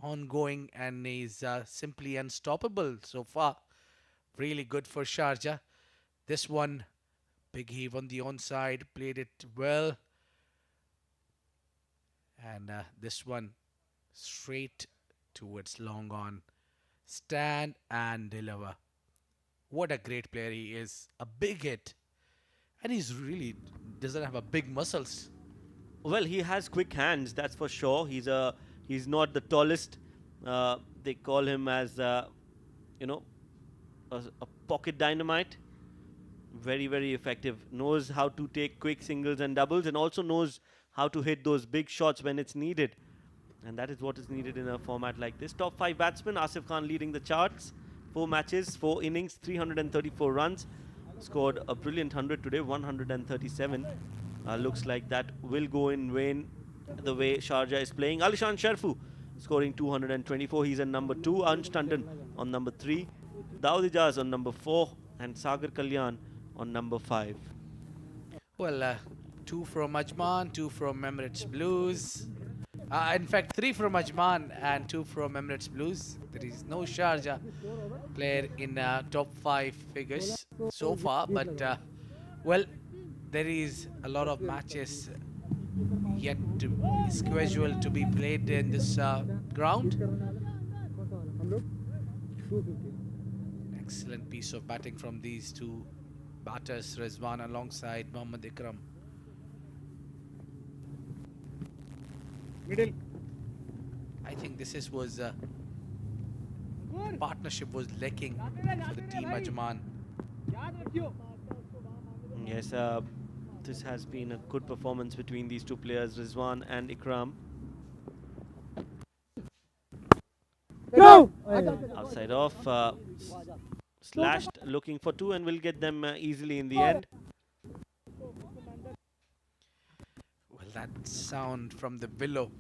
on going, and is simply unstoppable so far. Really good for Sharjah. This one, big heave on the onside, played it well. And this one, straight towards long on. Stand and deliver. What a great player he is. A big hit. And he's really doesn't have a big muscles. Well, he has quick hands, that's for sure. He's not the tallest. They call him as you know, a pocket dynamite. Very, very effective. Knows how to take quick singles and doubles, and also knows how to hit those big shots when it's needed. And that is what is needed in a format like this. Top 5 batsmen, Asif Khan leading the charts. 4 matches, 4 innings, 334 runs. Scored a brilliant 100 today, 137. Looks like that will go in vain the way Sharjah is playing. Alishan Sharfu scoring 224. He's at number 2. Ansh Tandon on number 3. Dawood Ijaz on number 4. And Sagar Kalyan on number 5. Well, 2 from Ajman, 2 from Emirates Blues. In fact, 3 from Ajman and 2 from Emirates Blues. There is no Sharjah player in top 5 figures so far. But, well, there is a lot of matches yet to scheduled to be played in this ground. Excellent piece of batting from these two batters, Rizwan alongside Mohammad Ikram. Middle. I think this was partnership was lacking for the team Ajman. Yes, this has been a good performance between these two players, Rizwan and Ikram. No! Outside off, slashed, looking for 2, and will get them easily in the end. Well, that sound from the willow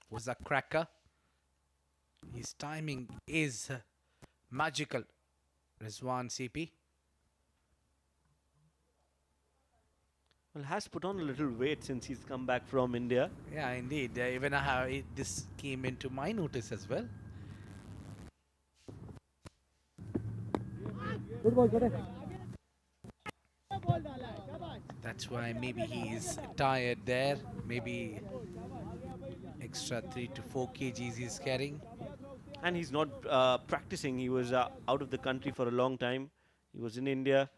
was a cracker. His timing is magical, Rizwan CP. Well, has put on a little weight since he's come back from India. Yeah, indeed. Even how this came into my notice as well. That's why maybe he is tired there. Maybe extra 3 to 4 kgs he's carrying. And he's not practicing. He was out of the country for a long time. He was in India.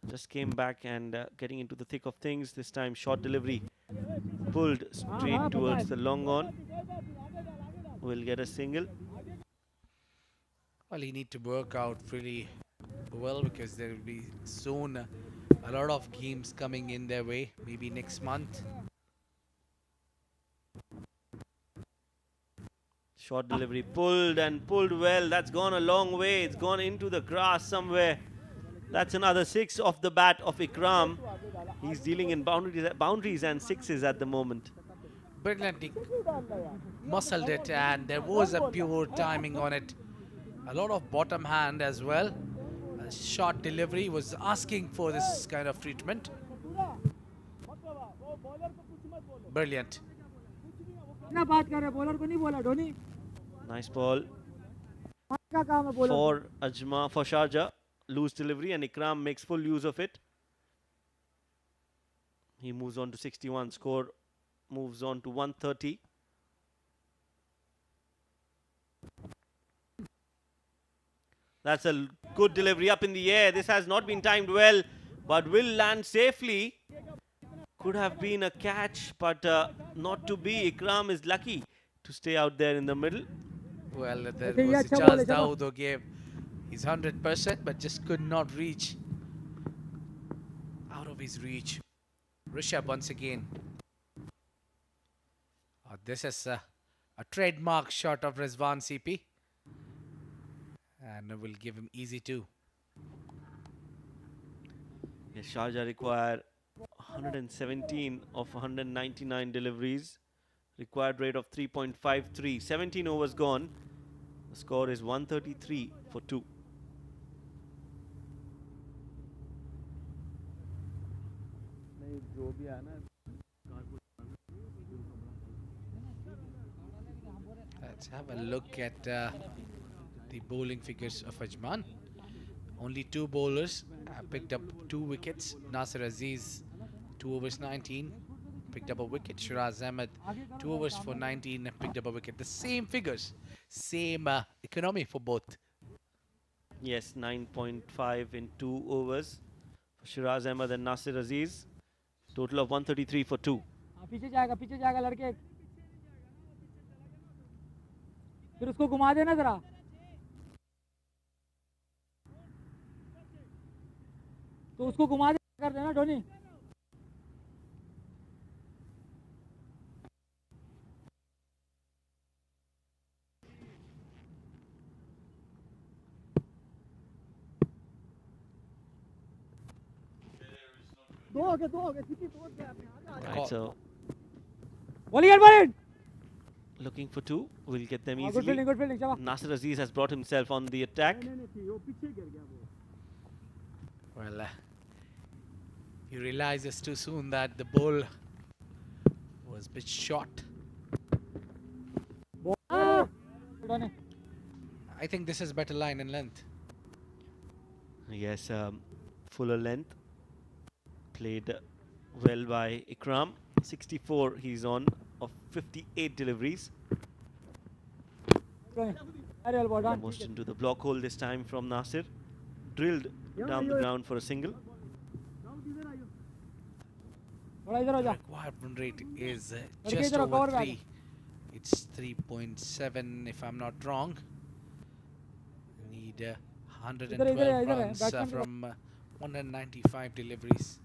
Just came back and getting into the thick of things. This time short delivery pulled straight towards the long on. Will get a single. Well, he need to work out really well because there will be soon a lot of games coming in their way, maybe next month. Short delivery, pulled and pulled well. That's gone a long way. It's gone into the grass somewhere. That's another 6 off the bat of Ikram. He's dealing in boundaries and sixes at the moment. Brilliantly muscled it, and there was a pure timing on it. A lot of bottom hand as well. A short delivery was asking for this kind of treatment. Brilliant. Nice ball for Ajman, for Sharjah. Loose delivery, and Ikram makes full use of it. He moves on to 61. Score moves on to 130. That's a good delivery up in the air. This has not been timed well, but will land safely. Could have been a catch, but not to be. Ikram is lucky to stay out there in the middle. Well, there was Charles Dawood who gave his 100%, but just could not reach. Out of his reach. Rishabh once again. This is a trademark shot of Rizwan CP. And we'll give him easy too. Yes, Sharjah require 117 of 199 deliveries. Required rate of 3.53. 17 overs gone. The score is 133 for 2. Let's have a look at the bowling figures of Ajman. Only 2 bowlers have picked up 2 wickets. Nasir Aziz, 2 overs 19, picked up a wicket. Shiraz Ahmed, 2 overs for 19, picked up a wicket. The same figures, same economy for both. Yes, 9.5 in 2 overs for Shiraz Ahmed and Nasir Aziz. Total of 133 for 2. पीछे जाएगा लड़के फिर उसको घुमा देना जरा तो उसको घुमा दे कर देना Dhoni Right, so looking for 2, we'll get them easily. good fielding, Shaba. Nasir Aziz has brought himself on the attack. Well, he realizes too soon that the ball was a bit short. I think this is better line and length. Yes, fuller length. Played well by Ikram. 64 he's on of 58 deliveries. Almost into the block hole this time from Nasir. Drilled down the ground for a single. Required run rate is just over 3. It's 3.7 if I'm not wrong. Need 112 runs from 195 deliveries.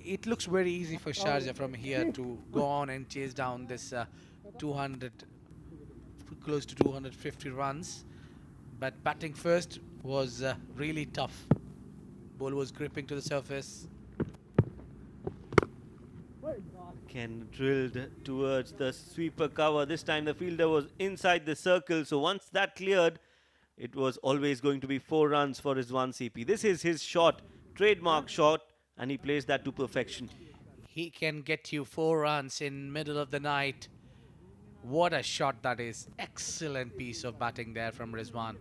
It looks very easy for Sharjah from here to go on and chase down this 200, close to 250 runs. But batting first was really tough. Ball was gripping to the surface. Ken drilled towards the sweeper cover. This time the fielder was inside the circle. So once that cleared, it was always going to be 4 runs for Rizwan CP. This is his shot, trademark shot, and he plays that to perfection. He can get you 4 runs in middle of the night. What a shot that is. Excellent piece of batting there from Rizwan.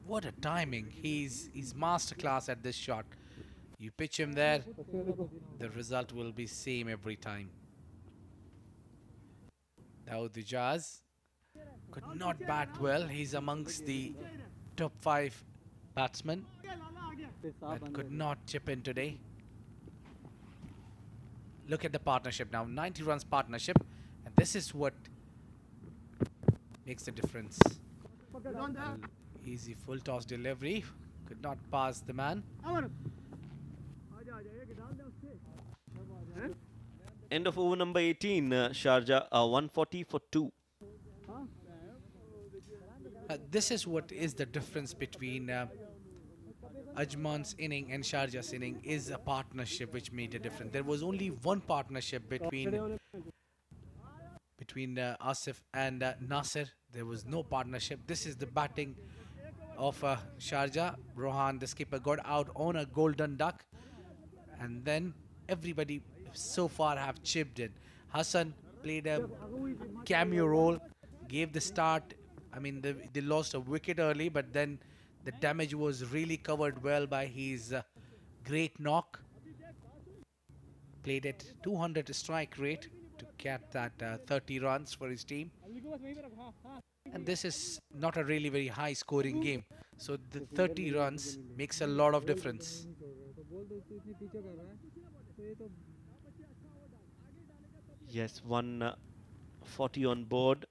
What a timing. He's masterclass at this shot. You pitch him there, the result will be same every time. Dawood Ijaz could not bat well. He's amongst the top 5 batsman that could not chip in today. Look at the partnership now, 90 runs partnership, and this is what makes the difference. Easy full toss delivery, could not pass the man. End of over number 18, Sharjah, 140 for 2. This is what is the difference between Ajman's inning and Sharjah's inning, is a partnership which made a difference. There was only one partnership between Asif and Nasir. There was no partnership. This is the batting of Sharjah. Rohan, the skipper, got out on a golden duck, and then everybody so far have chipped in. Hassan played a cameo role, gave the start. I mean, they lost a wicket early, but then the damage was really covered well by his great knock. Played at 200 strike rate to get that 30 runs for his team. And this is not a really very high scoring game. So the 30 runs makes a lot of difference. Yes, 140 on board.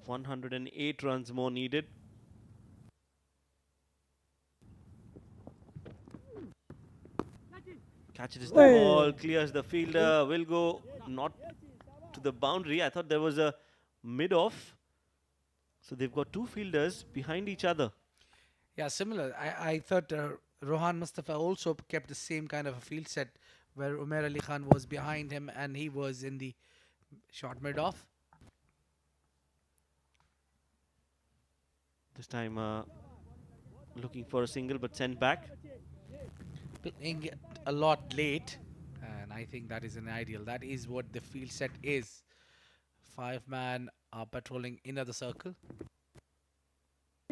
108 runs more needed. Catches the ball, clears the fielder, will go not to the boundary. I thought there was a mid-off. So they've got two fielders behind each other. Yeah, similar. I thought Rohan Mustafa also kept the same kind of a field set where Umair Ali Khan was behind him and he was in the short mid-off. This time looking for a single but sent back. Playing it a lot late, and I think that is an ideal. That is what the field set is. 5-man are patrolling inner the circle.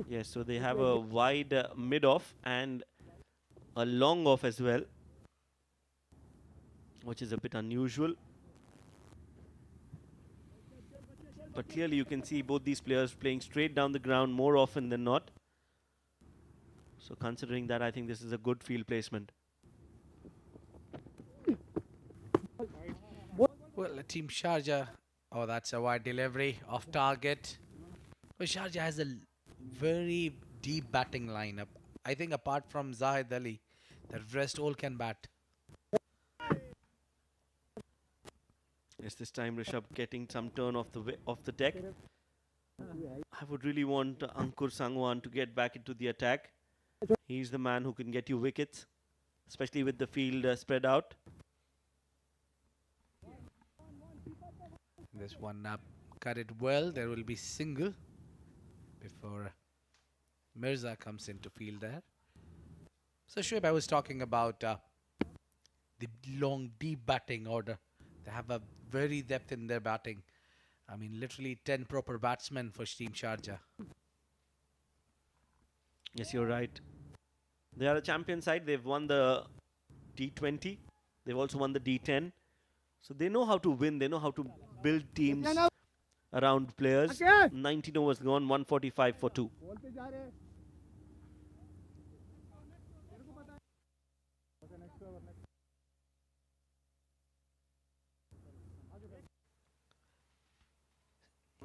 Yes, so they have a wide mid-off and a long off as well, which is a bit unusual. But clearly you can see both these players playing straight down the ground more often than not. So considering that, I think this is a good field placement. Well, Team Sharjah, oh, that's a wide delivery off target. Well, Sharjah has a very deep batting lineup. I think apart from Zahid Ali, the rest all can bat. Yes, this time Rishabh getting some turn off the deck. I would really want Ankur Sangwan to get back into the attack. He's the man who can get you wickets, especially with the field spread out. This one cut it well. There will be single before Mirza comes into field there. So Shoaib, I was talking about the long, deep batting order. They have a very depth in their batting. I mean, literally 10 proper batsmen for Team Sharjah. Yes, you're right. They are a champion side. They've won the T20. They've also won the D10. So they know how to win. They know how to build teams around players. 19 overs gone, 145 for 2.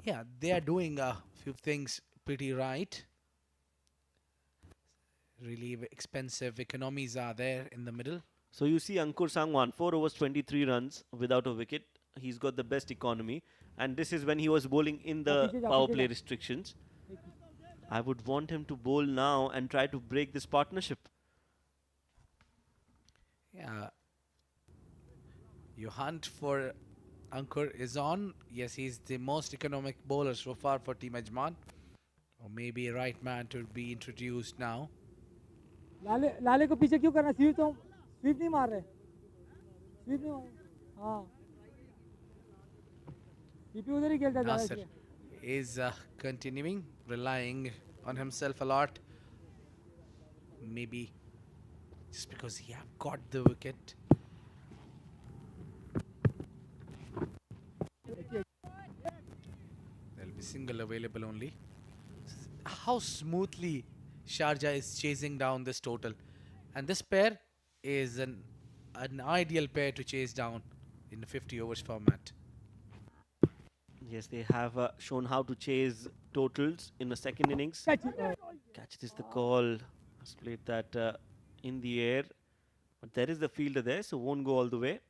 Yeah, they are doing a few things pretty right. Really expensive economies are there in the middle. So you see Ankur Sangwan, 4 overs, 23 runs without a wicket. He's got the best economy. And this is when he was bowling in the power play restrictions. I would want him to bowl now and try to break this partnership. Yeah. Your hunt for Ankur is on. Yes, he's the most economic bowler so far for Team Ajman. Or maybe a right man to be introduced now. लाले को पीछे क्यों करना SVEEP तो SVEEP नहीं मार रहे SVEEP नहीं हाँ सीपी उधर ही खेलता जा Nasir is continuing, relying on himself a lot. Maybe just because he have got the wicket. There'll be single available only. how smoothly Sharjah is chasing down this total. And this pair is an ideal pair to chase down in the 50 overs format. Yes, they have shown how to chase totals in the second innings. Catch it. Catch is the call. Has played that in the air. But there is the fielder there, so won't go all the way.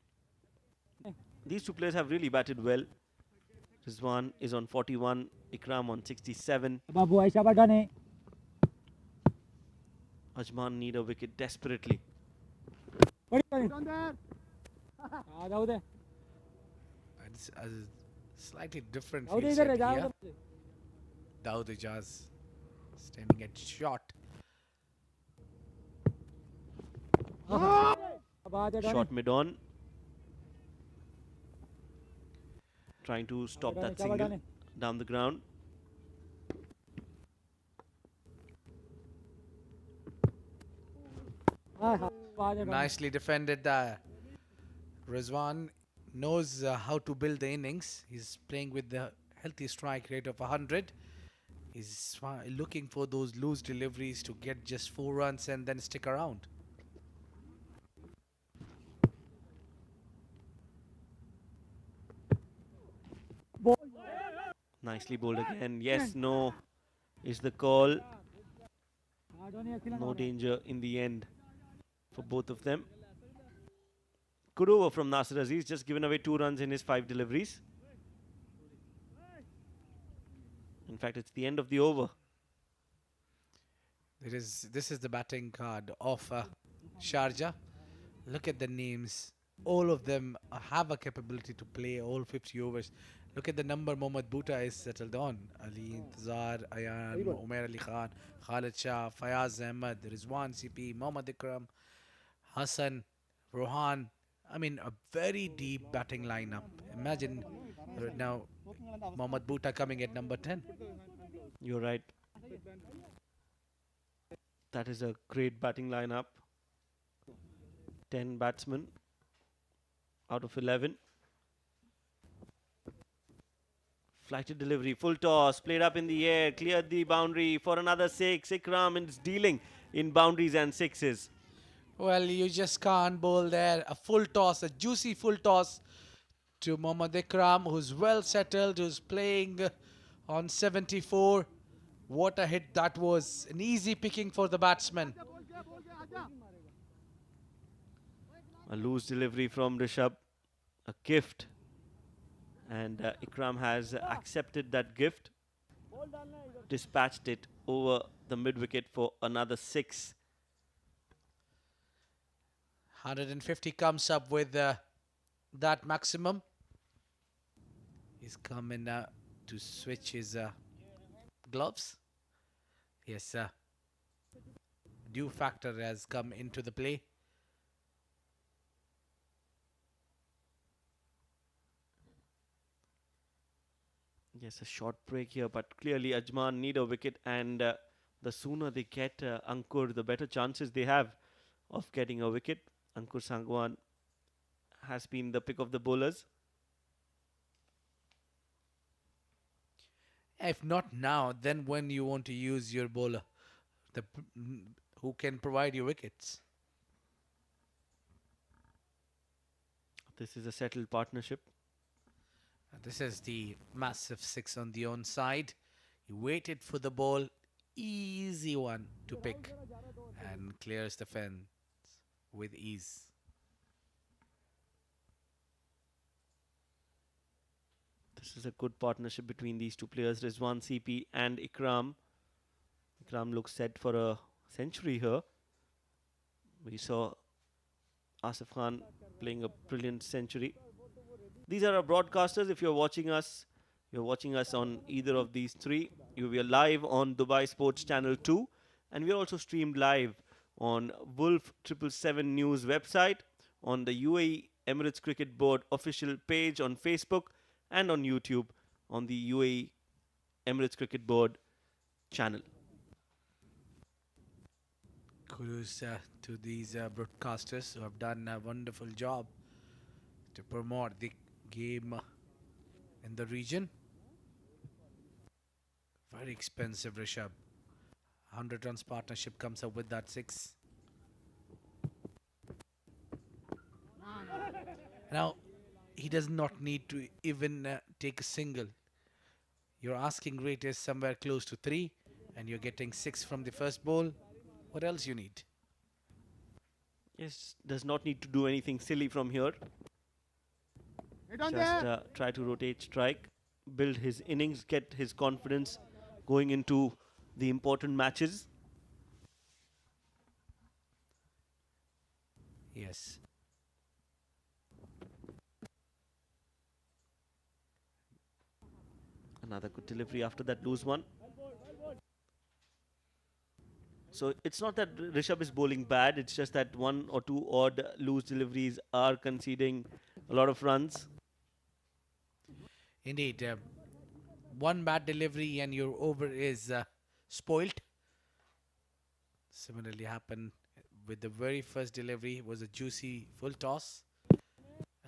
These two players have really batted well. Rizwan is on 41, Ikram on 67. Babu Aisha Badane. Ajman need a wicket desperately. What are you doing? जाओ दे It's a slightly different जाओ दे field इधर set जाओ here. उधर। Dawood Ijaz standing at short. अब आ जा Shot mid on. Trying to stop Badane, that क्या single Badane? down the ground. हाँ हाँ आ जा Nicely defended. Rizwan knows how to build the innings. He's playing with the healthy strike rate of 100. He's looking for those loose deliveries to get just 4 runs and then stick around. Nicely bowled again. Yes, no is the call. No danger in the end for both of them. Good over from Nasir Aziz, just given away 2 runs in his 5 deliveries. In fact, it's the end of the over. This is the batting card of Sharjah. Look at the names. All of them have a capability to play all 50 overs. Look at the number Mohammad Bhuta is settled on. Ali Intizar, Ayan, Umair Ali Khan, Khalid Shah, Fayaz Ahmed, Rizwan CP, Mohammad Ikram, Hassan, Rohan. I mean, a very deep batting lineup. Imagine now Mohammad Bhuta coming at number 10. You're right. That is a great batting lineup. 10 batsmen out of 11. Flighted delivery, full toss, played up in the air, cleared the boundary for another 6. Ikram is dealing in boundaries and sixes. Well, you just can't bowl there. A full toss, a juicy full toss to Mohammad Ikram, who's well settled, who's playing on 74. What a hit that was. An easy picking for the batsman. A loose delivery from Rishabh, a gift. And Ikram has accepted that gift. Dispatched it over the mid-wicket for another 6. 150 comes up with that maximum. He's coming to switch his gloves. Yes, due factor has come into the play. Yes, a short break here, but clearly Ajman need a wicket, and the sooner they get Ankur, the better chances they have of getting a wicket. Ankur Sangwan has been the pick of the bowlers. If not now, then when you want to use your bowler, who can provide you wickets. This is a settled partnership. This is the massive 6 on the onside. He waited for the ball, easy one to pick, and clears the fence with ease. This is a good partnership between these two players, Rizwan CP and Ikram. Ikram looks set for a century here. We saw Asif Khan playing a brilliant century. These are our broadcasters. If you're watching us on either of these three. We are live on Dubai Sports Channel 2, and we are also streamed live on WOLF777 News website, on the UAE Emirates Cricket Board official page on Facebook, and on YouTube on the UAE Emirates Cricket Board channel. Kudos to these broadcasters who have done a wonderful job to promote the game in the region. Very expensive, Rishabh. 100 runs partnership comes up with that 6. Now, he does not need to even take a single. Your asking rate is somewhere close to 3, and you're getting 6 from the first ball. What else you need? Yes, does not need to do anything silly from here. Just try to rotate strike, build his innings, get his confidence going into the important matches. Yes. Another good delivery after that loose one. So it's not that Rishabh is bowling bad, it's just that 1 or 2 odd loose deliveries are conceding a lot of runs. Indeed. One bad delivery and your over is spoilt. Similarly happened with the very first delivery. Was a juicy full toss,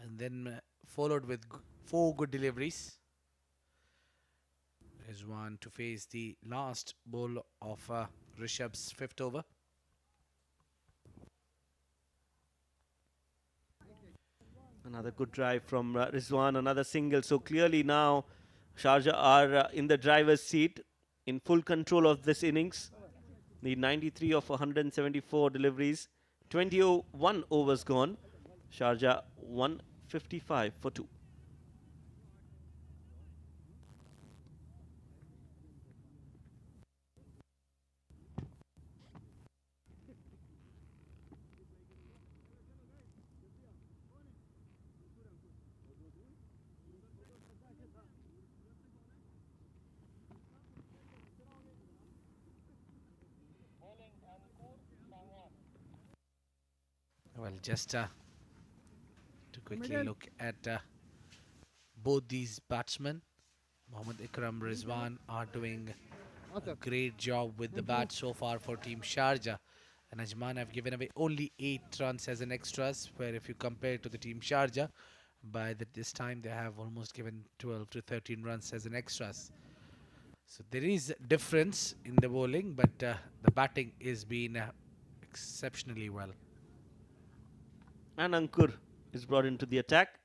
and then followed with 4 good deliveries. There's one to face the last ball of Rishabh's 5th over. Another good drive from Rizwan, another single. So clearly now Sharjah are in the driver's seat, in full control of this innings. The 93 of 174 deliveries, 21 overs gone. Sharjah 155 for 2. Well, just to quickly look at both these batsmen, Mohammad Ikram, Rizwan are doing a great job with the bat so far for Team Sharjah. And Ajman have given away only 8 runs as an extras, where if you compare to the Team Sharjah, by this time they have almost given 12 to 13 runs as an extras. So there is difference in the bowling, but the batting is being exceptionally well. And Ankur is brought into the attack.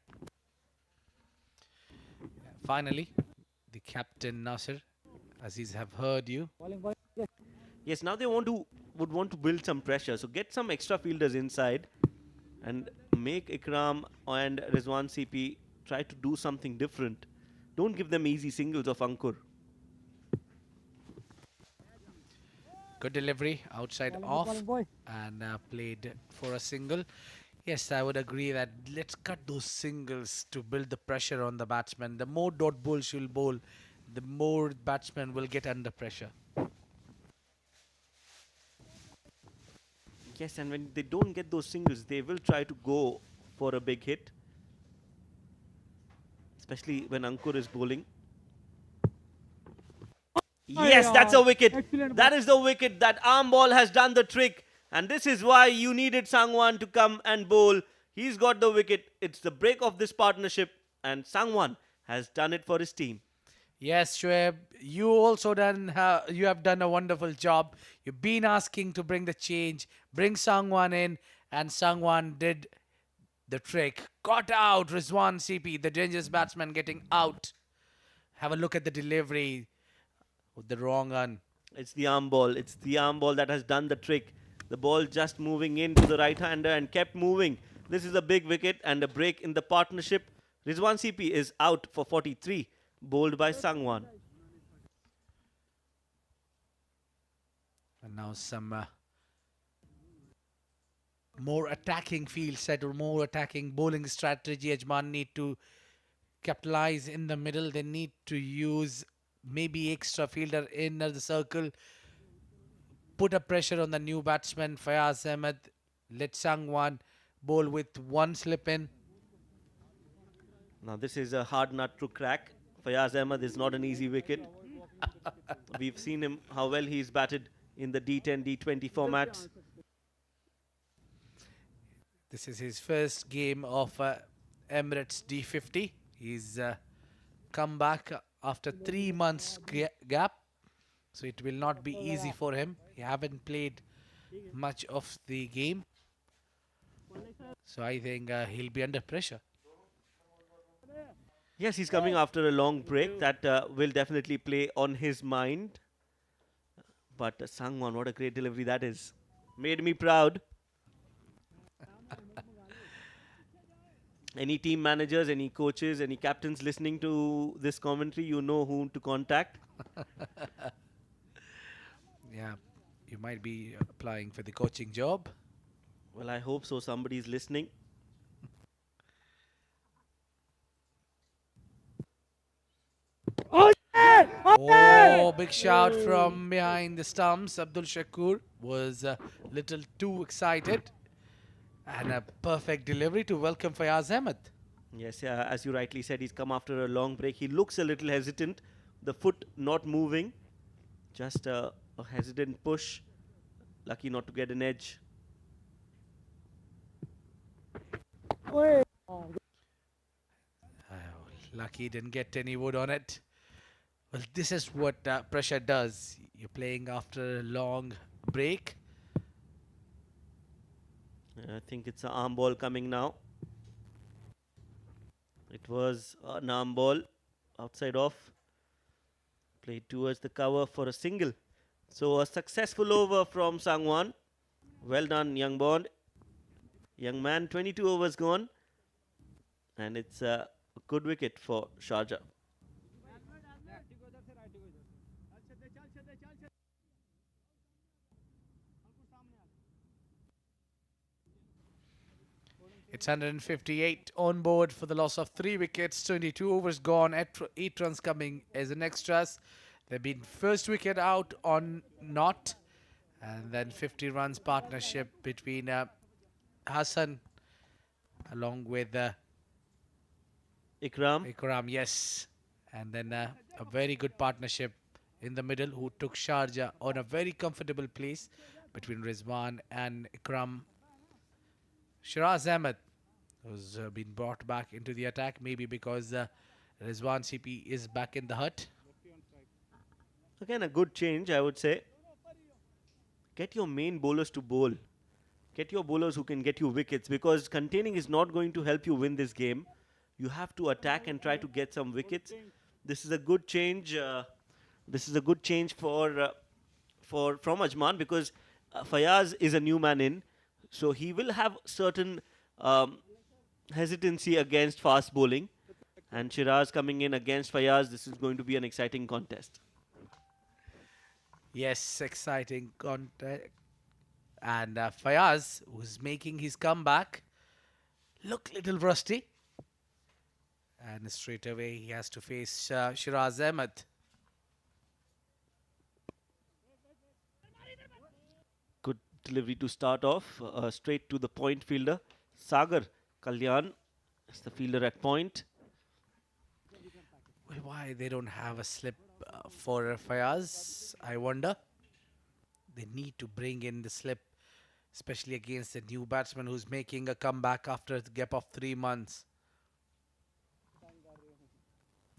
Finally, the captain Nasir, Aziz have heard you. Yes, now they would want to build some pressure. So get some extra fielders inside and make Ikram and Rizwan CP try to do something different. Don't give them easy singles of Ankur. Good delivery, outside off, and played for a single. Yes, I would agree that let's cut those singles to build the pressure on the batsman. The more dot balls you'll bowl, the more batsmen will get under pressure. Yes, and when they don't get those singles, they will try to go for a big hit. Especially when Ankur is bowling. Yes, that's a wicket. That is the wicket. That arm ball has done the trick. And this is why you needed Sangwan to come and bowl. He's got the wicket. It's the break of this partnership. And Sangwan has done it for his team. Yes, Shoaib, you also you have done a wonderful job. You've been asking to bring the change, bring Sangwan in, and Sangwan did the trick. Got out, Rizwan CP, the dangerous batsman getting out. Have a look at the delivery with the wrong one. It's the arm ball. It's the arm ball that has done the trick. The ball just moving into the right-hander and kept moving. This is a big wicket and a break in the partnership. Rizwan CP is out for 43, bowled by Sangwan. And now some more attacking field set or more attacking bowling strategy. Ajman need to capitalize in the middle. They need to use maybe extra fielder in the circle. Put a pressure on the new batsman, Fayaz Ahmed. Let Sangwan bowl with one slip in. Now this is a hard nut to crack. Fayaz Ahmed is not an easy wicket. We've seen him, how well he's batted in the D10, D20 formats. This is his first game of Emirates D50. He's come back after 3 months gap. so it will not be easy for him. He haven't played much of the game, so I think he'll be under pressure. Yes, he's coming after a long break. That will definitely play on his mind. But Sangwon, what a great delivery that is. Made me proud. Any team managers, any coaches, any captains listening to this commentary, you know whom to contact. Yeah, you might be applying for the coaching job. Well, I hope so. Somebody's listening. Oh, big shout from behind the stumps. Abdul Shakur was a little too excited. And a perfect delivery to welcome Fayaz Ahmed. Yes, as you rightly said, he's come after a long break. He looks a little hesitant. The foot not moving. Just a hesitant push. Lucky not to get an edge. Lucky didn't get any wood on it. Well, this is what pressure does. You're playing after a long break. I think it's an arm ball coming now. It was an arm ball outside off. Played towards the cover for a single. So a successful over from Sangwan. Well done, young bond. Young man, 22 overs gone. And it's a good wicket for Sharjah. It's 158 on board for the loss of 3 wickets. 22 overs gone. 8 runs coming as an extras. They've been first wicket out on Not. And then 50 runs partnership between Hassan along with Ikram, yes. And then a very good partnership in the middle who took Sharjah on a very comfortable place between Rizwan and Ikram. Shiraz Ahmed who's been brought back into the attack, maybe because Rizwan CP is back in the hut. Again, a good change, I would say. Get your main bowlers to bowl. Get your bowlers who can get you wickets, because containing is not going to help you win this game. You have to attack and try to get some wickets. This is a good change. This is a good change from Ajman, because Fayaz is a new man in, so he will have certain hesitancy against fast bowling. And Shiraz coming in against Fayaz, this is going to be an exciting contest. Yes, exciting contest. And Fayaz, who's making his comeback, look little rusty. And straight away he has to face Shiraz Ahmed. Good delivery to start off. Straight to the point fielder. Sagar Kalyan is the fielder at point. Well, why they don't have a slip for Fayaz, I wonder. They need to bring in the slip, especially against a new batsman who's making a comeback after a gap of 3 months.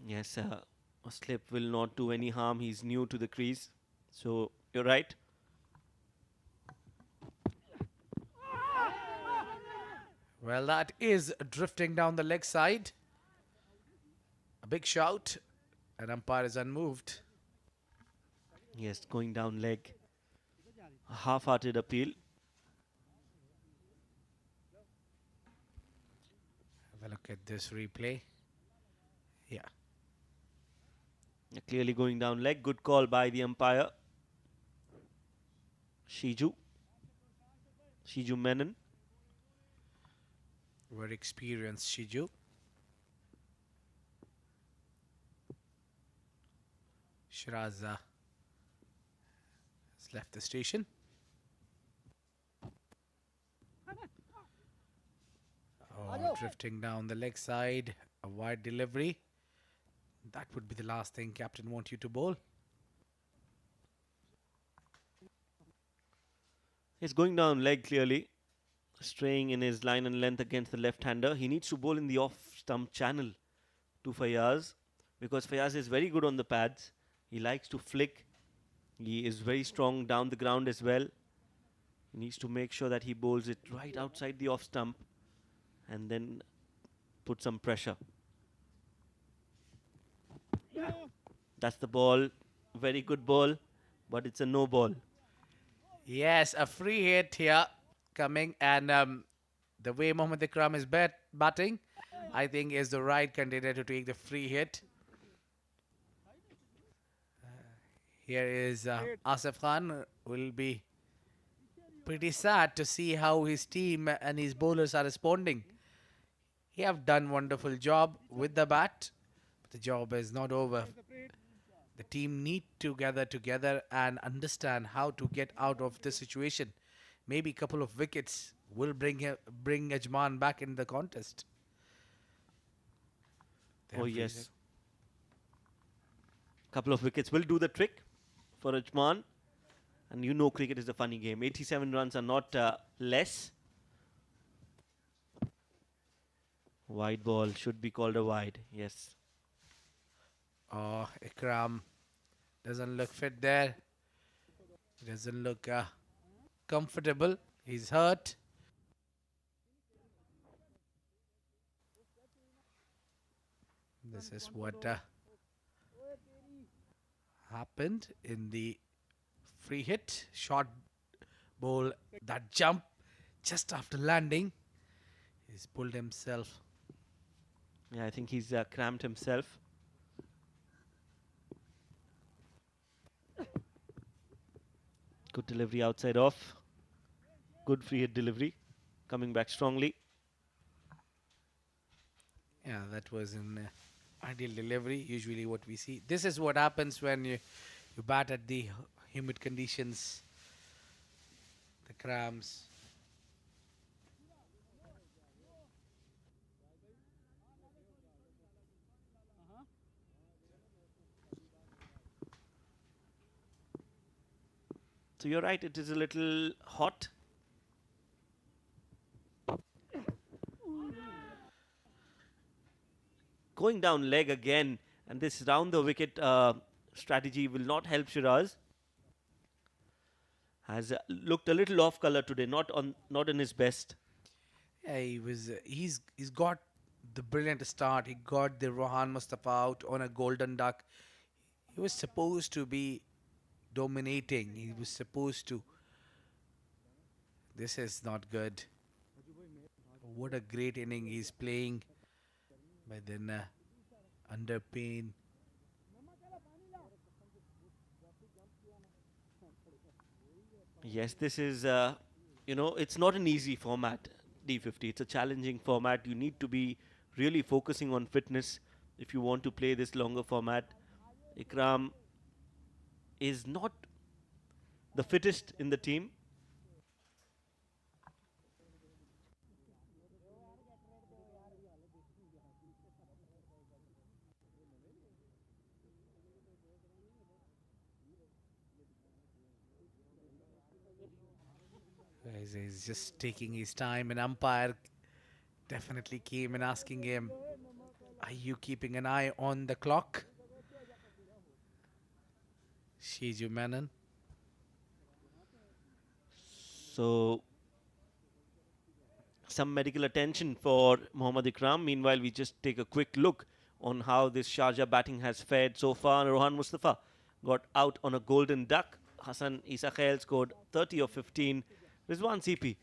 Yes, a slip will not do any harm. He's new to the crease. So, you're right. Well, that is drifting down the leg side. A big shout, and umpire is unmoved. Yes, going down leg. A half-hearted appeal. Have a look at this replay. Yeah. Clearly going down leg. Good call by the umpire. Shiju Menon. Very experienced Shiju. Shiraz has left the station. Oh, drifting down the leg side. A wide delivery. That would be the last thing captain want you to bowl. He's going down leg clearly. Straying in his line and length against the left-hander. He needs to bowl in the off-stump channel to Fayaz, because Fayaz is very good on the pads. He likes to flick He is very strong down the ground as well. He needs to make sure that he bowls it right outside the off stump and then put some pressure. That's the ball. Very good ball, but it's a no ball. Yes, a free hit here coming, and the way Mohammad Ikram is batting, I think is the right candidate to take the free hit. Here is Asif Khan. Will be pretty sad to see how his team and his bowlers are responding. He have done wonderful job with the bat. But the job is not over. The team need to gather together and understand how to get out of this situation. Maybe a couple of wickets will bring Ajman back in the contest. Oh yes, couple of wickets will do the trick for Ajman. And you know cricket is a funny game. 87 runs are not less. Wide ball should be called a wide. Yes. Oh, Ikram doesn't look fit there. He doesn't look comfortable. He's hurt. This is what happened in the free hit. Short ball, that jump just after landing. He's pulled himself. Yeah, I think he's cramped himself. Good delivery outside off. Good free hit delivery. Coming back strongly. Yeah, that was an ideal delivery. Usually what we see. This is what happens when you bat at the humid conditions. The cramps. So you're right, it is a little hot. Going down leg again, and this round the wicket strategy will not help Shiraz. Has looked a little off color today, not in his best. Yeah, he's got the brilliant start. He got the Rohan Mustafa out on a golden duck. He was supposed to be dominating. He was supposed to. This is not good. What a great inning he's playing. But then under pain. Yes, this is, it's not an easy format, D50. It's a challenging format. You need to be really focusing on fitness if you want to play this longer format. Ikram is not the fittest in the team. He's just taking his time. An umpire definitely came and asking him, are you keeping an eye on the clock? Shiju Menon. So, some medical attention for Mohammad Ikram. Meanwhile, we just take a quick look on how this Sharjah batting has fared so far. Rohan Mustafa got out on a golden duck. Hassan Isa Khail scored 30 of 15. Rizwan CP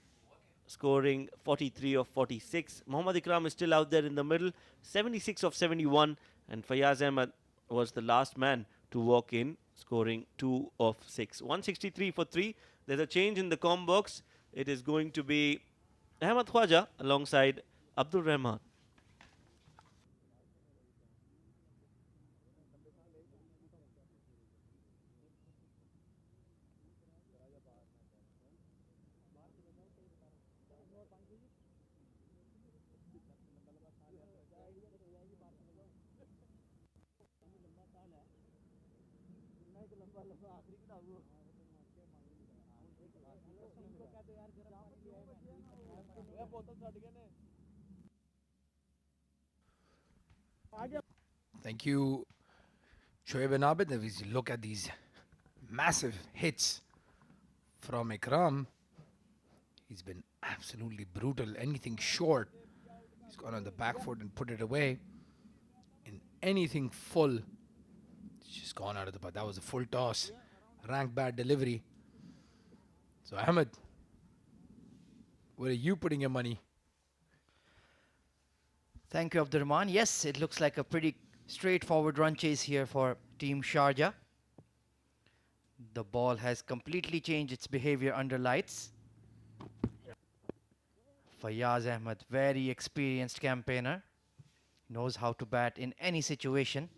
scoring 43 of 46. Mohammad Ikram is still out there in the middle, 76 of 71. And Fayaz Ahmed was the last man to walk in, scoring 2 of 6. 163 for 3. There's a change in the com box. It is going to be Ahmed Khwaja alongside Abdul Rahman. Thank you, Shoaib and Abid. If you look at these massive hits from Ikram. He's been absolutely brutal. Anything short, he's gone on the back foot and put it away. In anything full, it's just gone out of the park. That was a full toss. Rank bad delivery. So Ahmed, where are you putting your money? Thank you, Abdurrahman. Yes, it looks like a pretty straightforward run chase here for Team Sharjah. The ball has completely changed its behavior under lights. Fayaz Ahmed, very experienced campaigner, knows how to bat in any situation.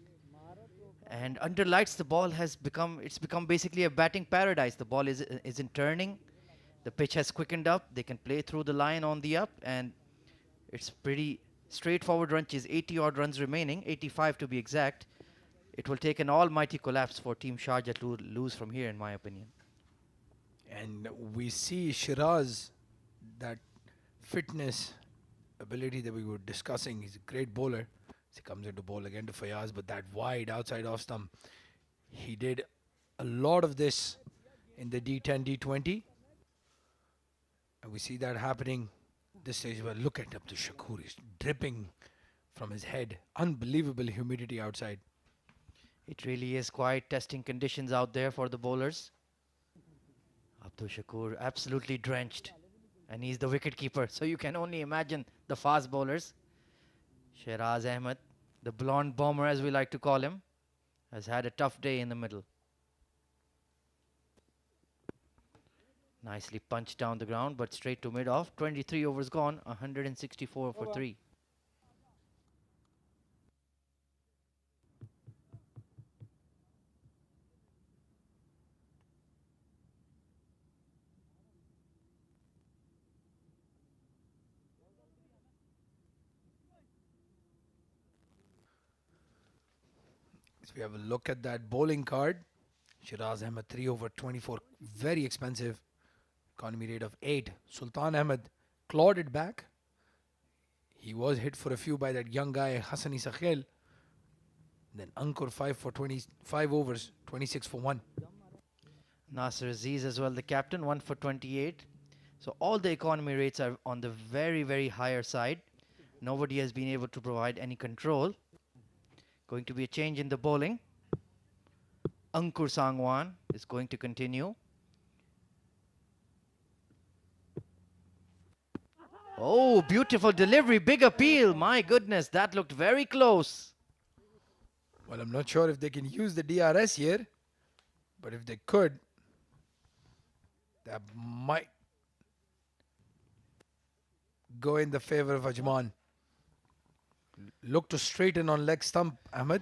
And under lights, the ball has become basically a batting paradise. The ball isn't turning. The pitch has quickened up. They can play through the line on the up, and it's pretty straightforward run chase. 80 odd runs remaining, 85 to be exact. It will take an almighty collapse for Team Sharjah to lose from here, in my opinion. And we see Shiraz, that fitness ability that we were discussing. He's a great bowler. He comes into bowl again to Fayaz, but that wide outside off stump, he did a lot of this in the D10, D20. And we see that happening this stage. Well, look at Abdul Shakur. He's dripping from his head. Unbelievable humidity outside. It really is quite testing conditions out there for the bowlers. Abdul Shakur absolutely drenched. And he's the wicket keeper, so you can only imagine the fast bowlers. Shiraz Ahmed, the blonde bomber as we like to call him, has had a tough day in the middle. Nicely punched down the ground, but straight to mid-off. 23 overs gone, 164 for 3. If we have a look at that bowling card, Shiraz Ahmed 3 over 24, very expensive. Economy rate of 8. Sultan Ahmed clawed it back. He was hit for a few by that young guy Hassani Sakhel. Then Ankur 5 for 25 overs, 26 for 1. Nasser Aziz as well, the captain, 1 for 28. So all the economy rates are on the very, very higher side. Nobody has been able to provide any control. Going to be a change in the bowling. Ankur Sangwan is going to continue. Oh, beautiful delivery, big appeal. My goodness, that looked very close. Well, I'm not sure if they can use the DRS here, but if they could, that might go in the favor of Ajman. Look to straighten on leg stump, Ahmed.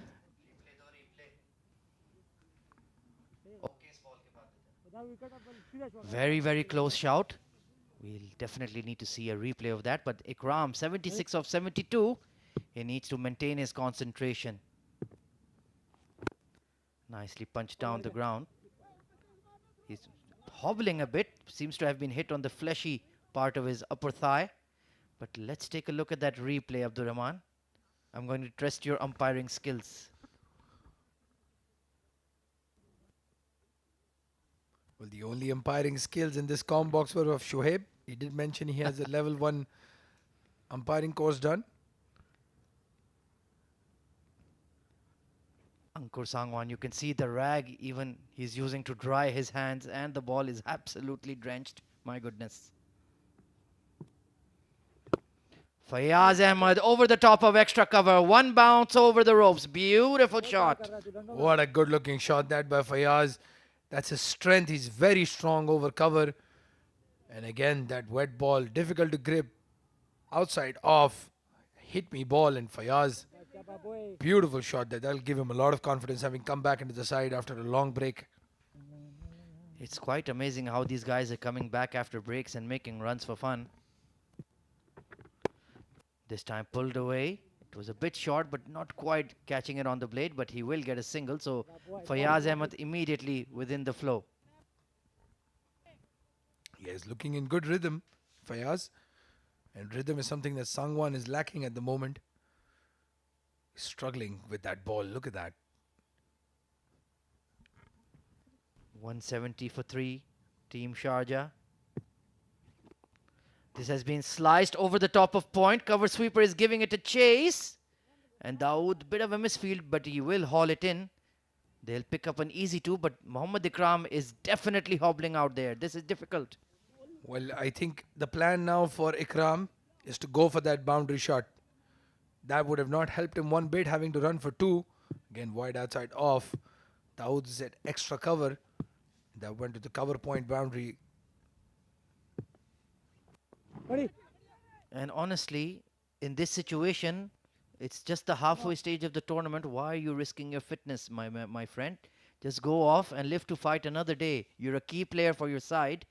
Very, very close shout. We'll definitely need to see a replay of that. But Ikram, 76 of 72. He needs to maintain his concentration. Nicely punched down the ground. He's hobbling a bit. Seems to have been hit on the fleshy part of his upper thigh. But let's take a look at that replay, Abdurrahman. I'm going to trust your umpiring skills. Well, the only umpiring skills in this com box were of Shoaib. He did mention he has a level 1 umpiring course done. Ankur Sangwan, you can see the rag even he's using to dry his hands, and the ball is absolutely drenched. My goodness. Fayaz Ahmed over the top of extra cover. One bounce over the ropes. Beautiful shot. What a good looking shot that by Fayaz. That's his strength. He's very strong over cover. And again, that wet ball, difficult to grip. Outside off. Hit me ball, and Fayaz. Beautiful shot there. That'll give him a lot of confidence having come back into the side after a long break. It's quite amazing how these guys are coming back after breaks and making runs for fun. This time pulled away. It was a bit short, but not quite catching it on the blade, but he will get a single. So Fayaz Ahmed immediately within the flow. He is looking in good rhythm, Fayaz. And rhythm is something that Sangwan is lacking at the moment. He's struggling with that ball. Look at that. 170 for 3. Team Sharjah. This has been sliced over the top of point. Cover sweeper is giving it a chase. And Dawood, bit of a misfield, but he will haul it in. They'll pick up an easy 2, but Mohammad Ikram is definitely hobbling out there. This is difficult. Well, I think the plan now for Ikram is to go for that boundary shot. That would have not helped him one bit, having to run for 2. Again, wide outside off. Dawood said extra cover. That went to the cover point boundary. And honestly, in this situation, it's just the halfway stage of the tournament. Why are you risking your fitness, my friend? Just go off and live to fight another day. You're a key player for your side.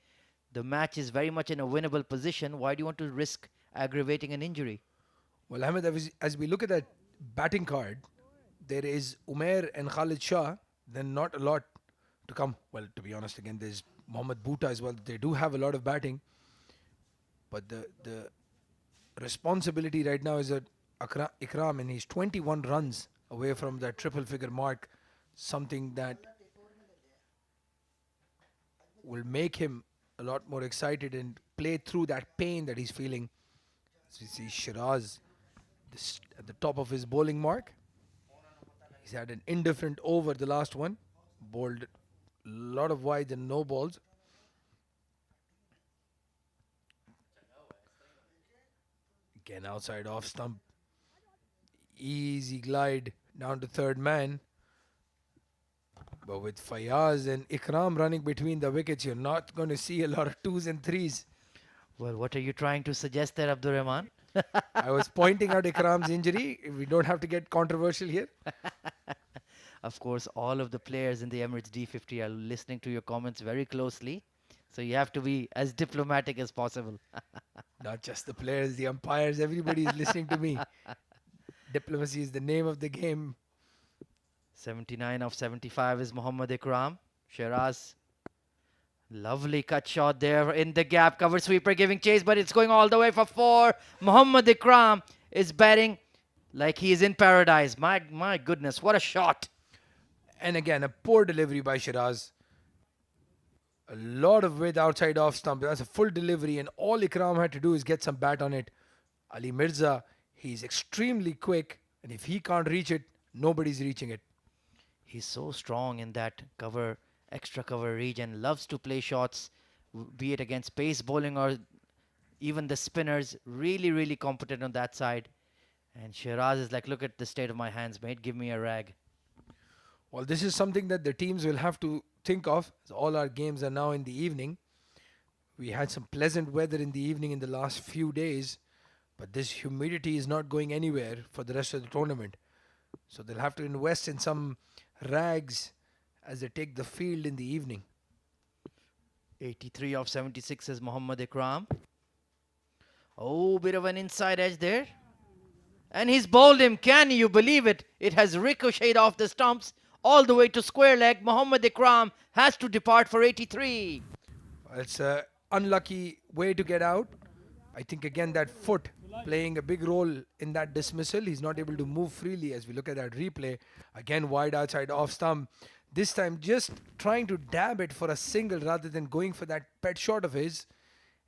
The match is very much in a winnable position. Why do you want to risk aggravating an injury? Well, Ahmed, as we look at that batting card, there is Umair and Khalid Shah. Then not a lot to come. Well, to be honest, again, there's Mohammad Bhuta as well. They do have a lot of batting. But the responsibility right now is at Ikram, and he's 21 runs away from that triple figure mark. Something that will make him a lot more excited and play through that pain that he's feeling. As we see Shiraz at the top of his bowling mark. He's had an indifferent over the last one. Bowled a lot of wides and no balls. Again, outside off stump. Easy glide down to third man. But with Fayaz and Ikram running between the wickets, you're not going to see a lot of 2s and 3s. Well, what are you trying to suggest there, Abdur Rahman? I was pointing out Ikram's injury. We don't have to get controversial here. Of course, all of the players in the Emirates D50 are listening to your comments very closely. So you have to be as diplomatic as possible. Not just the players, the umpires, everybody is listening to me. Diplomacy is the name of the game. 79 of 75 is Mohammad Ikram. Shiraz. Lovely cut shot there in the gap. Cover sweeper giving chase, but it's going all the way for 4. Mohammad Ikram is batting like he is in paradise. My goodness, what a shot. And again, a poor delivery by Shiraz. A lot of width outside off stump. That's a full delivery, and all Ikram had to do is get some bat on it. Ali Mirza, he's extremely quick, and if he can't reach it, nobody's reaching it. He's so strong in that cover, extra cover region. Loves to play shots, be it against pace bowling or even the spinners. Really, really competent on that side. And Shiraz is like, look at the state of my hands, mate. Give me a rag. Well, this is something that the teams will have to think of. All our games are now in the evening. We had some pleasant weather in the evening in the last few days, but this humidity is not going anywhere for the rest of the tournament. So they'll have to invest in some rags as they take the field in the evening. 83 of 76 is Mohammad Ikram. Oh, bit of an inside edge there. And he's bowled him. Can you believe it? It has ricocheted off the stumps all the way to square leg. Mohammad Ikram has to depart for 83. It's an unlucky way to get out. I think again that foot playing a big role in that dismissal. He's not able to move freely as we look at that replay. Again, wide outside off stump. This time just trying to dab it for a single rather than going for that pet shot of his.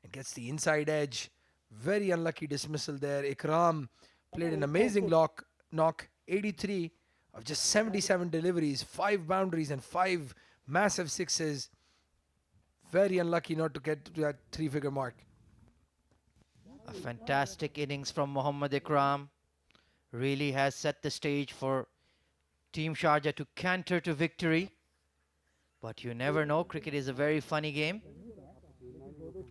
And gets the inside edge. Very unlucky dismissal there. Ikram played an amazing knock. 83 of just 77 deliveries, 5 boundaries and 5 massive sixes. Very unlucky not to get to that 3-figure mark. A fantastic innings from Mohammad Ikram. Really has set the stage for Team Sharjah to canter to victory. But you never know. Cricket is a very funny game.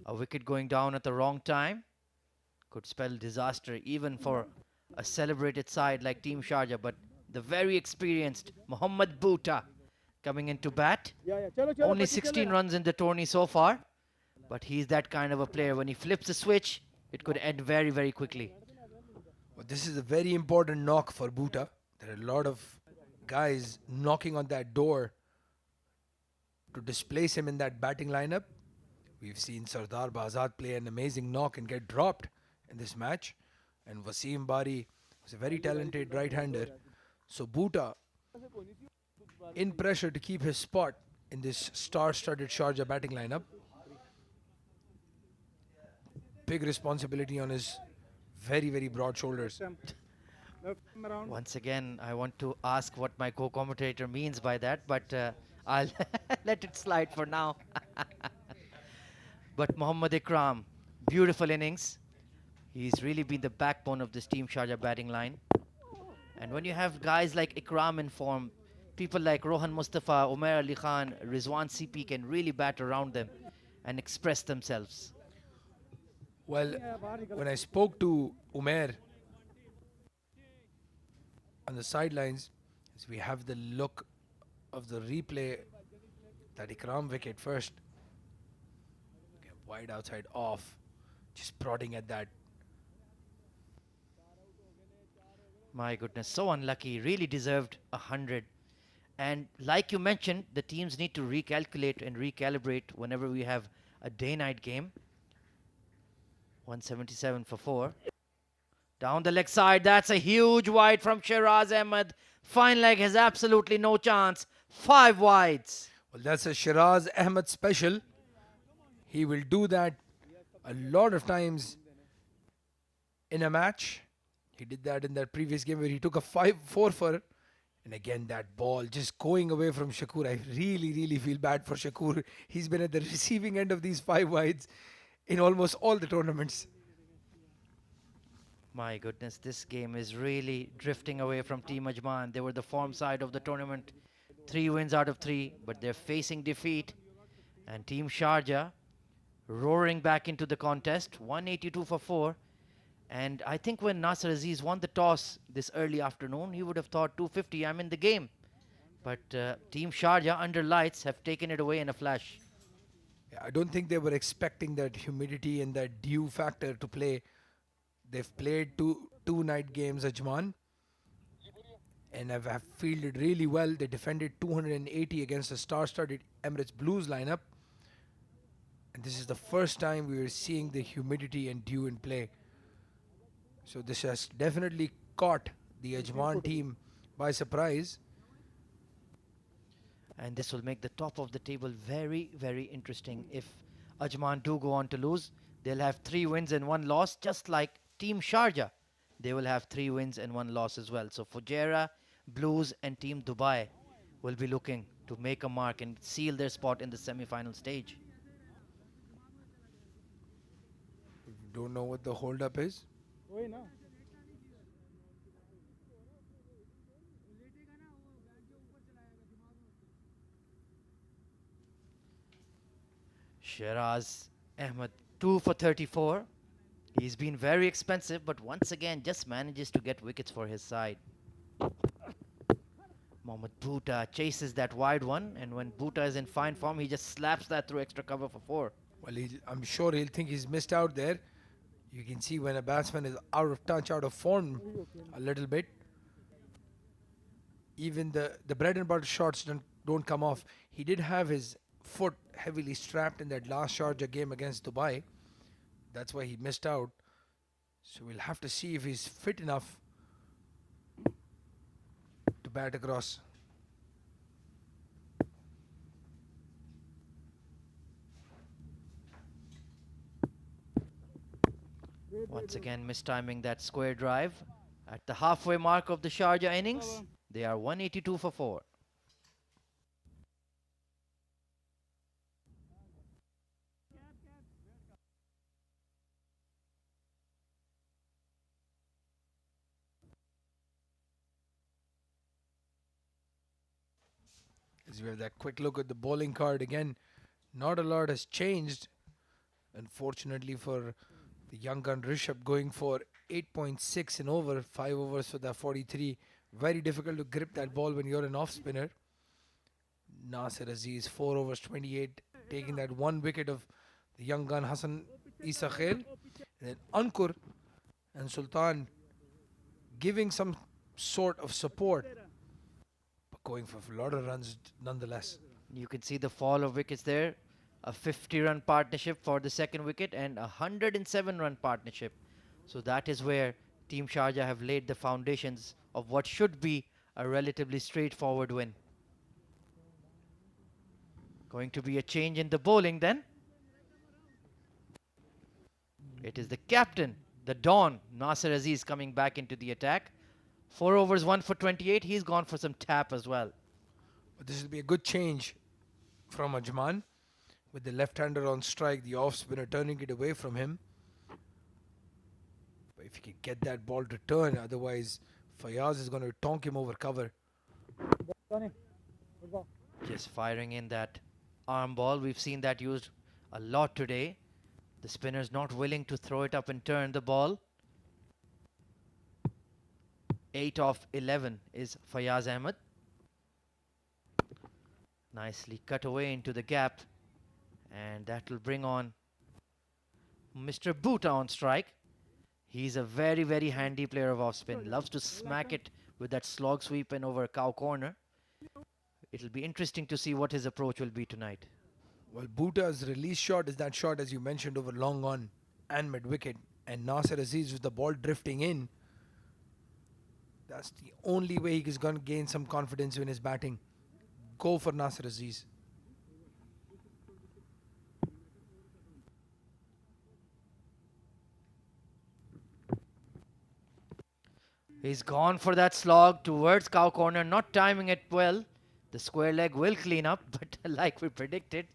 A wicket going down at the wrong time could spell disaster even for a celebrated side like Team Sharjah. But the very experienced Mohammad Bhuta coming into bat. Only 16 runs in the tourney so far. But he's that kind of a player. When he flips the switch, it could end very, very quickly. Well, this is a very important knock for Bhuta. There are a lot of guys knocking on that door to displace him in that batting lineup. We've seen Sardar Bazad play an amazing knock and get dropped in this match. And Wasim Bari was a very talented right-hander. So Bhuta, in pressure to keep his spot in this star-studded Sharjah batting lineup. Big responsibility on his very, very broad shoulders. Once again, I want to ask what my co-commentator means by that, but I'll let it slide for now. But Mohammad Ikram, beautiful innings. He's really been the backbone of this Team Sharjah batting line. And when you have guys like Ikram in form, people like Rohan Mustafa, Umair Ali Khan, Rizwan CP can really bat around them and express themselves. Well, when I spoke to Umair on the sidelines, as we have the look of the replay, that Ikram wicket first. Okay, wide outside off, just prodding at that. My goodness, so unlucky. Really deserved 100. And like you mentioned, the teams need to recalculate and recalibrate whenever we have a day-night game. 177 for 4. Down the leg side, that's a huge wide from Shiraz Ahmed. Fine leg has absolutely no chance. 5 wides. Well, that's a Shiraz Ahmed special. He will do that a lot of times in a match. He did that in that previous game where he took a 5-4 for. And again, that ball just going away from Shakur. I really, really feel bad for Shakur. He's been at the receiving end of these 5 wides in almost all the tournaments. My goodness, this game is really drifting away from Team Ajman. They were the form side of the tournament. 3 wins out of 3, but they're facing defeat. And Team Sharjah roaring back into the contest. 182 for 4. And I think when Nasser Aziz won the toss this early afternoon, he would have thought 250, I'm in the game. But Team Sharjah under lights have taken it away in a flash. Yeah, I don't think they were expecting that humidity and that dew factor to play. They've played two night games, Ajman, and have fielded really well. They defended 280 against the star-studded Emirates Blues lineup. And this is the first time we are seeing the humidity and dew in play. So this has definitely caught the Ajman team by surprise. And this will make the top of the table very, very interesting. If Ajman do go on to lose, they'll have 3 wins and 1 loss, just like Team Sharjah. They will have 3 wins and 1 loss as well. So Fujairah, Blues and Team Dubai will be looking to make a mark and seal their spot in the semi-final stage. Don't know what the hold-up is. Shiraz Ahmed 2 for 34. He's been very expensive, but once again just manages to get wickets for his side. Mohammad Bhuta chases that wide one, and when Bhuta is in fine form, he just slaps that through extra cover for 4. Well, I'm sure he'll think he's missed out there. You can see when a batsman is out of touch, out of form a little bit, even the bread and butter shots don't come off. He did have his foot heavily strapped in that last Sharjah game against Dubai. That's why he missed out. So we'll have to see if he's fit enough to bat across. Once again mistiming that square drive. At the halfway mark of the Sharjah innings, they are 182 for 4. As we have that quick look at the bowling card again, not a lot has changed. Unfortunately for the young gun Rishabh, going for 8.6 in over, 5 overs for that 43. Very difficult to grip that ball when you're an off spinner. Nasir Aziz 4 overs 28, taking that 1 wicket of the young gun Hassan Isa Khail. And then Ankur and Sultan giving some sort of support, but going for a lot of runs nonetheless. You can see the fall of wickets there. A 50-run partnership for the second wicket and a 107-run partnership. So that is where Team Sharjah have laid the foundations of what should be a relatively straightforward win. Going to be a change in the bowling then. It is the captain, the Don, Nasser Aziz, coming back into the attack. 4 overs, 1 for 28. He's gone for some tap as well. But this will be a good change from Ajman. With the left-hander on strike, the off-spinner turning it away from him. But if he can get that ball to turn, otherwise Fayaz is going to tonk him over cover. Just firing in that arm ball. We've seen that used a lot today. The spinner's not willing to throw it up and turn the ball. 8 of 11 is Fayaz Ahmed. Nicely cut away into the gap. And that will bring on Mr. Bhuta on strike. He's a very, very handy player of off spin. Loves to smack it with that slog sweep and over cow corner. It'll be interesting to see what his approach will be tonight. Well, Bhuta's release shot is that shot, as you mentioned, over long on and mid-wicket. And Nasser Aziz with the ball drifting in. That's the only way he's going to gain some confidence in his batting. Go for Nasser Aziz. He's gone for that slog towards cow corner, not timing it well. The square leg will clean up, but like we predicted,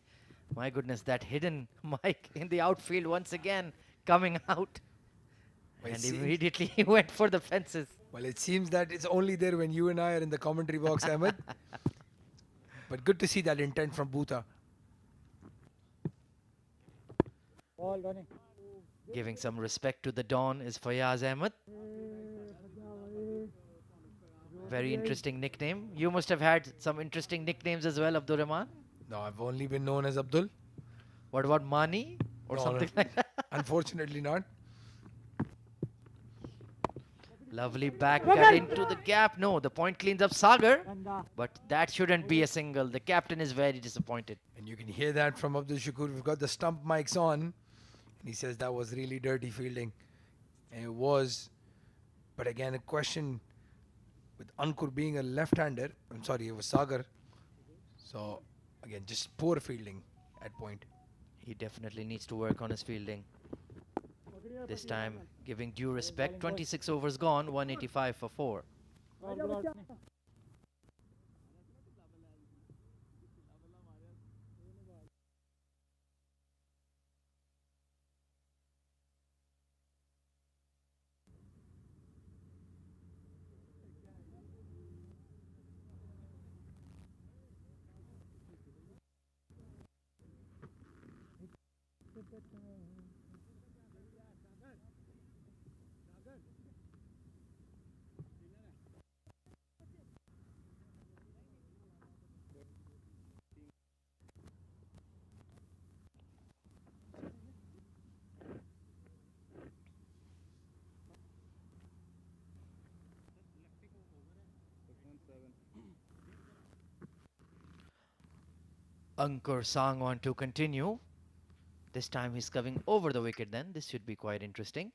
my goodness, that hidden mic in the outfield once again coming out. Well, And immediately he went for the fences. Well, it seems that it's only there when you and I are in the commentary box, Ahmed. But good to see that intent from Bhuta. Giving some respect to the Don is Fayaz Ahmed. Very interesting nickname. You must have had some interesting nicknames as well, Abdul Rahman. No, I've only been known as Abdul. What about Mani or No, something like that? Unfortunately not. Lovely back cut into the gap. No, the point cleans up Sagar. But that shouldn't be a single. The captain is very disappointed. And you can hear that from Abdul Shakur. We've got the stump mics on. And he says that was really dirty fielding. And it was. But again, a question with Ankur being a left-hander. I'm sorry, it was Sagar. So, again, just poor fielding at point. He definitely needs to work on his fielding. This time, giving due respect. 26 overs gone, 185 for 4. Ankur Sang on to continue. This time he's coming over the wicket then. This should be quite interesting.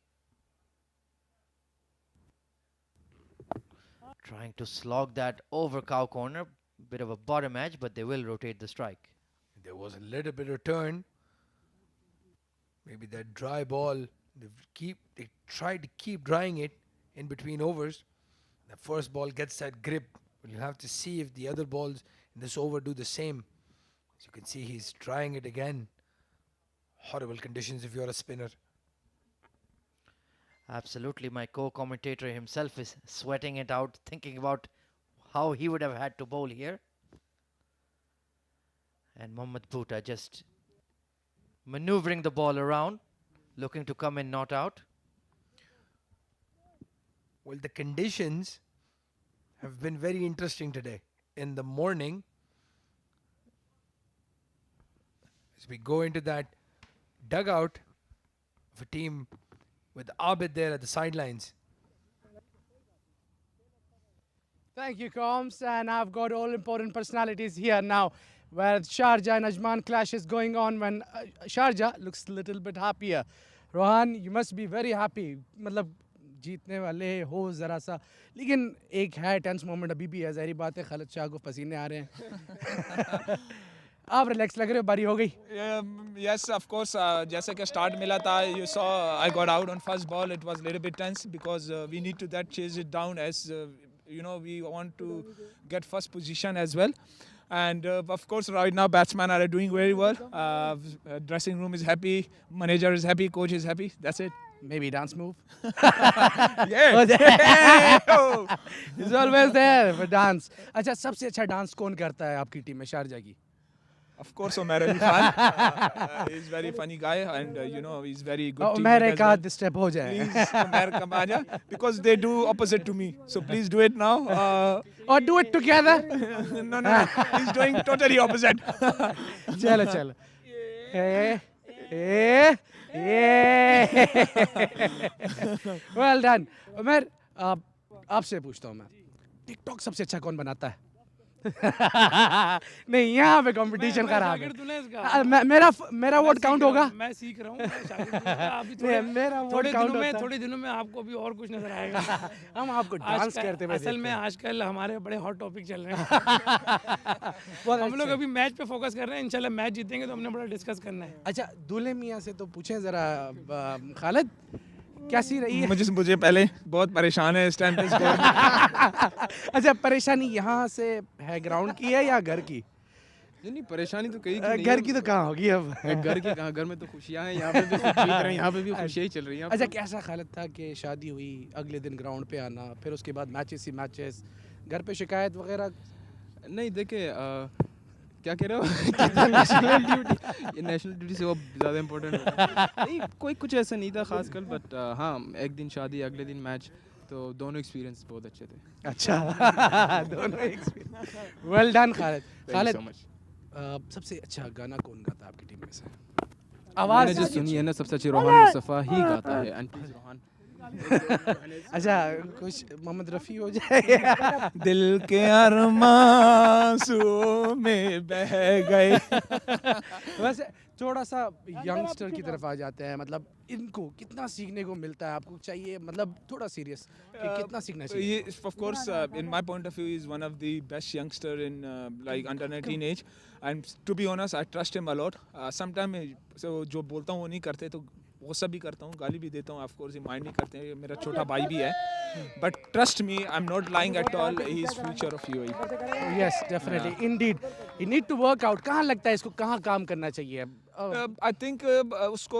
Trying to slog that over cow corner. Bit of a bottom edge, but they will rotate the strike. There was a little bit of turn. Maybe that dry ball. They tried to keep drying it in between overs. The first ball gets that grip. We'll have to see if the other balls in this over do the same. As you can see, he's trying it again. Horrible conditions if you're a spinner. Absolutely. My co-commentator himself is sweating it out, thinking about how he would have had to bowl here. And Mohammad Bhuta just maneuvering the ball around, looking to come in, not out. Well, the conditions have been very interesting today. In the morning, as we go into that dugout of a team with Abid there at the sidelines. Thank you, Combs. And I've got all important personalities here now, where Sharjah and Ajman clash is going on when Sharjah looks a little bit happier. Rohan, you must be very happy. मतलब जीतने वाले हो ज़रा सा, लेकिन एक है tense moment अभी भी है. ज़ाहिर बात है खालिद शाह को पसीने आ रहे हैं. आप रिलैक्स लग रहे हो, बारी हो गई. Yes, of course. जैसे कि start मिला था, you saw I got out on first ball. It was a little bit tense because we need to that chase it down as we want to get first position as well. And of course, right now batsmen are doing very well. Dressing room is happy, manager is happy, coach is happy. That's it. Maybe dance move. Yeah. He's always there for dance. अच्छा, सबसे अच्छा dance कौन करता है आपकी team में Sharjah की? Of course, Omer Ali Khan. He's very funny guy, and he's very good. Omer teammate एक as well. आध step हो जाए. Please, Omer, come on, because they do opposite to me. So please do it now. Or do it together. No. He's doing totally opposite. चलो चलो. Well done. Umar, आपसे पूछता हूँ मैं. टिकटॉक सबसे अच्छा कौन बनाता है? नहीं, यहाँ पे कंपटीशन खराब है. मेरा वोट काउंट होगा. मैं सीख रहा हूँ. अभी मेरा वोट काउंट होता है. थोड़े दिनों में आपको भी और कुछ नजर आएगा. हम आपको डांस करते हुए असल में देखते हैं. आजकल हमारे बड़े हॉट टॉपिक चल रहे हैं. हम लोग अभी मैच पे फोकस कर रहे हैं. इंशाल्लाह मैच जीतेंगे तो हमने बड़ा डिस्कस करना है. अच्छा, दूल्हे मियाँ से तो पूछें जरा. खालिद, कैसी रही है? मुझे पहले बहुत परेशान है इस टाइम पे. अच्छा, परेशानी यहाँ से है ग्राउंड की है या घर की? नहीं, परेशानी तो कहीं की घर की तो कहाँ होगी अब? घर की कहाँ, घर में तो खुशियाँ हैं. यहाँ पे भी खुश रहे हैं, यहाँ पे भी खुशियाँ ही चल रही हैं. अच्छा, कैसा खालिद था कि शादी हुई, अगले दिन ग्राउंड पे आना, फिर उसके बाद मैचेस ही मैचेस, घर पे शिकायत वगैरह? नहीं, देखिए, क्या कह रहे हो? नेशनल ड्यूटी से वो ज़्यादा इम्पोर्टेंट नहीं, कोई कुछ ऐसा नहीं था खासकर. बट हाँ, एक दिन शादी, अगले दिन मैच, तो दोनों एक्सपीरियंस बहुत अच्छे थे. अच्छा. दोनों experience. Well done Khalid. Khalid, so much. सबसे अच्छा गाना कौन गाता है आपकी टीम में से? मैंने जो सुनी है ना, सबसे अच्छी रोहन मुस्तफ़ा ही गाता है. And please Rohan. अच्छा, कुछ मोहम्मद रफ़ी हो जाए. दिल के अरमां में बह गए. वैसे थोड़ा सा यंगस्टर की तरफ आ जाते हैं. मतलब इनको कितना सीखने को मिलता है? आपको चाहिए, मतलब थोड़ा सीरियस, कि कितना सीखना चाहिए? Of course, in my point of view, he's one of the best youngster in like under 19 age. And to be honest, I trust him a lot. Sometimes जो बोलता हूँ वो नहीं करते, तो वो सब भी करता हूँ, गाली भी देता हूँ. ऑफ कोर्स ये माइंड नहीं करते हैं, मेरा छोटा भाई भी है. But trust me, I am not lying at all. He is future of UAE. Yes, definitely, indeed. You need to work out. कहाँ लगता है इसको, कहाँ काम करना चाहिए? आई थिंक उसको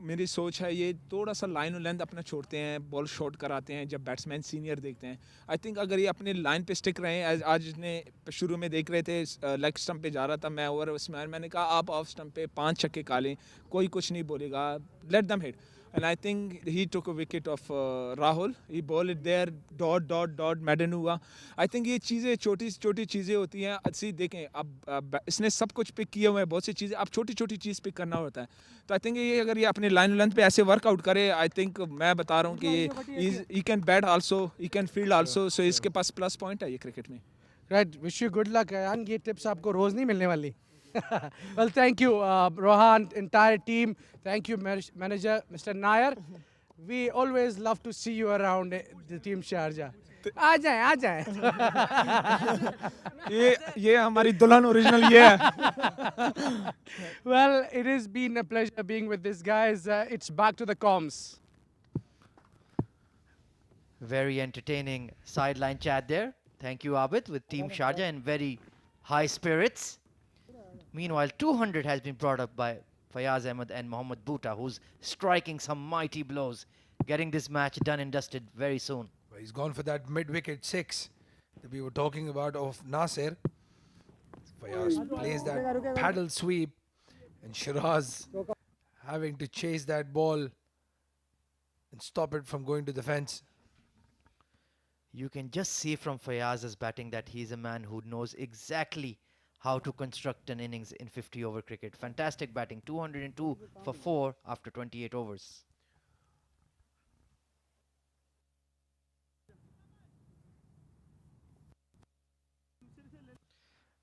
मेरी सोच है, ये थोड़ा सा लाइन और लेंथ अपना छोड़ते हैं, बॉल शॉट कराते हैं जब बैट्समैन सीनियर देखते हैं. आई थिंक अगर ये अपने लाइन पे स्टिक रहे हैं, आज ने शुरू में देख रहे थे, लेग स्टंप पे जा रहा था मैं, और उसमें मैंने कहा आप ऑफ स्टंप पे 5 छक्के कालें, कोई कुछ नहीं बोलेगा, let them hit. And I think he took a wicket of Rahul. He bowled it there, dot, madden हुआ. I think ये चीज़ें छोटी चीज़ें होती हैं. अच्छी देखें, अब इसने सब कुछ पिक किया हुआ है, बहुत सी चीज़ें, अब छोटी चीज़ पिक करना होता है. तो आई थिंक ये अगर ये अपने लाइन लेंथ पे ऐसे वर्कआउट करे, आई थिंक मैं बता रहा हूँ कि he can bat also, he can field also, so इसके पास प्लस पॉइंट है ये क्रिकेट में. Right, wish you good luck. यार, ये टिप्स आपको रोज़ नहीं मिलने वाली. Well, thank you, Rohan, entire team. Thank you, manager, Mr. Nair. We always love to see you around the team Sharjah. आ जाएं. ये हमारी दुल्हन ओरिजिनल ये है. Well, it has been a pleasure being with these guys. It's back to the comms. Very entertaining sideline chat there. Thank you, Abid, with Team Sharjah in very high spirits. Meanwhile, 200 has been brought up by Fayaz Ahmed and Mohammad Bhuta, who's striking some mighty blows, getting this match done and dusted very soon. Well, he's gone for that mid-wicket 6 that we were talking about of Nasir. Fayaz plays that paddle sweep, and Shiraz having to chase that ball and stop it from going to the fence. You can just see from Fayaz's batting that he's a man who knows exactly how to construct an innings in 50-over cricket. Fantastic batting, 202 for 4 after 28 overs.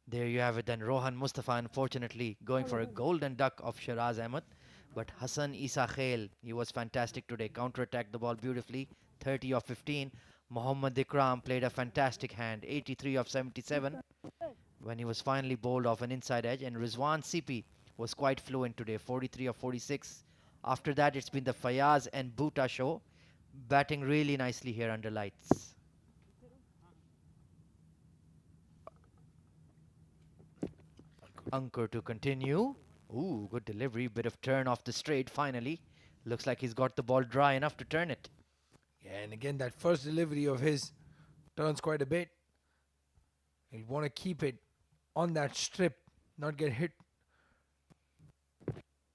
There you have it then. Rohan Mustafa, unfortunately, going for a golden duck of Shiraz Ahmed. But Hassan Isa Khail, he was fantastic today. Counter-attacked the ball beautifully, 30 of 15. Mohammad Ikram played a fantastic hand, 83 of 77. when he was finally bowled off an inside edge, and Rizwan CP was quite fluent today, 43 or 46. After that, it's been the Fayaz and Bhuta show, batting really nicely here under lights. Ankur to continue. Ooh, good delivery, bit of turn off the straight finally. Looks like he's got the ball dry enough to turn it. Yeah, and again, that first delivery of his turns quite a bit. He'll want to keep it on that strip, not get hit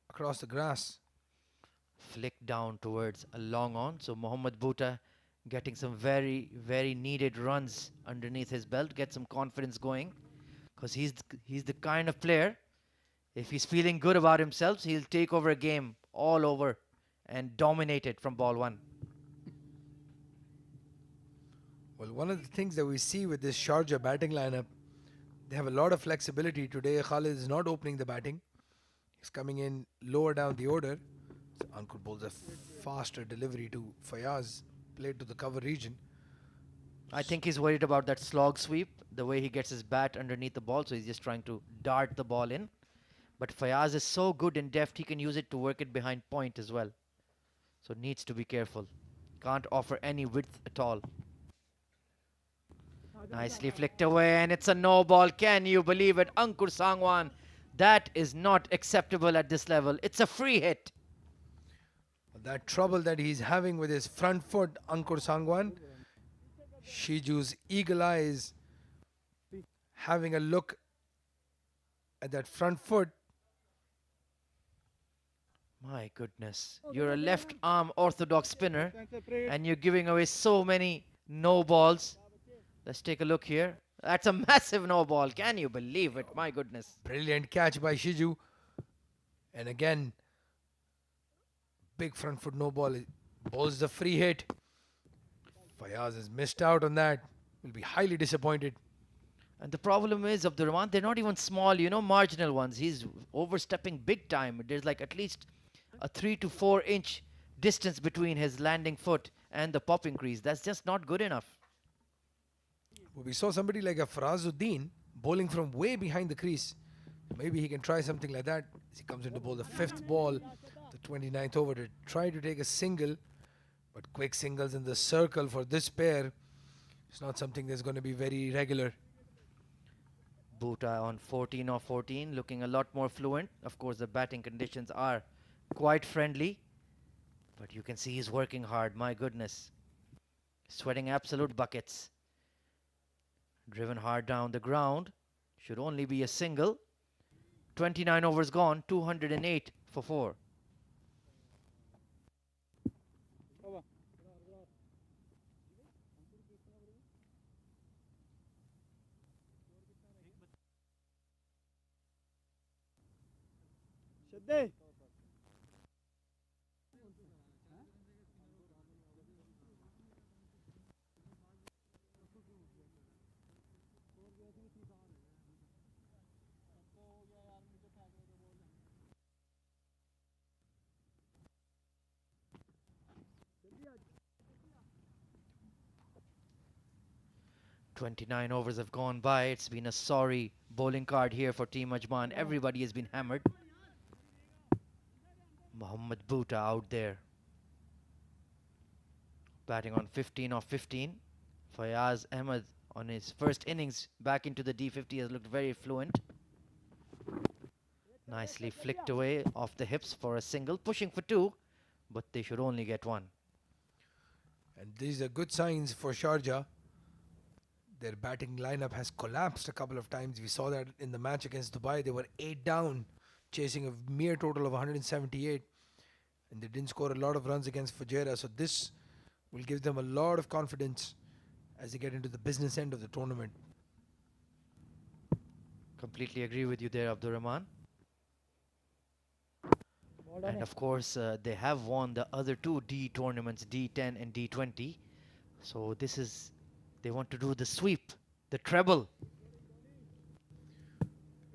across the grass. Flick down towards a long on. So Mohammad Bhuta getting some very, very needed runs underneath his belt, get some confidence going. Because he's the kind of player, if he's feeling good about himself, he'll take over a game all over and dominate it from ball one. Well, one of the things that we see with this Sharjah batting lineup, they have a lot of flexibility. Today, Khalid is not opening the batting. He's coming in lower down the order. So Ankur bowls a faster delivery to Fayaz, played to the cover region. I think he's worried about that slog sweep, the way he gets his bat underneath the ball, so he's just trying to dart the ball in. But Fayaz is so good and deft, he can use it to work it behind point as well. So needs to be careful. Can't offer any width at all. Nicely flicked away, and it's a no ball. Can you believe it? Ankur Sangwan. That is not acceptable at this level. It's a free hit. That trouble that he's having with his front foot, Ankur Sangwan. Shiju's eagle eyes having a look at that front foot. My goodness. You're a left arm orthodox spinner and you're giving away so many no balls. Let's take a look here. That's a massive no ball. Can you believe it? My goodness. Brilliant catch by Shiju. And again, big front foot no ball. Bowls the free hit. Fayaz has missed out on that. Will be highly disappointed. And the problem is, Abdurrahman, they're not even small, marginal ones. He's overstepping big time. There's like at least a 3 to 4 inch distance between his landing foot and the popping crease. That's just not good enough. Well, we saw somebody like a Farazuddin bowling from way behind the crease. Maybe he can try something like that as he comes into bowl the 5th ball, the 29th over, to try to take a single. But quick singles in the circle for this pair, it's not something that's going to be very regular. Bhuta on 14 of 14, looking a lot more fluent. Of course, the batting conditions are quite friendly. But you can see he's working hard, my goodness. Sweating absolute buckets. Driven hard down the ground. Should only be a single. 29 overs gone, 208 for 4. Shadday. "29 overs have gone by. It's been a sorry bowling card here for Team Ajman. Everybody has been hammered. Mohammad Bhuta out there. Batting on 15 of 15. Fayaz Ahmed on his first innings back into the D50 has looked very fluent. Nicely flicked away off the hips for a single. Pushing for 2, but they should only get 1. And these are good signs for Sharjah. Their batting lineup has collapsed a couple of times. We saw that in the match against Dubai. They were 8 down, chasing a mere total of 178. And they didn't score a lot of runs against Fujairah. So this will give them a lot of confidence as they get into the business end of the tournament. Completely agree with you there, Abdurrahman. And of course, they have won the other 2 D tournaments, D10 and D20. So this is, they want to do the sweep, the treble.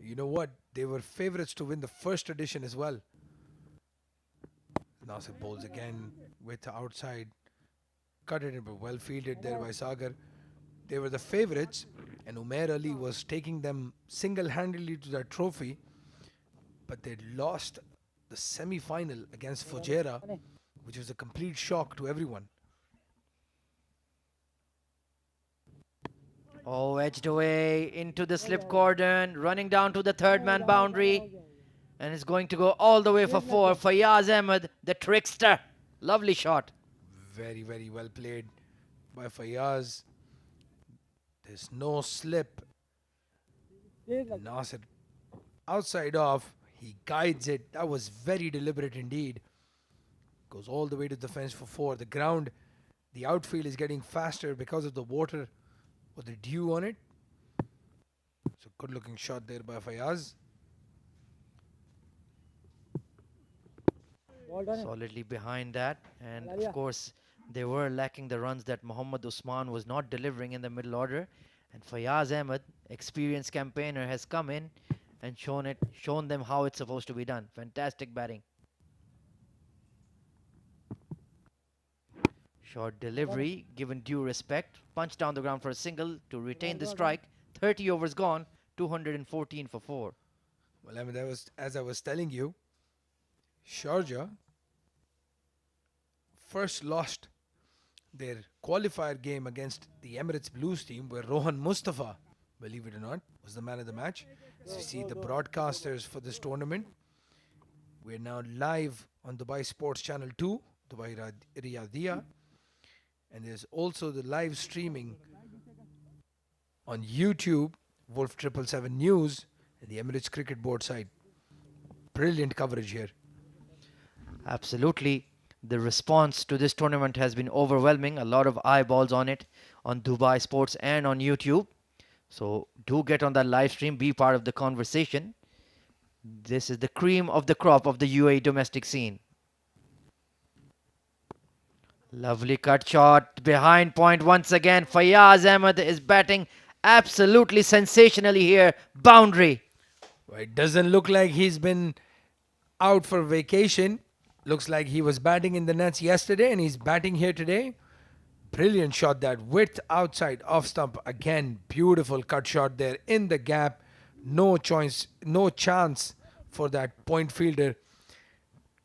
You know what? They were favourites to win the first edition as well. Nasir bowls again with the outside. Cut it in, but well fielded there by Sagar. They were the favourites, and Umair Ali was taking them single-handedly to that trophy, but they lost the semi-final against Fujairah, which was a complete shock to everyone. Oh, edged away into the slip cordon, running down to the third man boundary. And it's going to go all the way for 4. Fayaz Ahmed, the trickster. Lovely shot. Very, very well played by Fayaz. There's no slip. Nasir outside off. He guides it. That was very deliberate indeed. Goes all the way to the fence for 4. The ground, the outfield is getting faster because of the water or the dew on it. So good looking shot there by Fayaz. Solidly behind that. And of course, they were lacking the runs that Mohammad Usman was not delivering in the middle order. And Fayaz Ahmed, experienced campaigner, has come in and shown them how it's supposed to be done. Fantastic batting. Short delivery, given due respect. Punch down the ground for a single to retain the strike. 30 overs gone, 214 for 4. Well, I mean, that was, as I was telling you, Sharjah first lost their qualifier game against the Emirates Blues team, where Rohan Mustafa, believe it or not, was the man of the match. As you see the broadcasters for this tournament, we're now live on Dubai Sports Channel 2, Dubai Riyadiyah. And there's also the live streaming on YouTube, WOLF777 News, and the Emirates Cricket Board site. Brilliant coverage here. Absolutely. The response to this tournament has been overwhelming. A lot of eyeballs on it on Dubai Sports and on YouTube. So do get on that live stream, be part of the conversation. This is the cream of the crop of the UAE domestic scene. Lovely cut shot behind point once again. Fayaz Ahmed is batting absolutely sensationally here. Boundary. Well, it doesn't look like he's been out for vacation. Looks like he was batting in the nets yesterday and he's batting here today. Brilliant shot, that width outside off stump. Again, beautiful cut shot there in the gap. No choice, no chance for that point fielder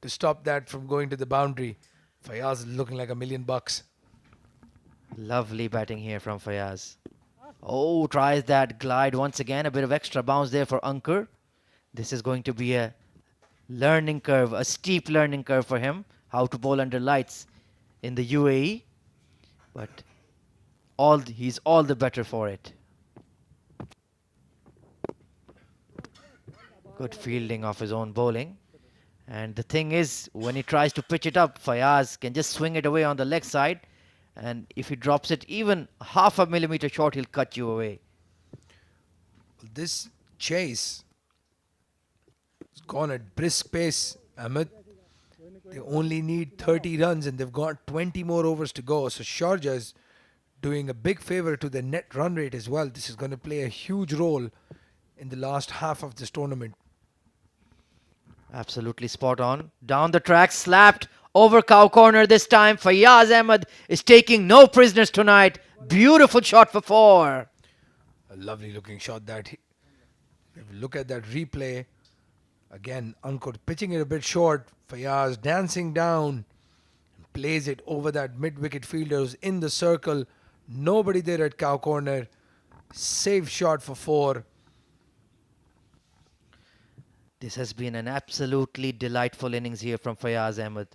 to stop that from going to the boundary. Fayaz looking like $1 million. Lovely batting here from Fayaz. Oh, tries that glide once again. A bit of extra bounce there for Ankur. This is going to be a learning curve, a steep learning curve for him. How to bowl under lights in the UAE. But he's all the better for it. Good fielding of his own bowling. And the thing is, when he tries to pitch it up, Fayaz can just swing it away on the leg side. And if he drops it even half a millimeter short, he'll cut you away. This chase has gone at brisk pace, Ahmed. They only need 30 runs and they've got 20 more overs to go. So Sharjah is doing a big favor to the net run rate as well. This is going to play a huge role in the last half of this tournament. Absolutely spot on. Down the track, slapped over cow corner this time. Fayaz Ahmed is taking no prisoners tonight. Beautiful shot for 4. A lovely looking shot that. If you look at that replay, again, Ankur pitching it a bit short. Fayaz dancing down. Plays it over that mid-wicket fielder who's in the circle. Nobody there at cow corner. Safe shot for 4. This has been an absolutely delightful innings here from Fayaz Ahmed.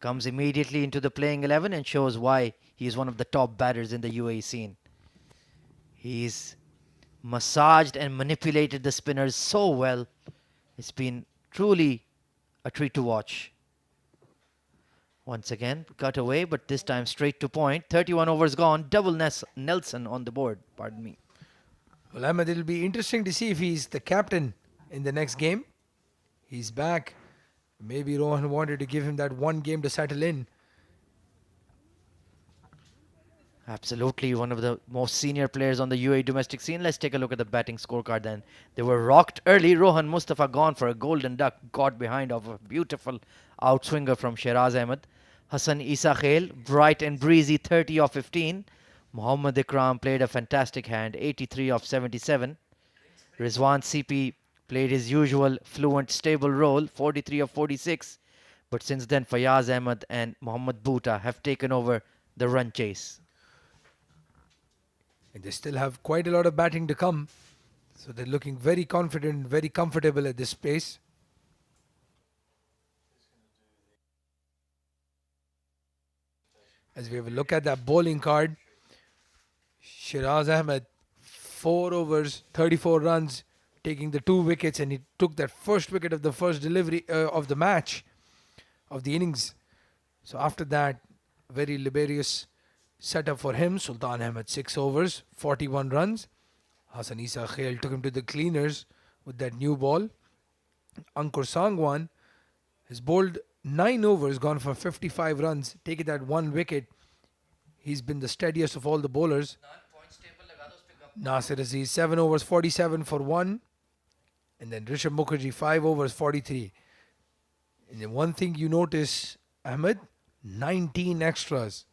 Comes immediately into the playing 11 and shows why he is one of the top batters in the UAE scene. He's massaged and manipulated the spinners so well. It's been truly a treat to watch. Once again, cut away, but this time straight to point. 31 overs gone. Double Nelson on the board. Pardon me. Well, Ahmed, it'll be interesting to see if he's the captain in the next game. He's back. Maybe Rohan wanted to give him that one game to settle in. Absolutely, one of the most senior players on the UAE domestic scene. Let's take a look at the batting scorecard then. They were rocked early. Rohan Mustafa gone for a golden duck. Got behind of a beautiful outswinger from Shiraz Ahmed. Hassan Isa Khail, bright and breezy, 30 of 15. Mohammad Ikram played a fantastic hand, 83 of 77. Rizwan CP played his usual fluent, stable role, 43 of 46. But since then, Fayaz Ahmed and Mohammad Bhuta have taken over the run chase. And they still have quite a lot of batting to come. So they're looking very confident, very comfortable at this pace. As we have a look at that bowling card, Shiraz Ahmed, 4 overs, 34 runs, taking the 2 wickets, and he took that first wicket of the first delivery of the match, of the innings. So after that, very laborious setup for him. Sultan Ahmed, 6 overs, 41 runs. Hassan Isa Khail took him to the cleaners with that new ball. Ankur Sangwan has bowled 9 overs, gone for 55 runs, taken that 1 wicket. He's been the steadiest of all the bowlers. Nasir Aziz, 7 overs, 47 for 1. And then Rishabh Mukherjee, 5 overs, 43. And then one thing you notice, Ahmed, 19 extras.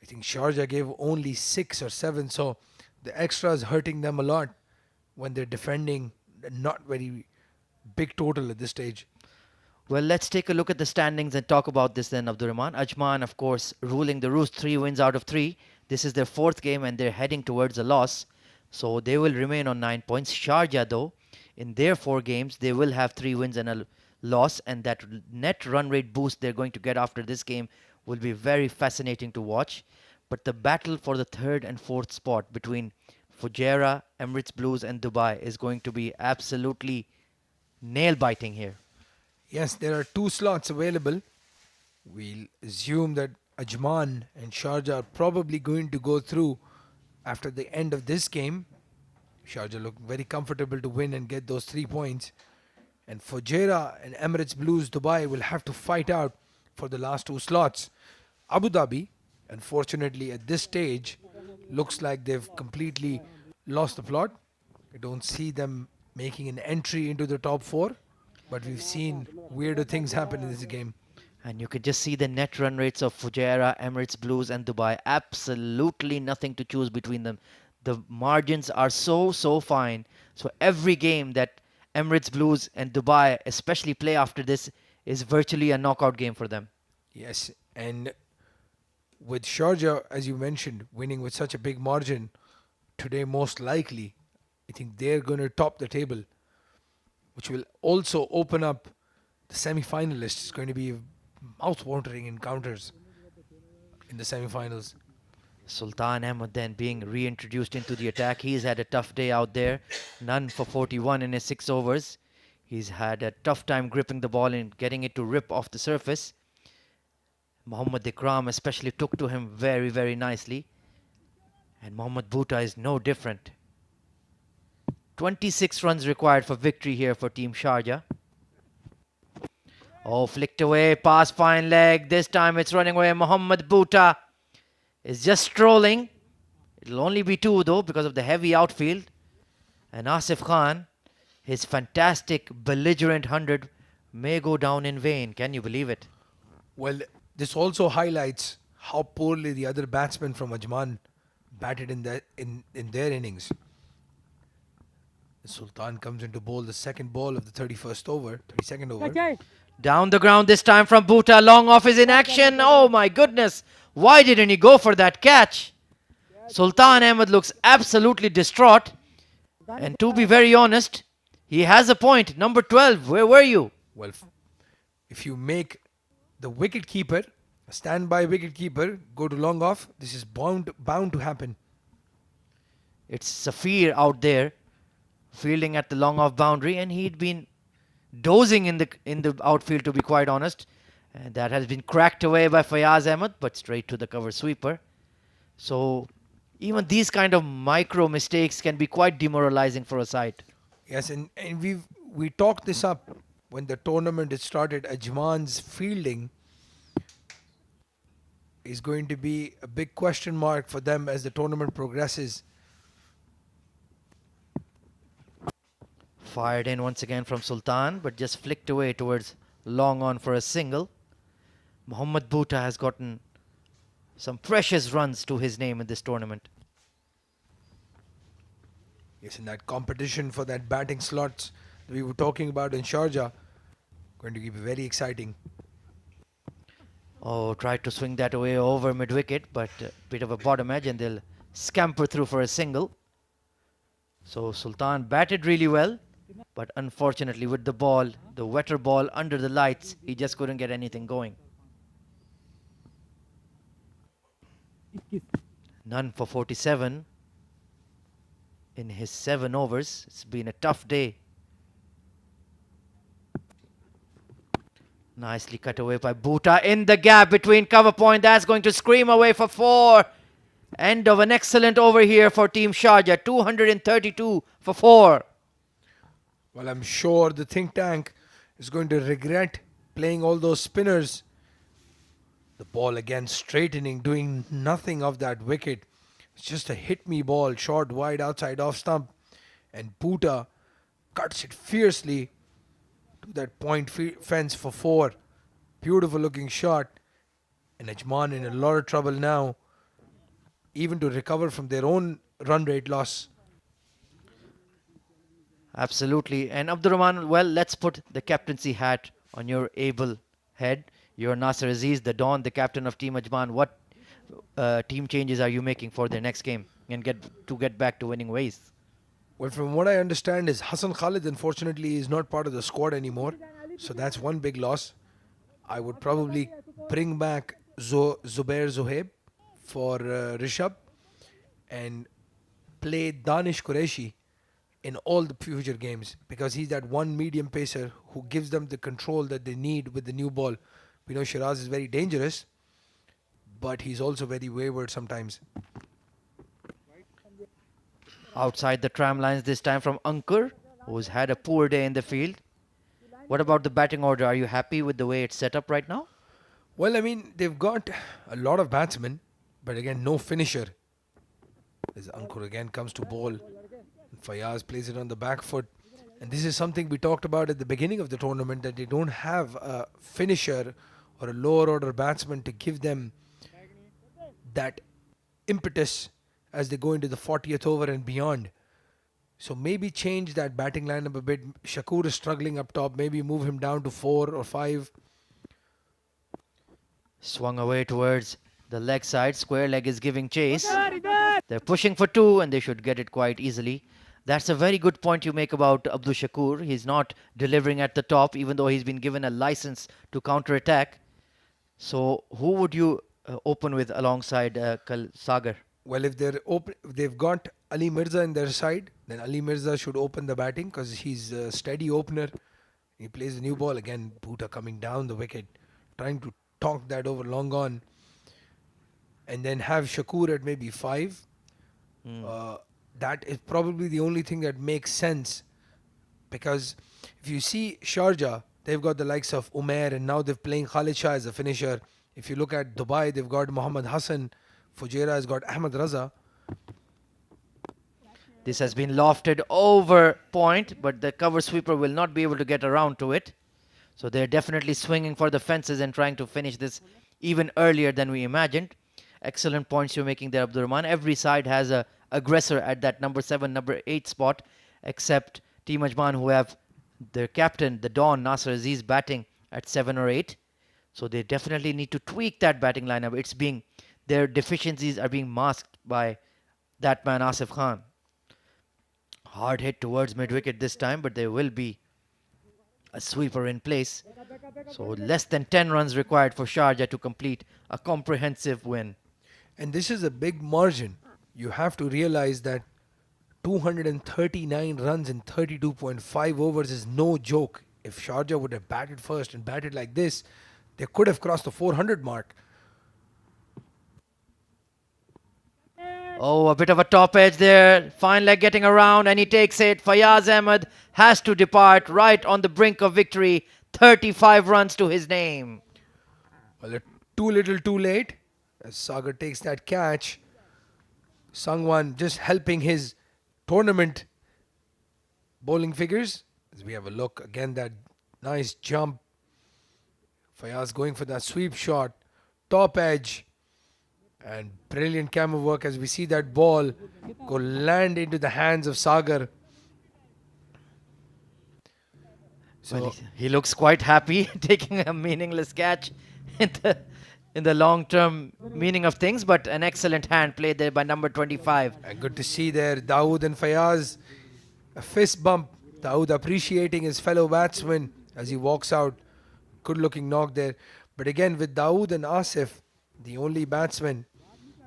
I think Sharjah gave only 6 or 7. So the extras hurting them a lot when they're defending. Not very big total at this stage. Well, let's take a look at the standings and talk about this then, Abdurrahman. Ajman, of course, ruling the roost, 3 wins out of 3. This is their 4th game and they're heading towards a loss. So they will remain on 9 points. Sharjah, though, in their 4 games, they will have 3 wins and a loss. And that net run rate boost they're going to get after this game will be very fascinating to watch. But the battle for the 3rd and 4th spot between Fujairah, Emirates Blues and Dubai is going to be absolutely nail-biting here. Yes, there are 2 slots available. We'll assume that Ajman and Sharjah are probably going to go through after the end of this game. Sharjah look very comfortable to win and get those 3 points. And Fujairah and Emirates Blues Dubai will have to fight out for the last 2 slots. Abu Dhabi, unfortunately at this stage, looks like they've completely lost the plot. I don't see them making an entry into the top 4. But we've seen weirder things happen in this game. And you could just see the net run rates of Fujairah, Emirates Blues and Dubai. Absolutely nothing to choose between them. The margins are so fine. So every game that Emirates Blues and Dubai especially play after this is virtually a knockout game for them. Yes, and with Sharjah, as you mentioned, winning with such a big margin today, most likely, I think they're going to top the table, which will also open up the semi-finalists. It's going to be mouth-watering encounters in the semi-finals. Sultan Ahmed then being reintroduced into the attack. He's had a tough day out there. None for 41 in his 6 overs. He's had a tough time gripping the ball and getting it to rip off the surface. Mohammad Ikram especially took to him very nicely. And Mohammad Bhuta is no different. 26 runs required for victory here for Team Sharjah. Oh, flicked away, pass fine leg. This time it's running away. Mohammad Bhuta is just strolling. It'll only be 2 though because of the heavy outfield. And Asif Khan, his fantastic belligerent 100 may go down in vain. Can you believe it? Well, this also highlights how poorly the other batsmen from Ajman batted in their innings. Sultan comes into bowl the second ball of the 32nd over. Down the ground this time from Bhuta. Long off is in action. Oh my goodness. Why didn't he go for that catch? Sultan Ahmed looks absolutely distraught. And to be very honest, he has a point. Number 12, where were you? Well, if you make the wicket-keeper, a standby wicket-keeper, go to long off, this is bound to happen. It's Safir out there fielding at the long off boundary, and he'd been dozing in the outfield, to be quite honest, and that has been cracked away by Fayaz Ahmed, but straight to the cover sweeper. So even these kind of micro mistakes can be quite demoralizing for a side. Yes, and we talked this up when the tournament had started. Ajman's fielding is going to be a big question mark for them as the tournament progresses. Fired in once again from Sultan, but just flicked away towards long on for a single. Mohammad Bhuta has gotten some precious runs to his name in this tournament. Yes, in that competition for that batting slots that we were talking about in Sharjah, going to be very exciting. Oh, tried to swing that away over mid-wicket, but a bit of a bottom edge and they'll scamper through for a single. So Sultan batted really well, but unfortunately with the ball, the wetter ball under the lights, he just couldn't get anything going. None for 47 in his 7 overs. It's been a tough day. Nicely cut away by Bhuta in the gap between cover point. That's going to scream away for 4. End of an excellent over here for Team Sharjah. 232 for 4. Well, I'm sure the think tank is going to regret playing all those spinners. The ball again straightening, doing nothing of that wicket. It's just a hit-me ball, short wide outside off stump. And Bhuta cuts it fiercely to that point fence for 4. Beautiful looking shot. And Ajman in a lot of trouble now, even to recover from their own run rate loss. Absolutely. And Abdurrahman, well, let's put the captaincy hat on your able head. You're Nasser Aziz, the Don, the captain of Team Ajman. What team changes are you making for their next game and get back to winning ways? Well, from what I understand is Hassan Khalid, unfortunately, is not part of the squad anymore. So that's one big loss. I would probably bring back Zubair Zohaib for Rishabh and play Danish Qureshi in all the future games, because he's that one medium pacer who gives them the control that they need with the new ball. We know Shiraz is very dangerous, but he's also very wayward sometimes. Outside the tram lines this time from Ankur, who's had a poor day in the field. What about the batting order? Are you happy with the way it's set up right now? Well, I mean, they've got a lot of batsmen, but again, no finisher. As Ankur again comes to bowl, Fayaz plays it on the back foot. And this is something we talked about at the beginning of the tournament, that they don't have a finisher or a lower order batsman to give them that impetus as they go into the 40th over and beyond. So maybe change that batting lineup a bit. Shakur is struggling up top. Maybe move him down to 4 or 5. Swung away towards the leg side. Square leg is giving chase. They're pushing for 2 and they should get it quite easily. That's a very good point you make about Abdul Shakur. He's not delivering at the top, even though he's been given a license to counter-attack. So who would you open with alongside Sagar? Well, if they've got Ali Mirza in their side, then Ali Mirza should open the batting because he's a steady opener. He plays the new ball again. Bhuta coming down the wicket, trying to talk that over long on, and then have Shakur at maybe 5. That is probably the only thing that makes sense, because if you see Sharjah, they've got the likes of Umair, and now they're playing Khalid Shah as a finisher. If you look at Dubai, they've got Muhammad Hassan. Fujairah has got Ahmed Raza. This has been lofted over point, but the cover sweeper will not be able to get around to it. So they're definitely swinging for the fences and trying to finish this even earlier than we imagined. Excellent points you're making there, Abdurrahman. Every side has a aggressor at that number 7, number 8 spot, except Team Ajman, who have their captain, the Don, Nasser Aziz, batting at 7 or 8. So they definitely need to tweak that batting lineup. Their deficiencies are being masked by that man, Asif Khan. Hard hit towards mid-wicket this time, but there will be a sweeper in place. So less than 10 runs required for Sharjah to complete a comprehensive win. And this is a big margin. You have to realize that 239 runs in 32.5 overs is no joke. If Sharjah would have batted first and batted like this, they could have crossed the 400 mark. Oh, a bit of a top edge there. Fine leg getting around and he takes it. Fayaz Ahmed has to depart right on the brink of victory. 35 runs to his name. Well, too little too late as Sagar takes that catch. Sangwan just helping his tournament bowling figures. As we have a look again, that nice jump. Fayaz going for that sweep shot. Top edge. And brilliant camera work as we see that ball go land into the hands of Sagar. Well, So he looks quite happy taking a meaningless catch in the long-term meaning of things, but an excellent hand played there by number 25. and good to see there Dawood and Fayaz. A fist bump. Dawood appreciating his fellow batsman as he walks out. Good looking knock there. But again, with Dawood and Asif, the only batsmen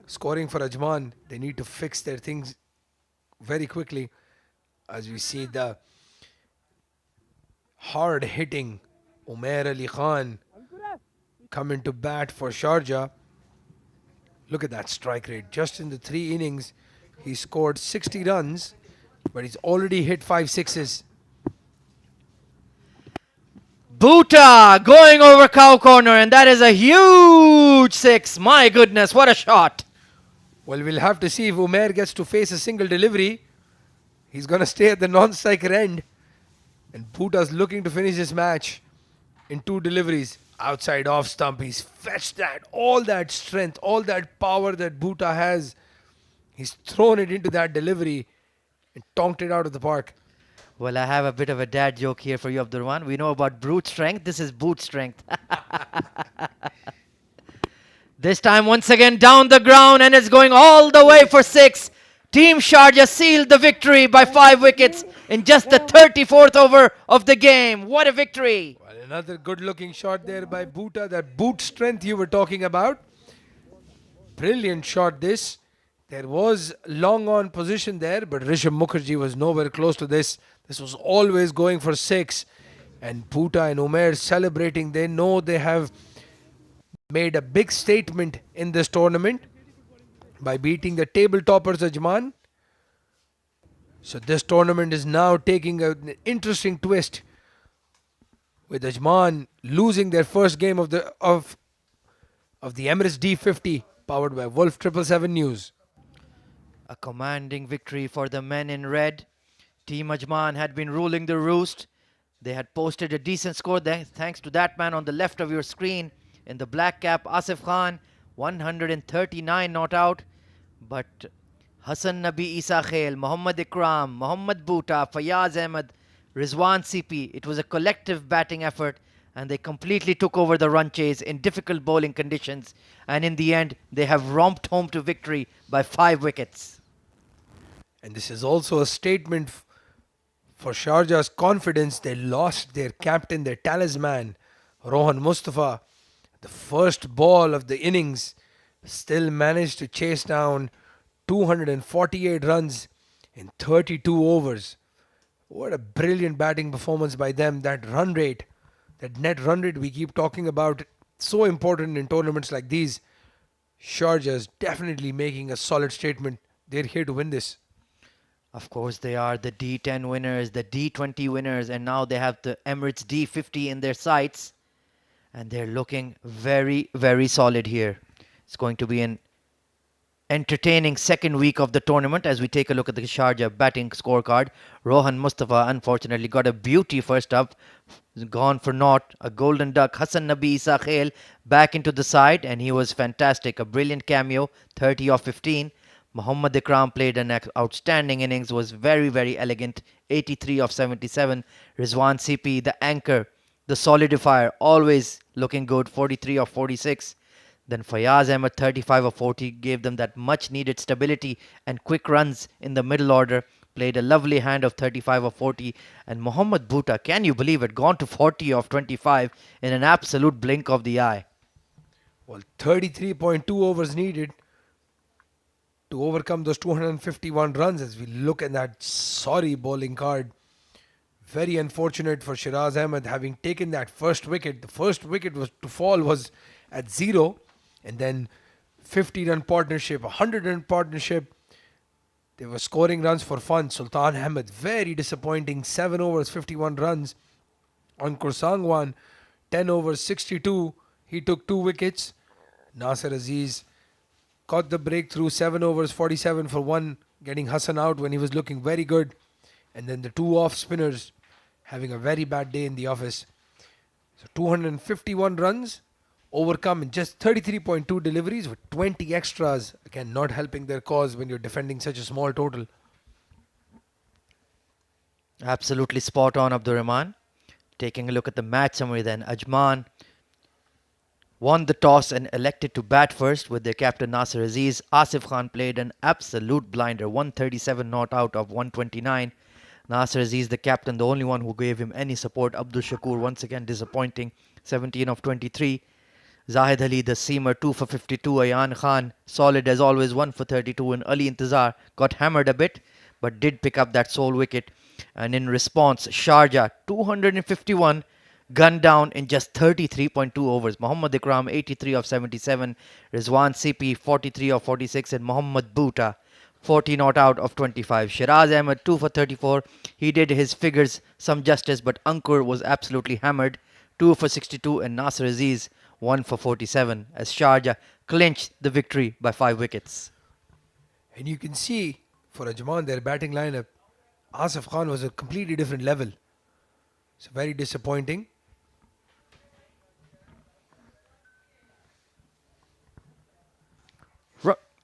scoring for Ajman, they need to fix their things very quickly. As we see the hard hitting Umair Ali Khan come into bat for Sharjah. Look at that strike rate. Just in the 3 innings, he scored 60 runs, but he's already hit 5 sixes. Bhuta going over cow corner, and that is a huge 6. My goodness, what a shot. Well, we'll have to see if Umair gets to face a single delivery. He's going to stay at the non-striker end. And Bhuta's looking to finish this match in 2 deliveries. Outside off stump, he's fetched that, all that strength, all that power that Bhuta has. He's thrown it into that delivery and tonked it out of the park. Well, I have a bit of a dad joke here for you, Abdurrahman. We know about brute strength. This is boot strength. This time, once again, down the ground, and it's going all the way for 6. Team Sharjah sealed the victory by 5 wickets in just the 34th over of the game. What a victory! Well, another good-looking shot there by Bhuta. That boot strength you were talking about. Brilliant shot this. There was long on position there, but Rishabh Mukherjee was nowhere close to this. This was always going for 6. And Bhuta and Umair celebrating. They know they have made a big statement in this tournament by beating the table toppers Ajman. So this tournament is now taking an interesting twist, with Ajman losing their first game of the Emirates D50, powered by WOLF777 News. A commanding victory for the men in red. Team Ajman had been ruling the roost. They had posted a decent score thanks to that man on the left of your screen in the black cap, Asif Khan, 139 not out. But Hassan Nabi Isa Khail, Mohammad Ikram, Mohammad Bhuta, Fayaz Ahmed, Rizwan CP, it was a collective batting effort, and they completely took over the run chase in difficult bowling conditions, and in the end they have romped home to victory by 5 wickets. And this is also a statement for Sharjah's confidence. They lost their captain, their talisman, Rohan Mustafa. The first ball of the innings still managed to chase down 248 runs in 32 overs. What a brilliant batting performance by them. That run rate, that net run rate we keep talking about, so important in tournaments like these. Sharjah is definitely making a solid statement. They're here to win this. Of course, they are the D10 winners, the D20 winners, and now they have the Emirates D50 in their sights. And they're looking very, very solid here. It's going to be an entertaining second week of the tournament as we take a look at the Sharjah batting scorecard. Rohan Mustafa unfortunately got a beauty first up. Gone for naught. A golden duck. Hassan Nabi Isa Khail back into the side, and he was fantastic. A brilliant cameo, 30 of 15. Mohammad Ikram played an outstanding innings, was very, very elegant, 83 of 77. Rizwan CP, the anchor, the solidifier, always looking good, 43 of 46. Then Fayaz Ahmed, 35 of 40, gave them that much needed stability and quick runs in the middle order. Played a lovely hand of 35 of 40. And Mohammad Bhuta, can you believe it, gone to 40 of 25 in an absolute blink of the eye. Well, 33.2 overs needed to overcome those 251 runs. As we look at that sorry bowling card, very unfortunate for Shiraz Ahmed having taken that first wicket. The first wicket was to fall was at 0, and then 50-run partnership, 100-run partnership. They were scoring runs for fun. Sultan Ahmed, very disappointing, 7 overs, 51 runs. Ankur Sangwan, 10 overs, 62. He took 2 wickets. Nasir Aziz got the breakthrough, 7 overs, 47 for 1, getting Hassan out when he was looking very good. And then the 2 off spinners having a very bad day in the office. So 251 runs overcome in just 33.2 deliveries with 20 extras. Again, not helping their cause when you're defending such a small total. Absolutely spot on, Abdurrahman. Taking a look at the match summary then. Ajman won the toss and elected to bat first with their captain Nasir Aziz. Asif Khan played an absolute blinder, 137 not out of 129. Nasir Aziz, the captain, the only one who gave him any support. Abdul Shakur once again disappointing, 17 of 23. Zahid Ali, the seamer, 2 for 52. Ayan Khan, solid as always, 1 for 32. And Ali Intizar got hammered a bit, but did pick up that sole wicket. And in response, Sharjah, 251, gunned down in just 33.2 overs. Mohammad Ikram, 83 of 77. Rizwan CP, 43 of 46. And Mohammad Bhuta, 40 not out of 25. Shiraz Ahmed, 2 for 34. He did his figures some justice, but Ankur was absolutely hammered, 2 for 62. And Nasir Aziz, 1 for 47, as Sharjah clinched the victory by 5 wickets. And you can see, for Ajman, their batting lineup, Asif Khan was a completely different level. So very disappointing.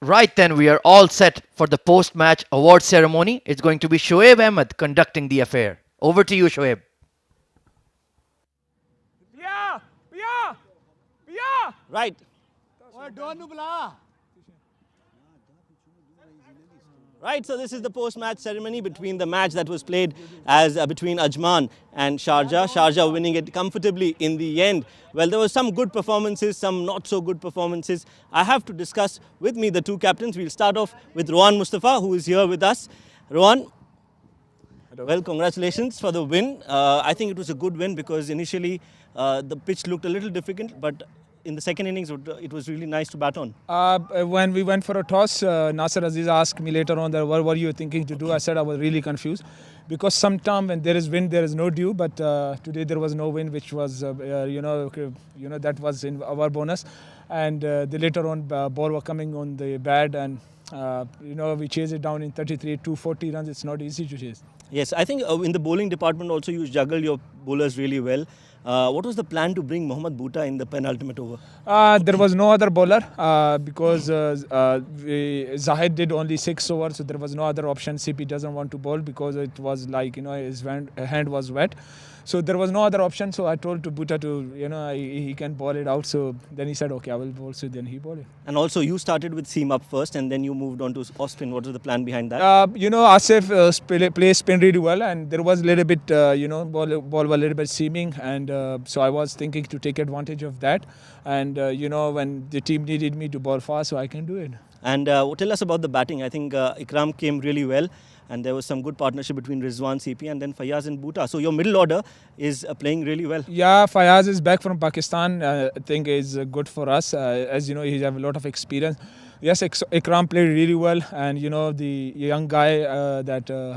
Right then, we are all set for the post-match award ceremony. It's going to be Shoaib Ahmed conducting the affair. Over to you, Shoaib. Right. Right, so this is the post-match ceremony between the match that was played between Ajman and Sharjah. Sharjah winning it comfortably in the end. Well, there were some good performances, some not so good performances. I have to discuss with me the two captains. We'll start off with Rohan Mustafa, who is here with us. Rohan, well, congratulations for the win. I think it was a good win because initially the pitch looked a little difficult, but in the second innings, it was really nice to bat on. When we went for a toss, Nasir Aziz asked me later on that what were you thinking to do. I said I was really confused because sometimes when there is wind, there is no dew. But today there was no wind, which was that was in our bonus. And the later on ball were coming on the bat, and we chased it down in 33, 240 runs. It's not easy to chase. Yes, I think in the bowling department also you juggled your bowlers really well. What was the plan to bring Mohammad Bhuta in the penultimate over? There was no other bowler because Zahid did only 6 overs, so there was no other option. CP doesn't want to bowl because it was like, his hand was wet. So there was no other option. So I told to Bhuta to, he can bowl it out. So then he said, okay, I will bowl. So then he bowled it. And also you started with seam up first and then you moved on to off spin. What was the plan behind that? Asif plays spin really well, and there was a little bit, ball was a little bit seaming, and so I was thinking to take advantage of that. And when the team needed me to bowl fast, so I can do it. And tell us about the batting. I think Ikram came really well, and there was some good partnership between Rizwan, CP, and then Fayaz and Bhuta. So your middle order is playing really well. Yeah, Fayaz is back from Pakistan. I think is good for us. As you know, he has a lot of experience. Yes, Ikram played really well, and the young guy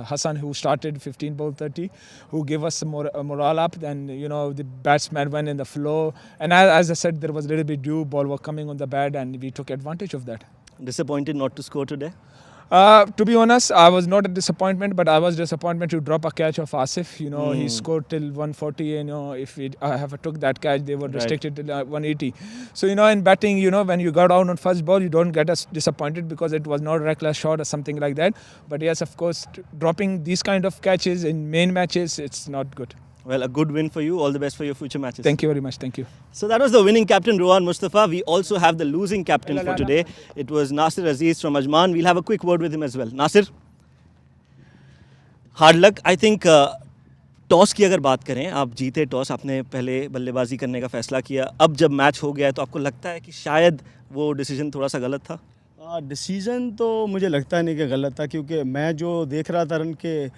Hassan, who started 15 ball 30, who gave us some more morale up. Then the batsman went in the flow, and as I said, there was a little bit dew, ball was coming on the bat, and we took advantage of that. Disappointed not to score today? To be honest, I was not a disappointment, but I was disappointed to drop a catch of Asif. He scored till 140. If I have took that catch, they were restricted till 180. So in batting, when you got out on first ball, you don't get us disappointed because it was not a reckless shot or something like that. But yes, of course, dropping these kind of catches in main matches, it's not good. Well, a good win for you. All the best for your future matches. Thank you very much. Thank you. So that was the winning captain, Rohan Mustafa. We also have the losing captain for today. It was Nasir Aziz from Ajman. We'll have a quick word with him as well. Nasir, hard luck. I think toss की अगर बात करें, आप जीते toss, आपने पहले बल्लेबाजी करने का फैसला किया. अब जब मैच हो गया है तो आपको लगता है कि शायद वो डिसीजन थोड़ा सा गलत था? डिसीजन तो मुझे लगता नहीं कि गलत था, क्योंकि मैं जो देख रहा था रन के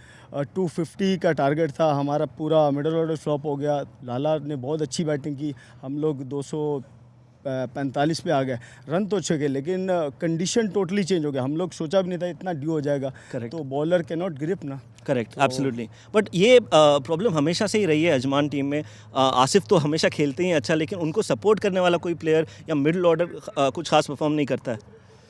250 का टारगेट था, हमारा पूरा मिडल ऑर्डर फ्लॉप हो गया. लाला ने बहुत अच्छी बैटिंग की, हम लोग 245 पे आ गए. रन तो अच्छे गए, लेकिन कंडीशन टोटली चेंज हो गया. हम लोग सोचा भी नहीं था इतना ड्यू हो जाएगा. तो बॉलर कैन नॉट ग्रिप ना. Correct, absolutely. बट ये प्रॉब्लम हमेशा से ही रही है अजमान टीम में. आसिफ तो हमेशा खेलते ही अच्छा, लेकिन उनको सपोर्ट करने वाला कोई प्लेयर या मिडिल ऑर्डर कुछ खास परफॉर्म नहीं करता है.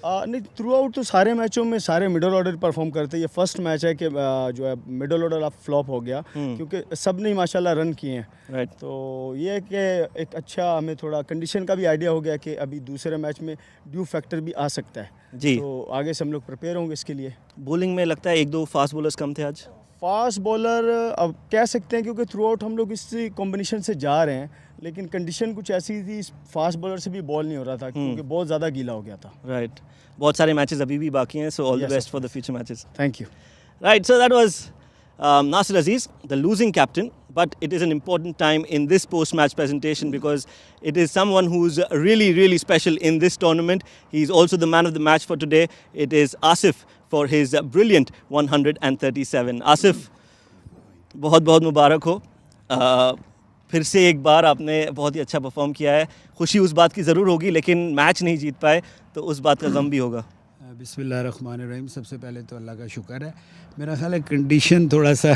नहीं, थ्रू आउट तो सारे मैचों में सारे मिडल ऑर्डर परफॉर्म करते हैं। ये फर्स्ट मैच है कि जो है मिडल ऑर्डर अब फ्लॉप हो गया, क्योंकि सब ने माशाल्लाह रन किए हैं। राइट। तो ये है कि एक अच्छा हमें थोड़ा कंडीशन का भी आइडिया हो गया कि अभी दूसरे मैच में ड्यू फैक्टर भी आ सकता है जी। तो आगे से हम लोग प्रिपेयर होंगे इसके लिए। बॉलिंग में लगता है 1-2 फास्ट बॉलर्स कम थे आज। फास्ट बॉलर अब कह सकते हैं क्योंकि थ्रू आउट हम लोग इस कॉम्बिनेशन से जा रहे हैं, लेकिन कंडीशन कुछ ऐसी थी, फास्ट बॉलर से भी बॉल नहीं हो रहा था क्योंकि बहुत ज़्यादा गीला हो गया था। राइट। बहुत सारे मैचेस अभी भी बाकी हैं, so all the Yes, best of for the future matches. Thank you. Right, so that was Nasir Aziz, the losing captain, but it is an important time in this post-match presentation because it is someone who's really, really special in this tournament. He's also the man of the match for today. It is Asif for his brilliant 137. Asif, बहुत बहुत मुबारक हो। फिर से एक बार आपने बहुत ही अच्छा perform किया है। खुशी उस बात की ज़रूर होगी, लेकिन मैच नहीं जीत पाए तो उस बात का गम भी होगा। बिस्मिल्लाहिर्रहमानिर्रहीम। सबसे पहले तो अल्लाह का शुक्र है। मेरा ख्याल है कंडीशन थोड़ा सा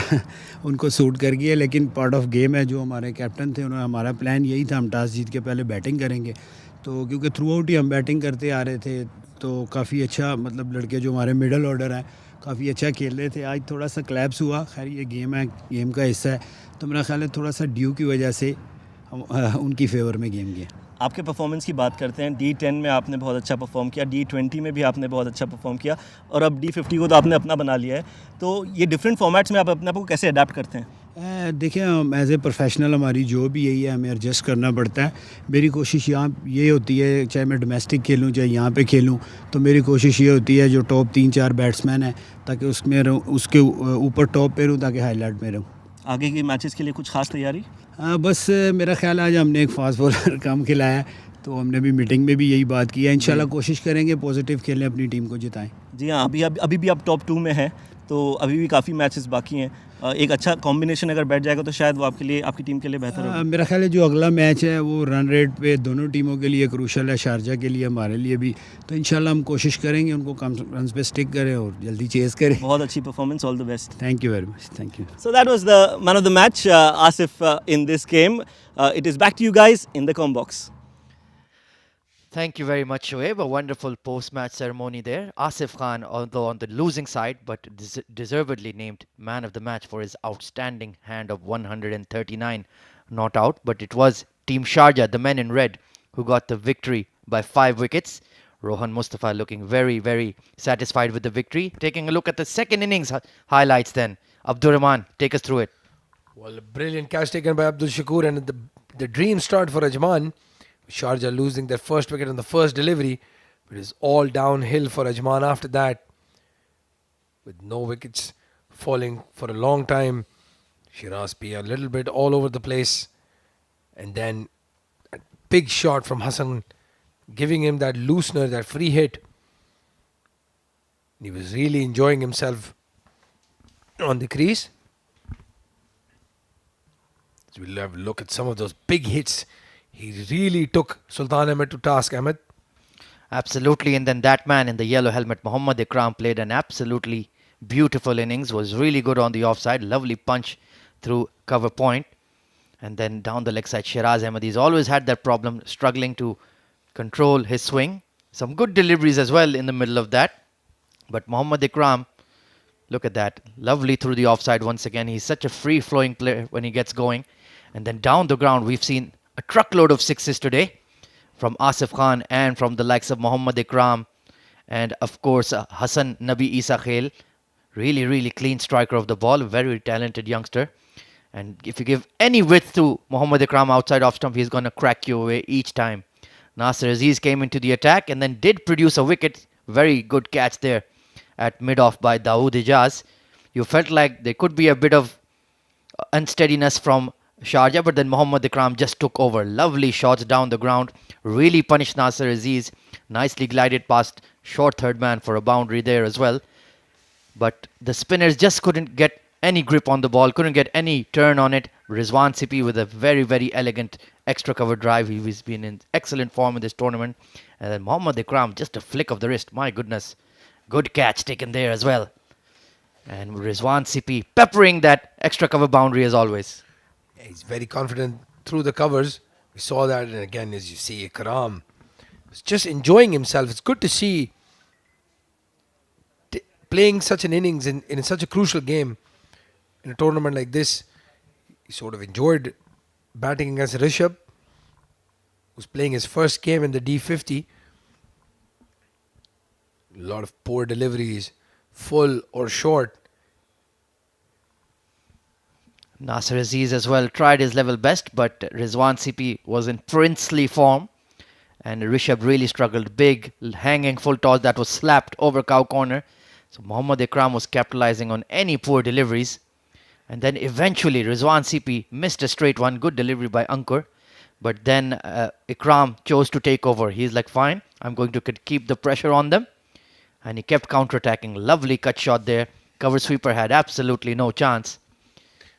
उनको सूट कर गई है, लेकिन पार्ट ऑफ गेम है। जो हमारे कैप्टन थे उन्होंने, हमारा प्लान यही था हम टॉस जीत के पहले बैटिंग करेंगे, तो क्योंकि थ्रू आउट ही हम बैटिंग करते आ रहे थे तो काफ़ी अच्छा, मतलब लड़के जो हमारे मिडल ऑर्डर हैं काफ़ी अच्छा खेल रहे थे। आज थोड़ा सा क्लैप्स हुआ, खैर ये गेम है, गेम का हिस्सा है। तो मेरा ख्याल है थोड़ा सा ड्यू की वजह से उनकी फेवर में गेम गया। आपके परफॉर्मेंस की बात करते हैं। D10 में आपने बहुत अच्छा परफॉर्म किया, D20 में भी आपने बहुत अच्छा परफॉर्म किया और अब D50 को तो आपने अपना बना लिया है। तो ये डिफरेंट फॉर्मेट्स में आप अपने आप को कैसे अडेप्ट करते हैं? देखिए, हम एज ए प्रोफेशनल हमारी जो भी यही है, हमें एडजस्ट करना पड़ता है। मेरी कोशिश यहाँ ये होती है, चाहे मैं डोमेस्टिक खेलूँ चाहे यहाँ पे खेलूँ, तो मेरी कोशिश ये होती है जो टॉप 3-4 बैट्समैन हैं ताकि उसमें रहूँ, उसके ऊपर टॉप पे रहूँ ताकि हाईलाइट में रहूँ। आगे के मैचेस के लिए कुछ खास तैयारी? हाँ, बस मेरा ख्याल है आज हमने एक फास्ट बॉलर कम खिलाया, तो हमने भी मीटिंग में भी यही बात की है। इंशाल्लाह कोशिश करेंगे पॉजिटिव खेलें, अपनी टीम को जिताएं। जी हाँ, अभी भी आप टॉप 2 में हैं, तो अभी भी काफ़ी मैचेस बाकी हैं। एक अच्छा कॉम्बिनेशन अगर बैठ जाएगा तो शायद वो आपके लिए, आपकी टीम के लिए बेहतर होगा। मेरा ख्याल है जो अगला मैच है वो रन रेट पे दोनों टीमों के लिए क्रूशल है, शारजा के लिए, हमारे लिए भी। तो इंशाल्लाह हम कोशिश करेंगे उनको कम रन पे स्टिक करें और जल्दी चेस करें। बहुत अच्छी performance, all the best. Thank you very much, thank you. So that was the man of the match, Asif, in this game. It is back to you guys in the com box. Thank you very much, Shoaib. A wonderful post-match ceremony there. Asif Khan, although on the losing side, but deservedly named man of the match for his outstanding hand of 139 not out. But it was Team Sharjah, the men in red, who got the victory by 5 wickets. Rohan Mustafa looking very, very satisfied with the victory. Taking a look at the second innings highlights then. Abdur Rahman, take us through it. Well, a brilliant catch taken by Abdul Shakur, and the dream start for Ajman. Sharjah losing their first wicket on the first delivery. It is all downhill for Ajman after that, with no wickets falling for a long time. Shiraz P a little bit all over the place, and then a big shot from Hassan, giving him that loosener, that free hit. He was really enjoying himself on the crease. So we'll have a look at some of those big hits. He really took Sultan Ahmed to task, Ahmed. Absolutely, and then that man in the yellow helmet, Mohammad Ikram, played an absolutely beautiful innings, was really good on the offside, lovely punch through cover point. And then down the leg side, Shiraz Ahmed, he's always had that problem, struggling to control his swing. Some good deliveries as well in the middle of that. But Mohammad Ikram, look at that, lovely through the offside once again. He's such a free-flowing player when he gets going. And then down the ground, we've seen a truckload of sixes today from Asif Khan and from the likes of Mohammad Ikram and of course Hassan Nabi Isa Khail. Really, really clean striker of the ball, very talented youngster. And if you give any width to Mohammad Ikram outside off stump, he's going to crack you away each time. Nasir Aziz came into the attack and then did produce a wicket. Very good catch there at mid-off by Dawood Ijaz. You felt like there could be a bit of unsteadiness from Sharjah, but then Mohammad Ikram just took over. Lovely shots down the ground. Really punished Nasir Aziz. Nicely glided past short third man for a boundary there as well. But the spinners just couldn't get any grip on the ball, couldn't get any turn on it. Rizwan Sipi with a very, very elegant extra cover drive. He's been in excellent form in this tournament. And then Mohammad Ikram, just a flick of the wrist. My goodness. Good catch taken there as well. And Rizwan Sipi peppering that extra cover boundary as always. He's very confident through the covers. We saw that, and again, as you see, Ikram was just enjoying himself. It's good to see playing such an innings in such a crucial game in a tournament like this. He sort of enjoyed batting against Rishabh, who's playing his first game in the D50. A lot of poor deliveries, full or short. Nasser Aziz as well tried his level best, but Rizwan CP was in princely form. And Rishabh really struggled. Big, hanging full toss that was slapped over cow corner. So Mohammad Ikram was capitalizing on any poor deliveries. And then eventually Rizwan CP missed a straight one. Good delivery by Ankur. But then Ikram chose to take over. He's like, fine, I'm going to keep the pressure on them. And he kept counter-attacking. Lovely cut shot there. Cover sweeper had absolutely no chance.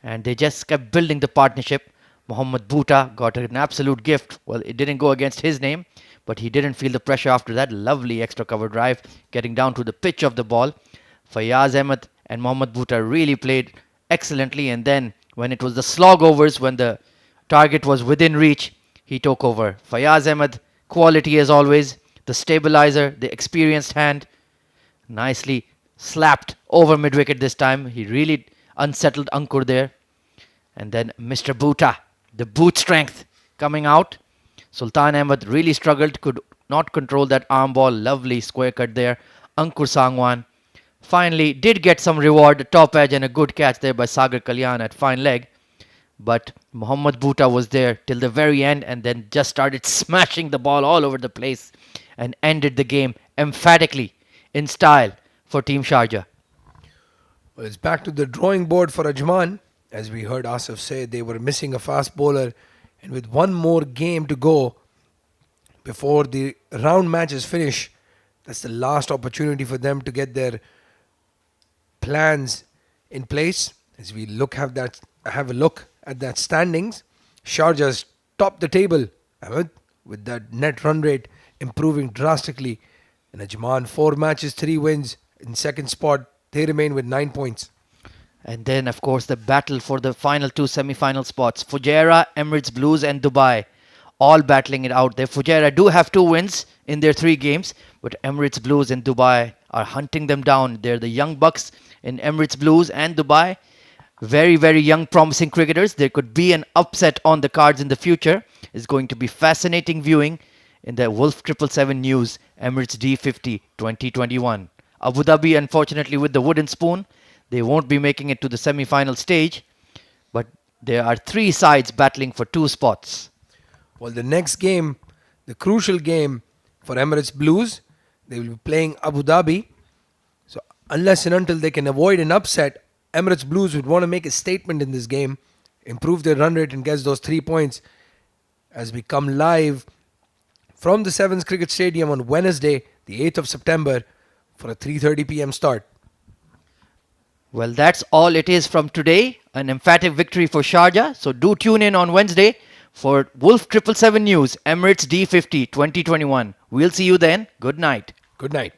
And they just kept building the partnership. Mohammad Bhuta got an absolute gift. Well, it didn't go against his name, but he didn't feel the pressure after that. Lovely extra cover drive, getting down to the pitch of the ball. Fayaz Ahmed and Mohammad Bhuta really played excellently. And then when it was the slog overs, when the target was within reach, he took over. Fayaz Ahmed, quality as always. The stabilizer, the experienced hand. Nicely slapped over mid-wicket this time. He really unsettled Ankur there. And then Mr. Bhuta, the boot strength coming out. Sultan Ahmed really struggled, could not control that arm ball. Lovely square cut there. Ankur Sangwan finally did get some reward, top edge and a good catch there by Sagar Kalyan at fine leg. But Mohammad Bhuta was there till the very end and then just started smashing the ball all over the place and ended the game emphatically in style for Team Sharjah. Well, it's back to the drawing board for Ajman. As we heard Asif say, they were missing a fast bowler, and with one more game to go before the round matches finish, that's the last opportunity for them to get their plans in place. As we have a look at that standings, Sharjah's top the table, Ahmed, with that net run rate improving drastically. And Ajman, 4 matches, 3 wins in second spot. They remain with 9 points. And then, of course, the battle for the final 2 semi-final spots. Fujairah, Emirates Blues and Dubai all battling it out there. Fujairah do have 2 wins in their 3 games, but Emirates Blues and Dubai are hunting them down. They're the young bucks in Emirates Blues and Dubai. Very, very young, promising cricketers. There could be an upset on the cards in the future. It's going to be fascinating viewing in the WOLF777 News Emirates D50 2021. Abu Dhabi, unfortunately, with the wooden spoon. They won't be making it to the semi-final stage, but there are 3 sides battling for 2 spots. Well, the next game, the crucial game for Emirates Blues, they will be playing Abu Dhabi. So unless and until they can avoid an upset, Emirates Blues would want to make a statement in this game, improve their run rate and get those 3 points as we come live from the Sevens Cricket Stadium on Wednesday, the 8th of September for a 3:30 p.m. start. Well, that's all it is from today. An emphatic victory for Sharjah. So do tune in on Wednesday for WOLF777 News Emirates D50 2021. We'll see you then. Good night. Good night.